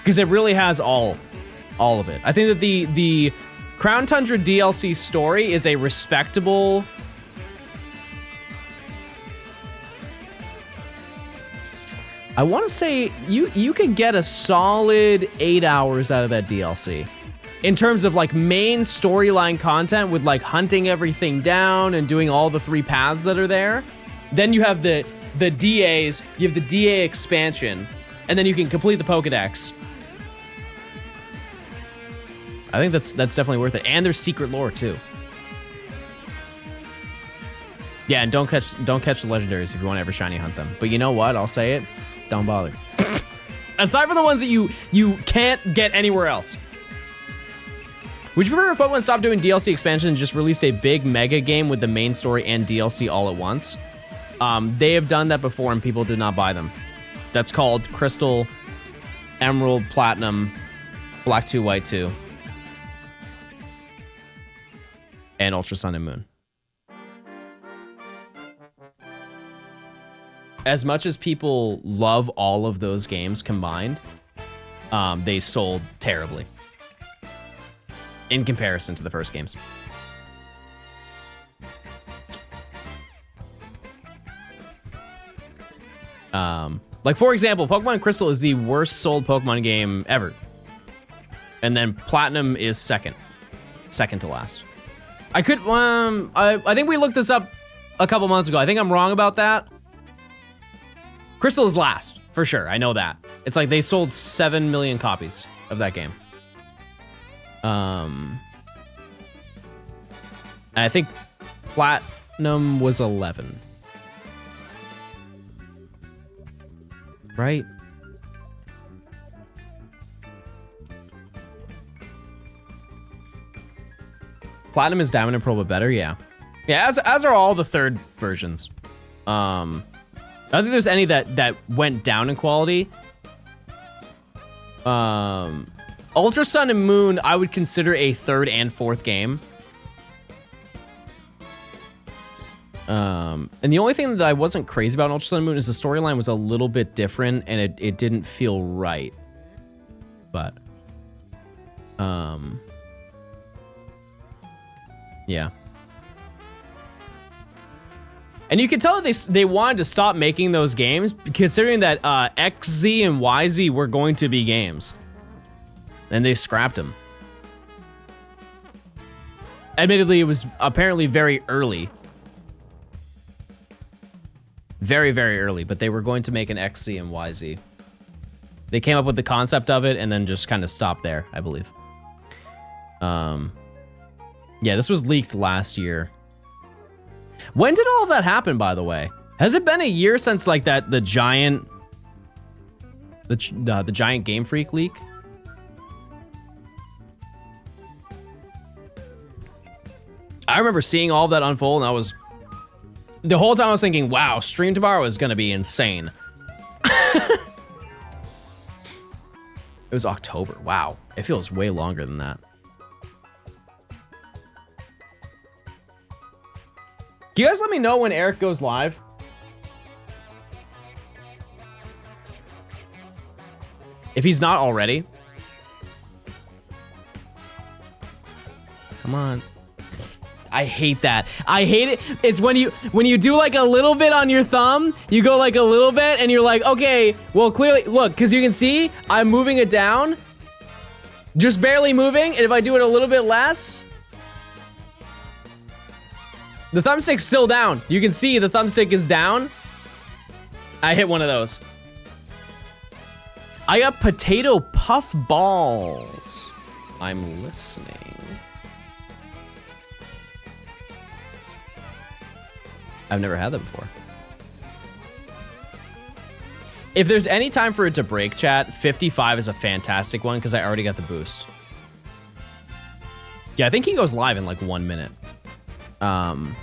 because it really has all of it. I think that the Crown Tundra DLC story is a respectable. I want to say you could get a solid 8 hours out of that DLC. In terms of like main storyline content with like hunting everything down and doing all the 3 paths that are there. Then you have the DAs, you have the DA expansion, and then you can complete the Pokedex. I think that's definitely worth it. And there's secret lore too. Yeah, and don't catch the legendaries if you want to ever shiny hunt them. But you know what? I'll say it. Don't bother. Aside from the ones that you can't get anywhere else. Would you prefer if Pokemon stopped doing DLC expansion and just released a big mega game with the main story and DLC all at once? They have done that before and people did not buy them. That's called Crystal, Emerald, Platinum, Black 2, White 2, and Ultra Sun and Moon. As much as people love all of those games combined, they sold terribly in comparison to the first games. Like for example, Pokemon Crystal is the worst sold Pokemon game ever. And then Platinum is second to last. I think we looked this up a couple months ago. I think I'm wrong about that. Crystal is last, for sure. I know that. It's like they sold 7 million copies of that game. I think Platinum was 11. Right? Platinum is Diamond and Pearl, but better, yeah. Yeah, as are all the third versions. I don't think there's any that went down in quality. Ultra Sun and Moon, I would consider a third and fourth game. And the only thing that I wasn't crazy about in Ultra Sun and Moon is the storyline was a little bit different and it didn't feel right. But, yeah. And you can tell that they wanted to stop making those games, considering that XZ and YZ were going to be games. And they scrapped them. Admittedly, it was apparently very early. Very, very early, but they were going to make an XZ and YZ. They came up with the concept of it and then just kind of stopped there, I believe. Yeah, this was leaked last year. When did all of that happen, by the way? Has it been a year since like the giant Game Freak leak? I remember seeing all of that unfold, and the whole time I was thinking, wow, stream tomorrow is gonna be insane. It was October, wow. It feels way longer than that. Can you guys let me know when Eric goes live? If he's not already. Come on. I hate that. I hate it. It's when you do like a little bit on your thumb, you go like a little bit and you're like, okay, well clearly, look, cause you can see I'm moving it down, just barely moving. And if I do it a little bit less, the thumbstick's still down. You can see the thumbstick is down. I hit one of those. I got potato puff balls. I'm listening. I've never had them before. If there's any time for it to break, chat, 55 is a fantastic one because I already got the boost. Yeah, I think he goes live in like 1 minute. And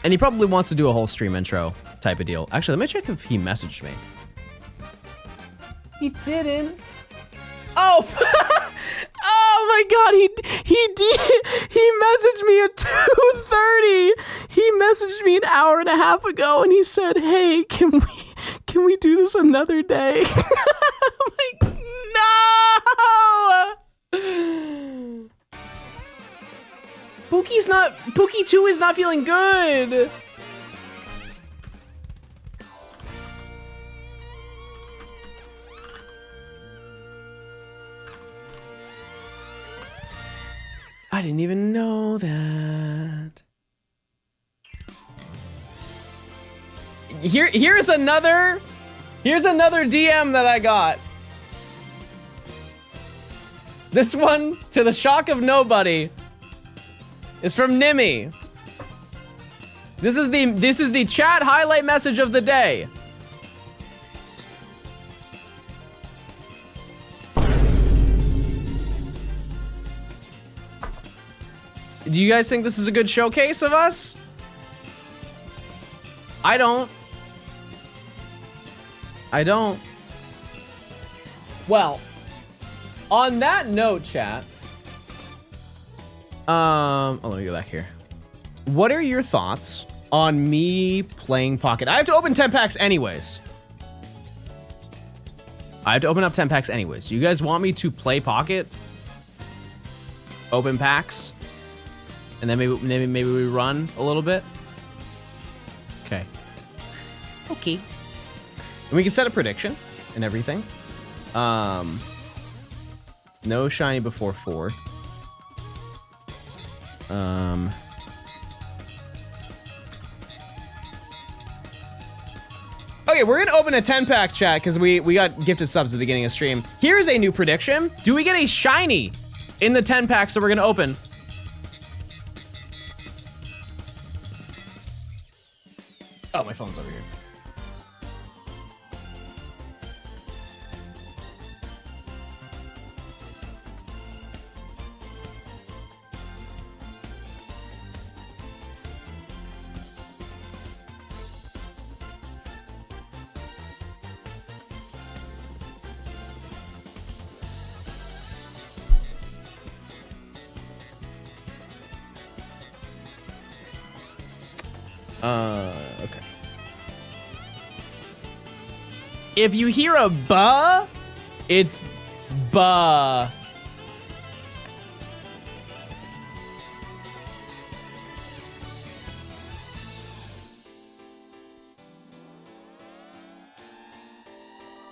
he probably wants to do a whole stream intro type of deal. Actually, let me check if he messaged me. He didn't. Oh! Oh my god, he messaged me at 2:30. He messaged me an hour and a half ago and he said, "Hey, can we do this another day?" I'm like, no! Pookie 2 is not feeling good. I didn't even know that. Here's another DM that I got. This one, to the shock of nobody, is from Nimmy. This is the chat highlight message of the day. Do you guys think this is a good showcase of us? I don't. Well, on that note, chat. Oh, let me go back here. What are your thoughts on me playing Pocket? I have to open 10 packs anyways. I have to open up 10 packs anyways. Do you guys want me to play Pocket? Open packs? And then maybe we run a little bit. Okay. Okay. And we can set a prediction and everything. No shiny before 4. Okay, we're gonna open a 10-pack, chat, because we got gifted subs at the beginning of stream. Here's a new prediction. Do we get a shiny in the 10 packs that we're gonna open? Oh, my phone's over here. Okay. If you hear a buh, it's buh.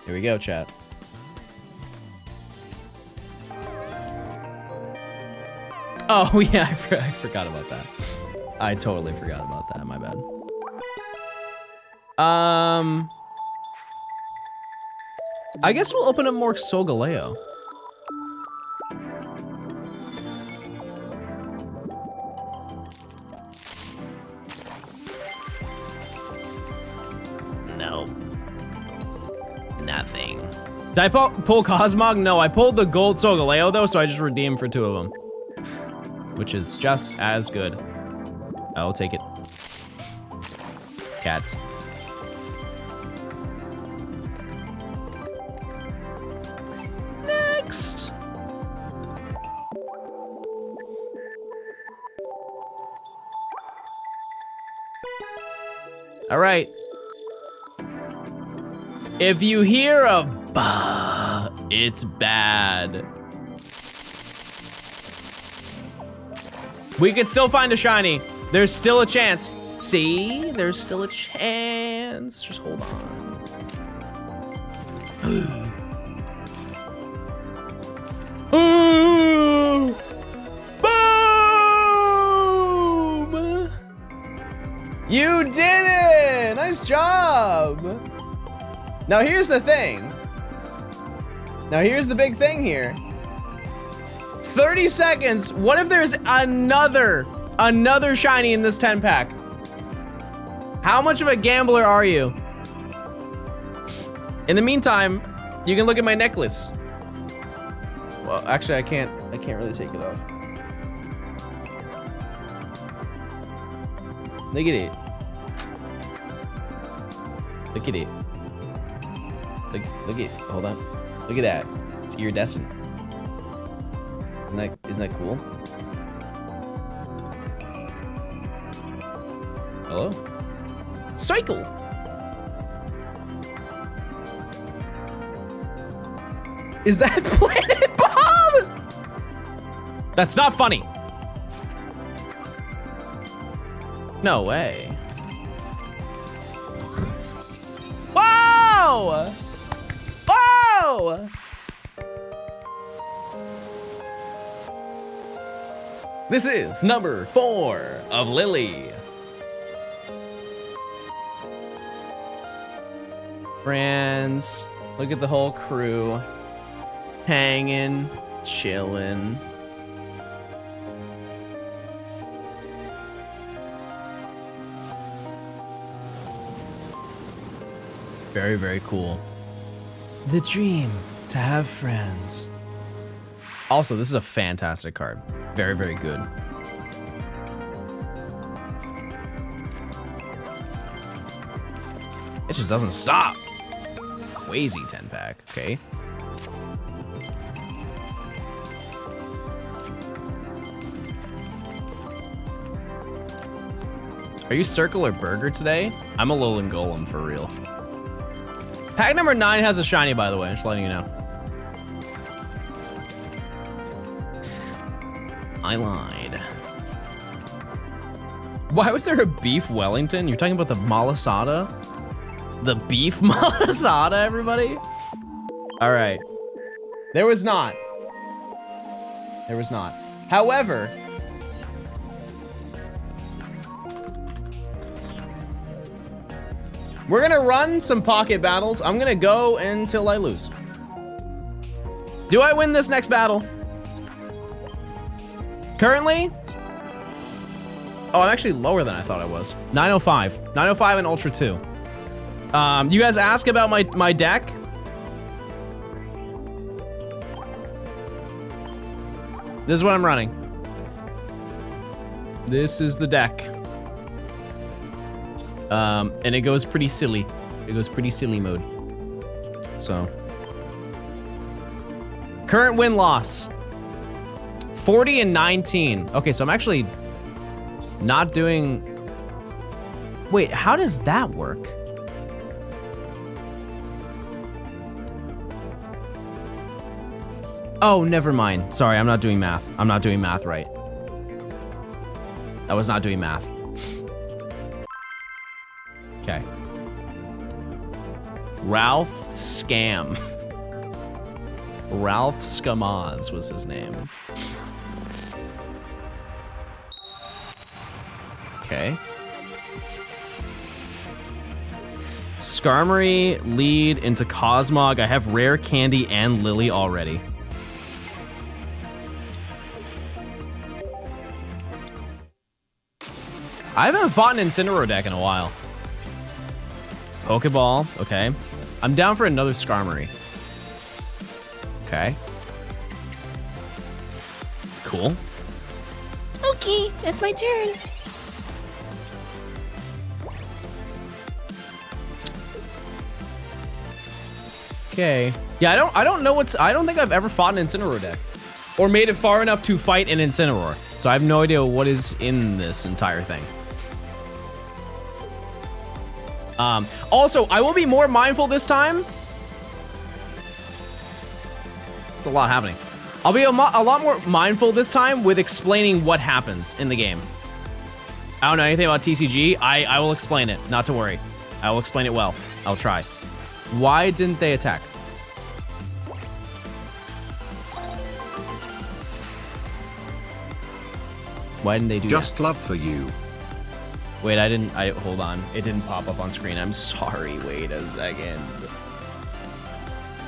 Here we go, chat. Oh, yeah, I forgot about that. I totally forgot about that, my bad. I guess we'll open up more Solgaleo. No. Nothing. Did I pull Cosmog? No, I pulled the gold Solgaleo though, so I just redeemed for 2 of them. Which is just as good. I'll take it. Cats. Next. All right. If you hear a bah, It's bad. We could still find a shiny. There's still a chance. See? There's still a chance. Just hold on. Ooh! Boom! You did it! Nice job! Now here's the thing. Now here's the big thing here. 30 seconds. What if there's another shiny in this 10 pack? How much of a gambler are you? In the meantime, you can look at my necklace. Well, actually, I can't really take it off. Look at it. Look at it. Look at it. Hold on. Look at that. It's iridescent. Isn't that cool? Hello? Cycle! Is that Planet Bob? That's not funny. No way. Whoa! Whoa! This is number 4 of Lily. Friends, look at the whole crew. Hanging, chilling. Very, very cool. The dream to have friends. Also, this is a fantastic card. Very, very good. It just doesn't stop. Crazy 10 pack, okay. Are you circle or burger today? I'm a Alolan Golem for real. Pack number 9 has a shiny, by the way, just letting you know. I lied. Why was there a beef Wellington? You're talking about the Malasada? The beef Malasada, everybody? All right. There was not. There was not. However, we're gonna run some pocket battles. I'm gonna go until I lose. Do I win this next battle? Currently, oh, I'm actually lower than I thought I was. 905. 905 and Ultra 2. You guys ask about my deck. This is what I'm running. This is the deck. And it goes pretty silly. It goes pretty silly mode. So. Current win-loss. 40 and 19. Okay, so I'm actually not doing... Wait, how does that work? Oh, never mind. Sorry, I'm not doing math. I'm not doing math right. I was not doing math. Okay. Ralph Scam. Ralph Scamaz was his name. Okay. Skarmory lead into Cosmog. I have Rare Candy and Lily already. I haven't fought an Incineroar deck in a while. Pokeball, okay. I'm down for another Skarmory. Okay. Cool. Okay, that's my turn. Okay. Yeah, I don't know I don't think I've ever fought an Incineroar deck. Or made it far enough to fight an Incineroar. So I have no idea what is in this entire thing. Also, I will be more mindful this time a lot happening. I'll be a lot more mindful this time with explaining what happens in the game. I don't know anything about TCG. I will explain it, not to worry. I will explain it well. I'll try. Why didn't they attack? Why didn't they do Just that? love for you. Wait, hold on. It didn't pop up on screen. I'm sorry. Wait a second.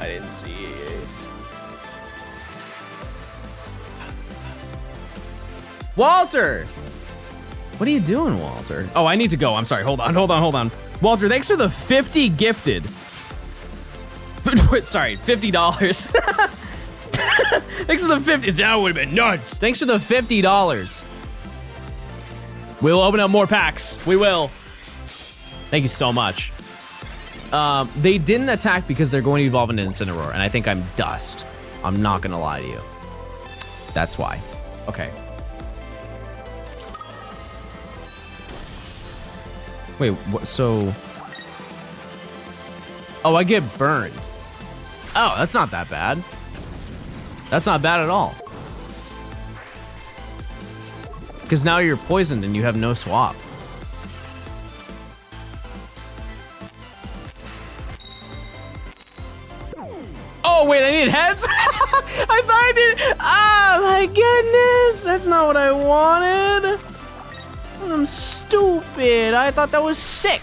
I didn't see it. Walter! What are you doing, Walter? Oh, I need to go. I'm sorry. Hold on. Walter, thanks for the 50 gifted. Sorry, $50. Thanks for the 50. That would have been nuts. Thanks for the $50. We'll open up more packs. We will. Thank you so much. They didn't attack because they're going to evolve into Incineroar, and I think I'm dust. I'm not gonna lie to you. That's why. Okay. Wait, what? So... Oh, I get burned. Oh, that's not that bad. That's not bad at all. Because now you're poisoned and you have no swap. Oh, wait, I need heads? I thought I did. Oh, my goodness. That's not what I wanted. I'm stupid. I thought that was sick.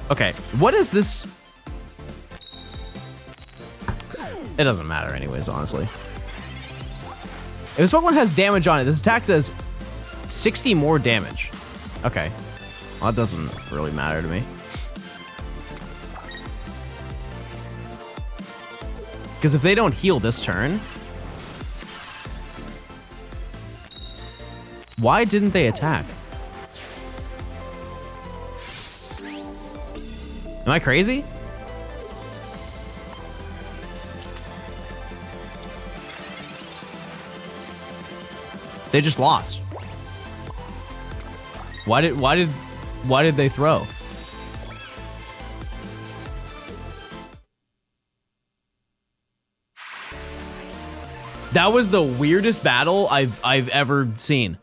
Okay, what is this? It doesn't matter anyways, honestly. If this Pokemon has damage on it, this attack does 60 more damage. Okay, well, that doesn't really matter to me. Because if they don't heal this turn, why didn't they attack? Am I crazy? They just lost. Why did they throw? That was the weirdest battle I've ever seen.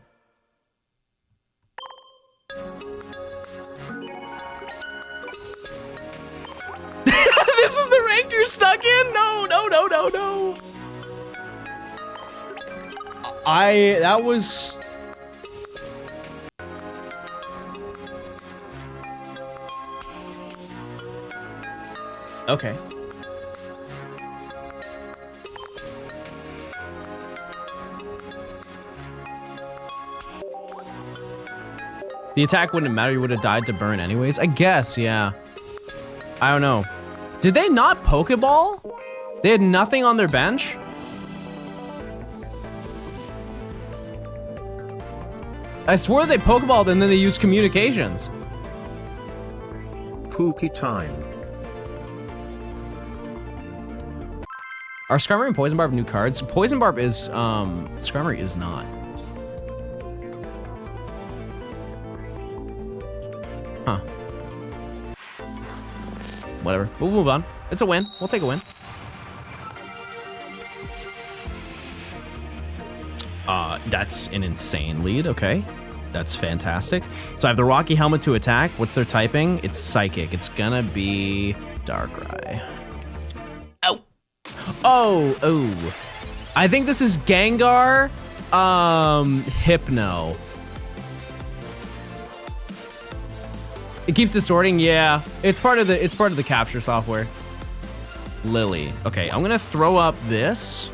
This is the rank you're stuck in? No. That was... Okay. The attack wouldn't matter, you would have died to burn anyways? I guess, yeah. I don't know. Did they not Pokeball? They had nothing on their bench? I swore they Pokeballed and then they used communications. Pookie time. Are Skarmory and Poison Barb new cards? Poison Barb is, Skarmory is not. Huh. Whatever, we'll move on. It's a win, we'll take a win. That's an insane lead, okay. That's fantastic. So I have the Rocky Helmet to attack. What's their typing? It's Psychic. It's gonna be Darkrai. Oh! Oh! I think this is Gengar, Hypno. It keeps distorting, yeah. It's part of the capture software. Lily. Okay, I'm gonna throw up this.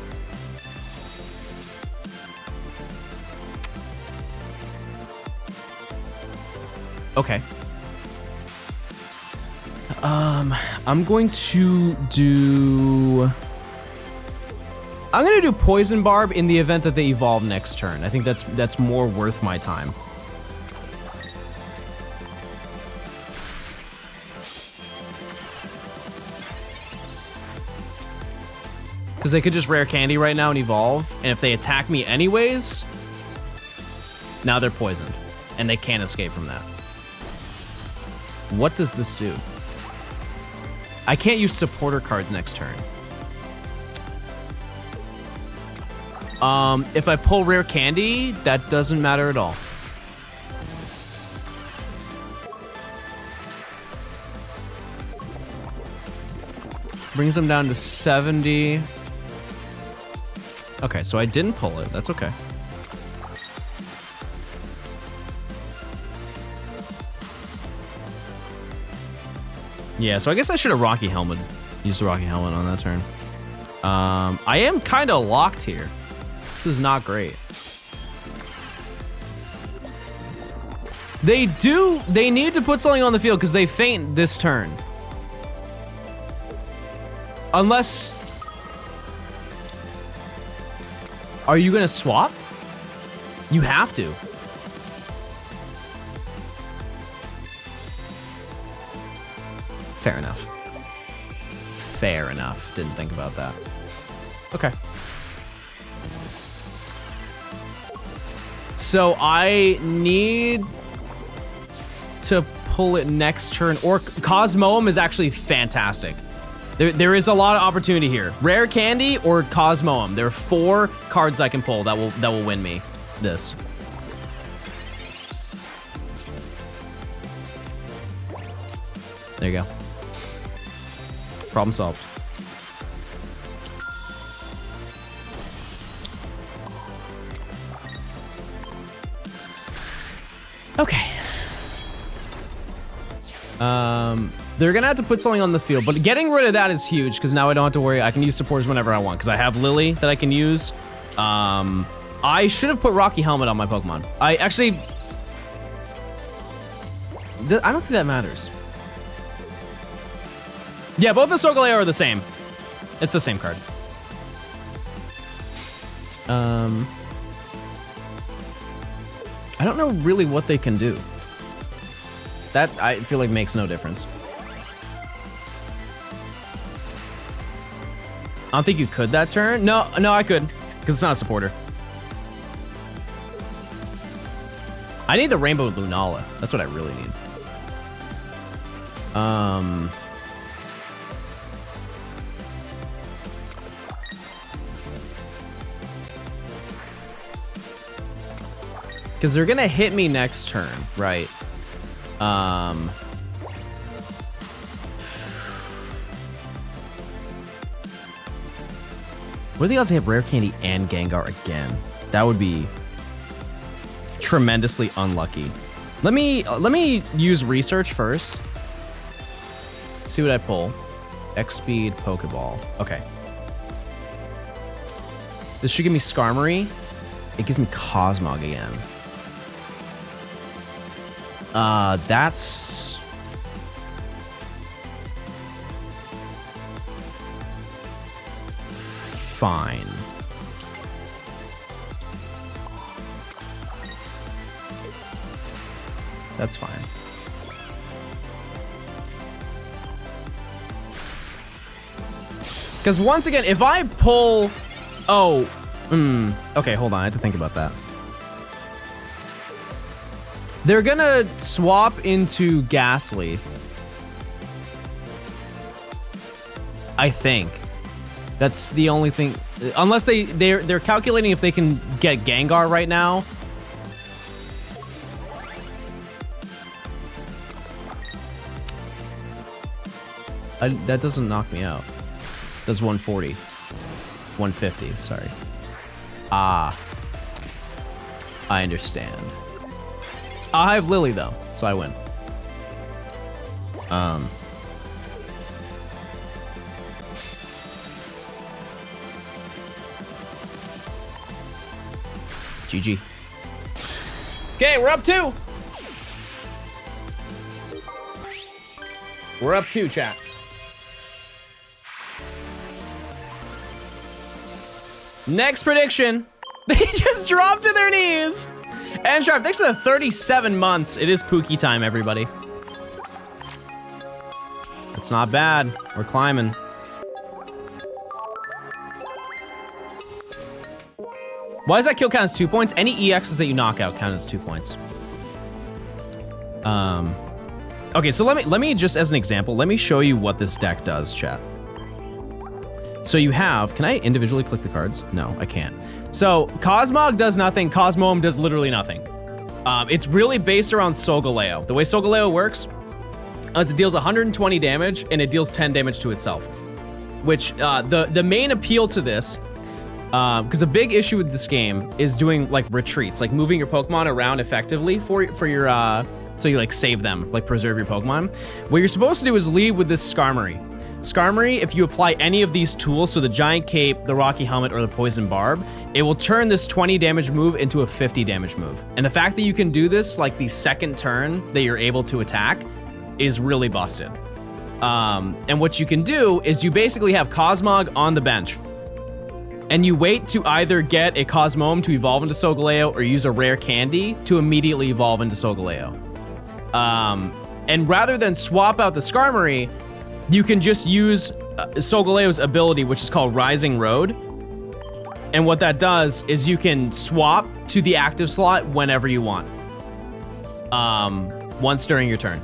Okay. I'm going to do Poison Barb in the event that they evolve next turn. I think that's more worth my time. Because they could just rare candy right now and evolve, and if they attack me anyways, now they're poisoned, and they can't escape from that. What does this do? I can't use supporter cards next turn. If I pull rare candy, that doesn't matter at all. Brings them down to 70. Okay, so I didn't pull it. That's okay. Yeah, so I guess I should have Rocky Helmet. Used the Rocky Helmet on that turn. I am kind of locked here. This is not great. They need to put something on the field because they faint this turn. Unless... Are you gonna swap? You have to. Fair enough. Fair enough. Didn't think about that. Okay. So I need to pull it next turn, or Cosmoem is actually fantastic. There is a lot of opportunity here. Rare Candy or Cosmoem. There are 4 cards I can pull that will win me this. There you go. Problem solved. Okay. They're gonna have to put something on the field, but getting rid of that is huge because now I don't have to worry. I can use supporters whenever I want because I have Lily that I can use. I should have put Rocky Helmet on my Pokemon. I actually... I don't think that matters. Yeah, both the Solgaleo are the same. It's the same card. I don't know really what they can do. That, I feel like, makes no difference. I don't think you could that turn. No, I could, because it's not a supporter. I need the Rainbow Lunala. That's what I really need. Because they're gonna hit me next turn, right? What are the odds they have Rare Candy and Gengar again? That would be tremendously unlucky. Let me use research first. See what I pull. X-Speed Pokeball. Okay. This should give me Skarmory. It gives me Cosmog again. That's... fine. That's fine. Because once again, if I pull... Oh. Okay, hold on. I have to think about that. They're gonna swap into Ghastly. I think. That's the only thing. Unless they're calculating if they can get Gengar right now. That doesn't knock me out. That's 140. 150, sorry. Ah. I understand. I have Lily though, so I win. GG. Okay, we're up 2. We're up 2, chat. Next prediction. They just dropped to their knees. And Sharp, thanks for the 37 months. It is Pookie time, everybody. It's not bad. We're climbing. Why does that kill count as 2 points? Any EXs that you knock out count as 2 points. Okay, so let me just as an example, let me show you what this deck does, chat. So you have, can I individually click the cards? No, I can't. So Cosmog does nothing, Cosmoem does literally nothing. It's really based around Solgaleo. The way Solgaleo works is it deals 120 damage and it deals 10 damage to itself. Which, the main appeal to this, because a big issue with this game is doing like retreats, like moving your Pokemon around effectively for your, so you like save them, like preserve your Pokemon. What you're supposed to do is lead with this Skarmory. Skarmory, if you apply any of these tools, so the Giant Cape, the Rocky Helmet, or the Poison Barb, it will turn this 20 damage move into a 50 damage move. And the fact that you can do this, like the second turn that you're able to attack, is really busted. And what you can do is you basically have Cosmog on the bench, and you wait to either get a Cosmoem to evolve into Solgaleo or use a rare candy to immediately evolve into Solgaleo. And rather than swap out the Skarmory, you can just use Solgaleo's ability, which is called Rising Road. And what that does is you can swap to the active slot whenever you want. Once during your turn.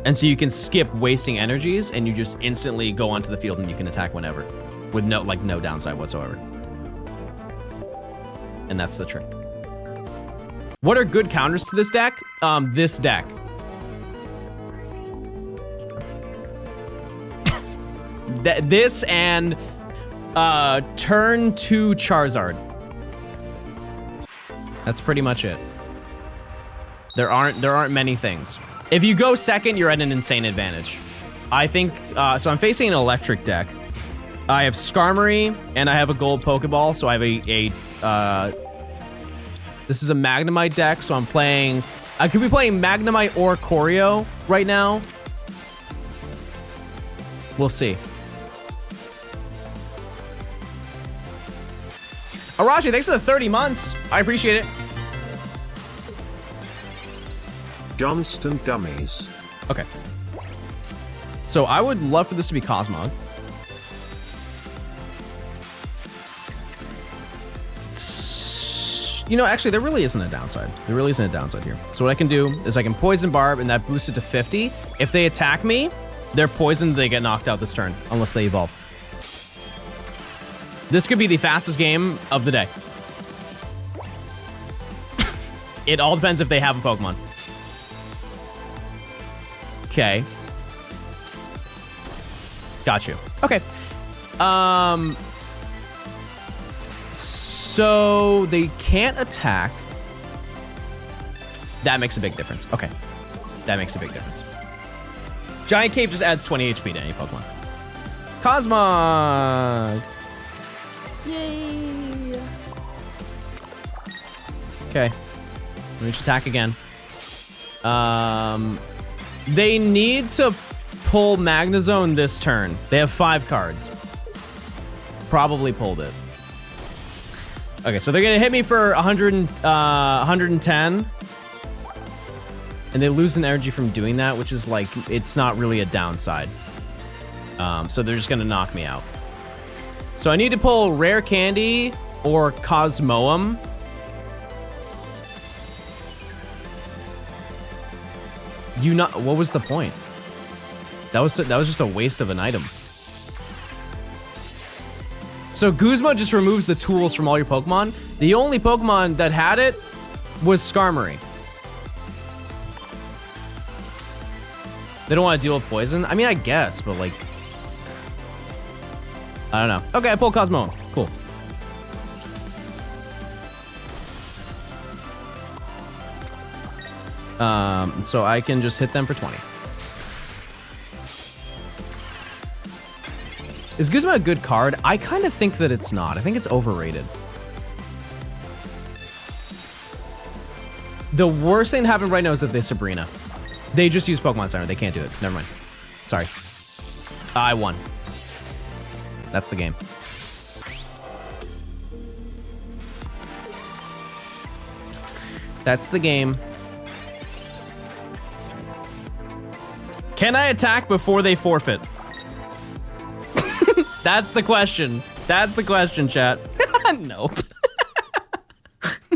And so you can skip wasting energies and you just instantly go onto the field and you can attack whenever. With no downside whatsoever. And that's the trick. What are good counters to this deck? This deck. This and turn 2 Charizard. That's pretty much it. There aren't many things. If you go second, you're at an insane advantage. I think, so I'm facing an electric deck. I have Skarmory and I have a gold Pokeball, so I have this is a Magnemite deck, so I'm playing, I could be playing Magnemite or Choreo right now. We'll see. Arashi, thanks for the 30 months. I appreciate it. Johnstone dummies. Okay. So I would love for this to be Cosmog. You know, actually, there really isn't a downside. There really isn't a downside here. So what I can do is I can Poison Barb, and that boosts it to 50. If they attack me, they're poisoned, they get knocked out this turn, unless they evolve. This could be the fastest game of the day. It all depends if they have a Pokemon. Okay. Got you. Okay. So they can't attack. That makes a big difference. Okay. That makes a big difference. Giant Cape just adds 20 HP to any Pokemon. Cosmog! Yay! Okay. Let me just attack again. They need to pull Magnezone this turn. They have 5 cards. Probably pulled it. Okay, so they're gonna hit me for 110. And they lose an energy from doing that, which is like, it's not really a downside. So they're just gonna knock me out. So I need to pull Rare Candy or Cosmoem. What was the point? That was just a waste of an item. So Guzma just removes the tools from all your Pokemon. The only Pokemon that had it was Skarmory. They don't want to deal with poison? I mean, I guess, but like, I don't know. Okay, I pulled Cosmo. Cool. So I can just hit them for 20. Is Guzma a good card? I kind of think that it's not. I think it's overrated. The worst thing that happened right now is that they Sabrina. They just use Pokemon Center. They can't do it. Never mind. Sorry. I won. That's the game. That's the game. Can I attack before they forfeit? That's the question. That's the question, chat. Nope.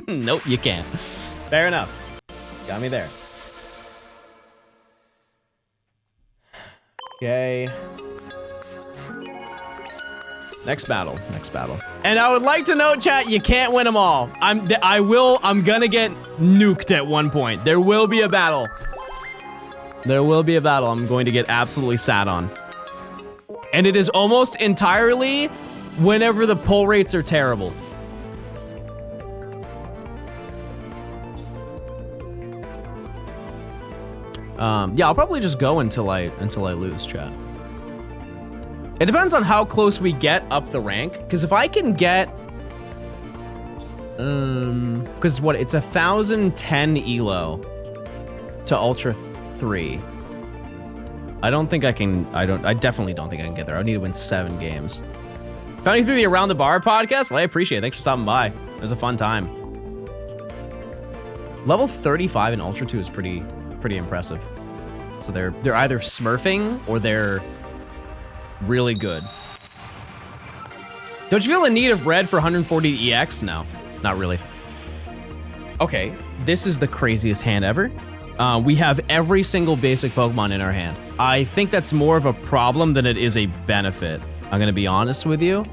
Nope, you can't. Fair enough. Got me there. Okay. Next battle. And I would like to note, chat, you can't win them all. I'm gonna get nuked at one point. There will be a battle. I'm going to get absolutely sat on. And it is almost entirely whenever the pull rates are terrible. Yeah, I'll probably just go until I lose, chat. It depends on how close we get up the rank, because if I can get, because what, it's 1,010 elo to Ultra 3. I definitely don't think I can get there. I need to win 7 games. Found you through the Around the Bar podcast? Well, I appreciate it. Thanks for stopping by. It was a fun time. Level 35 in Ultra 2 is pretty impressive. So they're either smurfing or they're really good. Don't you feel the need of red for 140 EX? No, not really. Okay, this is the craziest hand ever. We have every single basic Pokemon in our hand. I think that's more of a problem than it is a benefit. I'm gonna be honest with you.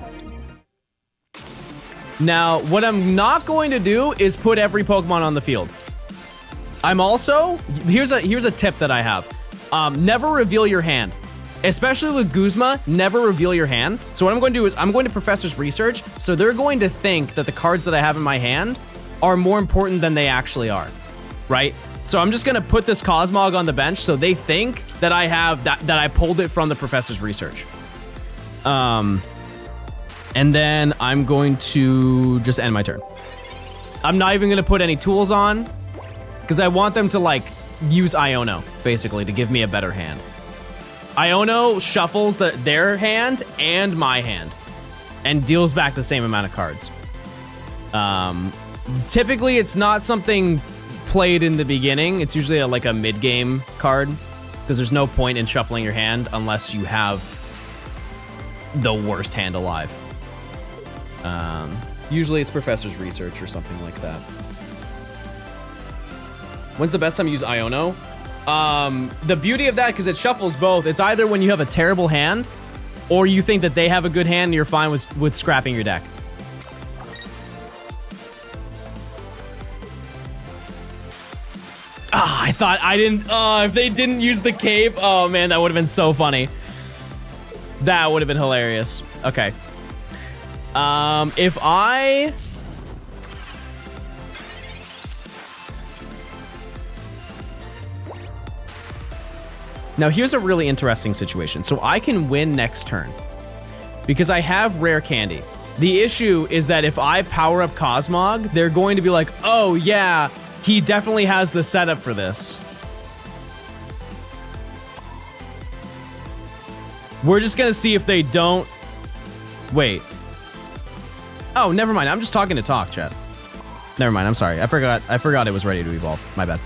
Now, what I'm not going to do is put every Pokemon on the field. I'm also, here's a tip that I have. Never reveal your hand. Especially with Guzma, never reveal your hand. So what I'm going to do is I'm going to Professor's Research, so they're going to think that the cards that I have in my hand are more important than they actually are, right? So I'm just gonna put this Cosmog on the bench so they think that I have, that I pulled it from the Professor's Research. And then I'm going to just end my turn. I'm not even gonna put any tools on, because I want them to like use Iono, basically, to give me a better hand. Iono shuffles their hand and my hand and deals back the same amount of cards. Typically, it's not something played in the beginning. It's usually like a mid-game card, because there's no point in shuffling your hand unless you have the worst hand alive. Usually it's Professor's Research or something like that. When's the best time to use Iono? The beauty of that, because it shuffles both, it's either when you have a terrible hand or you think that they have a good hand and you're fine with scrapping your deck. I thought I didn't, if they didn't use the cape, oh man, that would have been so funny. That would have been hilarious. Okay. If I... Now here's a really interesting situation. So I can win next turn because I have rare candy. The issue is that if I power up Cosmog, they're going to be like, oh yeah, he definitely has the setup for this. We're just gonna see if they don't... Wait. Oh, never mind. I'm just talking to talk, chat. Never mind. I'm sorry. I forgot it was ready to evolve. My bad.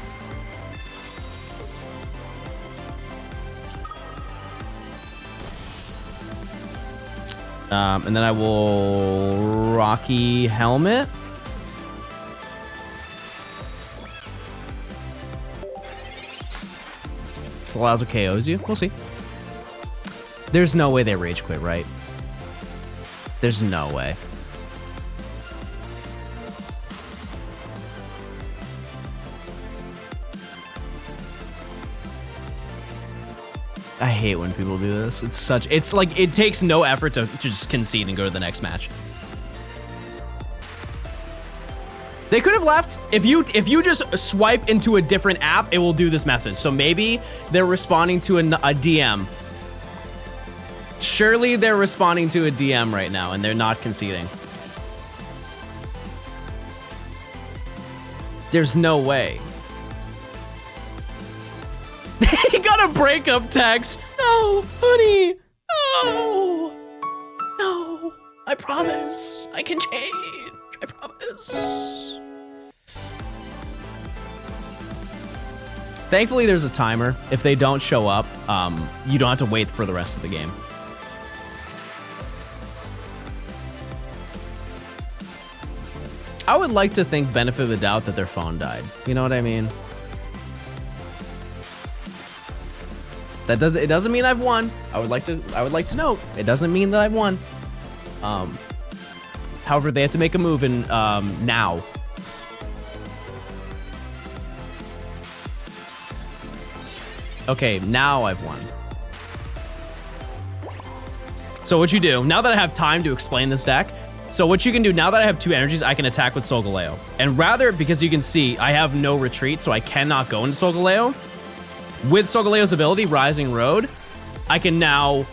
And then I will Rocky Helmet. Salazzle KOs you. We'll see. There's no way they rage quit, right? There's no way. I hate when people do this. It's like, it takes no effort to just concede and go to the next match. They could have left. If you just swipe into a different app, it will do this message. So maybe they're responding to a DM. Surely they're responding to a DM right now and they're not conceding. There's no way. He got a breakup text. No, honey. No. No. I promise. I can change. I promise. Thankfully, there's a timer. If they don't show up, you don't have to wait for the rest of the game. I would like to think benefit of the doubt that their phone died. You know what I mean? It doesn't mean I've won. I would like to note, it doesn't mean that I've won. However, they have to make a move in now. Okay, now I've won. So what you do, now that I have time to explain this deck, so what you can do, now that I have 2 energies, I can attack with Solgaleo. And rather, because you can see, I have no retreat, so I cannot go into Solgaleo. With Solgaleo's ability, Rising Road, I can now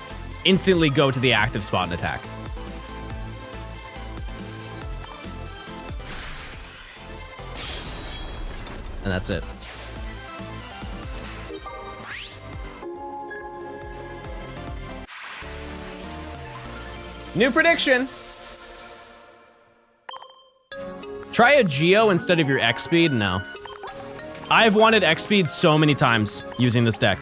instantly go to the active spot and attack. And that's it. New prediction. Try a Geo instead of your X speed? No. I've wanted X speed so many times using this deck.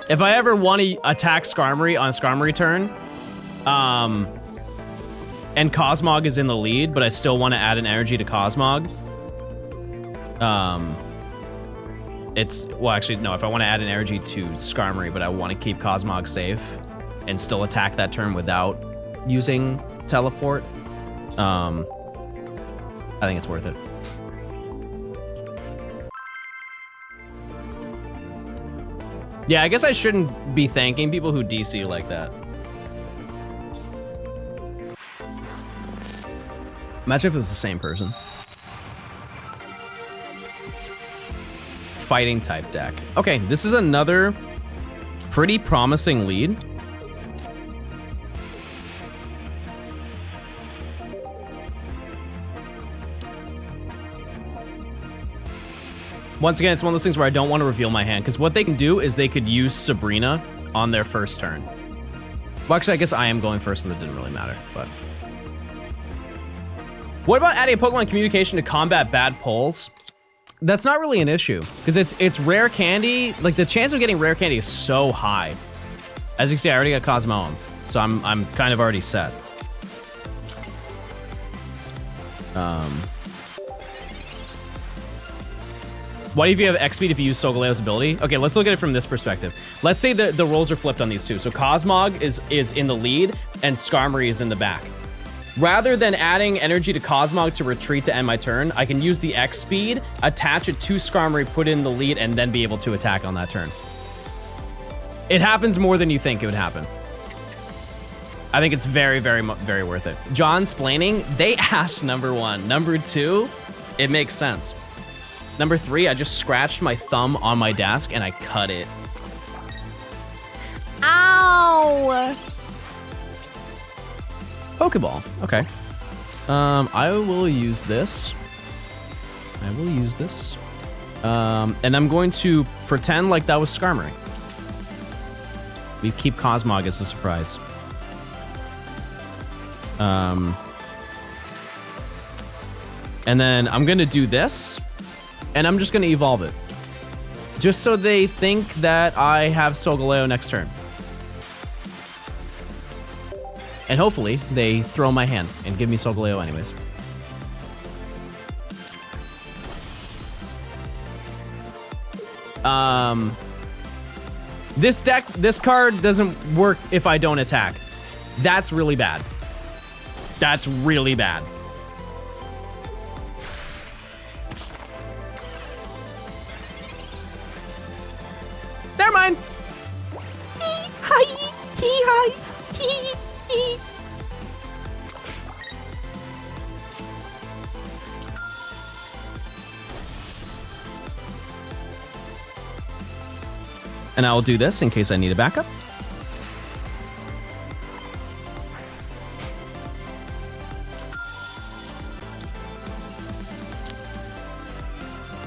If I ever want to attack Skarmory on Skarmory turn, and Cosmog is in the lead, but I still want to add an energy to Cosmog, well, actually, no, if I want to add an energy to Skarmory, but I want to keep Cosmog safe and still attack that turn without using teleport, I think it's worth it. Yeah, I guess I shouldn't be thanking people who DC like that. Imagine if it was the same person. Fighting type deck. Okay, this is another pretty promising lead. Once again, it's one of those things where I don't want to reveal my hand, because what they can do is they could use Sabrina on their first turn. Well, actually, I guess I am going first, so that didn't really matter, but... What about adding a Pokemon communication to combat bad pulls? That's not really an issue, because it's rare candy. Like, the chance of getting rare candy is so high. As you can see, I already got Cosmoem, so I'm kind of already set. What if you have X speed if you use Solgaleo's ability? Okay, let's look at it from this perspective. Let's say the roles are flipped on these two. So Cosmog is in the lead and Skarmory is in the back. Rather than adding energy to Cosmog to retreat to end my turn, I can use the X speed, attach it to Skarmory, put it in the lead, and then be able to attack on that turn. It happens more than you think it would happen. I think it's very, very, very worth it. Johnsplaining, they asked number 1. Number 2, it makes sense. Number 3, I just scratched my thumb on my desk and I cut it. Ow! Pokeball, okay. I will use this. And I'm going to pretend like that was Skarmory. We keep Cosmog as a surprise. And then I'm gonna do this, and I'm just gonna evolve it. Just so they think that I have Solgaleo next turn. And hopefully, they throw my hand and give me Solgaleo anyways. This card doesn't work if I don't attack. That's really bad. That's really bad. Never mind. Hi. Hi. And I will do this in case I need a backup.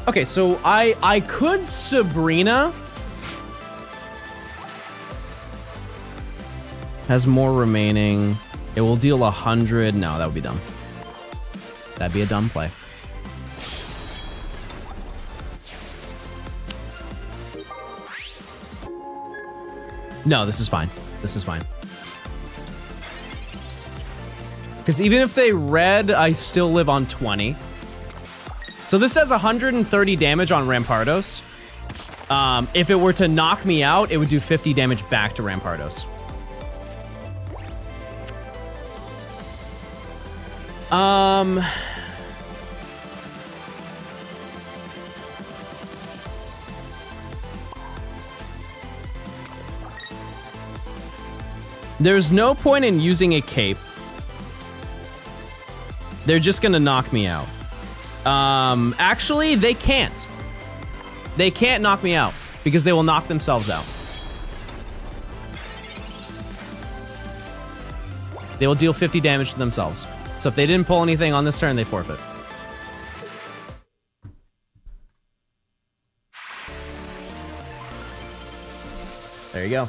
Okay, so I could Sabrina. Has more remaining. It will deal 100. No, that would be dumb. That'd be a dumb play. No, this is fine. This is fine. Because even if they red, I still live on 20. So this does 130 damage on Rampardos. If it were to knock me out, it would do 50 damage back to Rampardos. There's no point in using a cape. They're just gonna knock me out. Actually, they can't. They can't knock me out because they will knock themselves out. They will deal 50 damage to themselves. So if they didn't pull anything on this turn, they forfeit. There you go.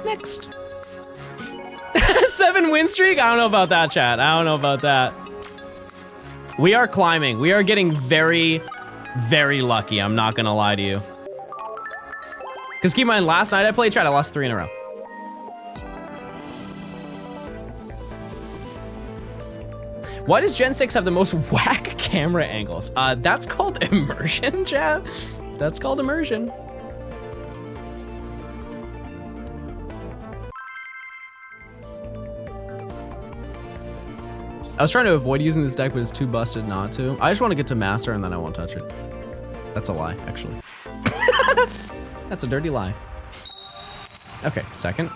Next. 7 win streak? I don't know about that, chat. I don't know about that. We are climbing. We are getting very, very lucky. I'm not gonna lie to you. Because keep in mind, last night I played chat, I lost 3 in a row. Why does Gen 6 have the most whack camera angles? That's called immersion, chat. That's called immersion. I was trying to avoid using this deck, but it's too busted not to. I just want to get to Master and then I won't touch it. That's a lie, actually. That's a dirty lie. Okay, second.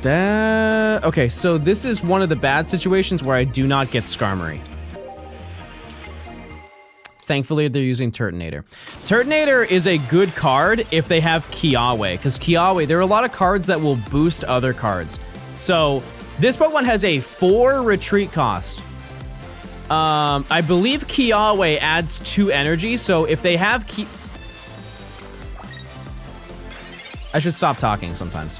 Okay, so this is one of the bad situations where I do not get Skarmory. Thankfully, they're using Turtonator. Turtonator is a good card if they have Kiawe, because Kiawe, there are a lot of cards that will boost other cards. So this Pokemon has a 4 retreat cost. I believe Kiawe adds 2 energy, so if they have I should stop talking sometimes.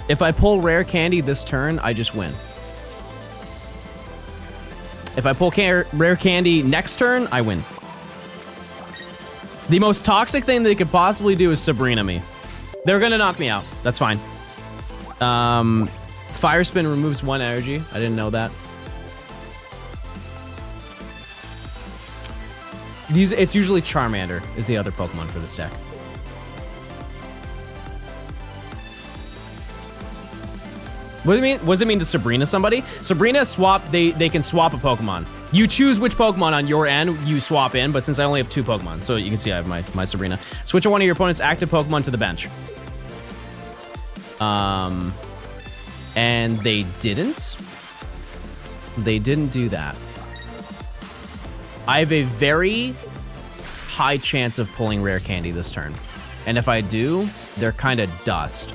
If I pull Rare Candy this turn, I just win. If I pull Rare Candy next turn, I win. The most toxic thing they could possibly do is Sabrina me. They're gonna knock me out. That's fine. Fire Spin removes 1 energy. I didn't know that. It's usually Charmander is the other Pokemon for this deck. What do you mean? What does it mean to Sabrina somebody? Sabrina swap, they can swap a Pokemon. You choose which Pokemon on your end you swap in, but since I only have 2 Pokemon, so you can see I have my Sabrina. Switch one of your opponent's active Pokemon to the bench. And they didn't. They didn't do that. I have a very high chance of pulling Rare Candy this turn. And if I do, they're kind of dust.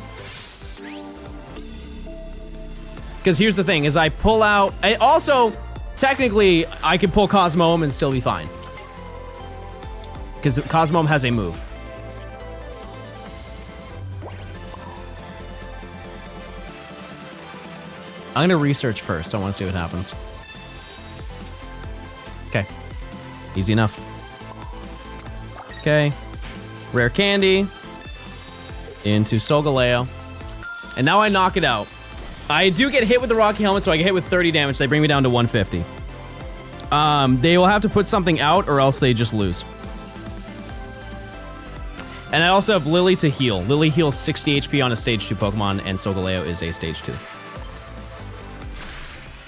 Because here's the thing, is I pull out... Also, technically, I can pull Cosmoem and still be fine. Because Cosmoem has a move. I'm going to research first. I want to see what happens. Okay. Easy enough. Okay. Rare Candy. Into Solgaleo. And now I knock it out. I do get hit with the Rocky Helmet, so I get hit with 30 damage. They bring me down to 150. They will have to put something out, or else they just lose. And I also have Lily to heal. Lily heals 60 HP on a Stage 2 Pokemon, and Solgaleo is a Stage 2.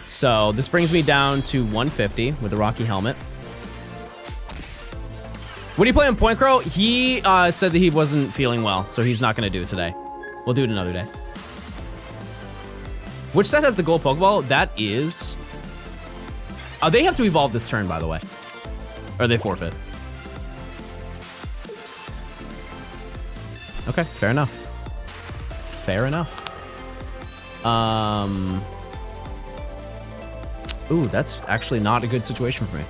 So this brings me down to 150 with the Rocky Helmet. What do you play on Point Crow? He said that he wasn't feeling well, so he's not going to do it today. We'll do it another day. Which set has the gold Pokeball? That is... they have to evolve this turn, by the way. Or they forfeit. Okay, fair enough. Fair enough. Ooh, that's actually not a good situation for me.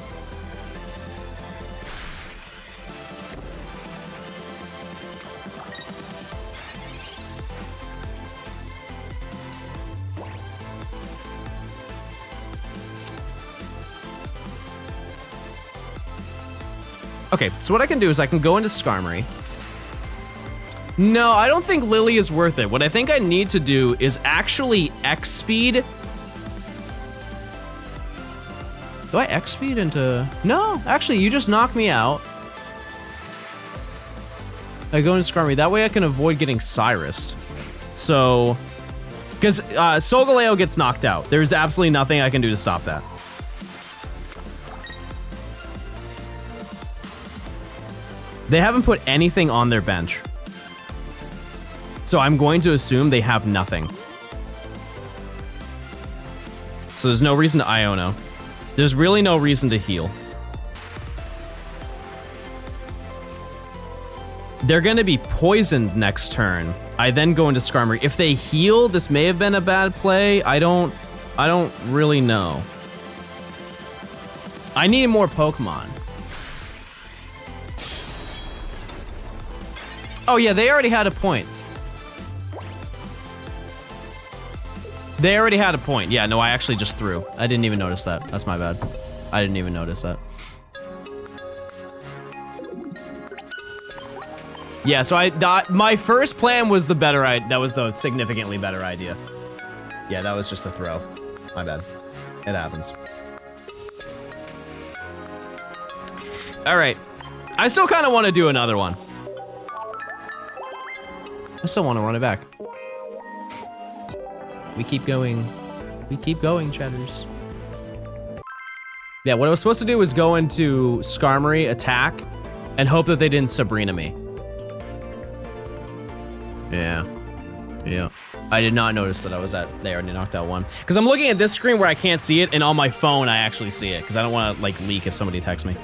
Okay, so what I can do is I can go into Skarmory. No, I don't think Lily is worth it. What I think I need to do is actually X-Speed. Do I X-Speed into... No, actually, you just knock me out. I go into Skarmory. That way I can avoid getting Cyrus. So... Because Solgaleo gets knocked out. There's absolutely nothing I can do to stop that. They haven't put anything on their bench. So I'm going to assume they have nothing. So there's no reason to Iono. There's really no reason to heal. They're gonna be poisoned next turn. I then go into Skarmory. If they heal, this may have been a bad play. I don't really know. I need more Pokemon. Oh yeah, they already had a point. They already had a point. Yeah, no, I actually just threw. I didn't even notice that. That's my bad. I didn't even notice that. Yeah, so my first plan was the better that was the significantly better idea. Yeah, that was just a throw. My bad. It happens. All right. I still kind of want to do another one. I still want to run it back. We keep going. We keep going, Cheddars. Yeah, what I was supposed to do was go into Skarmory, attack, and hope that they didn't Sabrina me. Yeah. Yeah. I did not notice that I was they already knocked out one. Because I'm looking at this screen where I can't see it, and on my phone I actually see it, because I don't want to, like, leak if somebody texts me.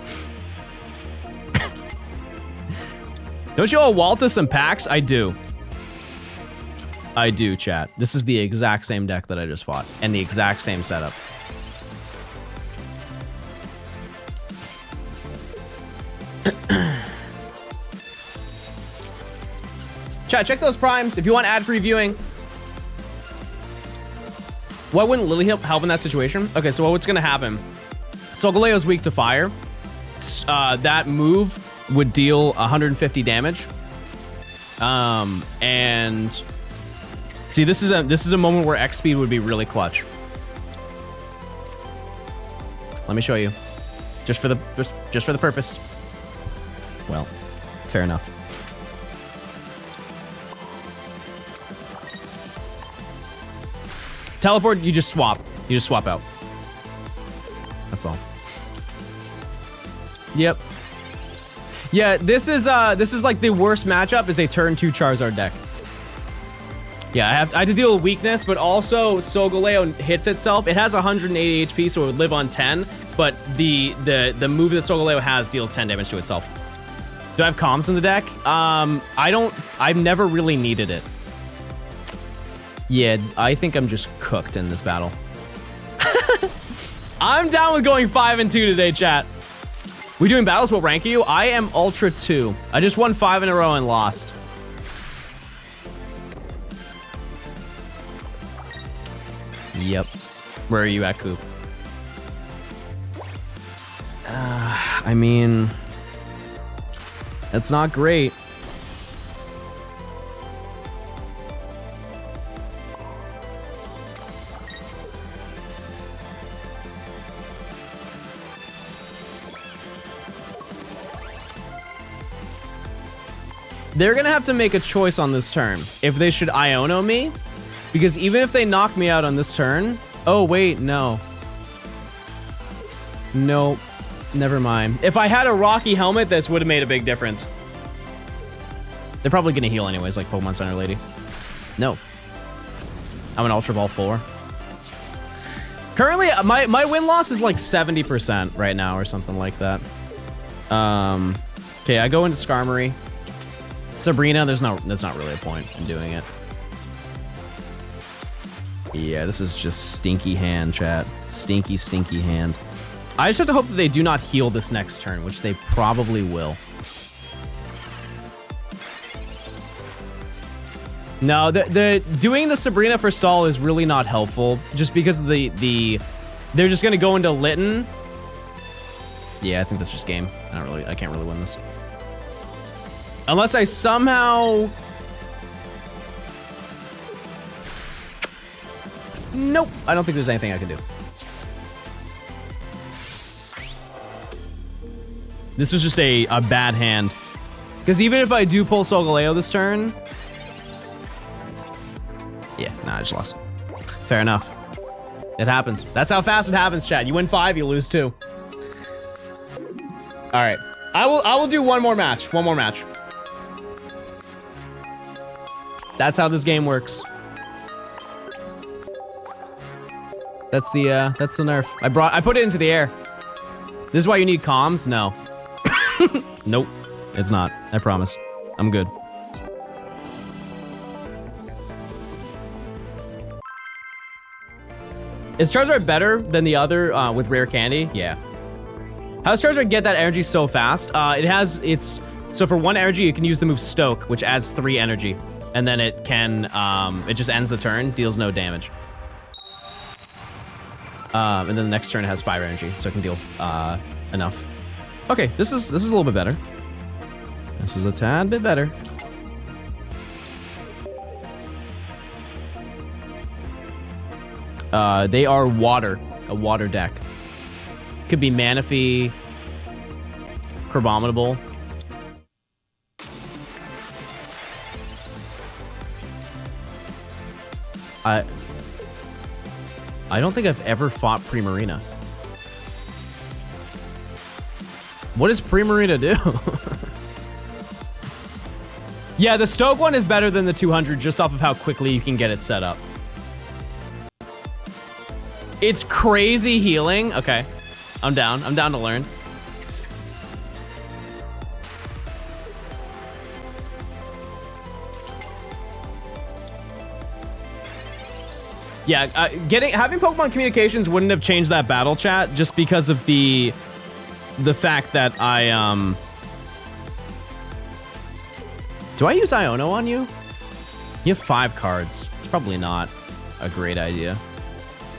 Don't you all Waltus and Pax? I do. I do, chat. This is the exact same deck that I just fought, and the exact same setup. Chat, check those primes if you want ad-free viewing. Why wouldn't Lily help in that situation? Okay, so what's gonna happen? Solgaleo's weak to fire. That move would deal 150 damage. And see, this is a moment where X speed would be really clutch. Let me show you, just for the purpose. Well, fair enough. Teleport, you just swap. You just swap out. That's all. Yep. Yeah, this is like the worst matchup is a turn 2 Charizard deck. Yeah, I had to deal with weakness, but also Solgaleo hits itself. It has 180 HP, so it would live on 10, but the move that Solgaleo has deals 10 damage to itself. Do I have comms in the deck? I've never really needed it. Yeah, I think I'm just cooked in this battle. I'm down with going 5 and 2 today, chat. We doing battles? What rank are you? I am Ultra 2. I just won 5 in a row and lost. Yep. Where are you at, Coop? I mean, it's not great. They're gonna have to make a choice on this turn if they should Iono me, because even if they knock me out on this turn, oh wait, no. Nope, never mind. If I had a Rocky Helmet, this would have made a big difference. They're probably gonna heal anyways, like Pokemon Center Lady. No. I'm an Ultra Ball 4. Currently, my win-loss is like 70% right now or something like that. Okay, I go into Skarmory. Sabrina, there's not really a point in doing it. Yeah, this is just stinky hand, chat. Stinky, stinky hand. I just have to hope that they do not heal this next turn, which they probably will. No, the doing the Sabrina for stall is really not helpful, just because they're just gonna go into Litten. Yeah, I think that's just game. I can't really win this. Unless I somehow... Nope, I don't think there's anything I can do. This was just a bad hand. Because even if I do pull Solgaleo this turn... Yeah, nah, I just lost. Fair enough. It happens. That's how fast it happens, chat. You win 5, you lose 2. All right, I will do one more match. One more match. That's how this game works. That's the nerf. I put it into the air. This is why you need comms? No. Nope, it's not. I promise. I'm good. Is Charizard better than the other with rare candy? Yeah. How does Charizard get that energy so fast? So for 1 energy, you can use the move Stoke, which adds 3 energy. And then it can, it just ends the turn, deals no damage. And then the next turn it has 5 energy, so it can deal enough. Okay, this is a little bit better. This is a tad bit better. They are water, a water deck. Could be Manaphy, Crabominable. I don't think I've ever fought Primarina. What does Primarina do? Yeah, the Stoke one is better than the 200 just off of how quickly you can get it set up. It's crazy healing. Okay, I'm down. I'm down to learn. Yeah, having Pokemon communications wouldn't have changed that battle chat just because of the fact that do I use Iono on you? You have 5 cards. It's probably not a great idea.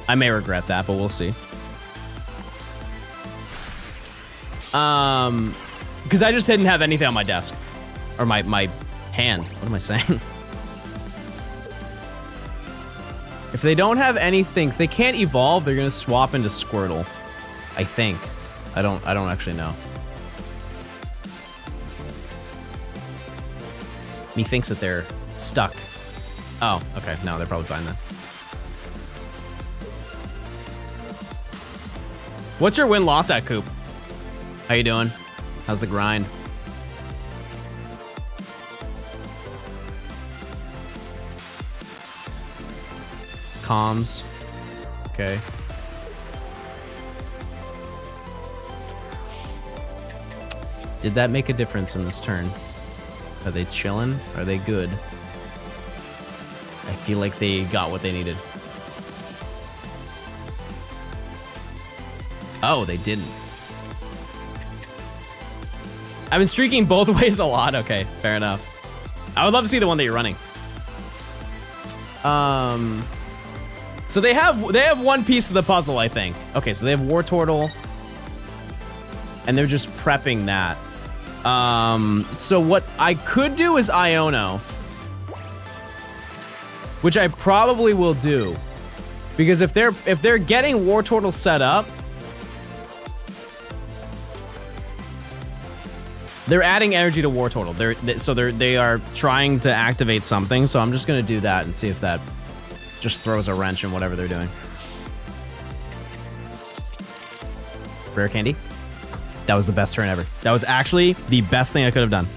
I may regret that, but we'll see. Because I just didn't have anything on my desk. Or my hand. What am I saying? If they don't have anything, if they can't evolve, they're gonna swap into Squirtle. I think. I don't actually know. He thinks that they're stuck. Oh, okay. No, they're probably fine then. What's your win-loss at, Coop? How you doing? How's the grind? Comms. Okay. Did that make a difference in this turn? Are they chilling? Are they good? I feel like they got what they needed. Oh, they didn't. I've been streaking both ways a lot. Okay, fair enough. I would love to see the one that you're running. So they have one piece of the puzzle, I think. Okay, so they have Wartortle, and they're just prepping that. So what I could do is Iono, which I probably will do, because if they're getting Wartortle set up, they're adding energy to Wartortle. They are trying to activate something. So I'm just gonna do that and see if that just throws a wrench in whatever they're doing. Rare candy. That was the best turn ever. That was actually the best thing I could have done.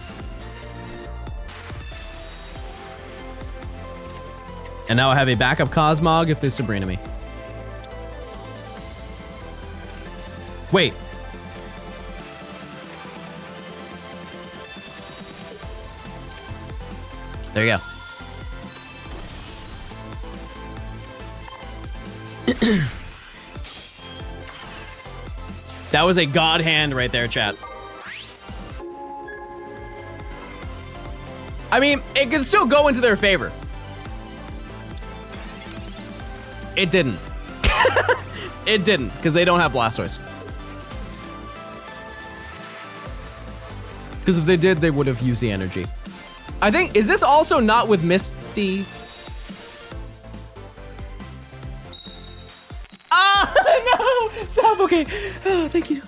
And now I have a backup Cosmog if they Sabrina me. Wait. There you go. That was a god hand right there, chat. I mean, it could still go into their favor. It didn't. It didn't, because they don't have Blastoise. Because if they did, they would have used the energy. I think, is this also not with Misty? Ah, no! Stop, okay. Oh, thank you.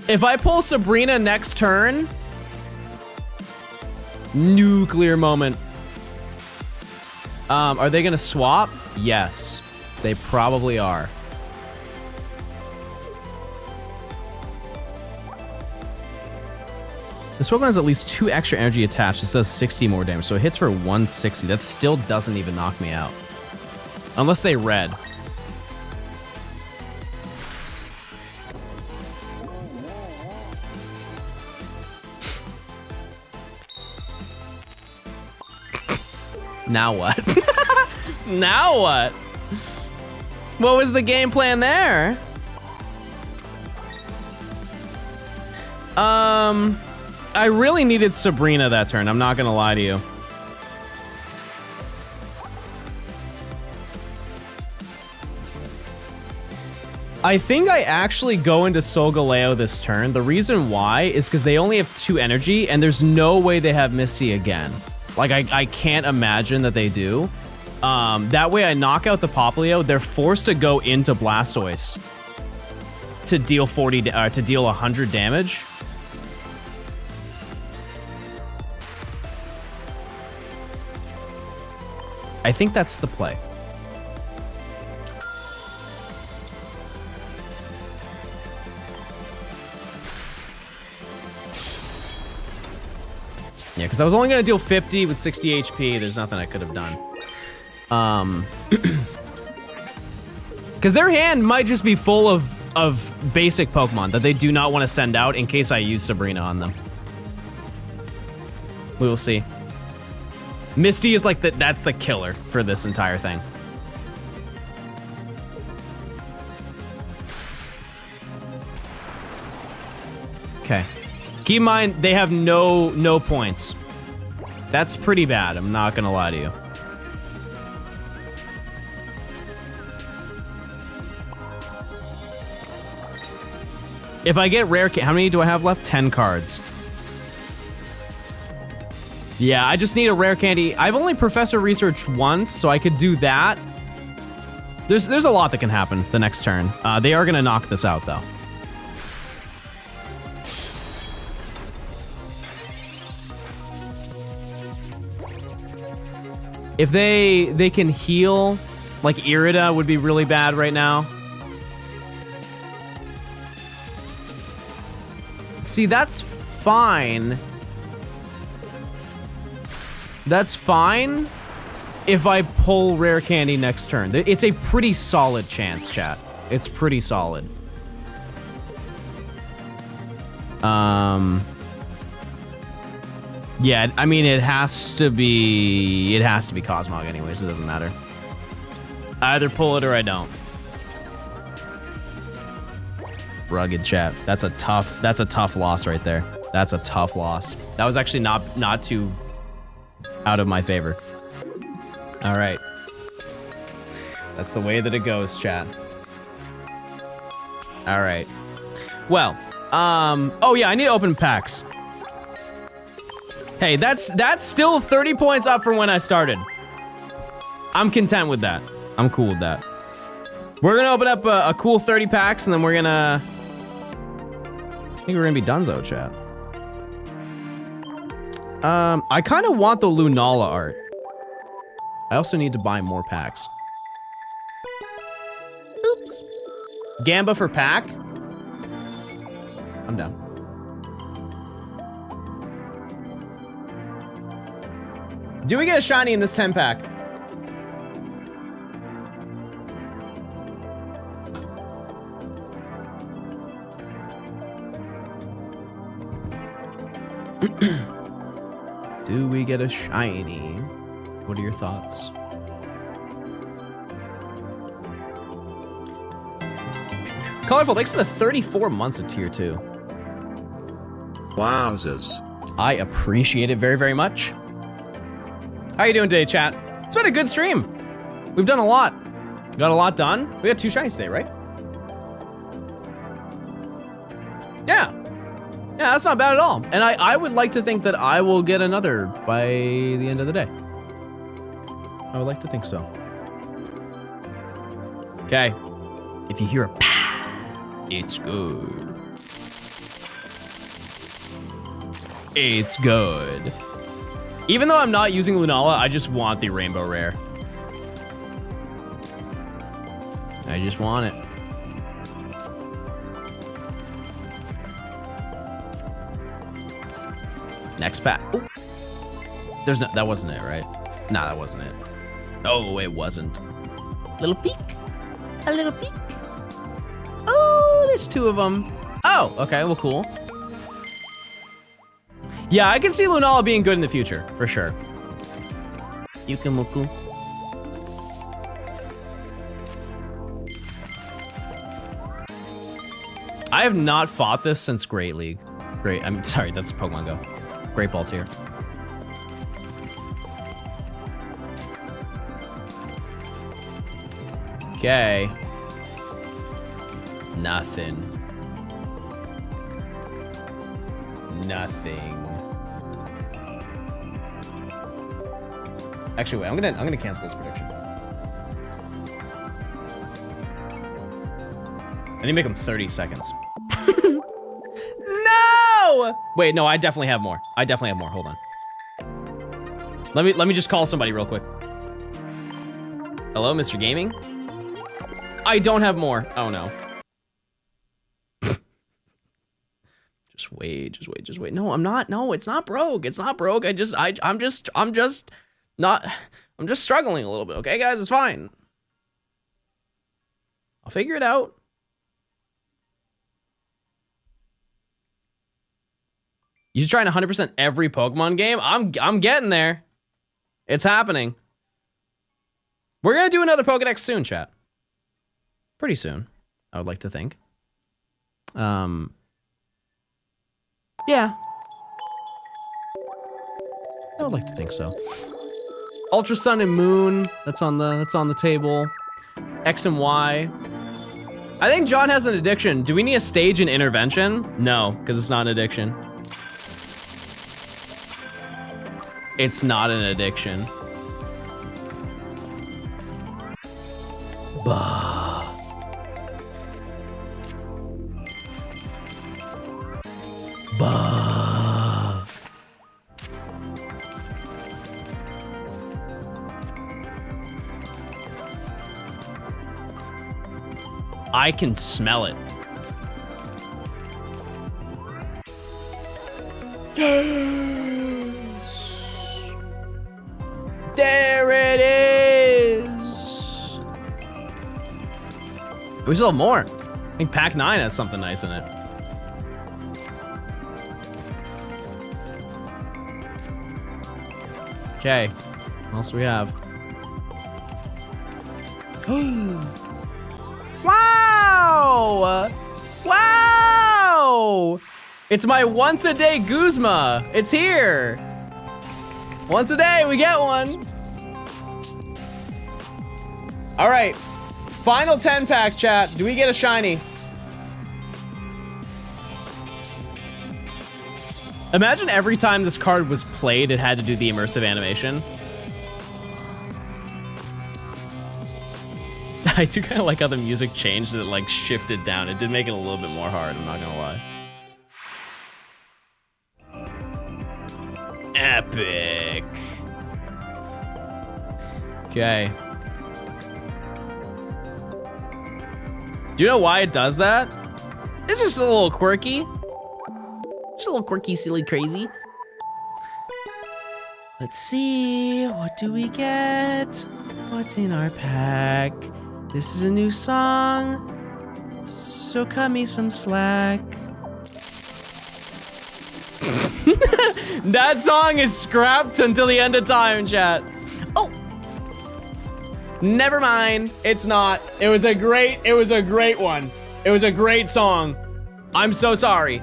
If I pull Sabrina next turn, nuclear moment. Are they gonna swap? Yes, they probably are. This Pokemon has at least 2 extra energy attached. This does 60 more damage, so it hits for 160. That still doesn't even knock me out. Unless they red. Now what? Now what? What was the game plan there? I really needed Sabrina that turn, I'm not gonna lie to you. I think I actually go into Solgaleo this turn. The reason why is because they only have 2 energy and there's no way they have Misty again. Like, I can't imagine that they do. That way I knock out the Popplio, they're forced to go into Blastoise to deal 100 damage. I think that's the play. Yeah, because I was only going to deal 50 with 60 HP. There's nothing I could have done. Because their hand might just be full of basic Pokemon that they do not want to send out in case I use Sabrina on them. We will see. Misty is like that's the killer for this entire thing. Okay. Keep in mind, they have no points. That's pretty bad, I'm not gonna lie to you. If I get rare, how many do I have left? 10 cards. Yeah, I just need a rare candy. I've only Professor Researched once, so I could do that. There's a lot that can happen the next turn. They are gonna knock this out, though. If they can heal, like Irida would be really bad right now. See, that's fine. That's fine if I pull rare candy next turn. It's a pretty solid chance, chat. It's pretty solid. Yeah, I mean, it has to be Cosmog anyways, it doesn't matter. I either pull it or I don't. Rugged, chat. That's a tough loss right there. That's a tough loss. That was actually not too out of my favor. All right. That's the way that it goes, chat. All right. Well, oh yeah, I need to open packs. Hey, that's still 30 points up from when I started. I'm content with that. I'm cool with that. We're gonna open up a cool 30 packs, and then we're gonna... I think we're gonna be donezo, chat. I kind of want the Lunala art. I also need to buy more packs. Oops. Gamba for pack? I'm down. Do we get a shiny in this 10 pack? Do we get a shiny? What are your thoughts? Colorful, thanks for the 34 months of tier 2. Wowzers. I appreciate it very, very much. How you doing today, chat? It's been a good stream. We've done a lot. Got a lot done. We got 2 shinies today, right? Yeah. Yeah, that's not bad at all. And I would like to think that I will get another by the end of the day. I would like to think so. Okay. If you hear a pa, it's good. It's good. Even though I'm not using Lunala, I just want the rainbow rare. I just want it. Next pack. Oh. There's no, that wasn't it, right? Nah, that wasn't it. Oh, it wasn't. Little peek. A little peek. Oh, there's 2 of them. Oh, okay, well, cool. Yeah, I can see Lunala being good in the future, for sure. Yukamuku. I have not fought this since Great League. I'm sorry, that's Pokemon Go. Great Ball tier. Okay. Nothing. Nothing. Actually, wait, I'm gonna cancel this prediction. I need to make them 30 seconds. No! Wait, no, I definitely have more. I definitely have more. Hold on. Let me just call somebody real quick. Hello, Mr. Gaming? I don't have more. Oh no. Just wait. No, I'm not. No, it's not broke. It's not broke. I'm just struggling a little bit. Okay, guys, it's fine. I'll figure it out. You just trying 100% every Pokemon game? I'm getting there. It's happening. We're gonna do another Pokedex soon, chat. Pretty soon, I would like to think. Yeah. I would like to think so. Ultra Sun and Moon, that's on the table. X and Y. I think John has an addiction. Do we need a stage and intervention? No, because it's not an addiction. It's not an addiction. Bah. Bah. I can smell it. Yes. There it is. We still have more. I think pack 9 has something nice in it. Okay, what else do we have? Wow! Wow! It's my once a day Guzma. It's here. Once a day, we get one. All right, final 10 pack, chat. Do we get a shiny? Imagine every time this card was played, it had to do the immersive animation. I do kind of like how the music changed and it like shifted down. It did make it a little bit more hard, I'm not gonna lie. Epic. Okay. Do you know why it does that? It's just a little quirky. Just a little quirky, silly, crazy. Let's see, what do we get? What's in our pack? This is a new song, so cut me some slack. That song is scrapped until the end of time, chat. Oh, never mind, it's not. It was a great one. It was a great song. I'm so sorry.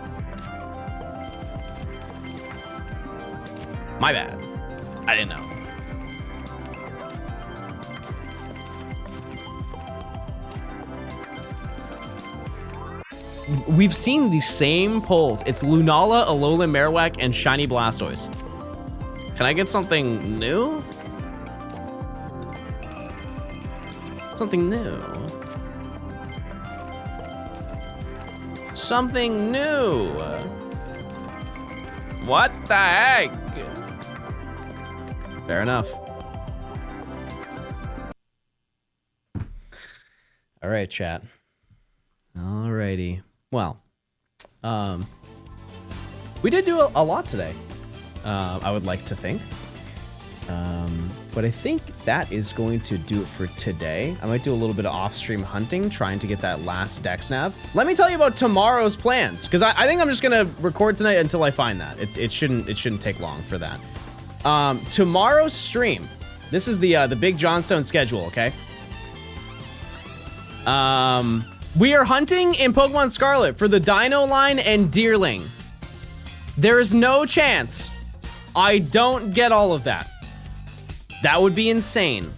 My bad. I didn't know. we've seen the same pulls. It's Lunala, Alolan Marowak, and Shiny Blastoise. Can I get something new? Something new. Something new. What the heck? Fair enough. All right, chat. Alrighty. Well, we did do a lot today. I would like to think. But I think that is going to do it for today. I might do a little bit of off-stream hunting, trying to get that last DexNav. Let me tell you about tomorrow's plans, because I think I'm just gonna record tonight until I find that. It shouldn't take long for that. Tomorrow's stream. This is the big Johnstone schedule, okay? We are hunting in Pokemon Scarlet for the Dino line and Deerling. There is no chance I don't get all of that. That would be insane.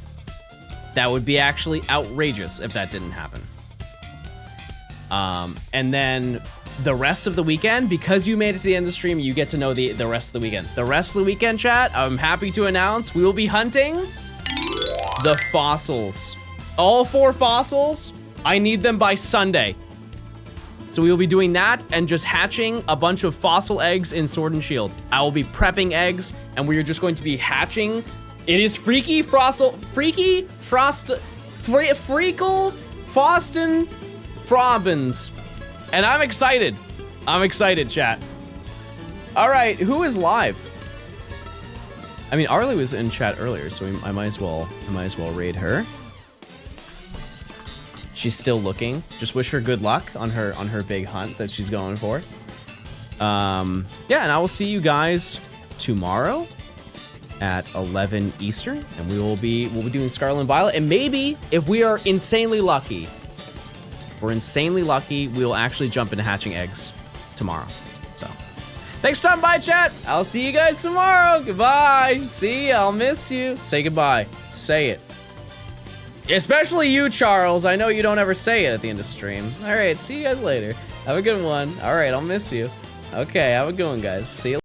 That would be actually outrageous if that didn't happen. And then the rest of the weekend, because you made it to the end of the stream, you get to know the rest of the weekend. The rest of the weekend, chat, I'm happy to announce we will be hunting the fossils. All 4 fossils, I need them by Sunday. So we will be doing that and just hatching a bunch of fossil eggs in Sword and Shield. I will be prepping eggs, and we are just going to be hatching. It is Freaky Frostle, Freaky Frost, Freakle Foston Frobbins. And I'm excited. I'm excited, chat. All right, who is live? I mean, Arlie was in chat earlier, so I might as well raid her. She's still looking. Just wish her good luck on her big hunt that she's going for. Yeah, and I will see you guys tomorrow at 11 Eastern, and we'll be doing Scarlet and Violet, and maybe if we are insanely lucky, we'll actually jump into hatching eggs tomorrow. So, thanks for stopping by, chat. I'll see you guys tomorrow. Goodbye. See ya. I'll miss you. Say goodbye. Say it. Especially you, Charles. I know you don't ever say it at the end of stream. All right, see you guys later. Have a good one. All right, I'll miss you. Okay, have a good one, guys. See you.